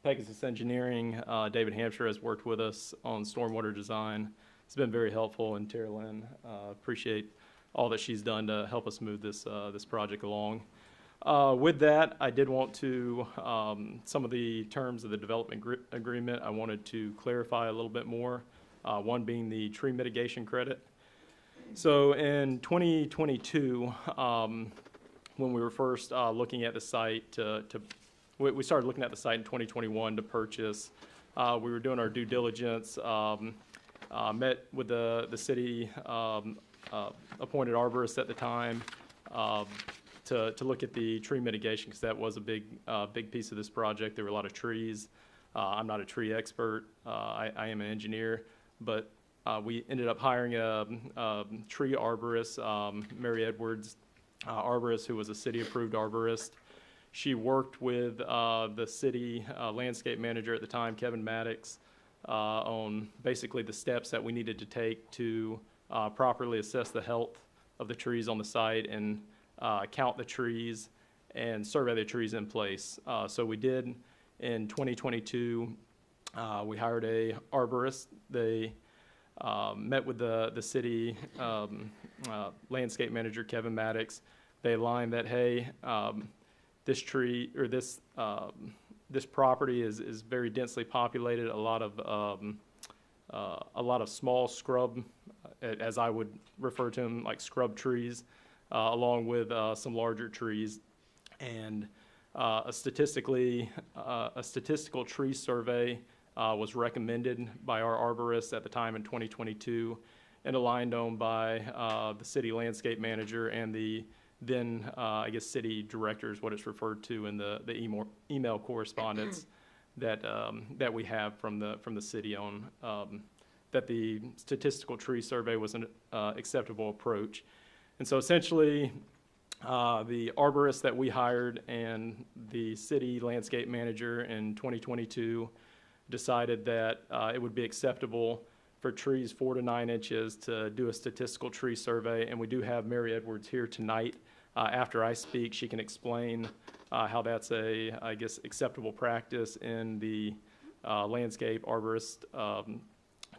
Pegasus Engineering, David Hampshire has worked with us on stormwater design. It's been very helpful, and Tara Lynn, appreciate all that she's done to help us move this project along. With that, I did want to, some of the terms of the development agreement, I wanted to clarify a little bit more, one being the tree mitigation credit. So in 2022, when we were first looking at the site, we started looking at the site in 2021 to purchase. We were doing our due diligence, met with the city appointed arborist at the time, to look at the tree mitigation, because that was a big piece of this project. There were a lot of trees. I'm not a tree expert. I am an engineer, but we ended up hiring a tree arborist, Mary Edwards arborist, who was a city-approved arborist. She worked with the city landscape manager at the time, Kevin Maddox, on basically the steps that we needed to take to properly assess the health of the trees on the site and count the trees and survey the trees in place. So we did in 2022. We hired a arborist. They met with the city landscape manager, Kevin Maddox. They aligned that, hey, this tree or this property is very densely populated. A lot of small scrub, as I would refer to them, like scrub trees, along with some larger trees, and a statistical tree survey was recommended by our arborist at the time in 2022, and aligned on by the city landscape manager and the then, I guess, city director is what it's referred to in the email correspondence. that we have from the city on, that the statistical tree survey was an acceptable approach. And so essentially, the arborist that we hired and the city landscape manager in 2022 decided that it would be acceptable for trees 4 to 9 inches to do a statistical tree survey. And we do have Mary Edwards here tonight. After I speak, she can explain how that's I guess, acceptable practice in the landscape arborist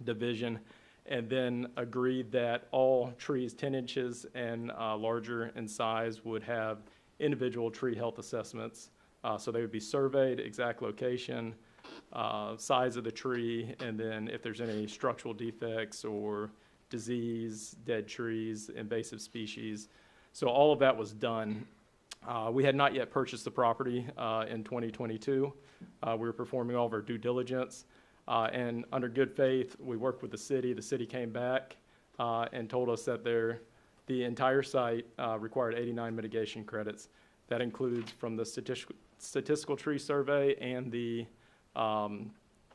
division, and then agreed that all trees 10 inches and larger in size would have individual tree health assessments. So they would be surveyed, exact location, size of the tree, and then if there's any structural defects or disease, dead trees, invasive species. So all of that was done. We had not yet purchased the property in 2022. We were performing all of our due diligence. And under good faith, we worked with the city. The city came back and told us that the entire site required 89 mitigation credits. That includes from the statistical tree survey and the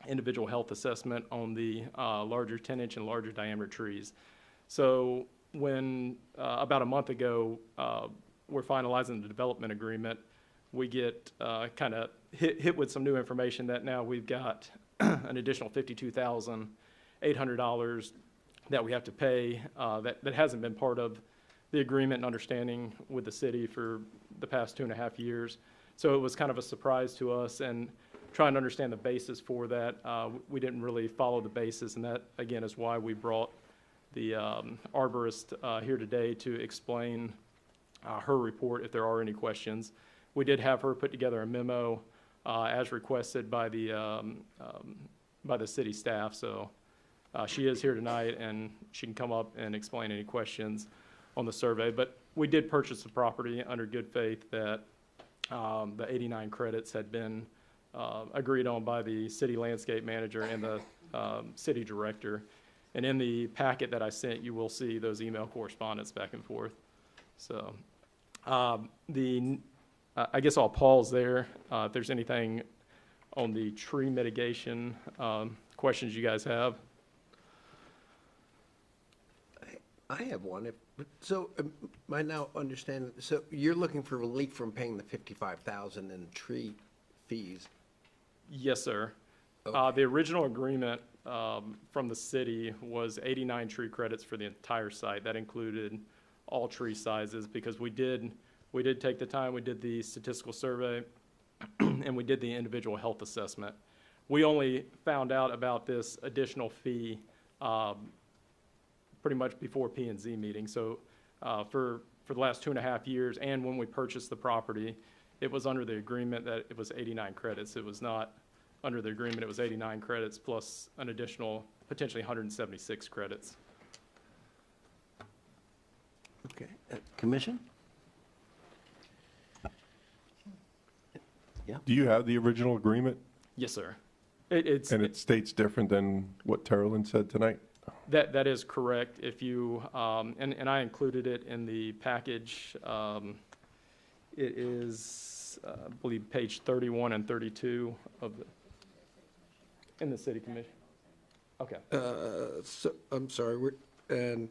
individual health assessment on the larger 10-inch and larger diameter trees. So when about a month ago, we're finalizing the development agreement, we get kind of hit with some new information that now we've got an additional $52,800 that we have to pay that hasn't been part of the agreement and understanding with the city for the past 2.5 years. So it was kind of a surprise to us, and trying to understand the basis for that, we didn't really follow the basis, and that, again, is why we brought the arborist here today to explain her report if there are any questions. We did have her put together a memo as requested by the city staff. So she is here tonight, and she can come up and explain any questions on the survey. But we did purchase the property under good faith that the 89 credits had been agreed on by the city landscape manager and the city director. And in the packet that I sent, you will see those email correspondence back and forth. So I guess I'll pause there. If there's anything on the tree mitigation questions you guys have. I have one. I now understand, so you're looking for relief from paying the $55,000 in tree fees? Yes, sir. The original agreement from the city was 89 tree credits for the entire site. That included all tree sizes, because we did take the time, we did the statistical survey, and we did the individual health assessment. We only found out about this additional fee pretty much before P&Z meeting. So for the last 2.5 years, and when we purchased the property, it was under the agreement that it was 89 credits. It was not under the agreement, it was 89 credits plus an additional potentially 176 credits. Okay. Commission? Yeah. Do you have the original agreement? Yes, sir. And it states different than what Terrell said tonight? That is correct. If you, and I included it in the package. It is, I believe, page 31 and 32 of in the city commission. Okay. So, I'm sorry, and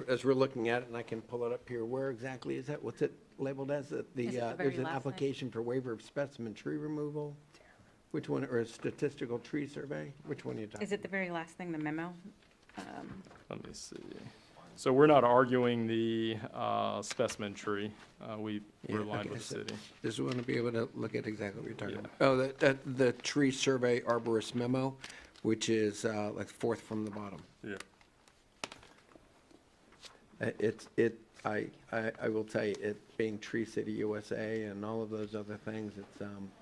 as we're looking at it, and I can pull it up here, where exactly is that? What's it labeled as? There's an application for waiver of specimen tree removal? Which one, or a statistical tree survey? Which one are you talking about? Is it the very last thing, the memo? Let me see. So we're not arguing the specimen tree. We're aligned with the city. Just want to be able to look at exactly what you're talking about. Oh, the tree survey arborist memo, which is like fourth from the bottom. Yeah. I will tell you, it being Tree City USA and all of those other things,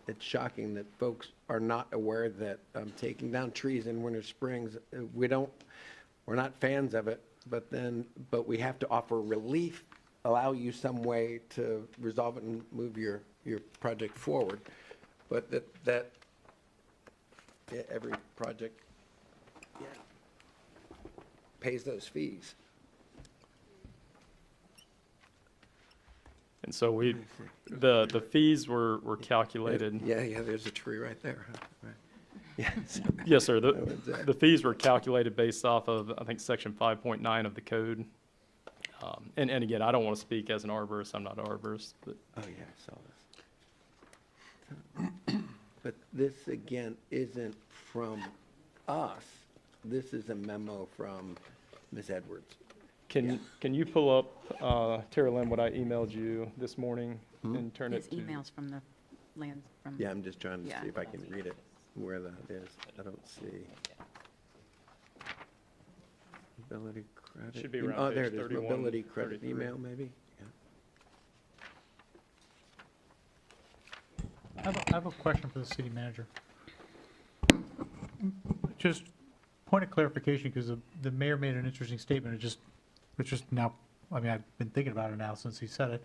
it's shocking that folks are not aware that taking down trees in Winter Springs, we're not fans of it, but we have to offer relief, allow you some way to resolve it and move your project forward. But every project pays those fees. And so the fees were calculated. Yeah, there's a tree right there. Huh? Right. Yeah. Yes, sir. The fees were calculated based off of, I think, section 5.9 of the code. And again, I don't want to speak as an arborist. I'm not an arborist, but. Oh, yeah, I saw this. But this, again, isn't from us. This is a memo from Ms. Edwards. Can you pull up, Tara Lynn, what I emailed you this morning and turn His it to? emails from the land, from. Yeah, I'm just trying to Yeah. see if I can read it, where that is. I don't see. Mobility credit. Should be em- around Oh, there page it is. 31, Mobility credit 33. email, maybe? Yeah. I have a question for the city manager. Just point of clarification, because the mayor made an interesting statement. It's just now, I mean, I've been thinking about it now since he said it.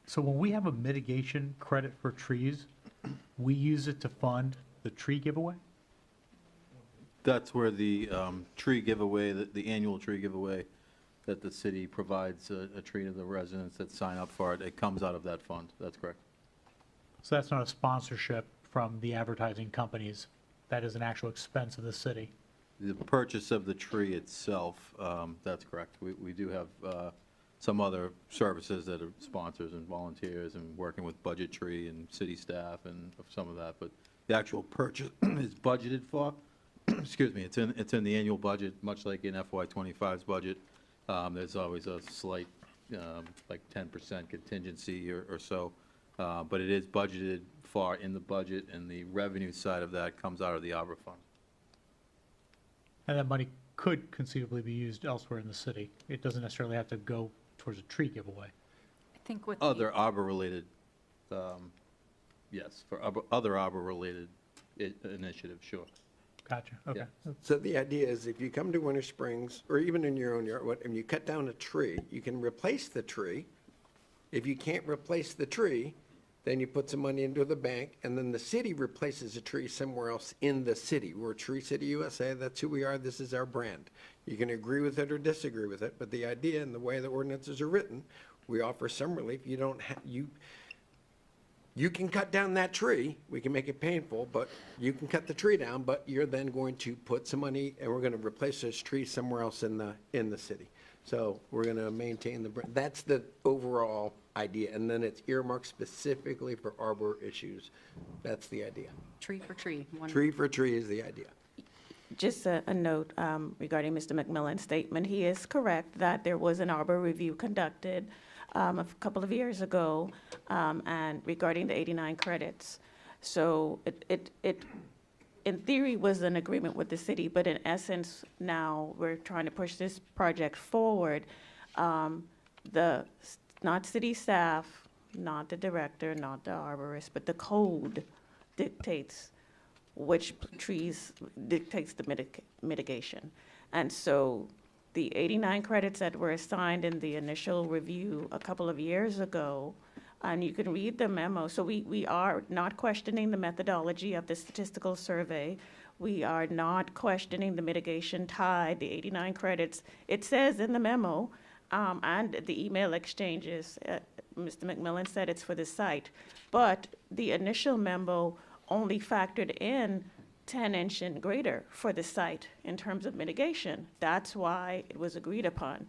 So when we have a mitigation credit for trees, we use it to fund the tree giveaway? That's where the tree giveaway, the annual tree giveaway, that the city provides a tree to the residents that sign up for it, it comes out of that fund. That's correct. So that's not a sponsorship from the advertising companies. That is an actual expense of the city. The purchase of the tree itself, that's correct. We do have some other services that are sponsors and volunteers and working with budgetary and city staff and some of that, but the actual purchase is budgeted for. Excuse me, it's in the annual budget, much like in FY '25's budget. There's always a slight, like 10% contingency or so, but it is budgeted for in the budget, and the revenue side of that comes out of the Arbor Fund. And that money could conceivably be used elsewhere in the city. It doesn't necessarily have to go towards a tree giveaway. I think with. Other arbor-related, yes, for other arbor-related initiatives, sure. Gotcha, okay. So the idea is if you come to Winter Springs, or even in your own yard, and you cut down a tree, you can replace the tree. If you can't replace the tree, then you put some money into the bank, and then the city replaces a tree somewhere else in the city. We're Tree City USA, that's who we are, this is our brand. You can agree with it or disagree with it, but the idea and the way the ordinances are written, we offer some relief. You don't you can cut down that tree, we can make it painful, but you can cut the tree down, but you're then going to put some money, and we're gonna replace those trees somewhere else in the city. So we're gonna maintain the, that's the overall idea, and then it's earmarked specifically for arbor issues. That's the idea. Tree for tree. Tree for tree is the idea. Just a note regarding Mr. McMillan's statement. He is correct that there was an arbor review conducted a couple of years ago, and regarding the 89 credits. So it in theory was an agreement with the city, but in essence now we're trying to push this project forward. Not city staff, not the director, not the arborist, but the code dictates which trees, dictates the mitigation. And so the 89 credits that were assigned in the initial review a couple of years ago, and you can read the memo. So we are not questioning the methodology of the statistical survey. We are not questioning the mitigation tied, the 89 credits. It says in the memo, and the email exchanges, Mr. McMillan said it's for the site, but the initial memo only factored in 10-inch and greater for the site in terms of mitigation. That's why it was agreed upon.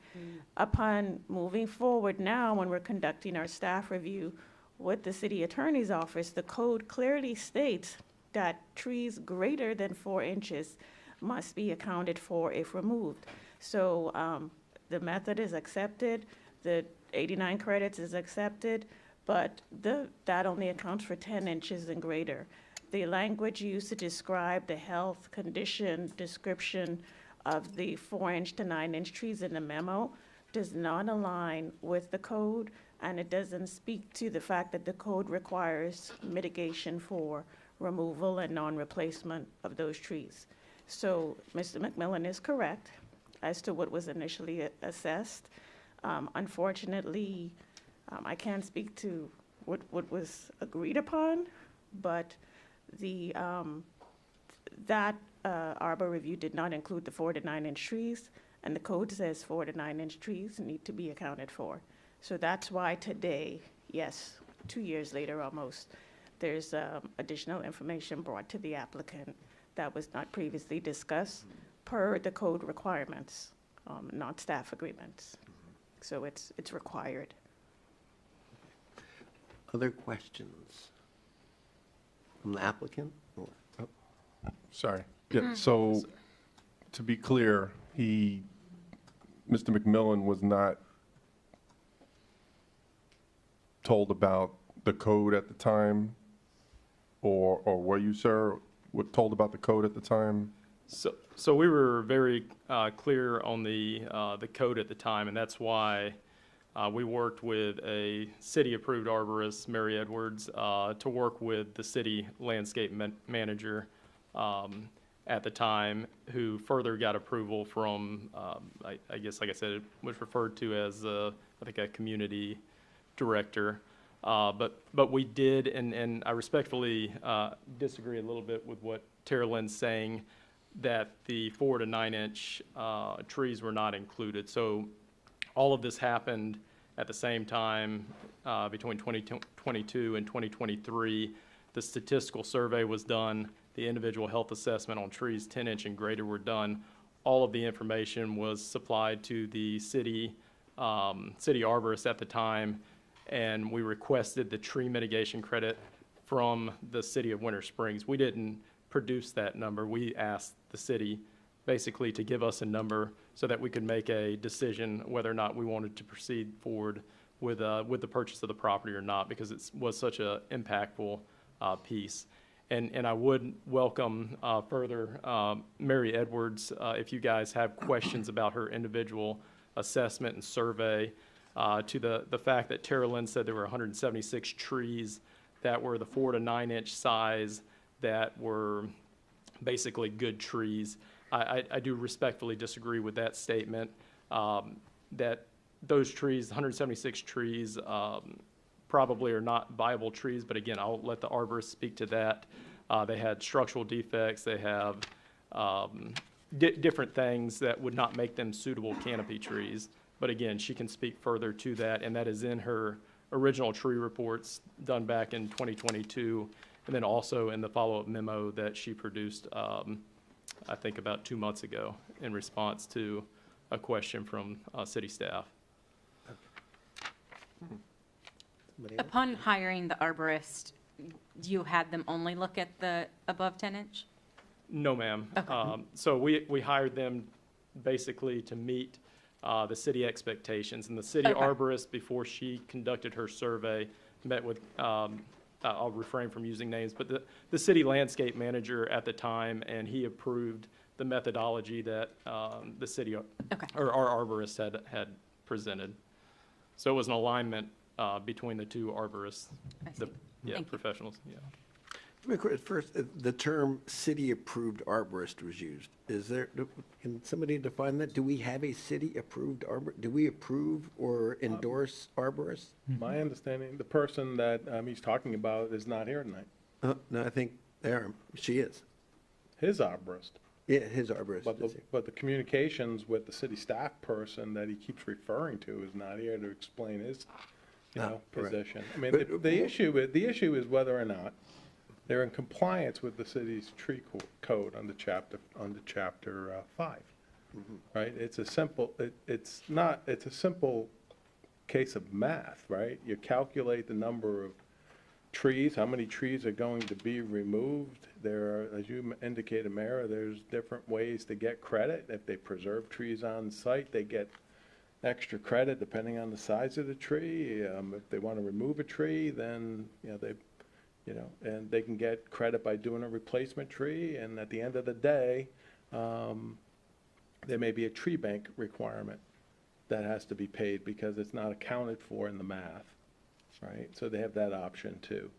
Upon moving forward now, when we're conducting our staff review with the city attorney's office, the code clearly states that trees greater than 4 inches must be accounted for if removed. So the method is accepted, the 89 credits is accepted, but that only accounts for 10 inches and greater. The language used to describe the health condition description of the 4-inch to 9-inch trees in the memo does not align with the code, and it doesn't speak to the fact that the code requires mitigation for removal and non-replacement of those trees. So Mr. McMillan is correct as to what was initially assessed. Unfortunately, I can't speak to what was agreed upon, but that arbor review did not include the 4 to 9 inch trees, and the code says 4 to 9 inch trees need to be accounted for. So that's why today, yes, 2 years later almost, there's additional information brought to the applicant that was not previously discussed per the code requirements, not staff agreements. So it's required. Other questions from the applicant? Or- oh, Sorry. Yeah, so to be clear, Mr. McMillan was not told about the code at the time? Or were you, sir, told about the code at the time? So we were very clear on the code at the time, and that's why we worked with a city-approved arborist, Mary Edwards, to work with the city landscape manager at the time, who further got approval from, I guess, like I said, it was referred to as, I think, a community director. But we did, and I respectfully disagree a little bit with what Tara Lynn's saying, that the 4 to 9 inch trees were not included. So all of this happened at the same time between 2022 and 2023. The statistical survey was done. The individual health assessment on trees 10 inch and greater were done. All of the information was supplied to the city arborist at the time, and we requested the tree mitigation credit from the city of Winter Springs. We didn't produce that number. We asked the city basically to give us a number so that we could make a decision whether or not we wanted to proceed forward with the purchase of the property or not, because it was such an impactful piece. And I would welcome further Mary Edwards, if you guys have questions about her individual assessment and survey, to the fact that Tara Lynn said there were 176 trees that were the 4 to 9 inch size that were basically good trees. I do respectfully disagree with that statement, that those trees, 176 trees, probably are not viable trees, but again, I'll let the arborist speak to that. They had structural defects, they have different things that would not make them suitable canopy trees. But again, she can speak further to that, and that is in her original tree reports done back in 2022, and then also in the follow-up memo that she produced, I think about 2 months ago, in response to a question from city staff. Upon hiring the arborist, you had them only look at the above 10 inch? No, ma'am. Okay. So we hired them basically to meet the city expectations. And the city Okay. arborist, before she conducted her survey, met with, I'll refrain from using names, but the city landscape manager at the time, and he approved the methodology that the city, or our arborist had presented. So it was an alignment between the two arborists, professionals, yeah. First, the term city-approved arborist was used. Is there, can somebody define that? Do we have a city-approved arborist? Do we approve or endorse arborists? My understanding, the person that he's talking about is not here tonight. No, I think she is. His arborist. Yeah, his arborist. But the communications with the city staff person that he keeps referring to is not here to explain his, position. I mean, the issue is whether or not they're in compliance with the city's tree code under chapter 5, right? It's a simple case of math, right? You calculate the number of trees, how many trees are going to be removed. There are, as you indicated, Mayor, there's different ways to get credit. If they preserve trees on site, they get extra credit depending on the size of the tree. If they want to remove a tree, then and they can get credit by doing a replacement tree. And at the end of the day, there may be a tree bank requirement that has to be paid because it's not accounted for in the math, right? So they have that option too.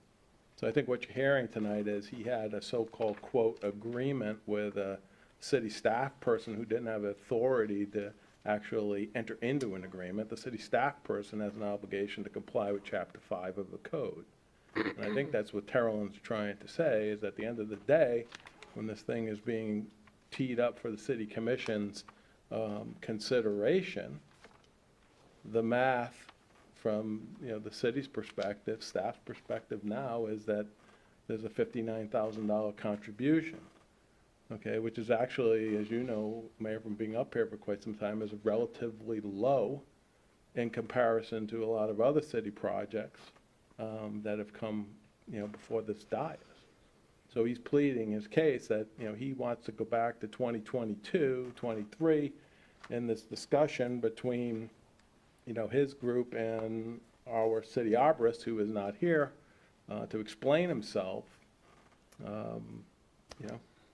So I think what you're hearing tonight is he had a so-called quote agreement with a city staff person who didn't have authority to actually enter into an agreement. The city staff person has an obligation to comply with chapter 5 of the code. And I think that's what Terrell's trying to say, is at the end of the day, when this thing is being teed up for the city commission's consideration, the math from, the city's perspective, staff's perspective now, is that there's a $59,000 contribution, okay, which is actually, as you know, Mayor, from being up here for quite some time, is relatively low in comparison to a lot of other city projects that have come, before this dais. So he's pleading his case that, he wants to go back to 2022, 23, in this discussion between, his group and our city arborist, who is not here, to explain himself,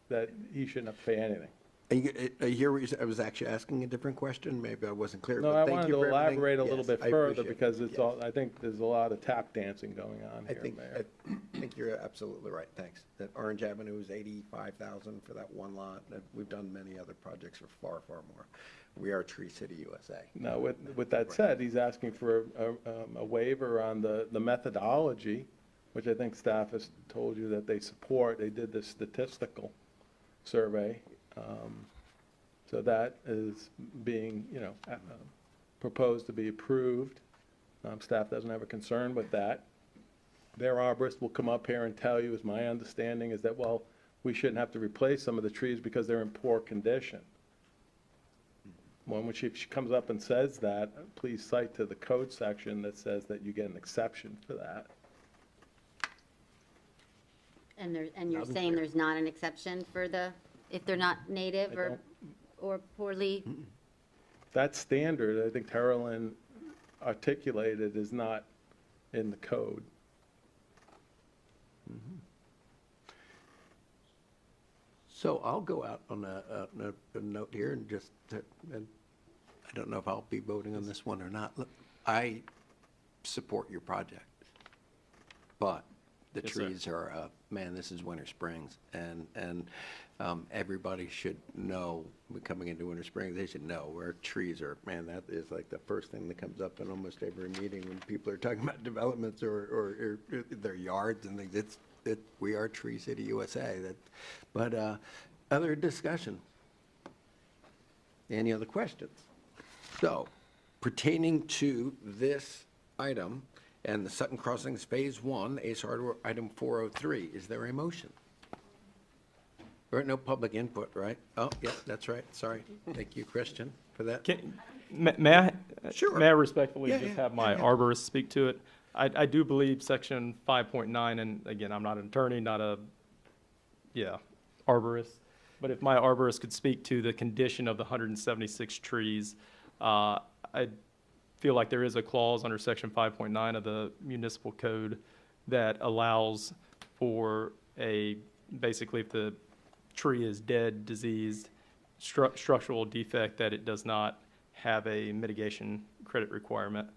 that he shouldn't have to pay anything. I was actually asking a different question. Maybe I wasn't clear. No, but I thank wanted you to for everything. elaborate a little Yes, bit I further appreciate it. because it's Yes. all, I think there's a lot of tap dancing going on I here, think, Mayor. I think you're absolutely right, thanks. That Orange Avenue is 85,000 for that one lot. We've done many other projects for far, far more. We are Tree City USA. Now, with that said, he's asking for a waiver on the methodology, which I think staff has told you that they support. They did this statistical survey. So that is being, proposed to be approved. Staff doesn't have a concern with that. Their arborist will come up here and tell you, is my understanding, is that, well, we shouldn't have to replace some of the trees because they're in poor condition. When she comes up and says that, please cite to the code section that says that you get an exception for that. And you're saying there's not an exception for if they're not native or poorly? That standard, I think Carolyn articulated, is not in the code. So I'll go out on a note here and just, and I don't know if I'll be voting on this one or not. Look, I support your project, but the Yes, sir. trees are, man, this is Winter Springs, and everybody should know, coming into Winter Springs, they should know where trees are. Man, that is like the first thing that comes up in almost every meeting when people are talking about developments or their yards and things. We are Tree City USA. But other discussion? Any other questions? So pertaining to this item and the Sutton Crossings Phase 1, Ace Hardware Item 403, is there a motion? Or no public input, right? Oh, yeah, that's right. Sorry. Thank you, Christian, for that. May I? Sure. May I respectfully Yeah, just yeah, have my yeah. arborist speak to it? I do believe section 5.9, and again, I'm not an attorney, not a, arborist, but if my arborist could speak to the condition of the 176 trees, I feel like there is a clause under section 5.9 of the municipal code that allows for basically if the tree is dead, diseased, structural defect, that it does not have a mitigation credit requirement.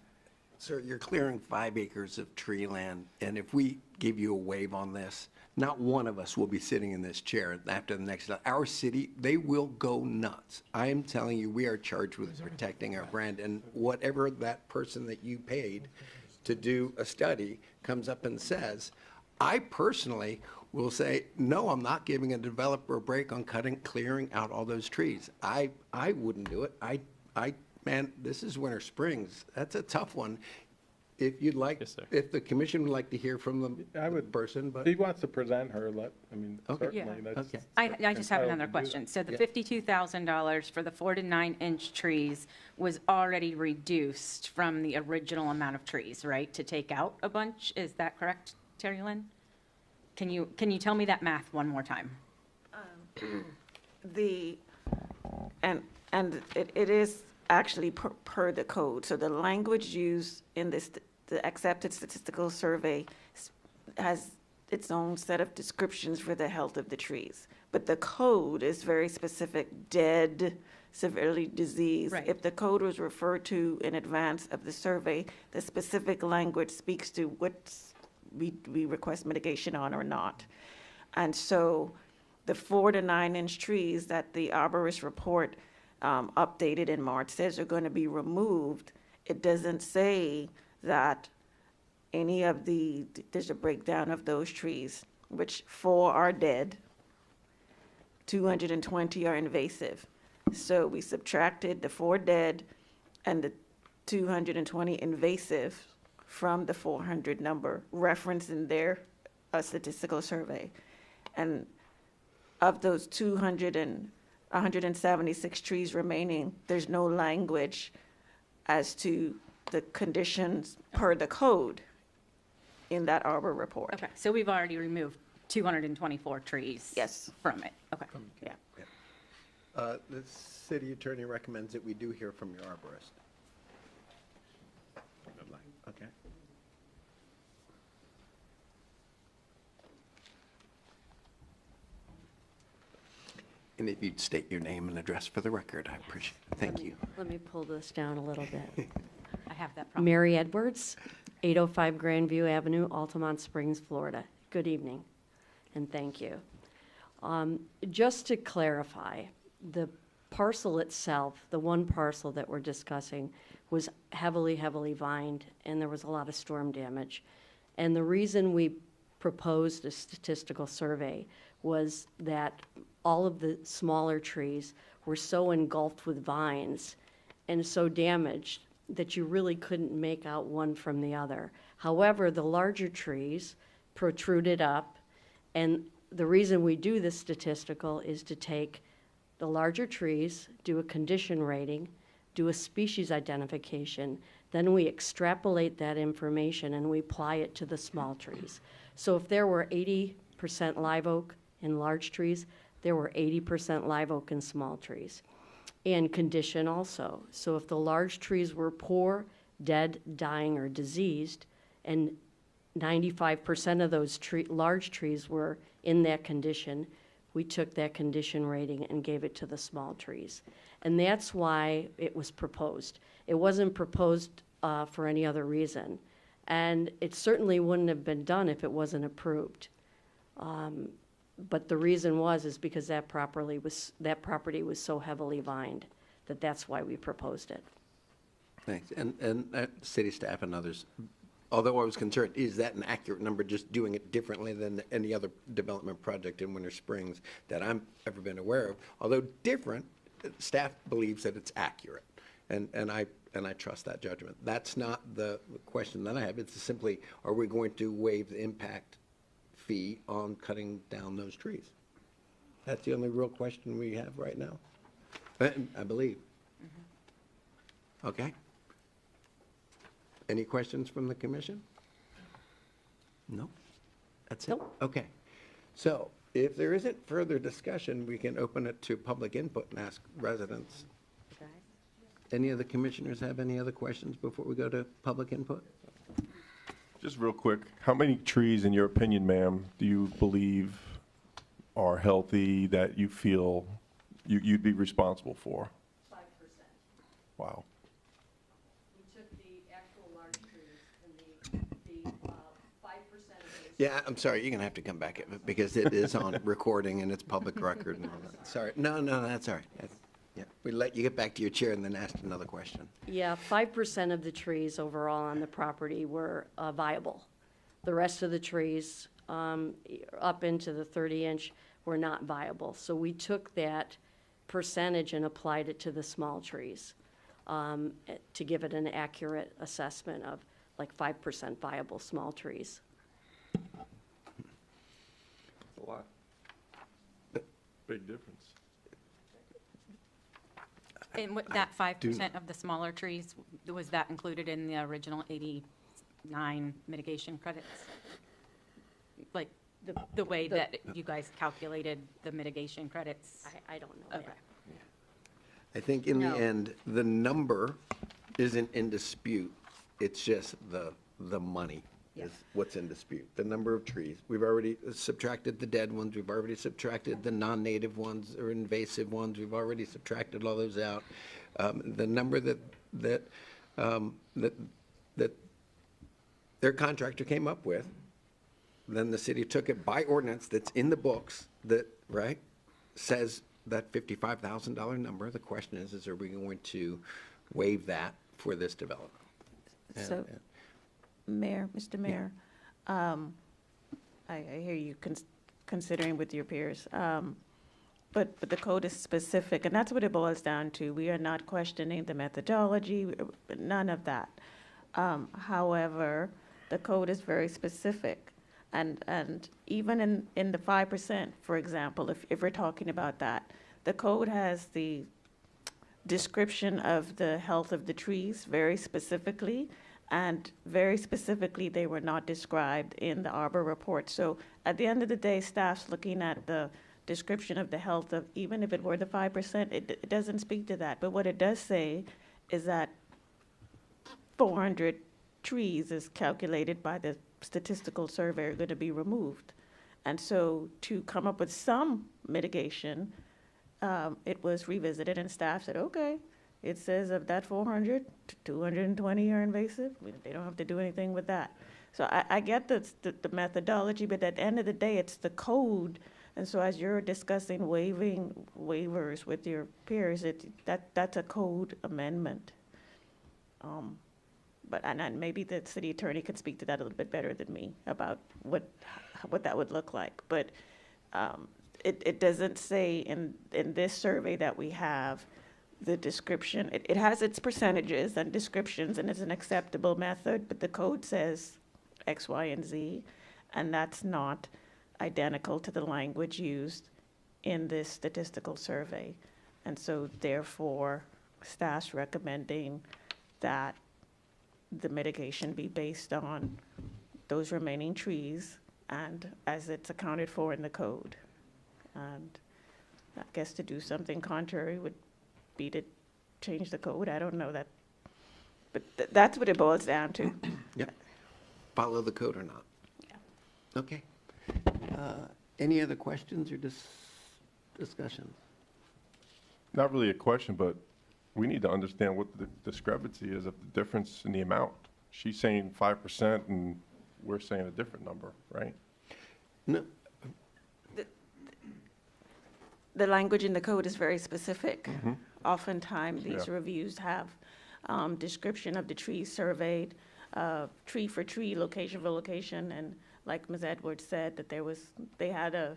Sir, you're clearing 5 acres of tree land, and if we give you a waive on this, not one of us will be sitting in this chair after the next. Our city, they will go nuts. I am telling you, we are charged with protecting our brand, and whatever that person that you paid to do a study comes up and says, I personally will say, no, I'm not giving a developer a break on clearing out all those trees. I wouldn't do it. Man, this is Winter Springs. That's a tough one. If you'd like, Yes, sir. if the commission would like to hear from the person, but. If he wants to present her, Okay. certainly, Yeah. that's. Okay. I just have entitled another to do question. that. So the Yeah. $52,000 for the 4 to 9 inch trees was already reduced from the original amount of trees, right? To take out a bunch, is that correct, Terry Lynn? Can you tell me that math one more time? And it is actually per the code. So the language used in the accepted statistical survey has its own set of descriptions for the health of the trees. But the code is very specific, dead, severely diseased. Right. If the code was referred to in advance of the survey, the specific language speaks to what we request mitigation on or not. And so the 4 to 9 inch trees that the arborist report updated in March says are going to be removed. It doesn't say that any of there's a breakdown of those trees, which 4 are dead, 220 are invasive. So we subtracted the 4 dead and 220 invasive from the 400 number referenced in their statistical survey. And of those 176 trees remaining, there's no language as to the conditions per the code in that arbor report. Okay, so we've already removed 224 trees. Yes. From it, okay. Yeah. The city attorney recommends that we do hear from your arborist. Okay. And if you'd state your name and address for the record, I appreciate it. Thank you. Let me pull this down a little bit. I have that problem. Mary Edwards, 805 Grandview Avenue, Altamont Springs, Florida. Good evening, and thank you. Just to clarify, the parcel itself, the one parcel that we're discussing, was heavily vined, and there was a lot of storm damage. And the reason we proposed a statistical survey was that all of the smaller trees were so engulfed with vines and so damaged that you really couldn't make out one from the other. However, the larger trees protruded up, and the reason we do this statistical is to take the larger trees, do a condition rating, do a species identification, then we extrapolate that information and we apply it to the small trees. So if there were 80% live oak in large trees, there were 80% live oak in small trees. And condition also. So if the large trees were poor, dead, dying, or diseased, and 95% of those large trees were in that condition, we took that condition rating and gave it to the small trees. And that's why it was proposed. It wasn't proposed for any other reason. And it certainly wouldn't have been done if it wasn't approved. But the reason is because that property was so heavily vined that that's why we proposed it. Thanks. And city staff and others, although I was concerned, is that an accurate number, just doing it differently than any other development project in Winter Springs that I've ever been aware of? Although different, staff believes that it's accurate, and I trust that judgment. That's not the question that I have. It's simply, are we going to waive the impact fee on cutting down those trees? That's the only real question we have right now, I believe. Okay. Any questions from the commission? No? That's it? Nope. Okay. So if there isn't further discussion, we can open it to public input and ask residents. Any of the commissioners have any other questions before we go to public input? Just real quick, how many trees, in your opinion, ma'am, do you believe are healthy that you feel you'd be responsible for? 5%. Wow. We took the actual large trees and the 5% of those. Yeah, I'm sorry, you're going to have to come back because it is on recording and it's public record and all that. Sorry. No, that's all right. Yeah, we let you get back to your chair and then ask another question. Yeah, 5% of the trees overall on the property were viable. The rest of the trees, up into the 30-inch, were not viable. So we took that percentage and applied it to the small trees to give it an accurate assessment of like 5% viable small trees. That's a lot. Big difference. And what, that 5% of the smaller trees, was that included in the original 89 mitigation credits? Like, the way that you guys calculated the mitigation credits? I don't know. Okay. I think in the No. end, the number isn't in dispute. It's just the money is what's in dispute. The number of trees. We've already subtracted the dead ones. We've already subtracted the non-native ones or invasive ones. We've already subtracted all those out. The number that their contractor came up with, then the city took it by ordinance that's in the books that, right, says that $55,000 number. The question is are we going to waive that for this development? So, Mayor, Mr. Mayor, I hear you considering with your peers. but the code is specific, and that's what it boils down to. We are not questioning the methodology, none of that. However, the code is very specific. And even in the 5%, for example, if we're talking about that, the code has the description of the health of the trees very specifically, and very specifically, they were not described in the Arbor report. So at the end of the day, staff's looking at the description of the health of, even if it were the 5%, it doesn't speak to that. But what it does say is that 400 trees is calculated by the statistical survey are going to be removed. And so to come up with some mitigation, it was revisited and staff said, okay, it says of that 400, 220 are invasive. They don't have to do anything with that. So I get the methodology, but at the end of the day, it's the code. And so as you're discussing waiving waivers with your peers, that's a code amendment. But and maybe the city attorney could speak to that a little bit better than me about what that would look like. But it doesn't say in this survey that we have the description. It has its percentages and descriptions, and it's an acceptable method, but the code says X, Y, and Z, and that's not identical to the language used in this statistical survey. And so therefore, staff's recommending that the mitigation be based on those remaining trees and as it's accounted for in the code. And I guess to do something contrary would be to change the code. I don't know that, but that's what it boils down to. Yep. Follow the code or not. Yeah. Okay. Any other questions or discussions? Not really a question, but we need to understand what the discrepancy is of the difference in the amount. She's saying 5% and we're saying a different number, right? No. The language in the code is very specific. Mm-hmm. Oftentimes, these Yeah. reviews have description of the trees surveyed, tree for tree, location for location, and like Ms. Edwards said, that they had a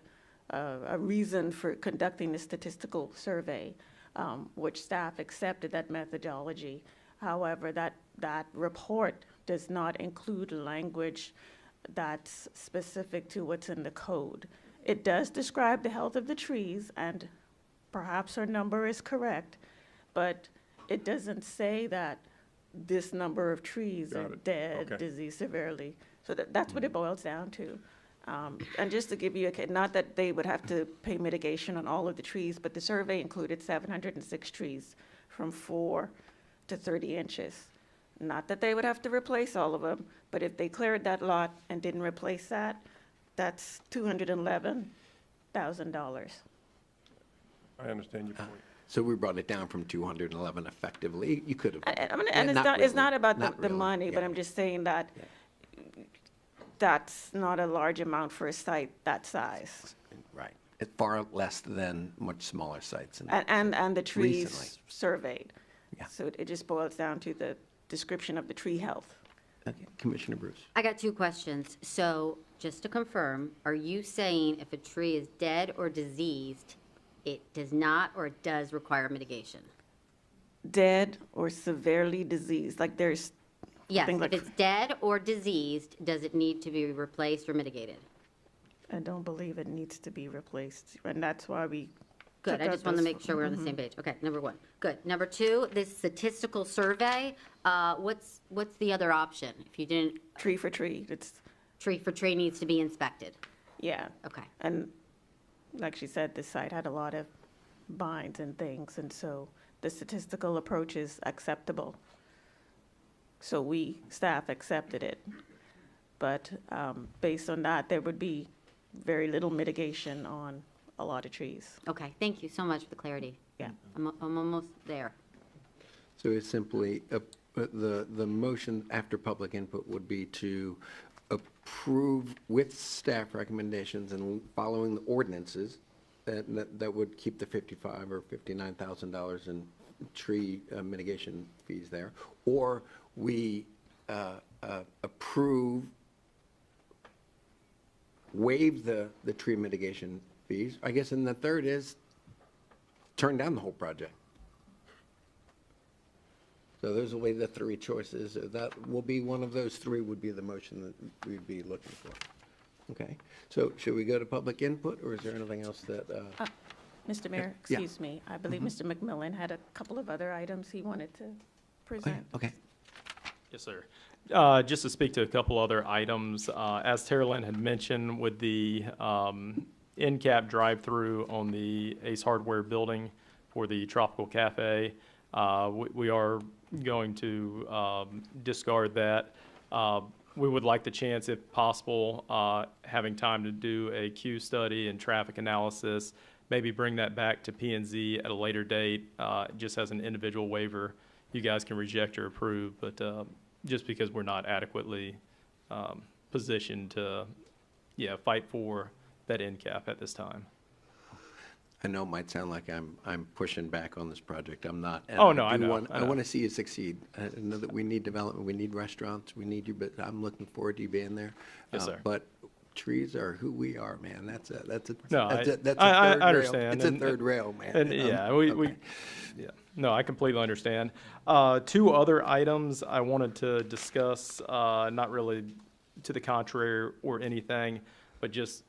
reason for conducting the statistical survey, which staff accepted that methodology. However, that report does not include language that's specific to what's in the code. It does describe the health of the trees, and perhaps her number is correct, but it doesn't say that this number of trees are dead, Okay. diseased severely. So that's what it boils down to. And just to give you not that they would have to pay mitigation on all of the trees, but the survey included 706 trees from 4 to 30 inches. Not that they would have to replace all of them, but if they cleared that lot and didn't replace that, that's $211,000. I understand your point. So we brought it down from 211 effectively. You could have. And it's not about the really, money, but yeah. I'm just saying that that's not a large amount for a site that size. Right. It's far less than much smaller sites. And the trees Recently. surveyed. Yeah. So it just boils down to the description of the tree health. Okay. Commissioner Bruce. I got two questions. So just to confirm, are you saying if a tree is dead or diseased, it does not or it does require mitigation? Dead or severely diseased, like there's. Yes, things if like- it's dead or diseased, does it need to be replaced or mitigated? I don't believe it needs to be replaced, and that's why we. Good, took I out just want to those- make sure we're on the same Mhm. page. Okay, number one, good. Number two, this statistical survey, what's the other option? If you didn't, Tree for tree, it's, tree for tree needs to be inspected. yeah. Okay, And like she said, this site had a lot of binds and things, and so the statistical approach is acceptable. So we, staff, accepted it. But based on that, there would be very little mitigation on a lot of trees. okay, thank you so much for the clarity. Yeah. I'm almost there. So it's simply, the motion after public input would be to approve with staff recommendations and following the ordinances that would keep the $55,000 or $59,000 in tree mitigation fees there, or we approve, waive the tree mitigation fees. I guess, and the third is turn down the whole project. So those will be the three choices. That will be one of those three would be the motion that we'd be looking for. Okay, so should we go to public input, or is there anything else that? Mr. Mayor, Yeah. excuse me, I believe Mr. McMillan had a couple of other items he wanted to present. Okay. Yes, sir. Just to speak to a couple other items, as Tara Lynn had mentioned with the end cap drive-through on the Ace Hardware building for the Tropical Cafe, we are going to discard that. We would like the chance, if possible, having time to do a queue study and traffic analysis, maybe bring that back to P&Z at a later date, just as an individual waiver. You guys can reject or approve, but just because we're not adequately positioned to, fight for that end cap at this time. I know it might sound like I'm pushing back on this project. I'm not. And Oh, no, I do know, want- I I know. want to see you succeed. I know that we need development, we need restaurants, we need you, but I'm looking forward to you being there. Yes, sir. But trees are who we are, man. That's a No, that's a I third understand. rail. It's a and- third rail, man. And yeah, we, no, I completely understand. Two other items I wanted to discuss, not really to the contrary or anything, but just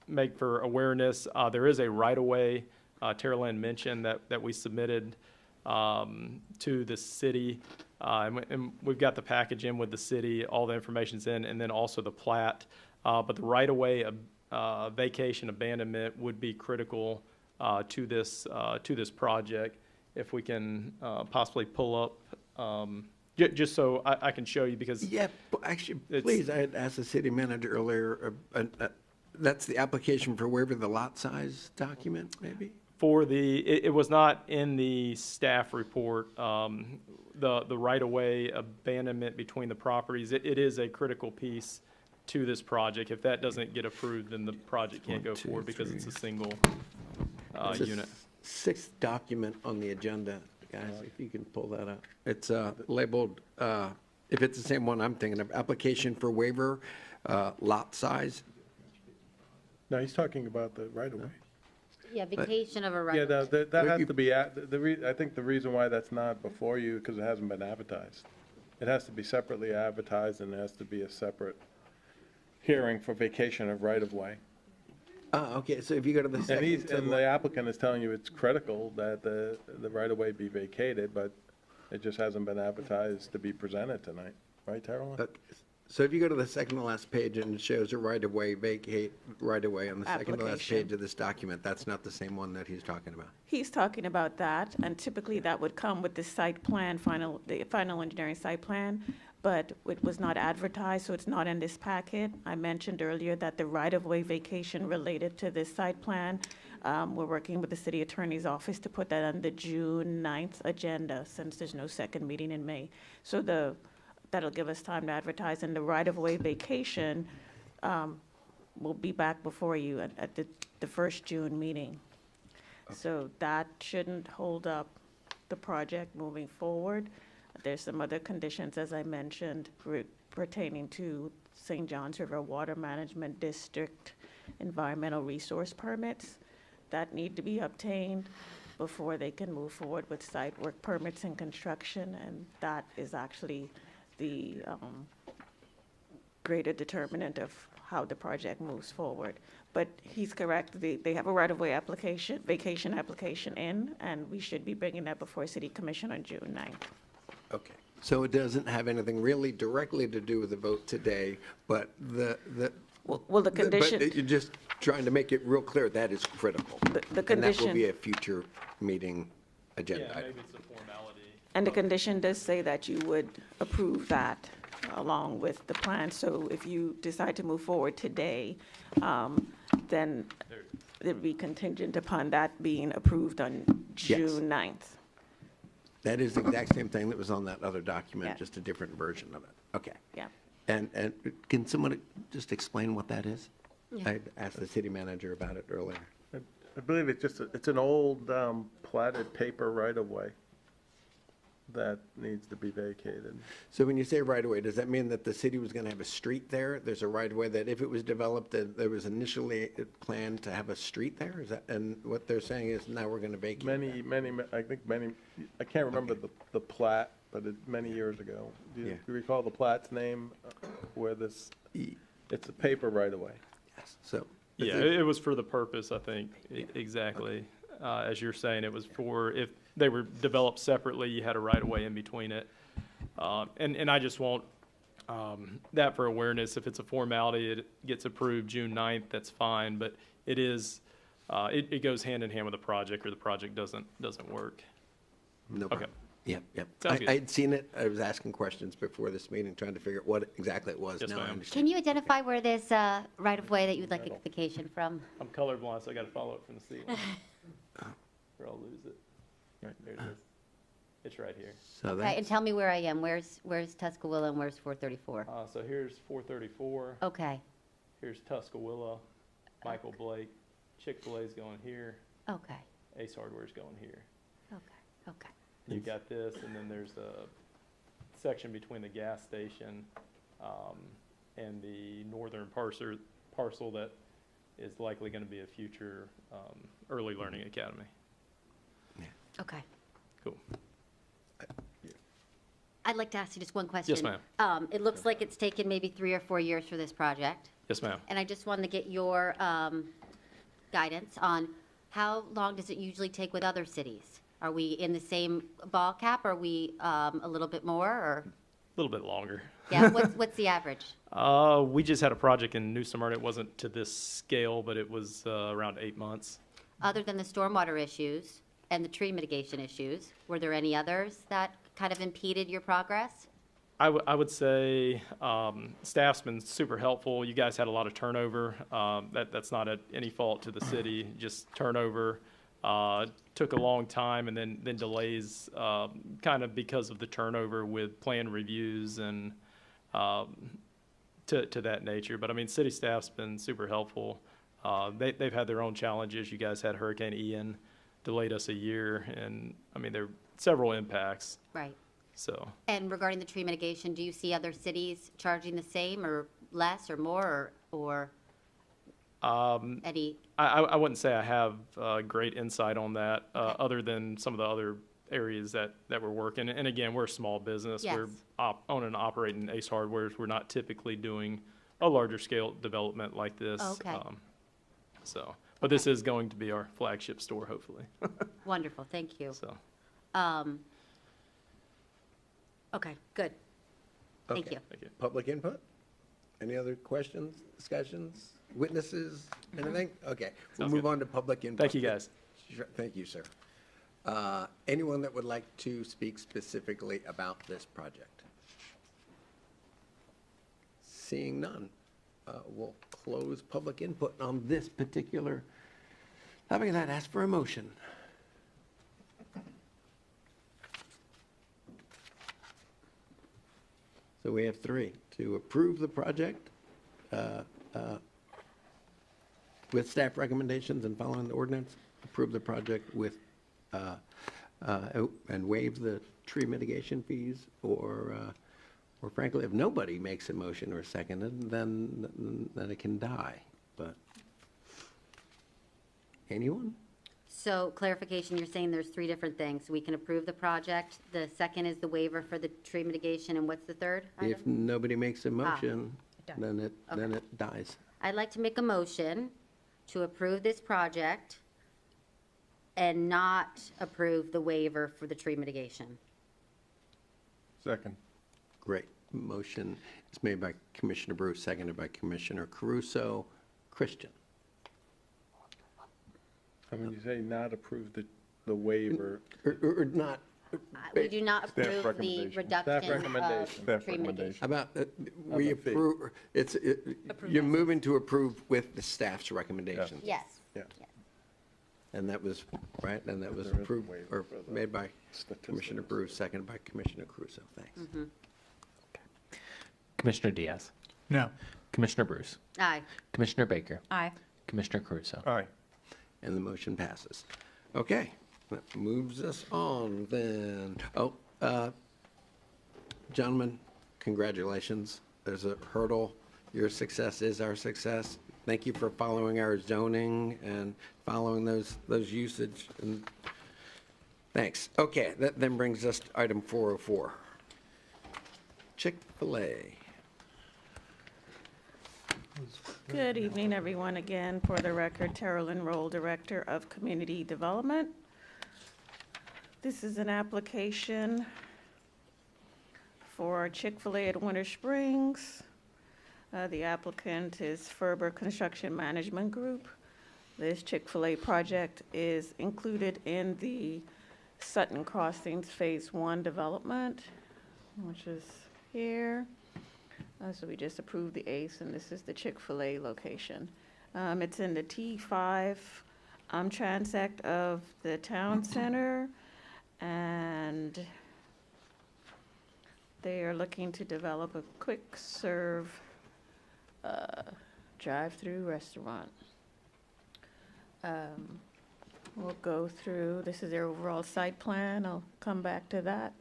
make for awareness. There is a right-of-way, Tara Lynn mentioned, that we submitted to the city. And we've got the package in with the city, all the information's in, and then also the plat. But the right-of-way vacation abandonment would be critical to this project. If we can possibly pull up, just so I can show you, because Yeah, actually, it's- please, I had asked the city manager earlier, that's the application for waiver of the lot size document, maybe? for it was not in the staff report, the right-of-way abandonment between the properties. It is a critical piece to this project. If that doesn't get approved, then the project can't go forward because it's a single It's the unit. Sixth document on the agenda, guys, if you can pull that up. It's labeled, if it's the same one I'm thinking of, application for waiver, lot size. No, he's talking about the right-of-way. Yeah, vacation of a right. Yeah, that has to be, I think the reason why that's not before you, because it hasn't been advertised. It has to be separately advertised, and there has to be a separate hearing for vacation of right-of-way. Okay, so if you go to the And second. to and the applicant is telling you it's critical that the right-of-way be vacated, but it just hasn't been advertised to be presented tonight, right, Carolyn? So if you go to the second to last page and it shows a right-of-way, vacate right-of-way on the second to last Application. page of this document, that's not the same one that he's talking about. He's talking about that, and typically that would come with the site plan, the final engineering site plan, but it was not advertised, so it's not in this packet. I mentioned earlier that the right-of-way vacation related to this site plan, we're working with the city attorney's office to put that on the June 9th agenda, since there's no second meeting in May. So that'll give us time to advertise, and the right-of-way vacation will be back before you at the first June meeting. So that shouldn't hold up the project moving forward. There's some other conditions, as I mentioned, pertaining to St. Johns River Water Management District environmental resource permits that need to be obtained before they can move forward with site work permits and construction, and that is actually the greater determinant of how the project moves forward. But he's correct, they have a right-of-way application, vacation application in, and we should be bringing that before City Commission on June 9th. Okay, so it doesn't have anything really directly to do with the vote today, but Well, the condition. But you're just trying to make it real clear, that is critical. The And that will condition. be a future meeting agenda Yeah, item. maybe it's a formality. And the condition does say that you would approve that along with the plan. So if you decide to move forward today, then it would be contingent upon that being approved on June 9th. That is the exact same thing that was on that other document, Yeah. just a different version of it. Okay. Yeah. And can someone just explain what that is? Yeah. I asked the city manager about it earlier. I believe it's just, it's an old platted paper right-of-way that needs to be vacated. So when you say right-of-way, does that mean that the city was going to have a street there? There's a right-of-way that if it was developed, that there was initially planned to have a street there? Is that, and what they're saying is now we're going to vacate that? I can't remember the plat, but many years ago. Do Yeah. you recall the plat's name where this, it's a paper right away? Yes, so. Yeah, it was for the purpose, I think, exactly. As you're saying, it was for, if they were developed separately, you had a right-of-way in between it. And I just want that for awareness. If it's a formality, it gets approved June 9th, that's fine, but it is, it goes hand in hand with the project, or the project doesn't work. No Okay. problem. Yep, yep. Sounds good. I'd seen it. I was asking questions before this meeting, trying to figure out what exactly it was. Yes, Now I ma'am. understand. Can you identify where this right-of-way that you would like a vacation from? I'm colorblind, so I gotta follow it from the ceiling. Or I'll lose it. There it is. It's right here. So Okay, that's, and tell me where I am. Where's Tuscaloosa and where's 434? So here's 434. Okay, Here's Tuscaloosa, Michael Blake, Chick-fil-A's going here, okay, Ace Hardware's going here. okay. You got this, and then there's a section between the gas station and the northern parcel that is likely going to be a future early learning academy. Okay. Cool. I'd like to ask you just one question. Yes, ma'am. It looks like it's taken maybe 3 or 4 years for this project. Yes, ma'am. And I just wanted to get your guidance on how long does it usually take with other cities? Are we in the same ball cap? Are we a little bit more, or? A little bit longer. Yeah, what's the average? We just had a project in New Smyrna. It wasn't to this scale, but it was around 8 months. Other than the stormwater issues and the tree mitigation issues, were there any others that kind of impeded your progress? I would say staff's been super helpful. You guys had a lot of turnover. That's not at any fault to the city, just turnover. Took a long time, and then delays kind of because of the turnover with plan reviews and to that nature. But I mean, city staff's been super helpful. They've had their own challenges. You guys had Hurricane Ian, delayed us a year, and I mean, there are several impacts. Right. So. And regarding the tree mitigation, do you see other cities charging the same or less or more or any? I wouldn't say I have great insight on that, other than some of the other areas that we're working. And again, we're a small business. Yes. We're owning and operating Ace Hardwares. We're not typically doing a larger scale development like this. Okay. But this is going to be our flagship store, hopefully. Wonderful, thank you. So. Okay, good. Thank Okay. you. Thank you. Public input? Any other questions, discussions, witnesses, anything? Okay, we'll Sounds move good. on to public input. Thank you, guys. Sure, thank you, sir. Anyone that would like to speak specifically about this project? Seeing none, we'll close public input on this particular topic, and I'd ask for a motion. So we have 3, to approve the project with staff recommendations and following the ordinance, approve the project with, and waive the tree mitigation fees, or frankly, if nobody makes a motion or seconded, then it can die. But anyone? So clarification, you're saying there's 3 different things. We can approve the project. The second is the waiver for the tree mitigation, and what's the third If item? nobody makes a motion, dies. then it dies. I'd like to make a motion to approve this project and not approve the waiver for the tree mitigation. Second. Great. Motion is made by Commissioner Bruce, seconded by Commissioner Caruso. Christian? When you say not approve the waiver, Or not, We do not Staff approve the recommendation. reduction recommendation. of Staff tree mitigation. how about, we the fee. approve, you're moving to approve with the staff's recommendations? Yes. Yeah. And that was, right, and that was There is a approved, waiver or for the made by statistics. Commissioner Bruce, seconded by Commissioner Caruso. Thanks. Commissioner Diaz, No. Commissioner Bruce, Aye. Commissioner Baker, Aye. Commissioner Caruso. Aye. And the motion passes. Okay, that moves us on then. Oh, Gentlemen, congratulations. There's a hurdle. Your success is our success. Thank you for following our zoning and following those usage. And thanks. Okay, that then brings us to item 404. Chick-fil-A. Good evening, everyone. Again, for the record, Terrell Roll, Director of Community Development. This is an application for Chick-fil-A at Winter Springs. The applicant is Ferber Construction Management Group. This Chick-fil-A project is included in the Sutton Crossings Phase 1 development, which is here. So we just approved the ACE, and this is the Chick-fil-A location. It's in the T5 transect of the town center, and they are looking to develop a quick serve drive-through restaurant. We'll go through, this is their overall site plan. I'll come back to that.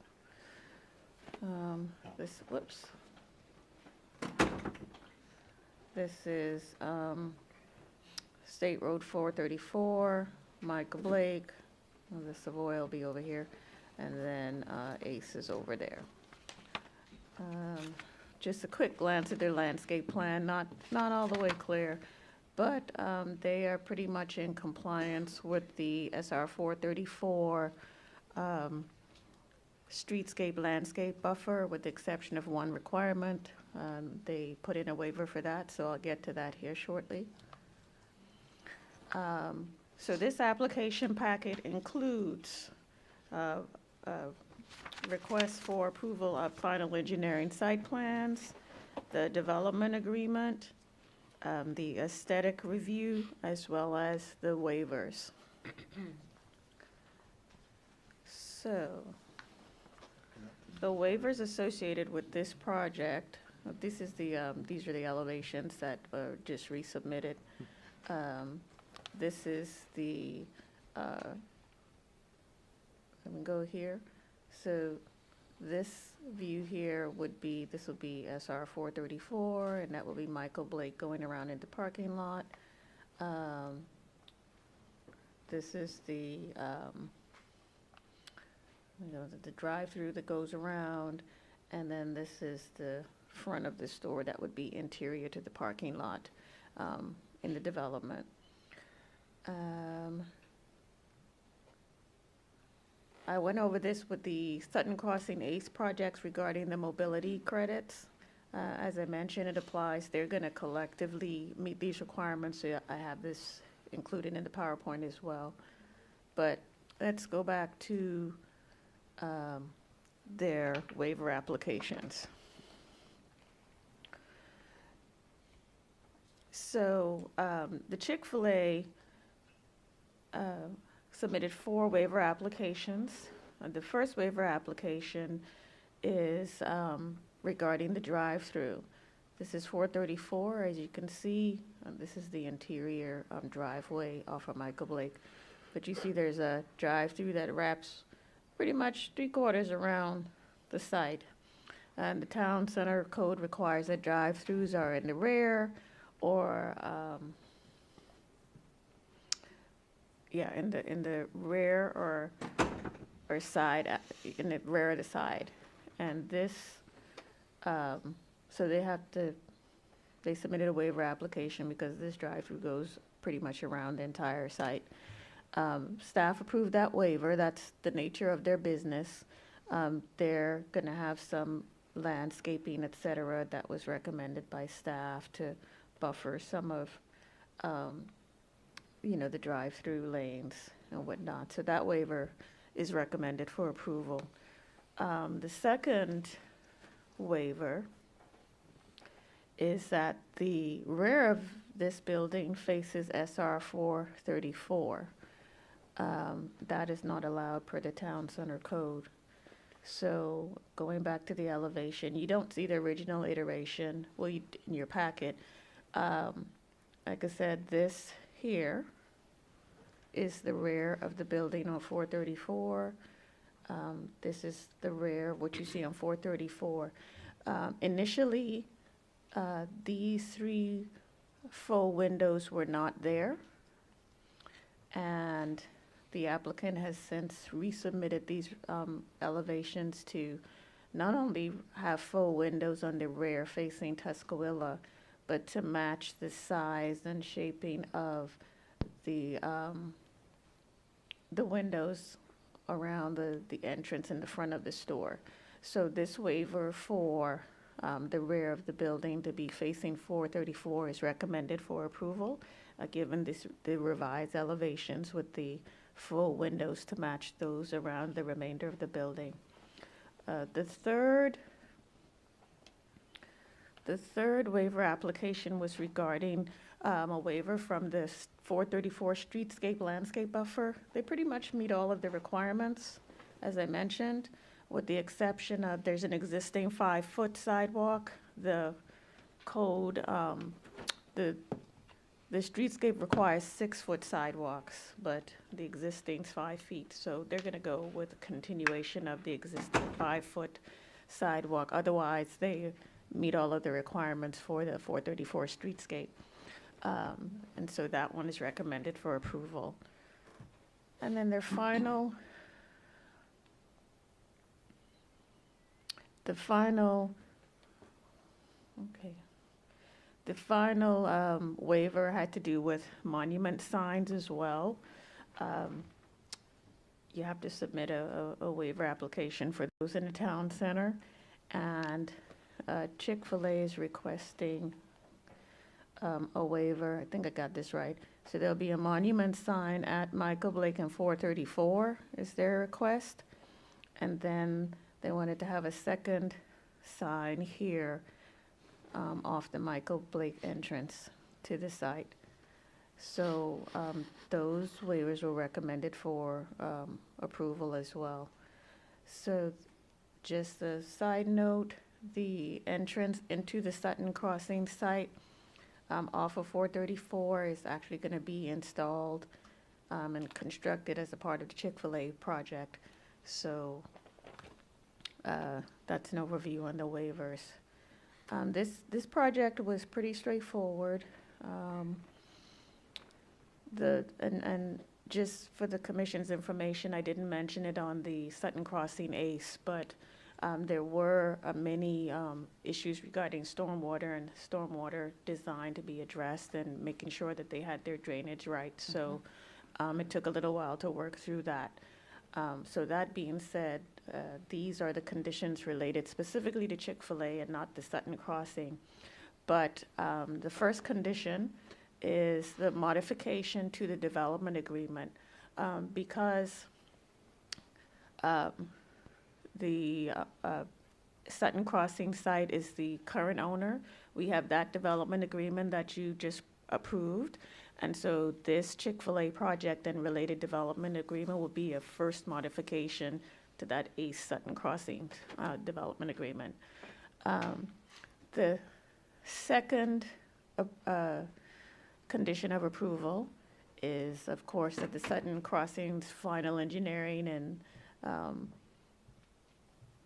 Whoops. This is State Road 434, Michael Blake. The Savoy will be over here, and then ACE is over there. Just a quick glance at their landscape plan, not all the way clear, but they are pretty much in compliance with the SR 434 streetscape landscape buffer, with the exception of one requirement. They put in a waiver for that, so I'll get to that here shortly. So this application packet includes requests for approval of final engineering site plans, the development agreement, the aesthetic review, as well as the waivers. So the waivers associated with this project, these are the elevations that were just resubmitted. This is the, let me go here. So this view here would be, this will be SR 434, and that will be Michael Blake going around in the parking lot. This is the drive-through that goes around, and then this is the front of the store that would be interior to the parking lot in the development. I went over this with the Sutton Crossing ACE projects regarding the mobility credits. As I mentioned, it applies. They're going to collectively meet these requirements. So I have this included in the PowerPoint as well. But let's go back to their waiver applications. So the Chick-fil-A submitted 4 waiver applications. The first waiver application is regarding the drive-through. This is 434, as you can see. This is the interior driveway off of Michael Blake. But you see there's a drive-through that wraps pretty much 3/4 around the site. And the town center code requires that drive-throughs are in the rear or in the rear or side, in the rear of the side. And this, so they submitted a waiver application because this drive-through goes pretty much around the entire site. Staff approved that waiver. That's the nature of their business. They're gonna have some landscaping, et cetera, that was recommended by staff to buffer some of, the drive-through lanes and whatnot. So that waiver is recommended for approval. The second waiver is that the rear of this building faces SR 434. That is not allowed per the town center code. So going back to the elevation, you don't see the original iteration, in your packet. Like I said, this here is the rear of the building on 434. This is the rear, what you see on 434. Initially, these 3 faux windows were not there, and the applicant has since resubmitted these elevations to not only have faux windows on the rear facing Tuscarora, but to match the size and shaping of the windows around the entrance in the front of the store. So this waiver for the rear of the building to be facing 434 is recommended for approval, given the revised elevations with the full windows to match those around the remainder of the building. The third waiver application was regarding a waiver from the 434 streetscape landscape buffer. They pretty much meet all of the requirements, as I mentioned, with the exception of there's an existing 5-foot sidewalk. The code, the streetscape requires 6-foot sidewalks, but the existing's 5 feet. So they're gonna go with a continuation of the existing 5-foot sidewalk. Otherwise, they meet all of the requirements for the 434 streetscape. And so that one is recommended for approval. And then their final, the final waiver had to do with monument signs as well. You have to submit a waiver application for those in the town center. And Chick-fil-A is requesting a waiver. I think I got this right. So there'll be a monument sign at Michael Blake and 434 is their request. And then they wanted to have a second sign here off the Michael Blake entrance to the site. So those waivers were recommended for approval as well. So just a side note, the entrance into the Sutton Crossing site off of 434 is actually going to be installed and constructed as a part of the Chick-fil-A project. So that's an overview on the waivers. This project was pretty straightforward. And just for the commission's information, I didn't mention it on the Sutton Crossing ACE, but there were many issues regarding stormwater and stormwater design to be addressed and making sure that they had their drainage right. So it took a little while to work through that. So that being said, these are the conditions related specifically to Chick-fil-A and not the Sutton Crossing. But the first condition is the modification to the development agreement because the Sutton Crossing site is the current owner. We have that development agreement that you just approved. And so this Chick-fil-A project and related development agreement will be a first modification to that ACE Sutton Crossing development agreement. The second condition of approval is, of course, that the Sutton Crossing's final engineering and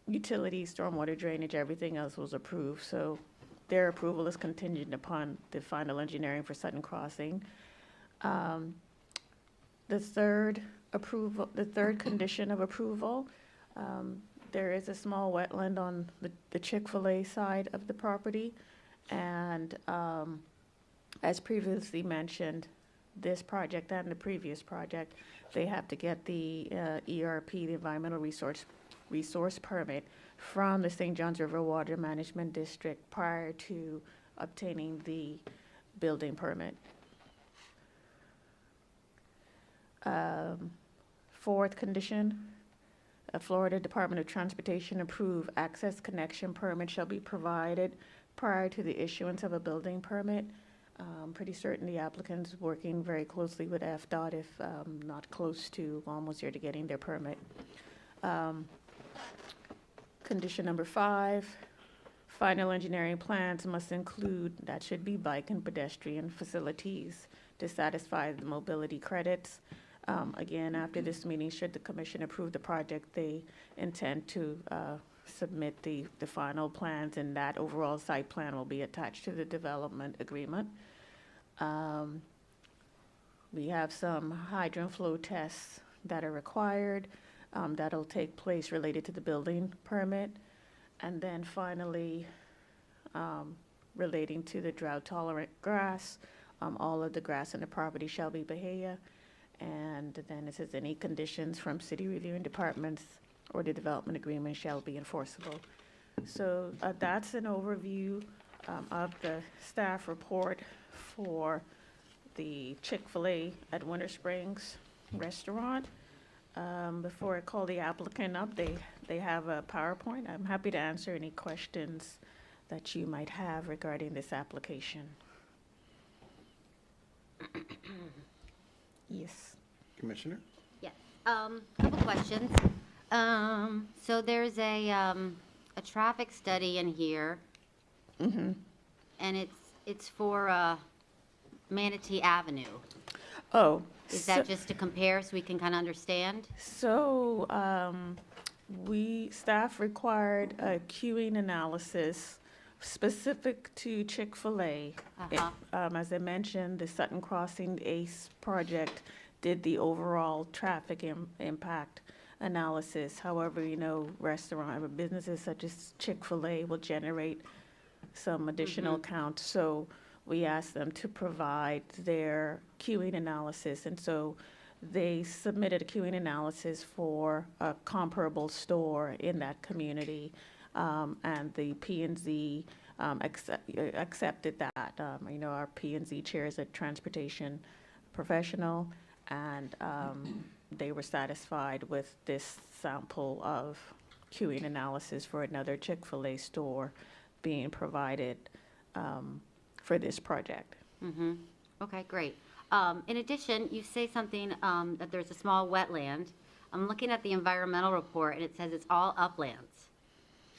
utilities, stormwater drainage, everything else was approved. So their approval is contingent upon the final engineering for Sutton Crossing. The third condition of approval, there is a small wetland on the Chick-fil-A side of the property. And as previously mentioned, this project and the previous project, they have to get the ERP, the Environmental Resource Permit, from the St. Johns River Water Management District prior to obtaining the building permit. Fourth condition, a Florida Department of Transportation approved access connection permit shall be provided prior to the issuance of a building permit. I'm pretty certain the applicant's working very closely with FDOT, if not close to, almost here to getting their permit. Condition number 5, final engineering plans must include, that should be bike and pedestrian facilities to satisfy the mobility credits. Again, after this meeting, should the commission approve the project, they intend to submit the final plans, and that overall site plan will be attached to the development agreement. We have some hydrant flow tests that are required. That'll take place related to the building permit. And then finally, relating to the drought-tolerant grass, all of the grass in the property shall be Bahia. And then it says any conditions from city reviewing departments or the development agreement shall be enforceable. So that's an overview of the staff report for the Chick-fil-A at Winter Springs Restaurant. Before I call the applicant up, they have a PowerPoint. I'm happy to answer any questions that you might have regarding this application. Yes. Commissioner? Yes, couple questions. So there's a traffic study in here, and it's for Manatee Avenue. Oh. Is that just to compare so we can kind of understand? So, staff required a queuing analysis specific to Chick-fil-A. As I mentioned, the Sutton Crossing ACE project did the overall traffic impact analysis. However, you know, restaurant or businesses such as Chick-fil-A will generate some additional count. So we asked them to provide their queuing analysis. And so they submitted a queuing analysis for a comparable store in that community. And the P&Z accepted that. You know, our P&Z chair is a transportation professional, and they were satisfied with this sample of queuing analysis for another Chick-fil-A store being provided for this project. Okay, great. In addition, you say something that there's a small wetland. I'm looking at the environmental report, and it says it's all uplands.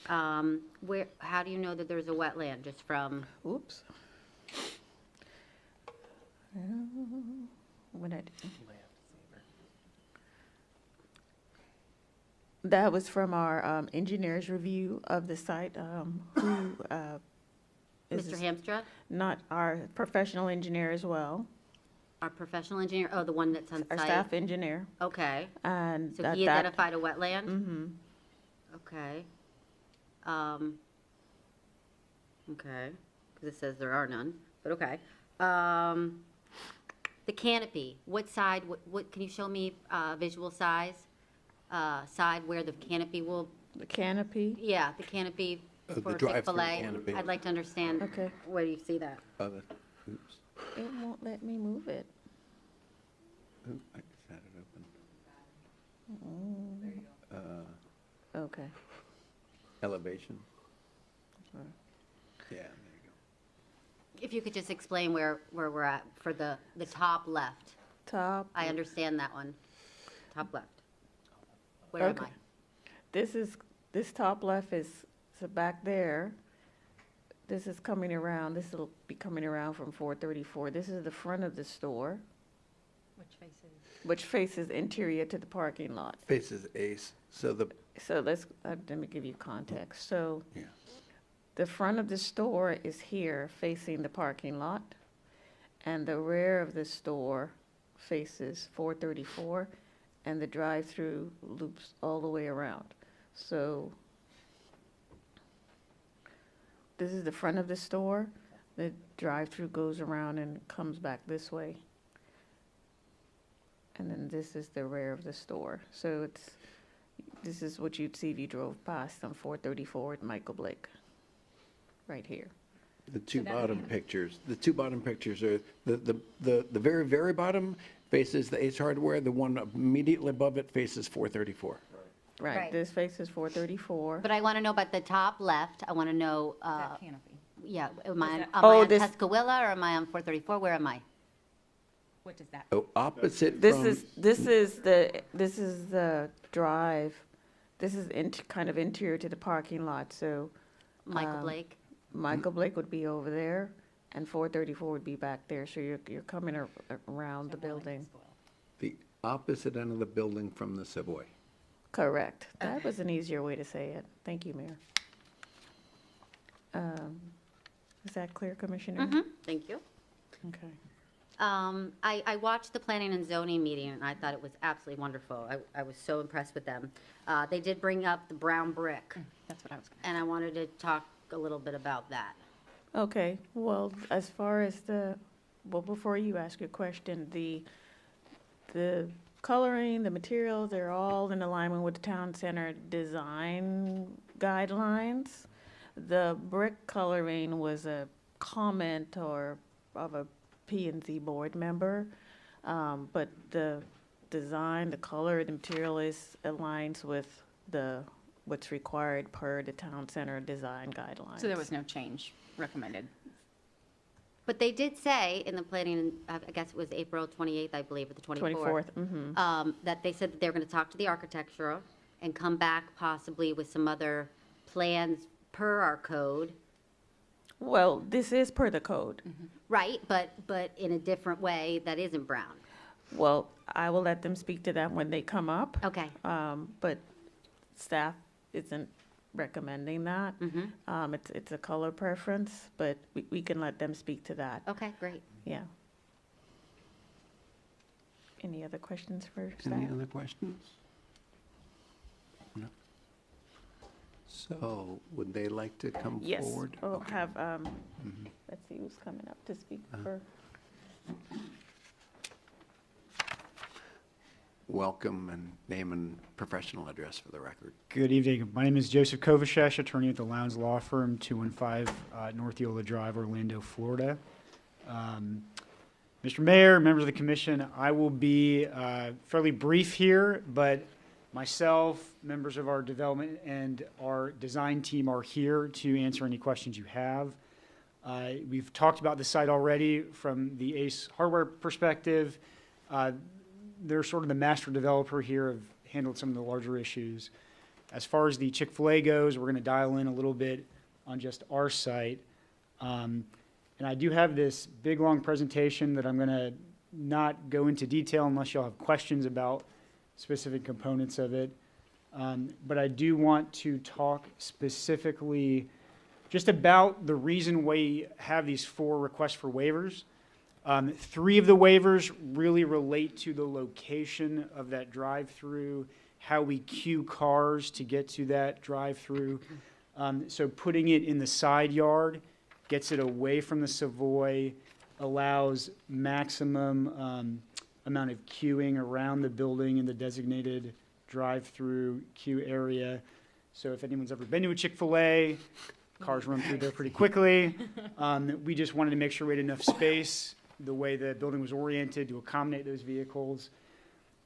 How do you know that there's a wetland? Just from? Oops. What I do? That was from our engineer's review of the site. Who is Mr. Hamstra? Not our professional engineer as well. Our professional engineer? Oh, the one that's on Our site? staff engineer. Okay. And So he identified a wetland? Mm-hmm. Okay. Okay, because it says there are none, but okay. The canopy, what side, what, can you show me visual side where the canopy will? The canopy? Yeah, the canopy The for drive-through Chick-fil-A. canopy. I'd like to understand. Okay. Where do you see that? Oops. It won't let me move it. Oop, I just had it open. Okay. Elevation. Yeah, there you go. If you could just explain where we're at for the top left. Top. I understand that one. Top left. Where am Okay. I? This top left is, so back there. This is coming around, this will be coming around from 434. This is the front of the store, which faces interior to the parking lot. Faces Ace. So So let me give you context. So yeah. the front of the store is here facing the parking lot, and the rear of the store faces 434, and the drive-through loops all the way around. So this is the front of the store. The drive-through goes around and comes back this way. And then this is the rear of the store. So this is what you'd see if you drove past on 434 at Michael Blake, right here. The two bottom pictures are, the very, very bottom faces the Ace Hardware. The one immediately above it faces 434. Right, Right. this faces 434. But I want to know about the top left. I want to know. That canopy. Yeah, am I that- on Tuscawilla or am I on 434? Where am I? What does that? Oh, opposite This from. is the drive. This is kind of interior to the parking lot, so. Michael Blake? Michael Blake would be over there, and 434 would be back there, so you're coming around the building. opposite end of the building from the Savoy. Correct. That was an easier way to say it. Thank you, Mayor. Is that clear, Commissioner? Thank you. Okay. I watched the planning and zoning meeting, and I thought it was absolutely wonderful. I was so impressed with them. They did bring up the brown brick. That's what I was And I wanted to talk a little bit about that. Okay, well, as far as before you ask your question, the coloring, the materials, they're all in alignment with the town center design guidelines. The brick coloring was a comment of a P&Z board member, but the design, the color, the material aligns with what's required per the town center design guidelines. So there was no change recommended. But they did say in the planning, I guess it was April 28th, I believe, or the 24th. 24th, That they said that they were going to talk to the architectural and come back possibly with some other plans per our code. Well, this is per the code. Right, but in a different way that isn't brown. Well, I will let them speak to that when they come up. Okay. But staff isn't recommending that. It's a color preference, but we can let them speak to that. Okay, great. Yeah. Any other questions for staff? Any other questions? No. So, would they like to come Yes, forward? we'll Okay. have, let's see who's coming up to speak for. Welcome and name and professional address for the record. Good evening. My name is Joseph Kovashesh, attorney at the Lowndes Law Firm, 215 North Eola Drive, Orlando, Florida. Mr. Mayor, members of the commission, I will be fairly brief here, but myself, members of our development and our design team are here to answer any questions you have. We've talked about the site already from the Ace Hardware perspective. They're sort of the master developer here, have handled some of the larger issues. As far as the Chick-fil-A goes, we're going to dial in a little bit on just our site. And I do have this big, long presentation that I'm going to not go into detail unless y'all have questions about specific components of it. But I do want to talk specifically just about the reason we have these 4 requests for waivers. 3 of the waivers really relate to the location of that drive-through, how we queue cars to get to that drive-through. So putting it in the side yard gets it away from the Savoy, allows maximum amount of queuing around the building in the designated drive-through queue area. So if anyone's ever been to a Chick-fil-A, cars run through there pretty quickly. We just wanted to make sure we had enough space, the way the building was oriented, to accommodate those vehicles.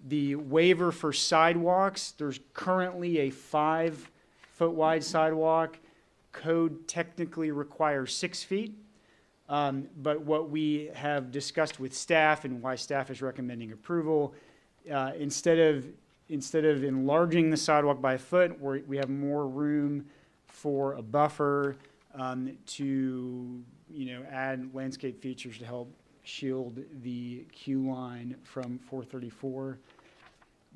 The waiver for sidewalks, there's currently a 5-foot wide sidewalk. Code technically requires 6 feet. But what we have discussed with staff and why staff is recommending approval, instead of enlarging the sidewalk by a foot, we have more room for a buffer to add landscape features to help shield the queue line from 434.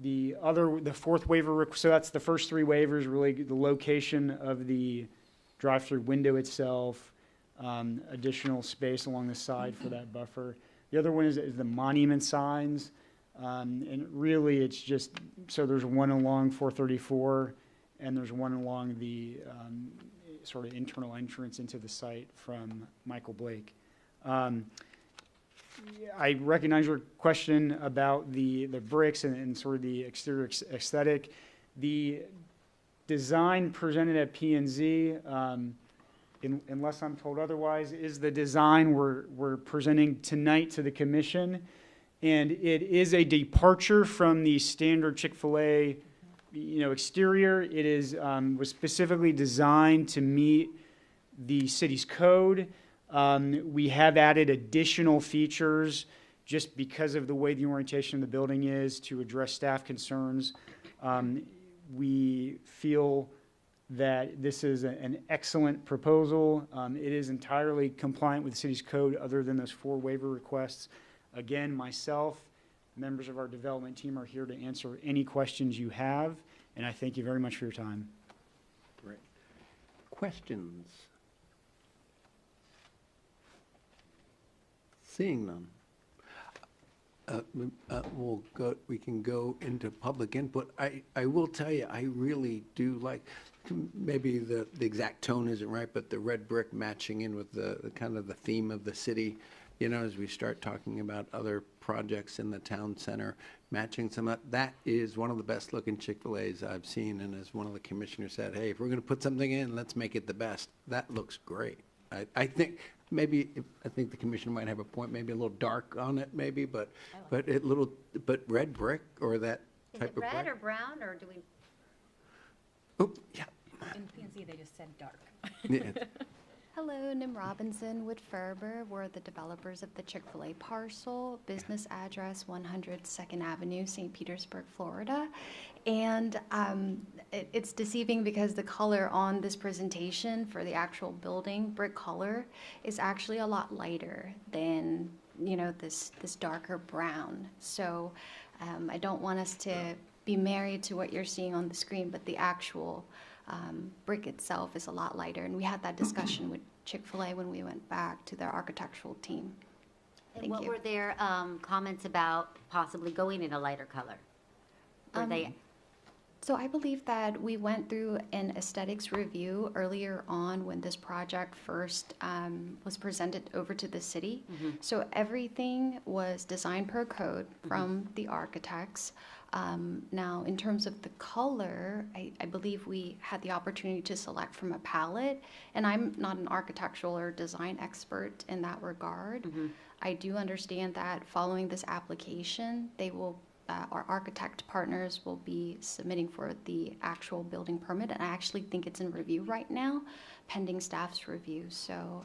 The 4th waiver, so that's the first 3 waivers, really the location of the drive-through window itself, additional space along the side for that buffer. The other one is the monument signs, and really it's just, so there's one along 434 and there's one along the sort of internal entrance into the site from Michael Blake. I recognize your question about the bricks and sort of the exterior aesthetic. The design presented at P&Z, unless I'm told otherwise, is the design we're presenting tonight to the commission. And it is a departure from the standard Chick-fil-A exterior. It is was specifically designed to meet the city's code. We have added additional features just because of the way the orientation of the building is to address staff concerns. We feel that this is an excellent proposal. It is entirely compliant with the city's code other than those 4 waiver requests. Again, myself, members of our development team are here to answer any questions you have, and I thank you very much for your time. Great. Questions? Seeing none. We can go into public input. I will tell you, I really do like, maybe the exact tone isn't right, but the red brick matching in with the kind of the theme of the city, you know, as we start talking about other projects in the town center, matching some of that is one of the best looking Chick-fil-A's I've seen. And as one of the commissioners said, hey, if we're going to put something in, let's make it the best. That looks great. I think I think the commission might have a point, maybe a little dark on it, maybe, but red brick or that type of brick. Is it red or brown, or do we? Oh, yeah. In P&Z, they just said dark. Yeah. Hello, Nim Robinson with Ferber. We're the developers of the Chick-fil-A parcel, business address 100 2nd Avenue, St. Petersburg, Florida. And it's deceiving because the color on this presentation for the actual building, brick color, is actually a lot lighter than, you know, this darker brown. So I don't want us to be married to what you're seeing on the screen, but the actual brick itself is a lot lighter. And we had that discussion with Chick-fil-A when we went back to their architectural team. And what were their comments about possibly going in a lighter color? Were they? So I believe that we went through an aesthetics review earlier on when this project first was presented over to the city. So everything was designed per code from the architects. Now, in terms of the color, I believe we had the opportunity to select from a palette, and I'm not an architectural or design expert in that regard. I do understand that following this application, they will our architect partners will be submitting for the actual building permit, and I actually think it's in review right now, pending staff's review. So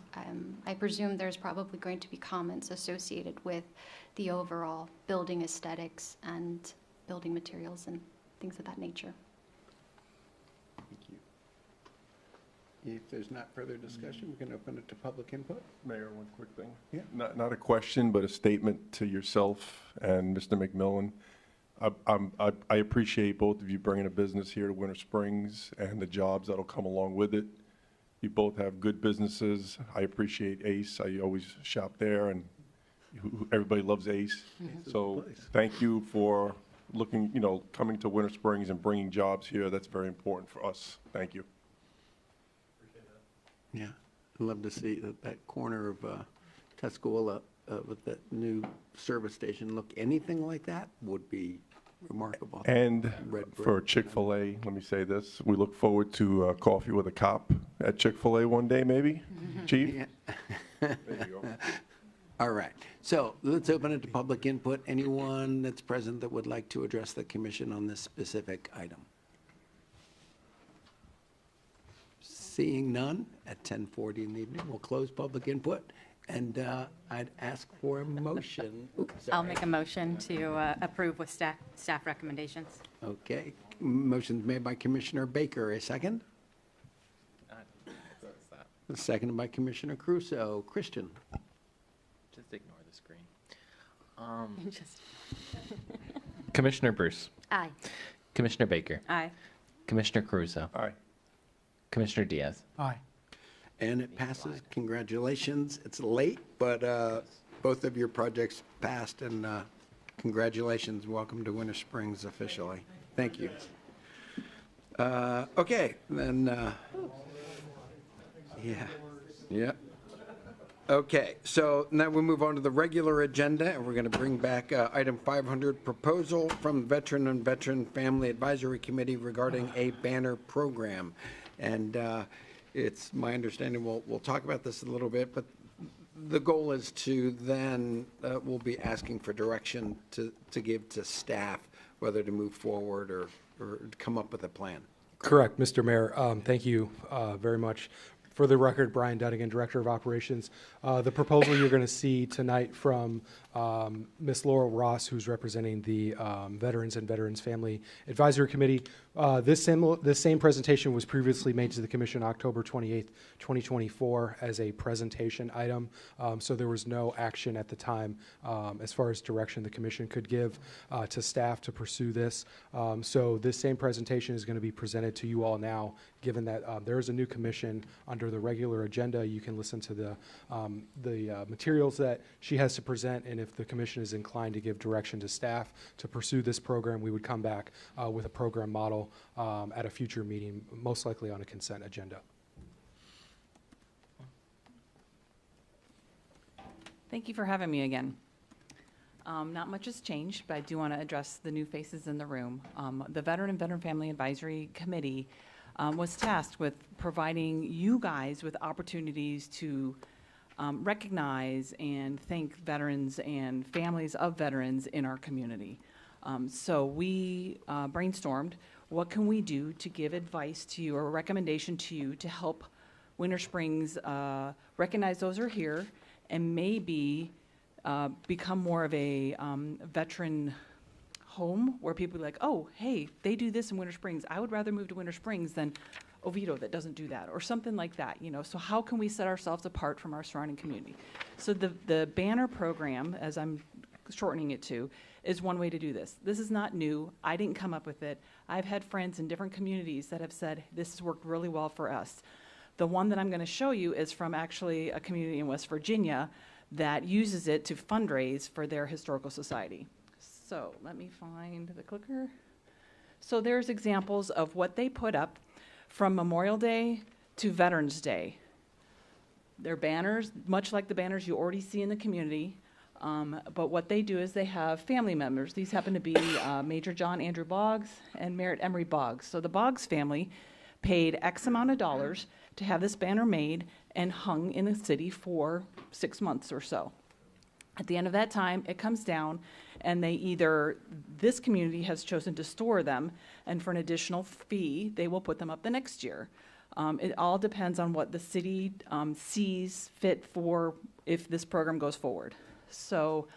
I presume there's probably going to be comments associated with the overall building aesthetics and building materials and things of that nature. Thank you. If there's not further discussion, we can open it to public input. Mayor, one quick thing. Yeah. Not a question, but a statement to yourself and Mr. McMillan. I appreciate both of you bringing a business here to Winter Springs and the jobs that'll come along with it. You both have good businesses. I appreciate Ace. I always shop there, and everybody loves Ace. So thank you for looking, you know, coming to Winter Springs and bringing jobs here. That's very important for us. Thank you. Yeah, I'd love to see that corner of Tuscola with that new service station look anything like that would be remarkable. And Red brick. for Chick-fil-A, let me say this, we look forward to coffee with a cop at Chick-fil-A one day, maybe, Chief? Yeah. There you go. All right, so let's open it to public input. Anyone that's present that would like to address the commission on this specific item? Seeing none, at 10:40 in the evening, we'll close public input, and I'd ask for a motion. Oops, I'll sorry. make a motion to approve with staff recommendations. Okay, motion's made by Commissioner Baker. A second? Seconded by Commissioner Crusoe. Christian? Just ignore the screen. Commissioner Bruce. Aye. Commissioner Baker. Aye. Commissioner Caruso. Aye. Commissioner Diaz. Aye. And it passes. Congratulations. It's late, but both of your projects passed, and congratulations. Welcome to Winter Springs officially. Thank you. Okay, then, yeah. Okay, so now we'll move on to the regular agenda, and we're going to bring back item 500, proposal from Veteran and Veteran Family Advisory Committee regarding a banner program. And it's my understanding, we'll talk about this a little bit, but the goal is to then, we'll be asking for direction to give to staff, whether to move forward or come up with a plan. Correct, Mr. Mayor. Thank you very much. For the record, Brian Dunnigan, Director of Operations. The proposal you're going to see tonight from Ms. Laurel Ross, who's representing the Veterans and Veterans Family Advisory Committee. This same presentation was previously made to the Commission October 28th, 2024 as a presentation item. So there was no action at the time as far as direction the Commission could give to staff to pursue this. So this same presentation is going to be presented to you all now, given that there is a new commission under the regular agenda. You can listen to the materials that she has to present, and if the commission is inclined to give direction to staff to pursue this program, we would come back with a program model at a future meeting, most likely on a consent agenda. Thank you for having me again. Not much has changed, but I do want to address the new faces in the room. The Veteran and Veteran Family Advisory Committee was tasked with providing you guys with opportunities to recognize and thank veterans and families of veterans in our community. So we brainstormed, what can we do to give advice to you or a recommendation to you to help Winter Springs recognize those who are here and maybe become more of a veteran home where people are like, oh, hey, they do this in Winter Springs. I would rather move to Winter Springs than Oviedo that doesn't do that, or something like that, you know. So how can we set ourselves apart from our surrounding community? So the banner program, as I'm shortening it to, is one way to do this. This is not new. I didn't come up with it. I've had friends in different communities that have said this has worked really well for us. The one that I'm going to show you is from actually a community in West Virginia that uses it to fundraise for their historical society. So let me find the clicker. So there's examples of what they put up from Memorial Day to Veterans Day. They're banners, much like the banners you already see in the community, but what they do is they have family members. These happen to be Major John Andrew Boggs and Merritt Emery Boggs. So the Boggs family paid X amount of dollars to have this banner made and hung in the city for 6 months or so. At the end of that time, it comes down, and this community has chosen to store them, and for an additional fee, they will put them up the next year. It all depends on what the city sees fit for if this program goes forward. So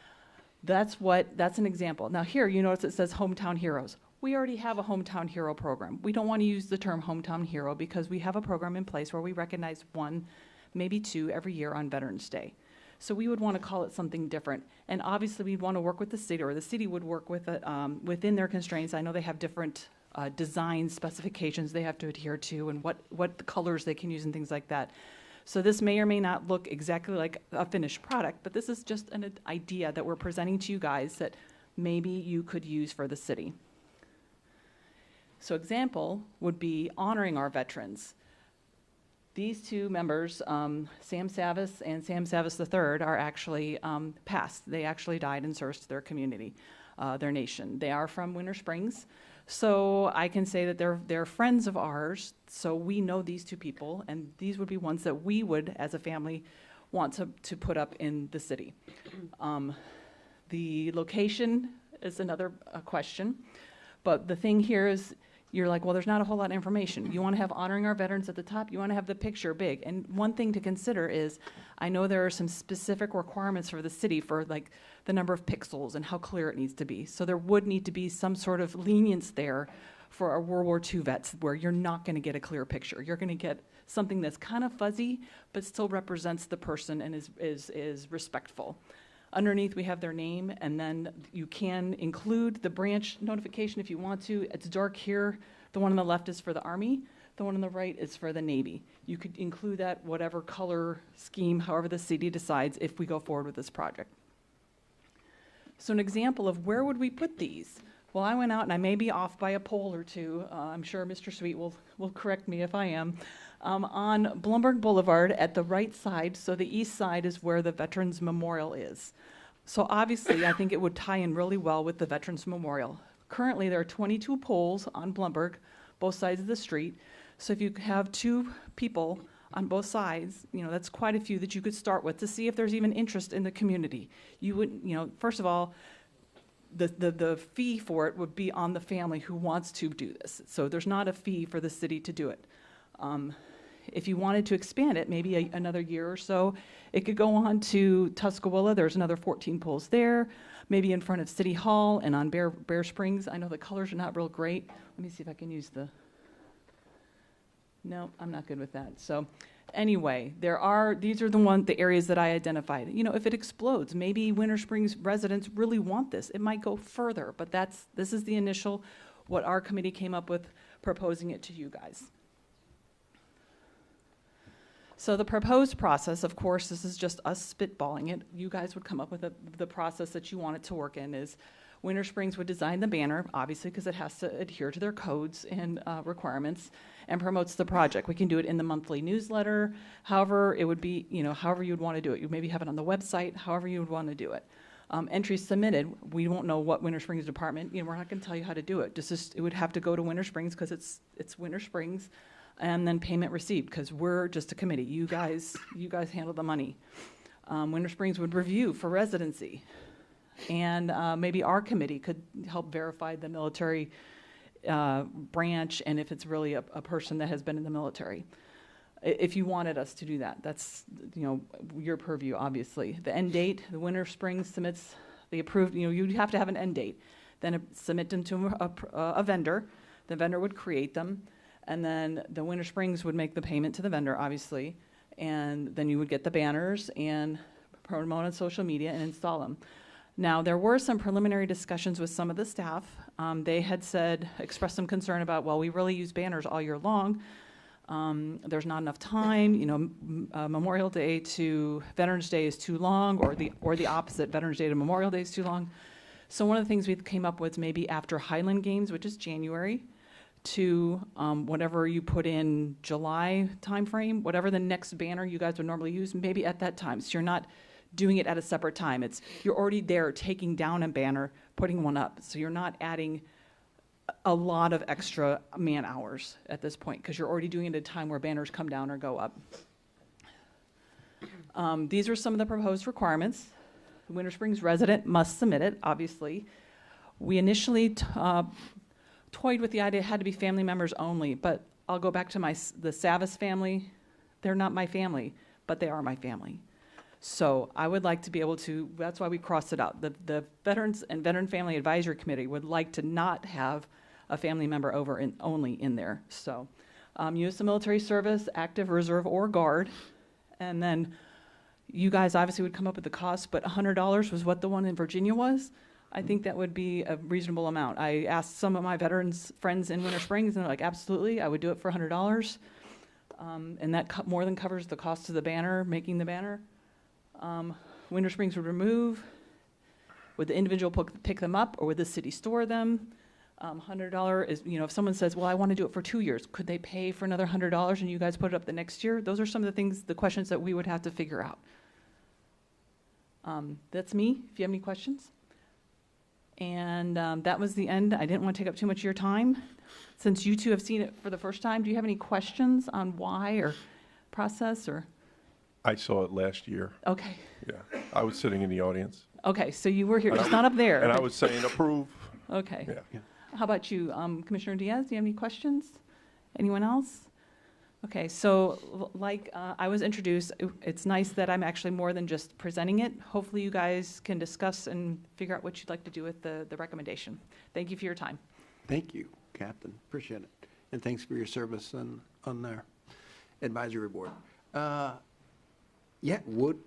that's an example. Now here, you notice it says Hometown Heroes. We already have a Hometown Hero program. We don't want to use the term Hometown Hero because we have a program in place where we recognize 1, maybe 2 every year on Veterans Day. So we would want to call it something different. And obviously we'd want to work with the city, or the city would work with it within their constraints. I know they have different design specifications they have to adhere to, and what the colors they can use and things like that. So this may or may not look exactly like a finished product, but this is just an idea that we're presenting to you guys that maybe you could use for the city. So example would be honoring our veterans. These 2 members, Sam Savis and Sam Savis III, are actually passed. They actually died in service to their community, their nation. They are from Winter Springs, so I can say that they're friends of ours, so we know these 2 people, and these would be ones that we would, as a family, want to put up in the city. The location is another question, but the thing here is, you're like, well, there's not a whole lot of information. You want to have honoring our veterans at the top. You want to have the picture big. And one thing to consider is, I know there are some specific requirements for the city for like the number of pixels and how clear it needs to be. So there would need to be some sort of lenience there for our World War II vets where you're not going to get a clear picture. You're going to get something that's kind of fuzzy, but still represents the person and is respectful. Underneath, we have their name, and then you can include the branch notification if you want to. It's dark here. The one on the left is for the Army. The one on the right is for the Navy. You could include that, whatever color scheme, however the city decides if we go forward with this project. So an example of where would we put these? Well, I went out, and I may be off by a pole or 2. I'm sure Mr. Sweet will correct me if I am. On Blumberg Boulevard at the right side, so the east side is where the Veterans Memorial is. So obviously, I think it would tie in really well with the Veterans Memorial. Currently, there are 22 poles on Blumberg, both sides of the street. So if you have 2 people on both sides, you know, that's quite a few that you could start with to see if there's even interest in the community. You would, you know, first of all, the fee for it would be on the family who wants to do this. So there's not a fee for the city to do it. if you wanted to expand it, maybe another year or so, it could go on to Tuscaloosa. There's another 14 poles there, maybe in front of City Hall and on Bear Springs. I know the colors are not real great. Let me see if I can use the, no, I'm not good with that. So anyway, these are the areas that I identified. You know, if it explodes, maybe Winter Springs residents really want this. It might go further, but this is the initial, what our committee came up with, proposing it to you guys. So the proposed process, of course, this is just us spitballing it. You guys would come up with the process that you want it to work in is Winter Springs would design the banner, obviously, because it has to adhere to their codes and requirements, and promotes the project. We can do it in the monthly newsletter. However, it would be, you know, however you would want to do it. You maybe have it on the website, however you would want to do it. Entries submitted, we won't know what Winter Springs department, you know, we're not going to tell you how to do it. It would have to go to Winter Springs because it's Winter Springs. And then payment received, because we're just a committee. You guys handle the money. Winter Springs would review for residency. And maybe our committee could help verify the military branch and if it's really a person that has been in the military. If you wanted us to do that, that's, you know, your purview, obviously. The end date, the Winter Springs submits the approved, you know, you'd have to have an end date. Then submit them to a vendor. The vendor would create them. And then the Winter Springs would make the payment to the vendor, obviously, and then you would get the banners and promote on social media and install them. Now, there were some preliminary discussions with some of the staff. They had expressed some concern about, well, we really use banners all year long. There's not enough time, you know, Memorial Day to Veterans Day is too long, or the opposite, Veterans Day to Memorial Day is too long. So one of the things we came up with maybe after Highland Games, which is January, to whatever you put in July timeframe, whatever the next banner you guys would normally use, maybe at that time. So you're not doing it at a separate time. You're already there taking down a banner, putting one up. So you're not adding a lot of extra man hours at this point because you're already doing it at a time where banners come down or go up. These are some of the proposed requirements. The Winter Springs resident must submit it, obviously. We initially toyed with the idea it had to be family members only, but I'll go back to the Savas family. They're not my family, but they are my family. So I would like to be able to, that's why we crossed it out. The Veterans and Veteran Family Advisory Committee would like to not have a family member only in there. So U.S. military service, active reserve or guard, and then you guys obviously would come up with the cost, but $100 was what the one in Virginia was. I think that would be a reasonable amount. I asked some of my veterans friends in Winter Springs, and they're like, absolutely, I would do it for $100. And that more than covers the cost of the banner, making the banner. Winter Springs would remove. Would the individual pick them up, or would the city store them? $100 is, you know, if someone says, well, I want to do it for 2 years, could they pay for another $100 and you guys put it up the next year? Those are some of the things, the questions that we would have to figure out. That's me, if you have any questions. And that was the end. I didn't want to take up too much of your time. Since you two have seen it for the first time, do you have any questions on why or process or? I saw it last year. Okay. Yeah, I was sitting in the audience. Okay, so you were here, just not up there. And I was saying approve. Okay. Yeah. How about you, Commissioner Diaz? Do you have any questions? Anyone else? Okay, so like I was introduced, it's nice that I'm actually more than just presenting it. Hopefully you guys can discuss and figure out what you'd like to do with the recommendation. Thank you for your time. Thank you, Captain. Appreciate it. And thanks for your service on their advisory board. Yeah,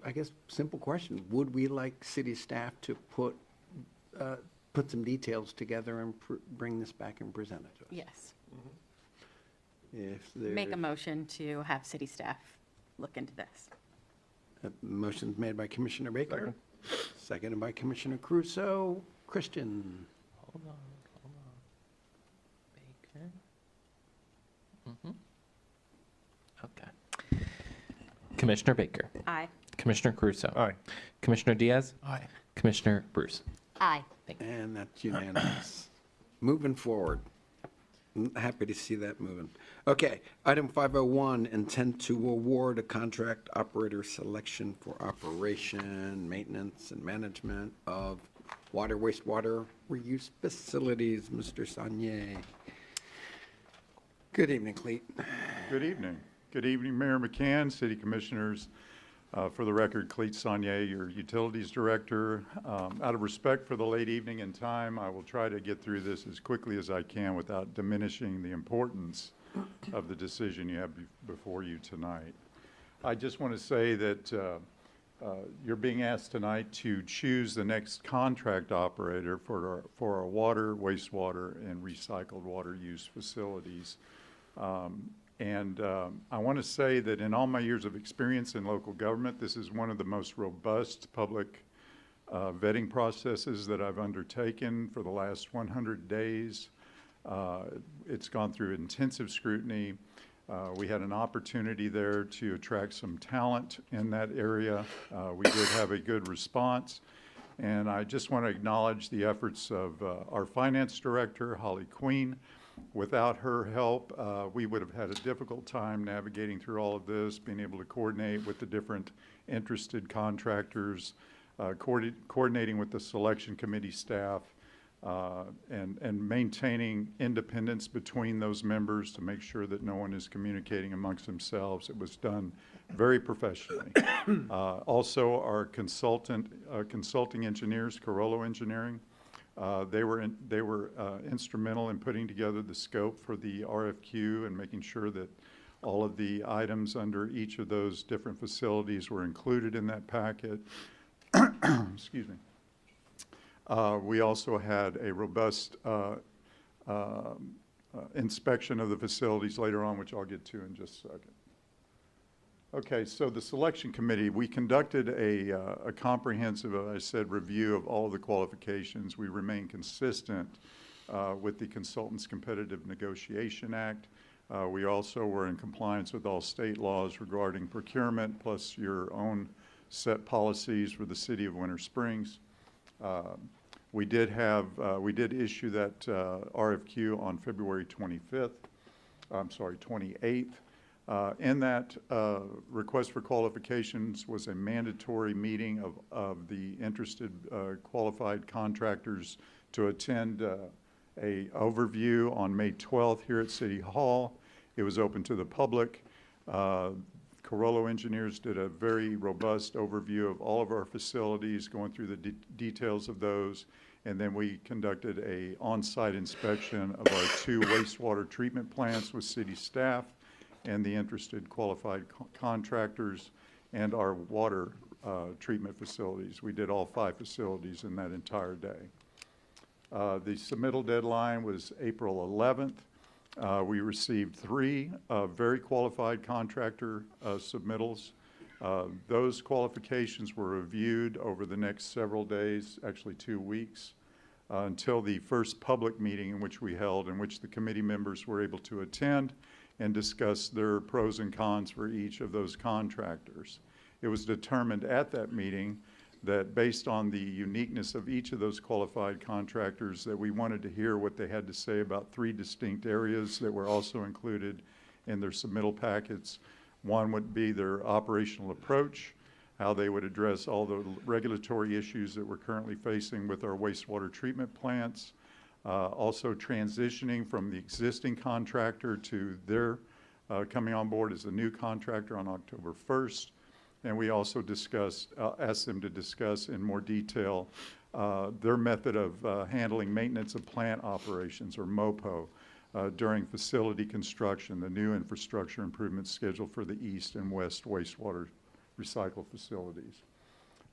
I guess, simple question, would we like city staff to put some details together and bring this back and present it to us? Yes. If Make a motion to have city staff look into this. Motion's made by Commissioner Baker. Seconded by Commissioner Crusoe. Christian. Hold on. Baker. Okay. Commissioner Baker. Aye. Commissioner Crusoe. Aye. Commissioner Diaz. Aye. Commissioner Bruce. Aye. And that's unanimous. Moving forward. Happy to see that moving. Okay, item 501, intent to award a contract operator selection for operation, maintenance, and management of water, wastewater reuse facilities. Mr. Sanye. Good evening, Cleet. Good evening. Good evening, Mayor McCann, City Commissioners. For the record, Cleet Saunier, your Utilities Director. Out of respect for the late evening and time, I will try to get through this as quickly as I can without diminishing the importance of the decision you have before you tonight. I just want to say that you're being asked tonight to choose the next contract operator for our water, wastewater, and recycled water use facilities. I want to say that in all my years of experience in local government, this is one of the most robust public vetting processes that I've undertaken for the last 100 days. It's gone through intensive scrutiny. We had an opportunity there to attract some talent in that area. We did have a good response. And I just want to acknowledge the efforts of our finance director, Holly Queen. Without her help, we would have had a difficult time navigating through all of this, being able to coordinate with the different interested contractors, coordinating with the selection committee staff, and maintaining independence between those members to make sure that no one is communicating amongst themselves. It was done very professionally. Also, our consulting engineers, Carollo Engineering, they were instrumental in putting together the scope for the RFQ and making sure that all of the items under each of those different facilities were included in that packet. Excuse me. We also had a robust inspection of the facilities later on, which I'll get to in just a second. Okay, so the selection committee, we conducted a comprehensive, as I said, review of all of the qualifications. We remain consistent with the Consultants Competitive Negotiation Act. We also were in compliance with all state laws regarding procurement, plus your own set policies for the city of Winter Springs. We did issue that RFQ on February 28th. In that request for qualifications was a mandatory meeting of the interested qualified contractors to attend a overview on May 12th here at City Hall. It was open to the public. Carollo Engineers did a very robust overview of all of our facilities, going through the details of those, and then we conducted a on-site inspection of our 2 wastewater treatment plants with city staff and the interested qualified contractors, and our water treatment facilities. We did all 5 facilities in that entire day. The submittal deadline was April 11th. We received 3 very qualified contractor submittals. Those qualifications were reviewed over the next several days, actually 2 weeks, until the first public meeting in which we held, in which the committee members were able to attend and discuss their pros and cons for each of those contractors. It was determined at that meeting that based on the uniqueness of each of those qualified contractors, that we wanted to hear what they had to say about 3 distinct areas that were also included in their submittal packets. One would be their operational approach, how they would address all the regulatory issues that we're currently facing with our wastewater treatment plants, also transitioning from the existing contractor to their coming on board as a new contractor on October 1st. And we also asked them to discuss in more detail their method of handling maintenance of plant operations, or MOPO, during facility construction, the new infrastructure improvements scheduled for the east and west wastewater recycle facilities.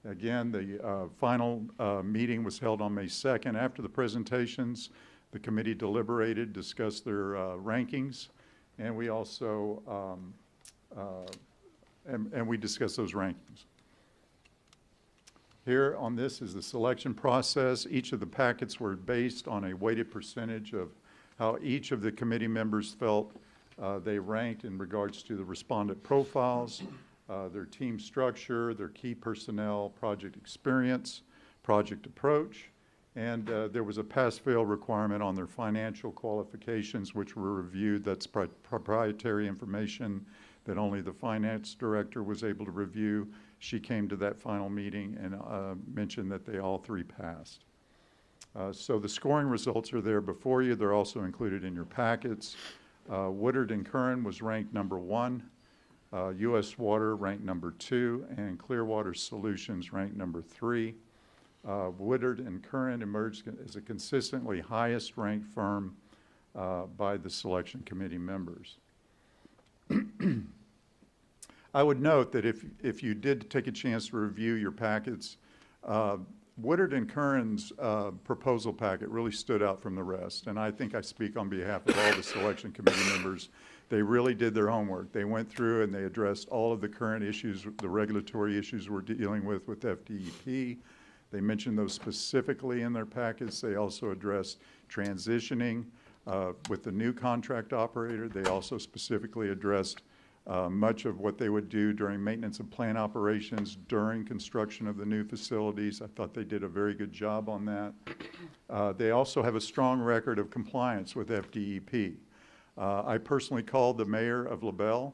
Again, the final meeting was held on May 2nd. After the presentations, the committee deliberated, discussed their rankings, and we also and we discussed those rankings. Here on this is the selection process. Each of the packets were based on a weighted percentage of how each of the committee members felt they ranked in regards to the respondent profiles, their team structure, their key personnel, project experience, project approach, and there was a pass-fail requirement on their financial qualifications, which were reviewed. That's proprietary information that only the finance director was able to review. She came to that final meeting and mentioned that they all 3 passed. So the scoring results are there before you. They're also included in your packets. Woodard and Curran was ranked number 1. U.S. Water ranked number 2, and Clearwater Solutions ranked number 3. Woodard and Curran emerged as a consistently highest ranked firm by the selection committee members. I would note that if you did take a chance to review your packets, Woodard and Curran's proposal packet really stood out from the rest, and I think I speak on behalf of all the selection committee members. They really did their homework. They went through and they addressed all of the current issues, the regulatory issues we're dealing with FDEP. They mentioned those specifically in their packets. They also addressed transitioning with the new contract operator. They also specifically addressed much of what they would do during maintenance of plant operations during construction of the new facilities. I thought they did a very good job on that. They also have a strong record of compliance with FDEP. I personally called the mayor of LaBelle.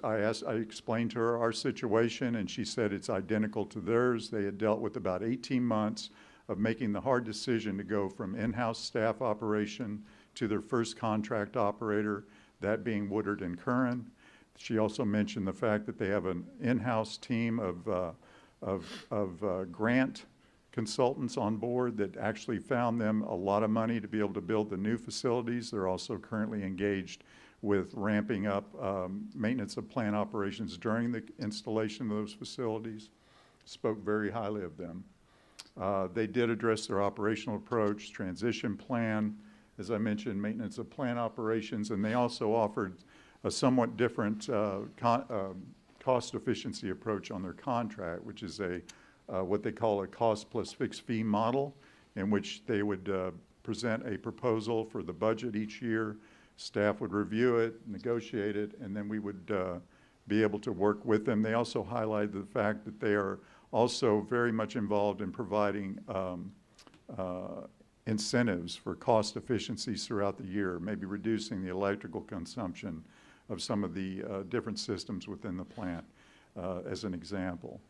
I explained to her our situation, and she said it's identical to theirs. They had dealt with about 18 months of making the hard decision to go from in-house staff operation to their first contract operator, that being Woodard and Curran. She also mentioned the fact that they have an in-house team of grant consultants on board that actually found them a lot of money to be able to build the new facilities. They're also currently engaged with ramping up maintenance of plant operations during the installation of those facilities. Spoke very highly of them. They did address their operational approach, transition plan, as I mentioned, maintenance of plant operations, and they also offered a somewhat different cost efficiency approach on their contract, which is what they call a cost plus fixed fee model, in which they would present a proposal for the budget each year. Staff would review it, negotiate it, and then we would be able to work with them. They also highlighted the fact that they are also very much involved in providing incentives for cost efficiencies throughout the year, maybe reducing the electrical consumption of some of the different systems within the plant, as an example.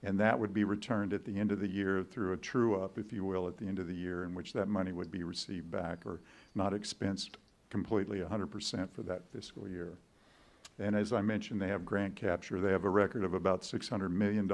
And that would be returned at the end of the year through a true-up, if you will, at the end of the year, in which that money would be received back or not expensed completely 100% for that fiscal year. And as I mentioned, they have grant capture. They have a record of about $600 million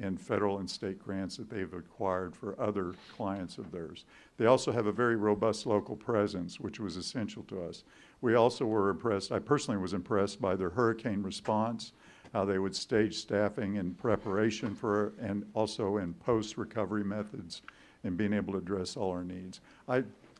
in federal and state grants that they've acquired for other clients of theirs. They also have a very robust local presence, which was essential to us. We also were impressed, I personally was impressed by their hurricane response, how they would stage staffing in preparation for, and also in post-recovery methods, and being able to address all our needs.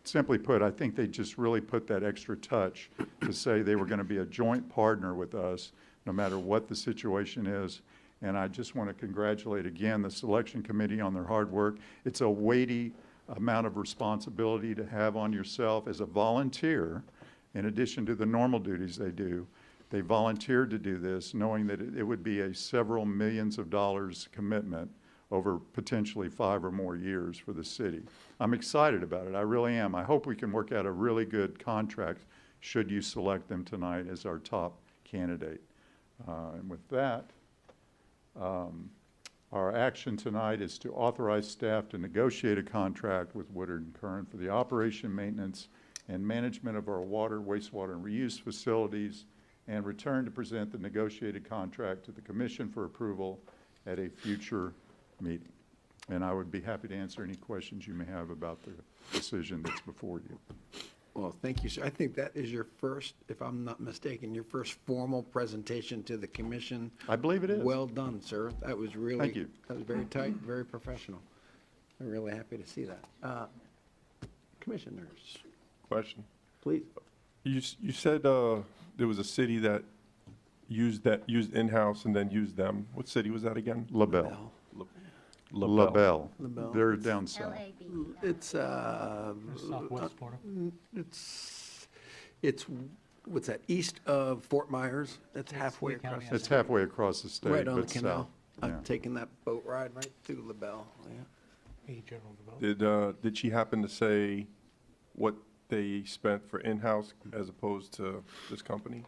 Simply put, I think they just really put that extra touch to say they were going to be a joint partner with us, no matter what the situation is. And I just want to congratulate again the selection committee on their hard work. It's a weighty amount of responsibility to have on yourself as a volunteer, in addition to the normal duties they do. They volunteered to do this, knowing that it would be a several millions of dollars commitment over potentially 5 or more years for the city. I'm excited about it. I really am. I hope we can work out a really good contract should you select them tonight as our top candidate. And with that, our action tonight is to authorize staff to negotiate a contract with Woodard and Curran for the operation, maintenance, and management of our water, wastewater, and reuse facilities, and return to present the negotiated contract to the Commission for approval at a future meeting. And I would be happy to answer any questions you may have about the decision that's before you. Well, thank you, sir. I think that is your first, if I'm not mistaken, your first formal presentation to the commission. I believe it is. Well done, sir. That was really. Thank you. That was very tight, very professional. I'm really happy to see that. Commissioners, Question. please. You said there was a city that used in-house and then used them. What city was that again? LaBelle. LaBelle. LaBelle. They're down south. It's, Southwest Florida. it's, what's that, east of Fort Myers? That's halfway County, across. I It's halfway across the state, Right on the but canal. south. I've Yeah. taken that boat ride right through LaBelle, yeah. Hey, General Development. Did she happen to say what they spent for in-house as opposed to this company?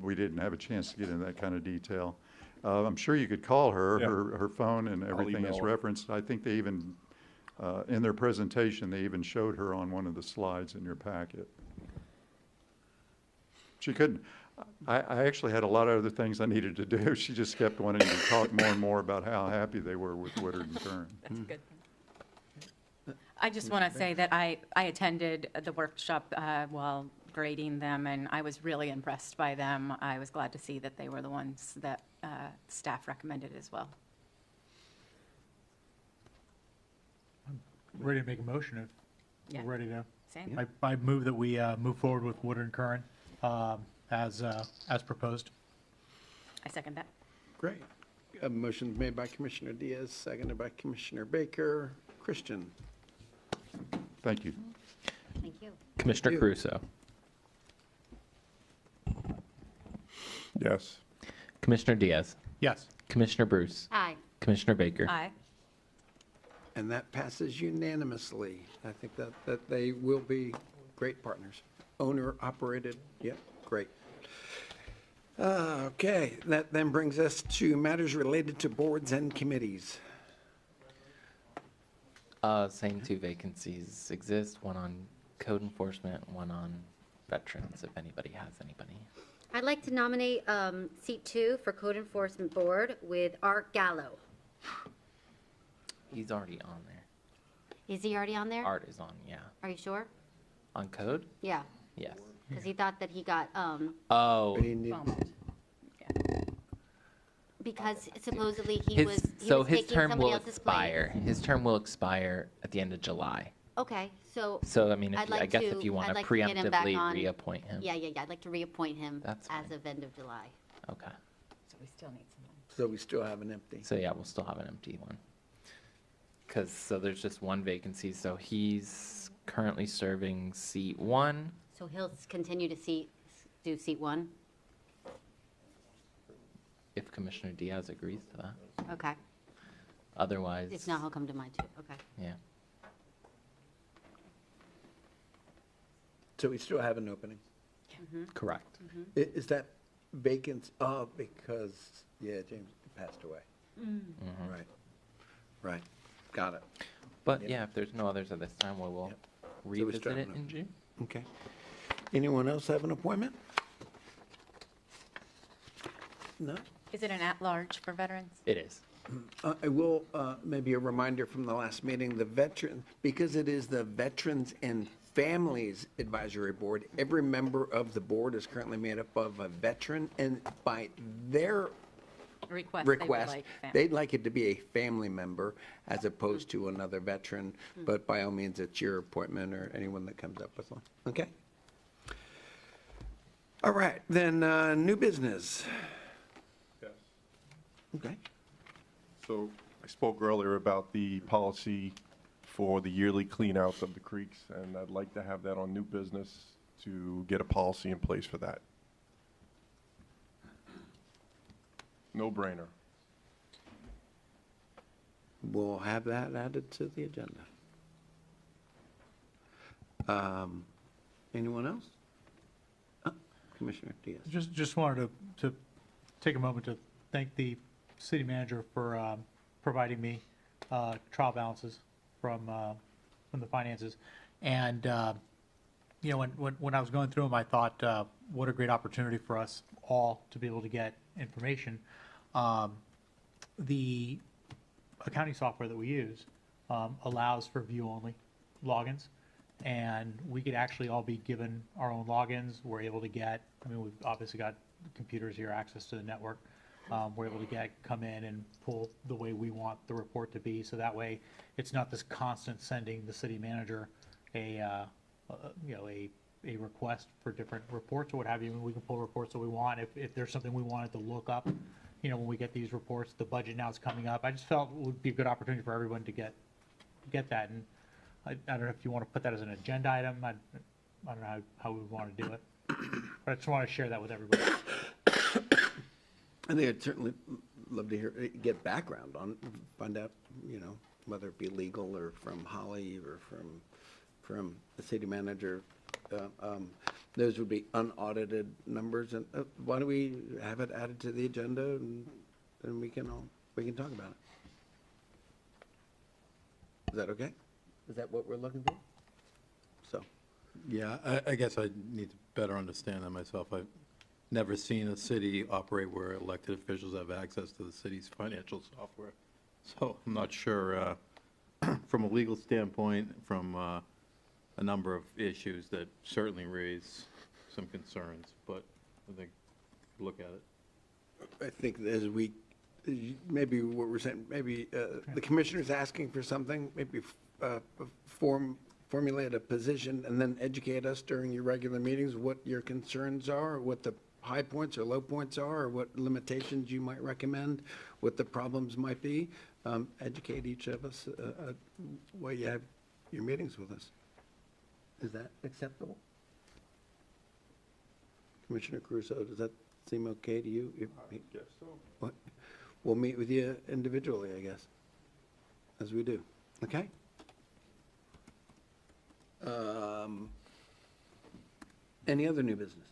We didn't have a chance to get into that kind of detail. I'm sure you could call her. Yeah. Her phone and everything is email her. referenced. I think they even, in their presentation, they even showed her on one of the slides in your packet. She couldn't. I actually had a lot of other things I needed to do. She just kept wanting to talk more and more about how happy they were with Woodard and Kern. That's good. I just want to say that I attended the workshop while grading them, and I was really impressed by them. I was glad to see that they were the ones that staff recommended as well. Ready to make a motion if Yeah. we're ready to. Same. I move that we move forward with Woodard and Curran as proposed. I second that. Great. A motion made by Commissioner Diaz, seconded by Commissioner Baker. Christian? Thank you. Thank you. Commissioner Caruso. Yes. Commissioner Diaz. Yes. Commissioner Bruce. Aye. Commissioner Baker. Aye. And that passes unanimously. I think that they will be great partners. Owner-operated, yep, great. Okay, that then brings us to matters related to boards and committees. Same two vacancies exist, one on code enforcement, one on veterans, if anybody has anybody. I'd like to nominate seat 2 for Code Enforcement Board with Art Gallo. He's already on there. Is he already on there? Art is on, yeah. Are you sure? On code? Yeah, Yes. because he thought that he got, Oh, because supposedly he his, was so his taking term somebody will else's place. expire. His term will expire at the end of July. Okay, so. So, I mean, if I'd you, I like guess to- if you want I'd to like to get him back preemptively on. reappoint him. Yeah, I'd like to reappoint him That's as fine. of end of July. Okay. So we still need someone. So we still have an empty. So yeah, we'll still have an empty one. Because, so there's just one vacancy, so he's currently serving seat 1. So he'll continue to do seat 1? If Commissioner Diaz agrees to that. Okay. Otherwise. If not, he'll come to mine too, okay. Yeah. So we still have an opening. Correct. Is that vacant, because, yeah, James passed away. Mhm. Right, right, got it. But Yep. yeah, if there's no others at this time, we will we revisit start it on in June. Okay. Anyone else have an appointment? No? Is it an at-large for veterans? It is. I will, maybe a reminder from the last meeting, the veteran, because it is the Veterans and Families Advisory Board, every member of the board is currently made up of a veteran, and by their Request, they would request, like fam- they'd like it to be a family member as opposed to another veteran, but by all means, it's your appointment or anyone that comes up with one, okay? All right, then, new business. Yes. Okay. So I spoke earlier about the policy for the yearly cleanouts of the creeks, and I'd like to have that on new business to get a policy in place for that. No brainer. We'll have that added to the agenda. Anyone else? Commissioner Diaz. Just wanted to take a moment to thank the city manager for providing me trial balances from the finances. And, you know, when I was going through them, I thought, what a great opportunity for us all to be able to get information. The accounting software that we use allows for view-only logins. And we could actually all be given our own logins. We're able to get, I mean, we've obviously got computers here, access to the network. We're able to come in and pull the way we want the report to be. So that way, it's not this constant sending the city manager a request for different reports or what have you. And we can pull reports that we want. If there's something we wanted to look up, you know, when we get these reports, the budget now is coming up. I just felt it would be a good opportunity for everyone to get that. And I don't know if you want to put that as an agenda item. I don't know how we would want to do it. But I just want to share that with everybody. I think I'd certainly love to get background on, find out, you know, whether it be legal or from Holly or from the city manager. Those would be unaudited numbers, and why don't we have it added to the agenda, and we can talk about it. Is that okay? Is that what we're looking for? So, Yeah, I guess I need to better understand that myself. never seen a city operate where elected officials have access to the city's financial software. So I'm not sure, from a legal standpoint, from a number of issues that certainly raise some concerns, but I think, look at it. I think as we, maybe what we're saying, maybe the commissioner's asking for something, maybe formulate a position and then educate us during your regular meetings what your concerns are, what the high points or low points are, or what limitations you might recommend, what the problems might be. Educate each of us while you have your meetings with us. Is that acceptable? Commissioner Crusoe, does that seem okay to you? I guess so. What? We'll meet with you individually, I guess, as we do. Okay? Any other new business?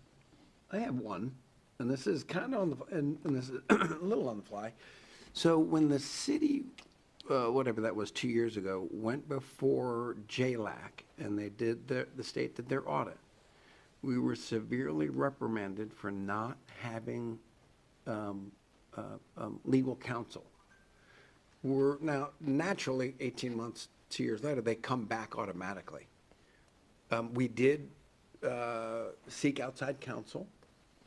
I have one, and this is kind of on the, and this is a little on the fly. So when the city, whatever that was, 2 years ago, went before JLAC, and they did, the state did their audit, we were severely reprimanded for not having legal counsel. We're now, naturally, 18 months, 2 years later, they come back automatically. We did seek outside counsel,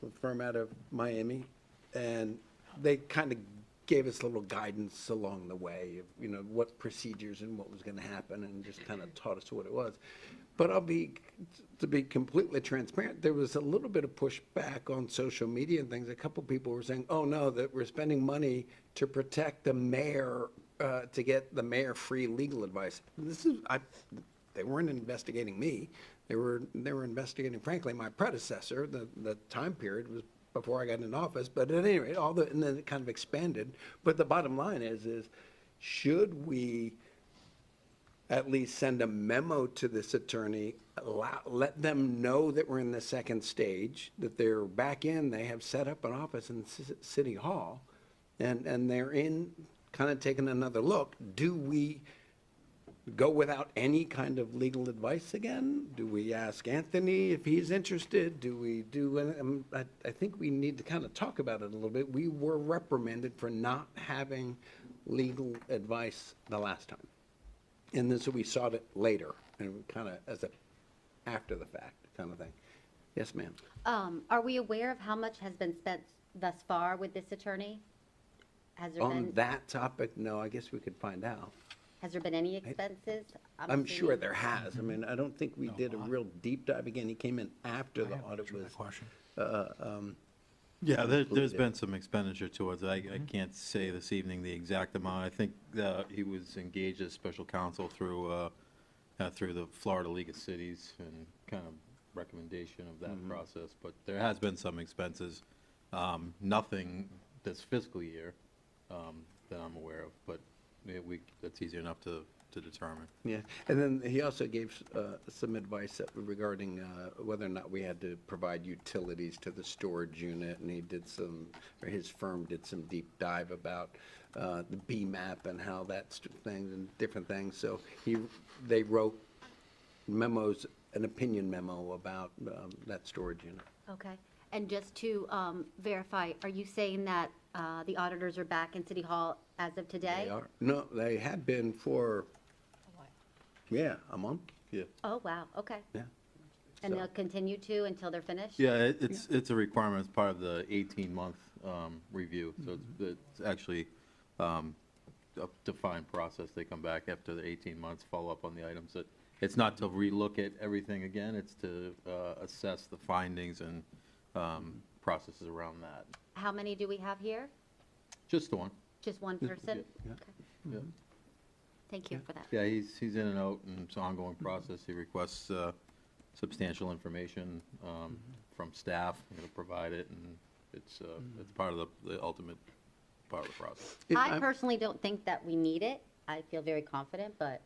a firm out of Miami, and they kind of gave us a little guidance along the way of, you know, what procedures and what was going to happen, and just kind of taught us what it was. But to be completely transparent, there was a little bit of pushback on social media and things. A couple people were saying, oh no, that we're spending money to protect the mayor, to get the mayor free legal advice. They weren't investigating me. They were investigating, frankly, my predecessor. The time period was before I got in office. But at any rate, and then it kind of expanded. But the bottom line is should we at least send a memo to this attorney, let them know that we're in the second stage, that they're back in, they have set up an office in City Hall, and they're in kind of taking another look. Do we go without any kind of legal advice again? Do we ask Anthony if he's interested? Do we do, I think we need to kind of talk about it a little bit. We were reprimanded for not having legal advice the last time. And then so we sought it later, and kind of as a after the fact kind of thing. Yes, ma'am. Are we aware of how much has been spent thus far with this attorney? Has there On been, that topic, no, I guess we could find out. has there been any expenses? I'm sure assuming- there has. I mean, I don't think we did a real deep dive. Again, he came in after the audit was. Yeah, there's completed. been some expenditure towards it. I can't say this evening the exact amount. I think he was engaged as special counsel through the Florida League of Cities and kind of recommendation of that process. But there has been some expenses, nothing this fiscal year that I'm aware of, but that's easy enough to determine. Yeah, and then he also gave some advice regarding whether or not we had to provide utilities to the storage unit, and he did his firm did some deep dive about the BMAP and how that's things and different things. So they wrote memos, an opinion memo about that storage unit. Okay. And just to verify, are you saying that the auditors are back in City Hall as of today? They are. No, they had been for, yeah, a month. Yeah. Oh, wow, okay. Yeah. And So- they'll continue to until they're finished? Yeah, it's a requirement as part of the 18-month review. So it's actually a defined process. They come back after the 18 months, follow up on the items. It's not to relook at everything again. It's to assess the findings and processes around that. How many do we have here? Just the one. Just one person? Yeah. Okay. Yeah. Thank you for that. Yeah, he's in and out, and it's an ongoing process. He requests substantial information from staff. We're going to provide it, and it's part of the ultimate part of the process. I personally don't think that we need it. I feel very confident, but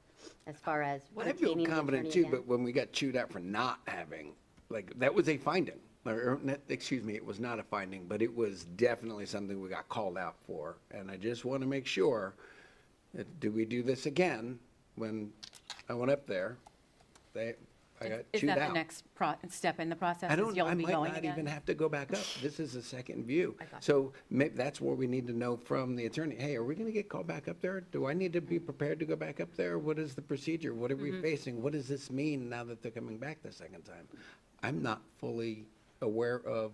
as far as I feel retaining the confident attorney too, again- but when we got chewed out for not having, like, that was a finding. Excuse me, it was not a finding, but it was definitely something we got called out for. And I just want to make sure that, do we do this again? When I went up there, I got Is chewed that the out. next step in the process? I is don't, you'll I be might going not again? even have to go back up. This is a second view. I got So that's where we need to know from the attorney, hey, are we going to get called back up there? Do I need to be prepared to go back up there? What is the procedure? What are we facing? What does this mean now that they're coming back the second time? I'm not fully aware of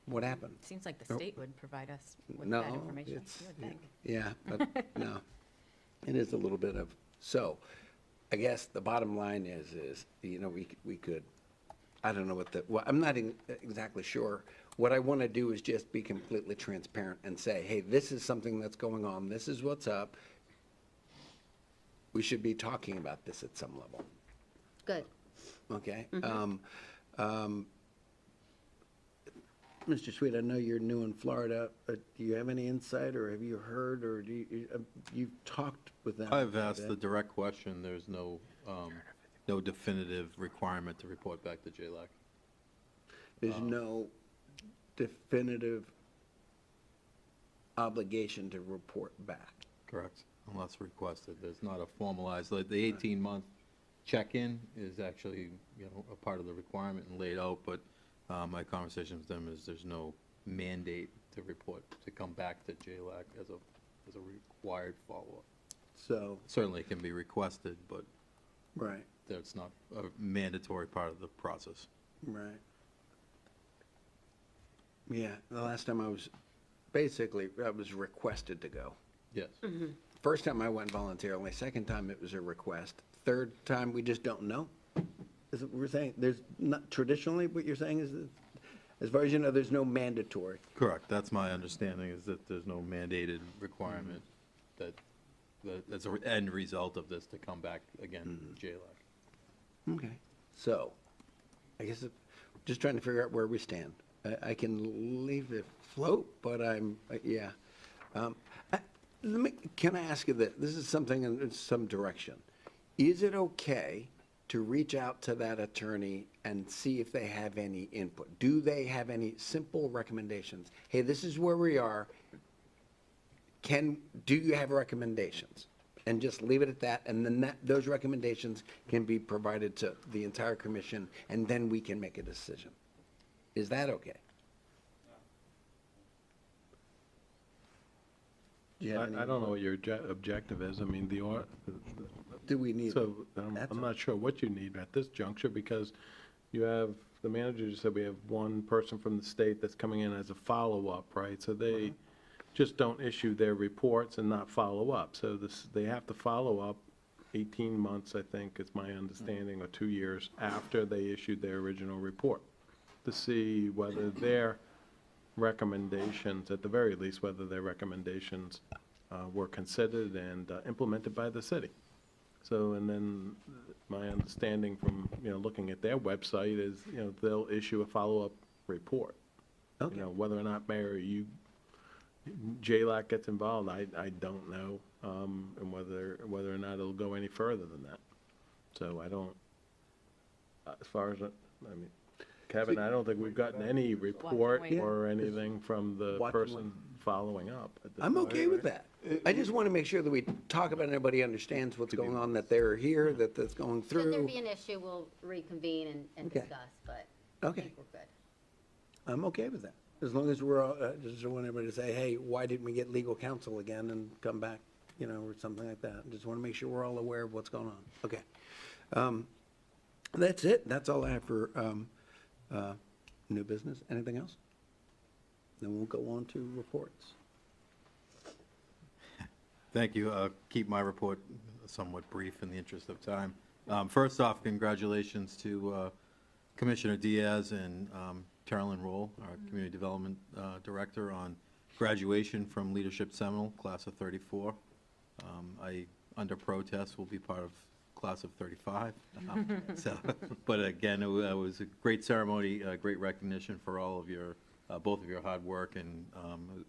what happened. Seems like the state would provide us with No, that information, it's- you would think. Yeah, but no, it is a little bit of, so, I guess the bottom line is, you know, we could, I don't know what well, I'm not exactly sure. What I want to do is just be completely transparent and say, hey, this is something that's going on, this is what's up. We should be talking about this at some level, Good. okay? Mr. Sweet, I know you're new in Florida, but do you have any insight, or have you heard, or you've talked with them? I've a asked bit? the direct question. There's no, no definitive requirement to report back to JLAC. There's no definitive obligation to report back. Correct. Unless requested. There's not a formalized, like, the 18-month check-in is actually, you know, a part of the requirement and laid out, but my conversation with them is there's no mandate to report, to come back to JLAC as a required follow-up. So, Certainly it can be requested, but right, that's not a mandatory part of the process. right. Yeah, the last time I was requested to go. Yes. First time I went voluntarily, second time it was a request. Third time, we just don't know. Is what we're saying, there's not, traditionally, what you're saying is that, as far as you know, there's no mandatory. Correct. That's my understanding, is that there's no mandated requirement that that's an end result of this to come back again to JLAC. Okay. So, I guess, just trying to figure out where we stand. I can leave it float, but yeah. Can I ask you this? This is something in some direction. Is it okay to reach out to that attorney and see if they have any input? Do they have any simple recommendations? Hey, this is where we are. Do you have recommendations? And just leave it at that, and then those recommendations can be provided to the entire commission, and then we can make a decision. Is that okay? Do you have any I don't know what your objective is. I mean, Do we need? so I'm not sure what you need at this juncture, because you have, the manager just said we have one person from the state that's coming in as a follow-up, right? So they just don't issue their reports and not follow up. So they have to follow up 18 months, I think, is my understanding, or 2 years after they issued their original report, to see whether their recommendations, at the very least, whether their recommendations were considered and implemented by the city. So, and then my understanding from, you know, looking at their website is, you know, they'll issue a follow-up report. Okay. You know, whether or not, Mayor, JLAC gets involved, I don't know, and whether or not it'll go any further than that. So I don't, as far as, I mean, Kevin, I don't think we've gotten any report wait. or anything from the Watch and person following up. at this I'm point. okay with that. I just want to make sure that we talk about it, everybody understands what's going on, that they're here, that that's going Should there through. be an issue, we'll reconvene and Okay. discuss, but I Okay, think we're good. I'm okay with that. As long as we're all, just want everybody to say, hey, why didn't we get legal counsel again and come back, you know, or something like that. Just want to make sure we're all aware of what's going on. Okay. That's it. That's all I have for new business. Anything else? Then we'll go on to reports. Thank you. Keep my report somewhat brief in the interest of time. First off, congratulations to Commissioner Diaz and Carolyn Roll, our Community Development Director, on graduation from Leadership Seminole, Class of 34. I, under protest, will be part of Class of 35. But again, it was a great ceremony, great recognition for all of your, both of your hard work, and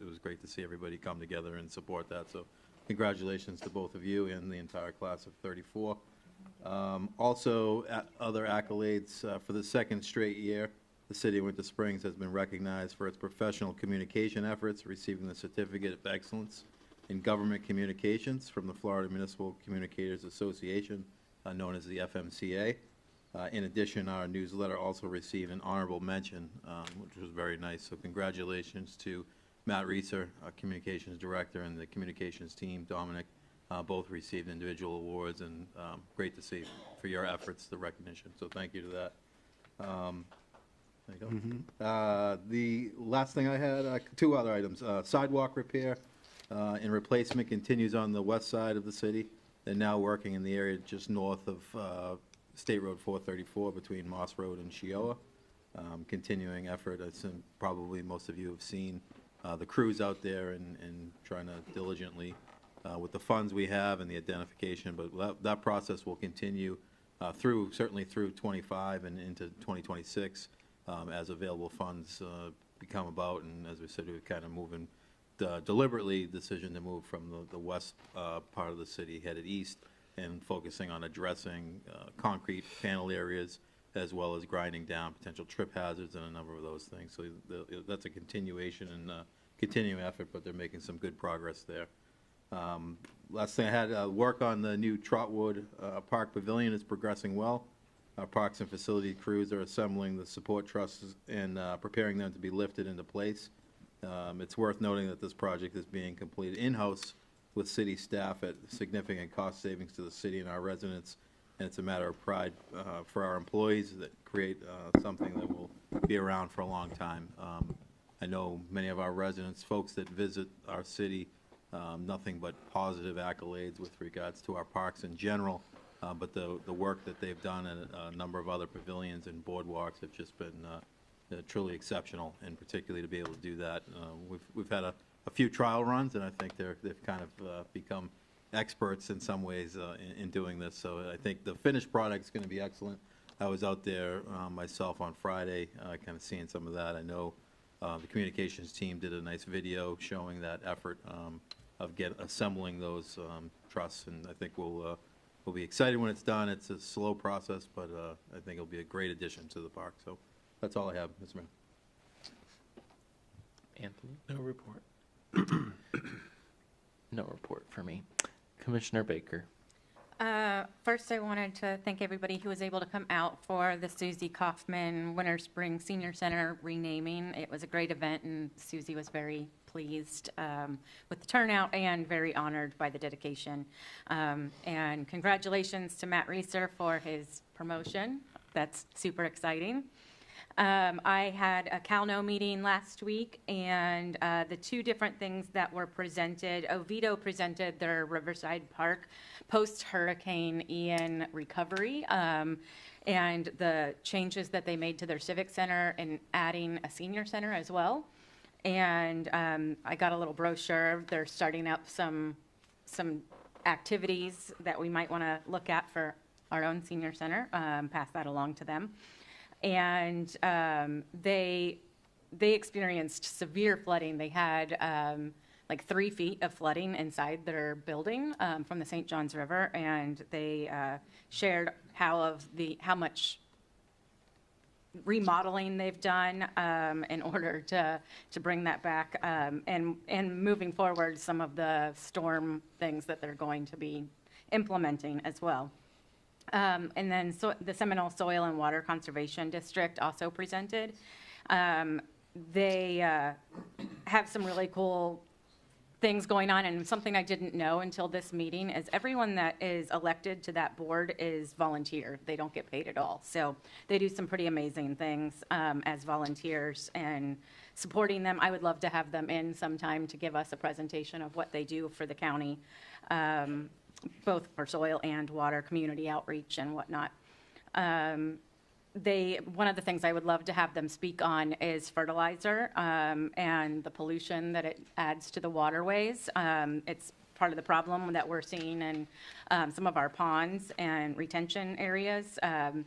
it was great to see everybody come together and support that. So congratulations to both of you and the entire Class of 34. Also, other accolades, for the second straight year, the City of Winter Springs has been recognized for its professional communication efforts, receiving the Certificate of Excellence in Government Communications from the Florida Municipal Communicators Association, known as the FMCA. In addition, our newsletter also received an honorable mention, which was very nice. So congratulations to Matt Reeser, our Communications Director, and the Communications team, Dominic. Both received individual awards, and great to see for your efforts, the recognition. So thank you to that. There you go. The last thing I had, two other items. Sidewalk repair and replacement continues on the west side of the city. They're now working in the area just north of State Road 434 between Moss Road and Shioa. Continuing effort. I assume probably most of you have seen the crews out there and trying to diligently, with the funds we have and the identification, but that process will continue certainly through 25 and into 2026 as available funds become about. And as we said, we're kind of moving deliberately decision to move from the west part of the city headed east and focusing on addressing concrete panel areas as well as grinding down potential trip hazards and a number of those things. So that's a continuation and continuing effort, but they're making some good progress there. Last thing I had, work on the new Trotwood Park Pavilion is progressing well. Our parks and facility crews are assembling the support trusses and preparing them to be lifted into place. It's worth noting that this project is being completed in-house with city staff at significant cost savings to the city and our residents, and it's a matter of pride for our employees that create something that will be around for a long time. I know many of our residents, folks that visit our city, nothing but positive accolades with regards to our parks in general, but the work that they've done at a number of other pavilions and boardwalks have just been truly exceptional, and particularly to be able to do that. We've had a few trial runs, and I think they've kind of become experts in some ways in doing this. So I think the finished product is going to be excellent. I was out there myself on Friday, kind of seeing some of that. I know the communications team did a nice video showing that effort of assembling those trusses, and I think we'll be excited when it's done. It's a slow process, but I think it'll be a great addition to the park. So that's all I have, Mr. Mayor. Anthony? No report. No report for me. Commissioner Baker. First, I wanted to thank everybody who was able to come out for the Susie Kaufman Winter Spring Senior Center renaming. It was a great event, and Susie was very pleased with the turnout and very honored by the dedication. And congratulations to Matt Reeser for his promotion. That's super exciting. I had a CalNo meeting last week, and the two different things that were presented, Oviedo presented their Riverside Park post-Hurricane Ian recovery, and the changes that they made to their civic center and adding a senior center as well. And I got a little brochure. They're starting up some activities that we might want to look at for our own senior center, pass that along to them. And they experienced severe flooding. They had like 3 feet of flooding inside their building from the St. Johns River, and they shared how much remodeling they've done in order to bring that back, and moving forward some of the storm things that they're going to be implementing as well. And then the Seminole Soil and Water Conservation District also presented. They have some really cool things going on, and something I didn't know until this meeting is everyone that is elected to that board is volunteer. They don't get paid at all. So they do some pretty amazing things as volunteers, and supporting them. I would love to have them in sometime to give us a presentation of what they do for the county, both for soil and water, community outreach and whatnot. One of the things I would love to have them speak on is fertilizer and the pollution that it adds to the waterways. It's part of the problem that we're seeing in some of our ponds and retention areas, and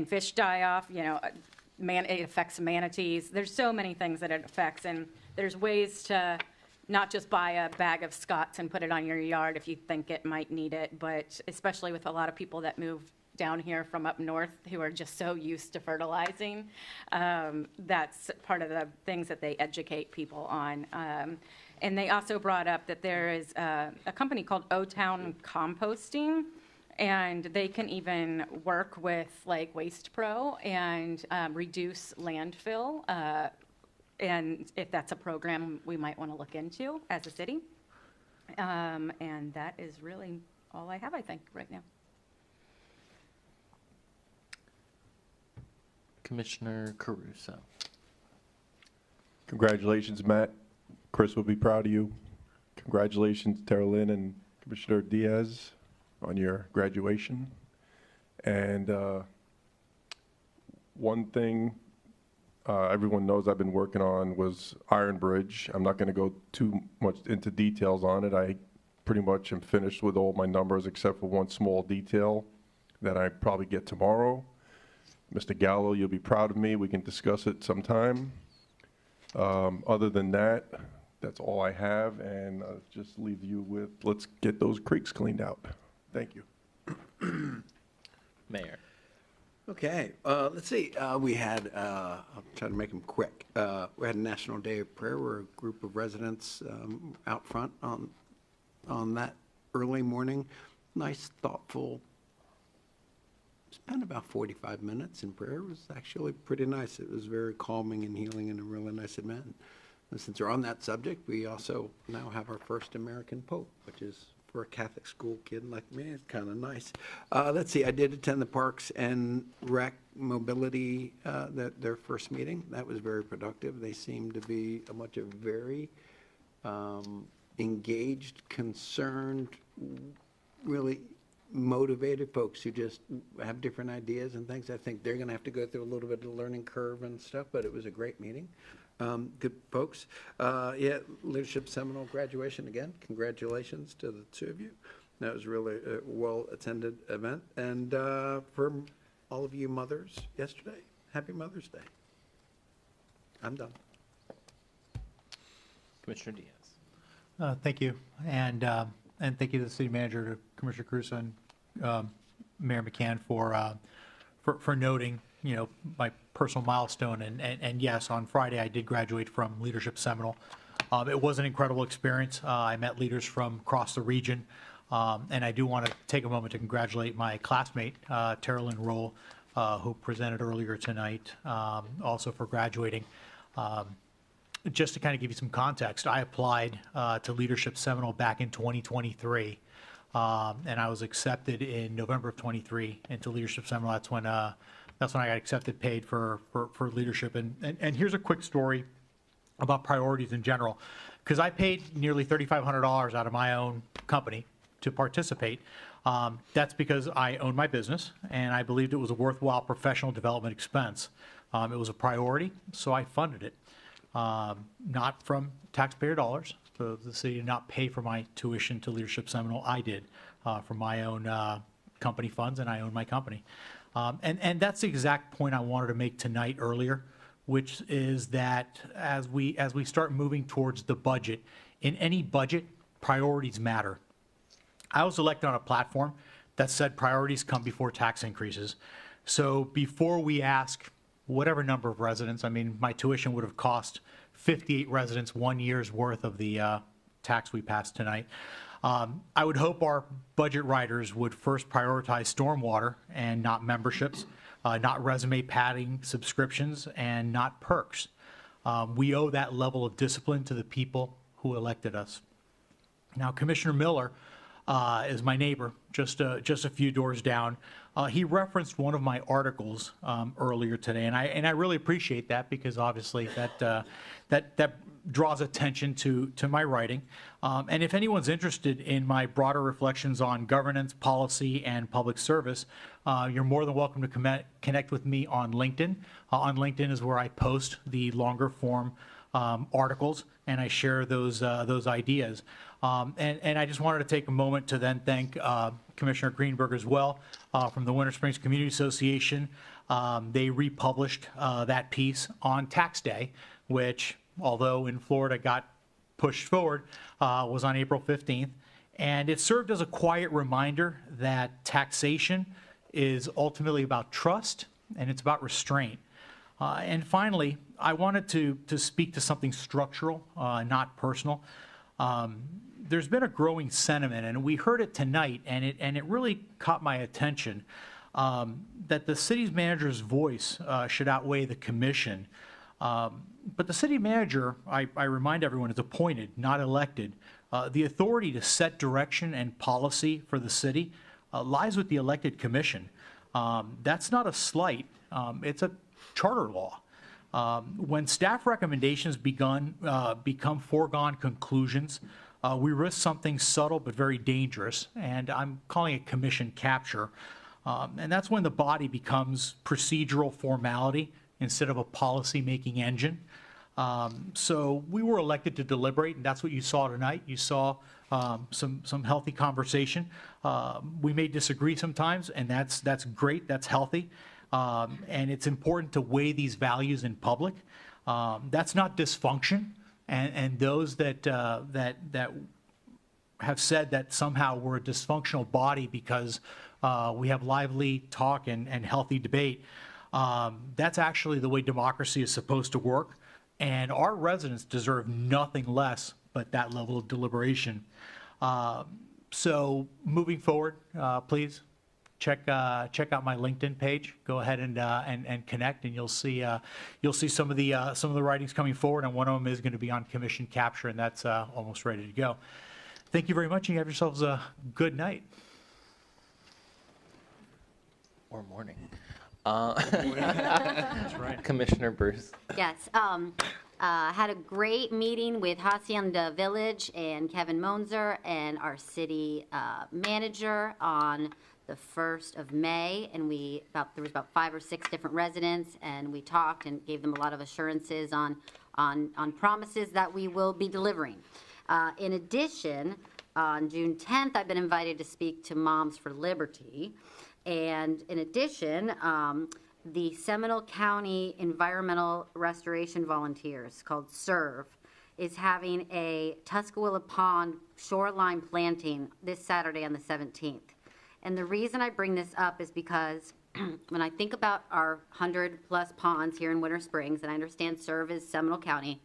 fish die off. It affects manatees. There's so many things that it affects, and there's ways to not just buy a bag of Scott's and put it on your yard if you think it might need it, but especially with a lot of people that move down here from up north who are just so used to fertilizing. That's part of the things that they educate people on. And they also brought up that there is a company called O-Town Composting, And they can even work with like Waste Pro and reduce landfill. And if that's a program we might want to look into as a city. And that is really all I have, I think, right now. Commissioner Caruso. Congratulations, Matt. Chris will be proud of you. Congratulations, Tara Lynn and Commissioner Diaz, on your graduation. And one thing everyone knows I've been working on was Iron Bridge. I'm not going to go too much into details on it. I pretty much am finished with all my numbers except for one small detail that I probably get tomorrow. Mr. Gallo, you'll be proud of me. We can discuss it sometime. Other than that, that's all I have, and I'll just leave you with, let's get those creeks cleaned out. Thank you. Mayor. Okay, let's see, we had, I'll try to make them quick. We had a National Day of Prayer where a group of residents out front on that early morning. Nice, thoughtful, spent about 45 minutes in prayer. It was actually pretty nice. It was very calming and healing and a really nice event. And since we're on that subject, we also now have our first American Pope, which is, for a Catholic school kid like me, it's kind of nice. Let's see, I did attend the Parks and Rec Mobility, their first meeting. That was very productive. They seem to be a bunch of very engaged, concerned, really motivated folks who just have different ideas and things. I think they're going to have to go through a little bit of a learning curve and stuff, but it was a great meeting. Good folks. Yeah, Leadership Seminole graduation again. Congratulations to the two of you. That was really a well-attended event. And for all of you mothers yesterday, happy Mother's Day. I'm done. Commissioner Diaz. Thank you. And thank you to the city manager, to Commissioner Caruso and Mayor McCann for noting, you know, my personal milestone. And yes, on Friday, I did graduate from Leadership Seminole. It was an incredible experience. I met leaders from across the region. And I do want to take a moment to congratulate my classmate, Tara Lynn Roll, who presented earlier tonight, also for graduating. Just to kind of give you some context, I applied to Leadership Seminole back in 2023, and I was accepted in November of 23 into Leadership Seminole. That's when I got accepted, paid for leadership. And here's a quick story about priorities in general, because I paid nearly $3,500 out of my own company to participate. That's because I own my business, and I believed it was a worthwhile professional development expense. It was a priority, so I funded it. Not from taxpayer dollars. So the city did not pay for my tuition to Leadership Seminole. I did from my own company funds, and I own my company. And that's the exact point I wanted to make tonight earlier, which is that as we start moving towards the budget, in any budget, priorities matter. I was elected on a platform that said priorities come before tax increases. So before we ask whatever number of residents, I mean, my tuition would have cost 58 residents 1 year's worth of the tax we passed tonight. I would hope our budget writers would first prioritize stormwater and not memberships, not resume padding subscriptions, and not perks. We owe that level of discipline to the people who elected us. Now, Commissioner Miller is my neighbor, just a few doors down. He referenced one of my articles earlier today, and I really appreciate that, because obviously that draws attention to my writing. And if anyone's interested in my broader reflections on governance, policy, and public service, you're more than welcome to connect with me on LinkedIn. On LinkedIn is where I post the longer form articles, and I share those ideas. And I just wanted to take a moment to then thank Commissioner Greenberg as well from the Winter Springs Community Association. They republished that piece on tax day, which, although in Florida got pushed forward, was on April 15th. And it served as a quiet reminder that taxation is ultimately about trust, and it's about restraint. And finally, I wanted to speak to something structural, not personal. there's been a growing sentiment, and we heard it tonight, and it really caught my attention, that the city's manager's voice should outweigh the commission. But the city manager, I remind everyone, is appointed, not elected. The authority to set direction and policy for the city lies with the elected commission. That's not a slight, it's a charter law. When staff recommendations become foregone conclusions, we risk something subtle but very dangerous, and I'm calling it commission capture. And that's when the body becomes procedural formality instead of a policy-making engine. So we were elected to deliberate, and that's what you saw tonight. You saw some healthy conversation. We may disagree sometimes, and that's great, that's healthy. And it's important to weigh these values in public. That's not dysfunction, and those that have said that somehow we're a dysfunctional body because we have lively talk and healthy debate, that's actually the way democracy is supposed to work, and our residents deserve nothing less but that level of deliberation. So moving forward, please check out my LinkedIn page. Go ahead and connect, and you'll see some of the writings coming forward. And one of them is going to be on commission capture, and that's almost ready to go. Thank you very much, and you have yourselves a good night. Or morning. That's right. Commissioner Bruce. Yes, had a great meeting with Hacienda Village and Kevin Monzer and our city manager on the 1st of May, and there was about 5 or 6 different residents, and we talked and gave them a lot of assurances on promises that we will be delivering. In addition, on June 10th, I've been invited to speak to Moms for Liberty, and in addition, the Seminole County Environmental Restoration Volunteers, called SERVE, is having a Tuscaloosa Pond shoreline planting this Saturday on the 17th. And the reason I bring this up is because when I think about our 100-plus ponds here in Winter Springs, and I understand SERVE is Seminole County,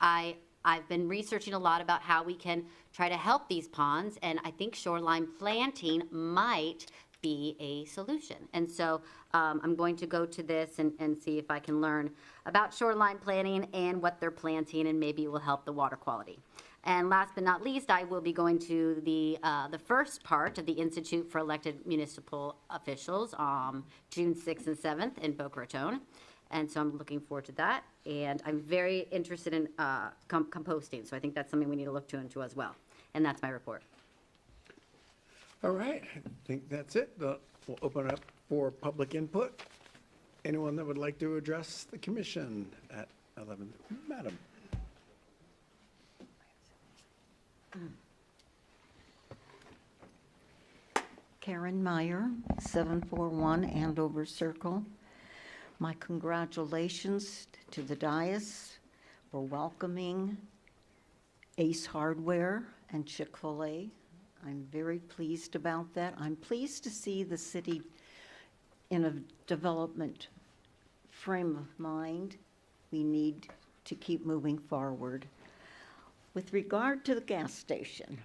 I've been researching a lot about how we can try to help these ponds, and I think shoreline planting might be a solution. And so I'm going to go to this and see if I can learn about shoreline planting and what they're planting, and maybe it will help the water quality. And last but not least, I will be going to the first part of the Institute for Elected Municipal Officials June 6th and 7th in Boca Raton. And so I'm looking forward to that. And I'm very interested in composting, so I think that's something we need to look into as well. And that's my report. All right, I think that's it. We'll open it up for public input. Anyone that would like to address the commission at 11? Madam. Karen Meyer, 741 Andover Circle. My congratulations to the dais for welcoming Ace Hardware and Chick-fil-A. I'm very pleased about that. I'm pleased to see the city in a development frame of mind. We need to keep moving forward. With regard to the gas station,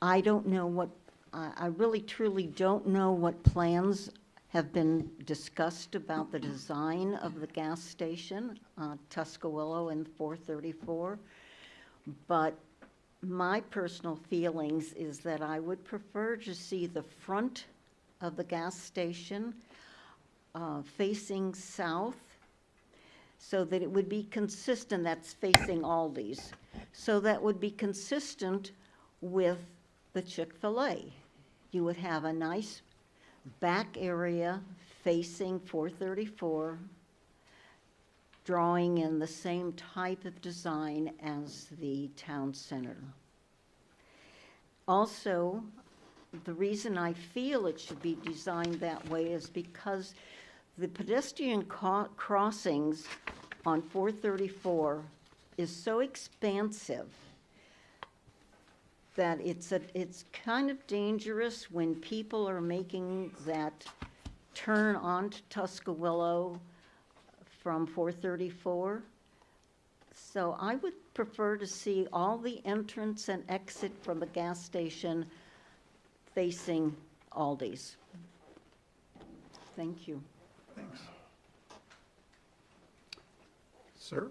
I don't know what, I really truly don't know what plans have been discussed about the design of the gas station, Tuscaloosa and 434. But my personal feelings is that I would prefer to see the front of the gas station facing south, so that it would be consistent. That's facing Aldi's. So that would be consistent with the Chick-fil-A. You would have a nice back area facing 434, drawing in the same type of design as the town center. Also, the reason I feel it should be designed that way is because the pedestrian crossings on 434 is so expansive that it's kind of dangerous when people are making that turn onto Tuscaloosa from 434. So I would prefer to see all the entrance and exit from the gas station facing Aldi's. Thank you. Thanks. Sir?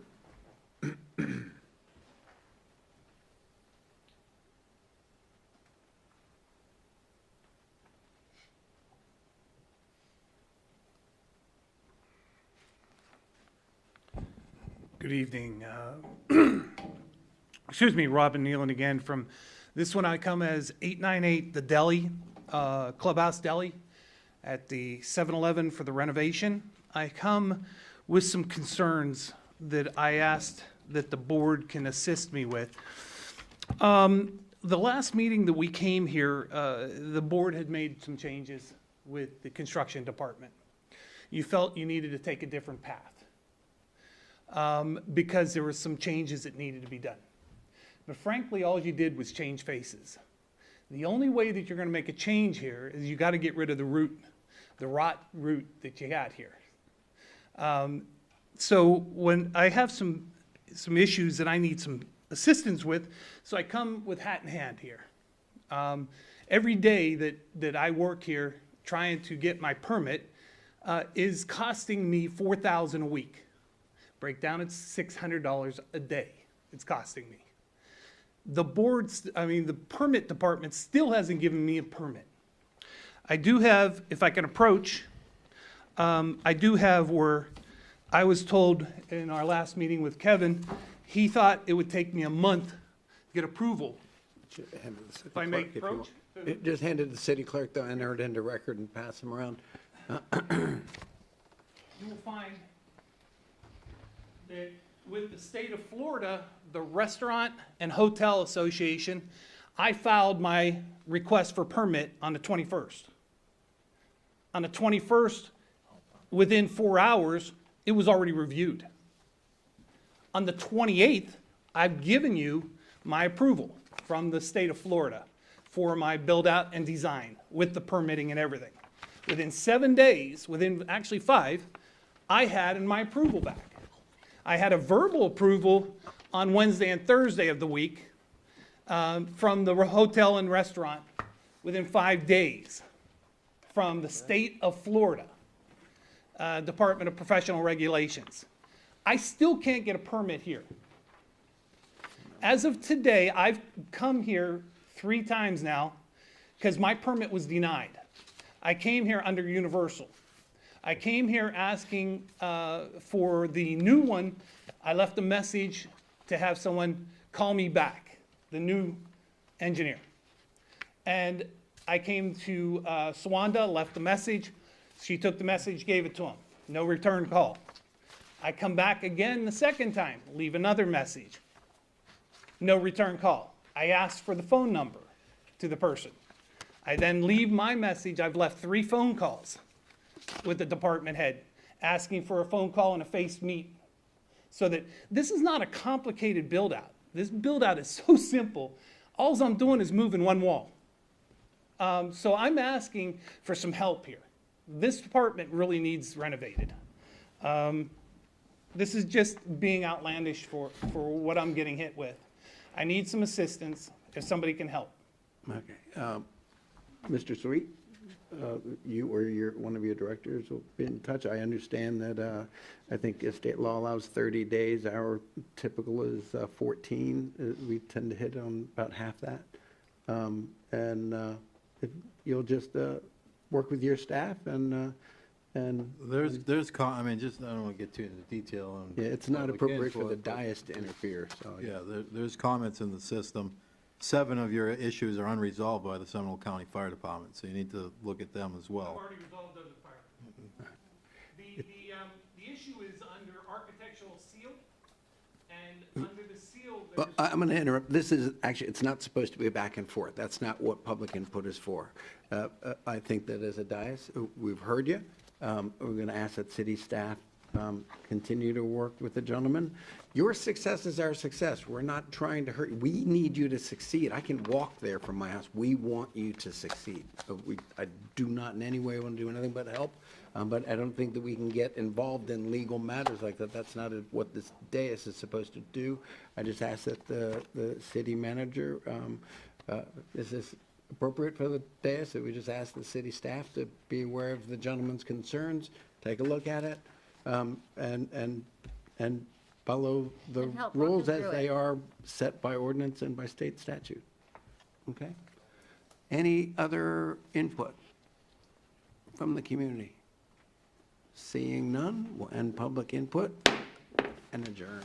Good evening. Excuse me, Robin Nealon again from, this one I come as 898 The Deli, Clubhouse Deli at the 7-Eleven for the renovation. I come with some concerns that I asked that the board can assist me with. The last meeting that we came here, the board had made some changes with the construction department. You felt you needed to take a different path. Because there were some changes that needed to be done. But frankly, all you did was change faces. The only way that you're going to make a change here is you got to get rid of the root, the rot root that you got here. So when I have some issues that I need some assistance with, so I come with hat in hand here. Every day that I work here trying to get my permit is costing me $4,000 a week. Breakdown, it's $600 a day it's costing me. The the permit department still hasn't given me a permit. I do have, if I can approach, I do have where I was told in our last meeting with Kevin, he thought it would take me a month to get approval. If I may approach? Just hand it to the city clerk, though, enter it into record and pass them around. You will find that with the state of Florida, the Restaurant and Hotel Association, I filed my request for permit on the 21st. On the 21st, within 4 hours, it was already reviewed. On the 28th, I've given you my approval from the state of Florida for my build out and design with the permitting and everything. Within 7 days, within actually 5, I had my approval back. I had a verbal approval on Wednesday and Thursday of the week from the hotel and restaurant within 5 days from the state of Florida, Department of Professional Regulations. I still can't get a permit here. As of today, I've come here 3 times now because my permit was denied. I came here under Universal. I came here asking for the new one. I left a message to have someone call me back, the new engineer. And I came to Swanda, left the message. She took the message, gave it to him. No return call. I come back again the second time, leave another message. No return call. I asked for the phone number to the person. I then leave my message. I've left 3 phone calls with the department head, asking for a phone call and a face meet. So that this is not a complicated build out. This build out is so simple. All I'm doing is moving one wall. So I'm asking for some help here. This department really needs renovated. This is just being outlandish for what I'm getting hit with. I need some assistance if somebody can help. Okay. Mr. Sweet, you or one of your directors will be in touch. I understand that I think state law allows 30 days. Our typical is 14. We tend to hit on about half that. If you'll just work with your staff and I mean, just, I don't want to get too into detail on. yeah, it's not appropriate for the dais to interfere, so. Yeah, there's comments in the system. 7 of your issues are unresolved by the Seminole County Fire Department, so you need to look at them as well. I've already resolved those with fire. The issue is under architectural seal, and under the seal, Well, I'm going to interrupt. This is, actually, it's not supposed to be a back and forth. That's not what public input is for. I think that as a dais, we've heard you. We're going to ask that city staff Continue to work with the gentleman. Your success is our success. We're not trying to hurt you. We need you to succeed. I can walk there from my house. We want you to succeed. I do not in any way want to do anything but help, but I don't think that we can get involved in legal matters like that. That's not what this dais is supposed to do. I just ask that the city manager, is this appropriate for the dais, that we just ask the city staff to be aware of the gentleman's concerns, take a look at it, and follow the And help walk rules them as through they it. are set by ordinance and by state statute. Okay? Any other input from the community? Seeing none, we'll end public input and adjourn.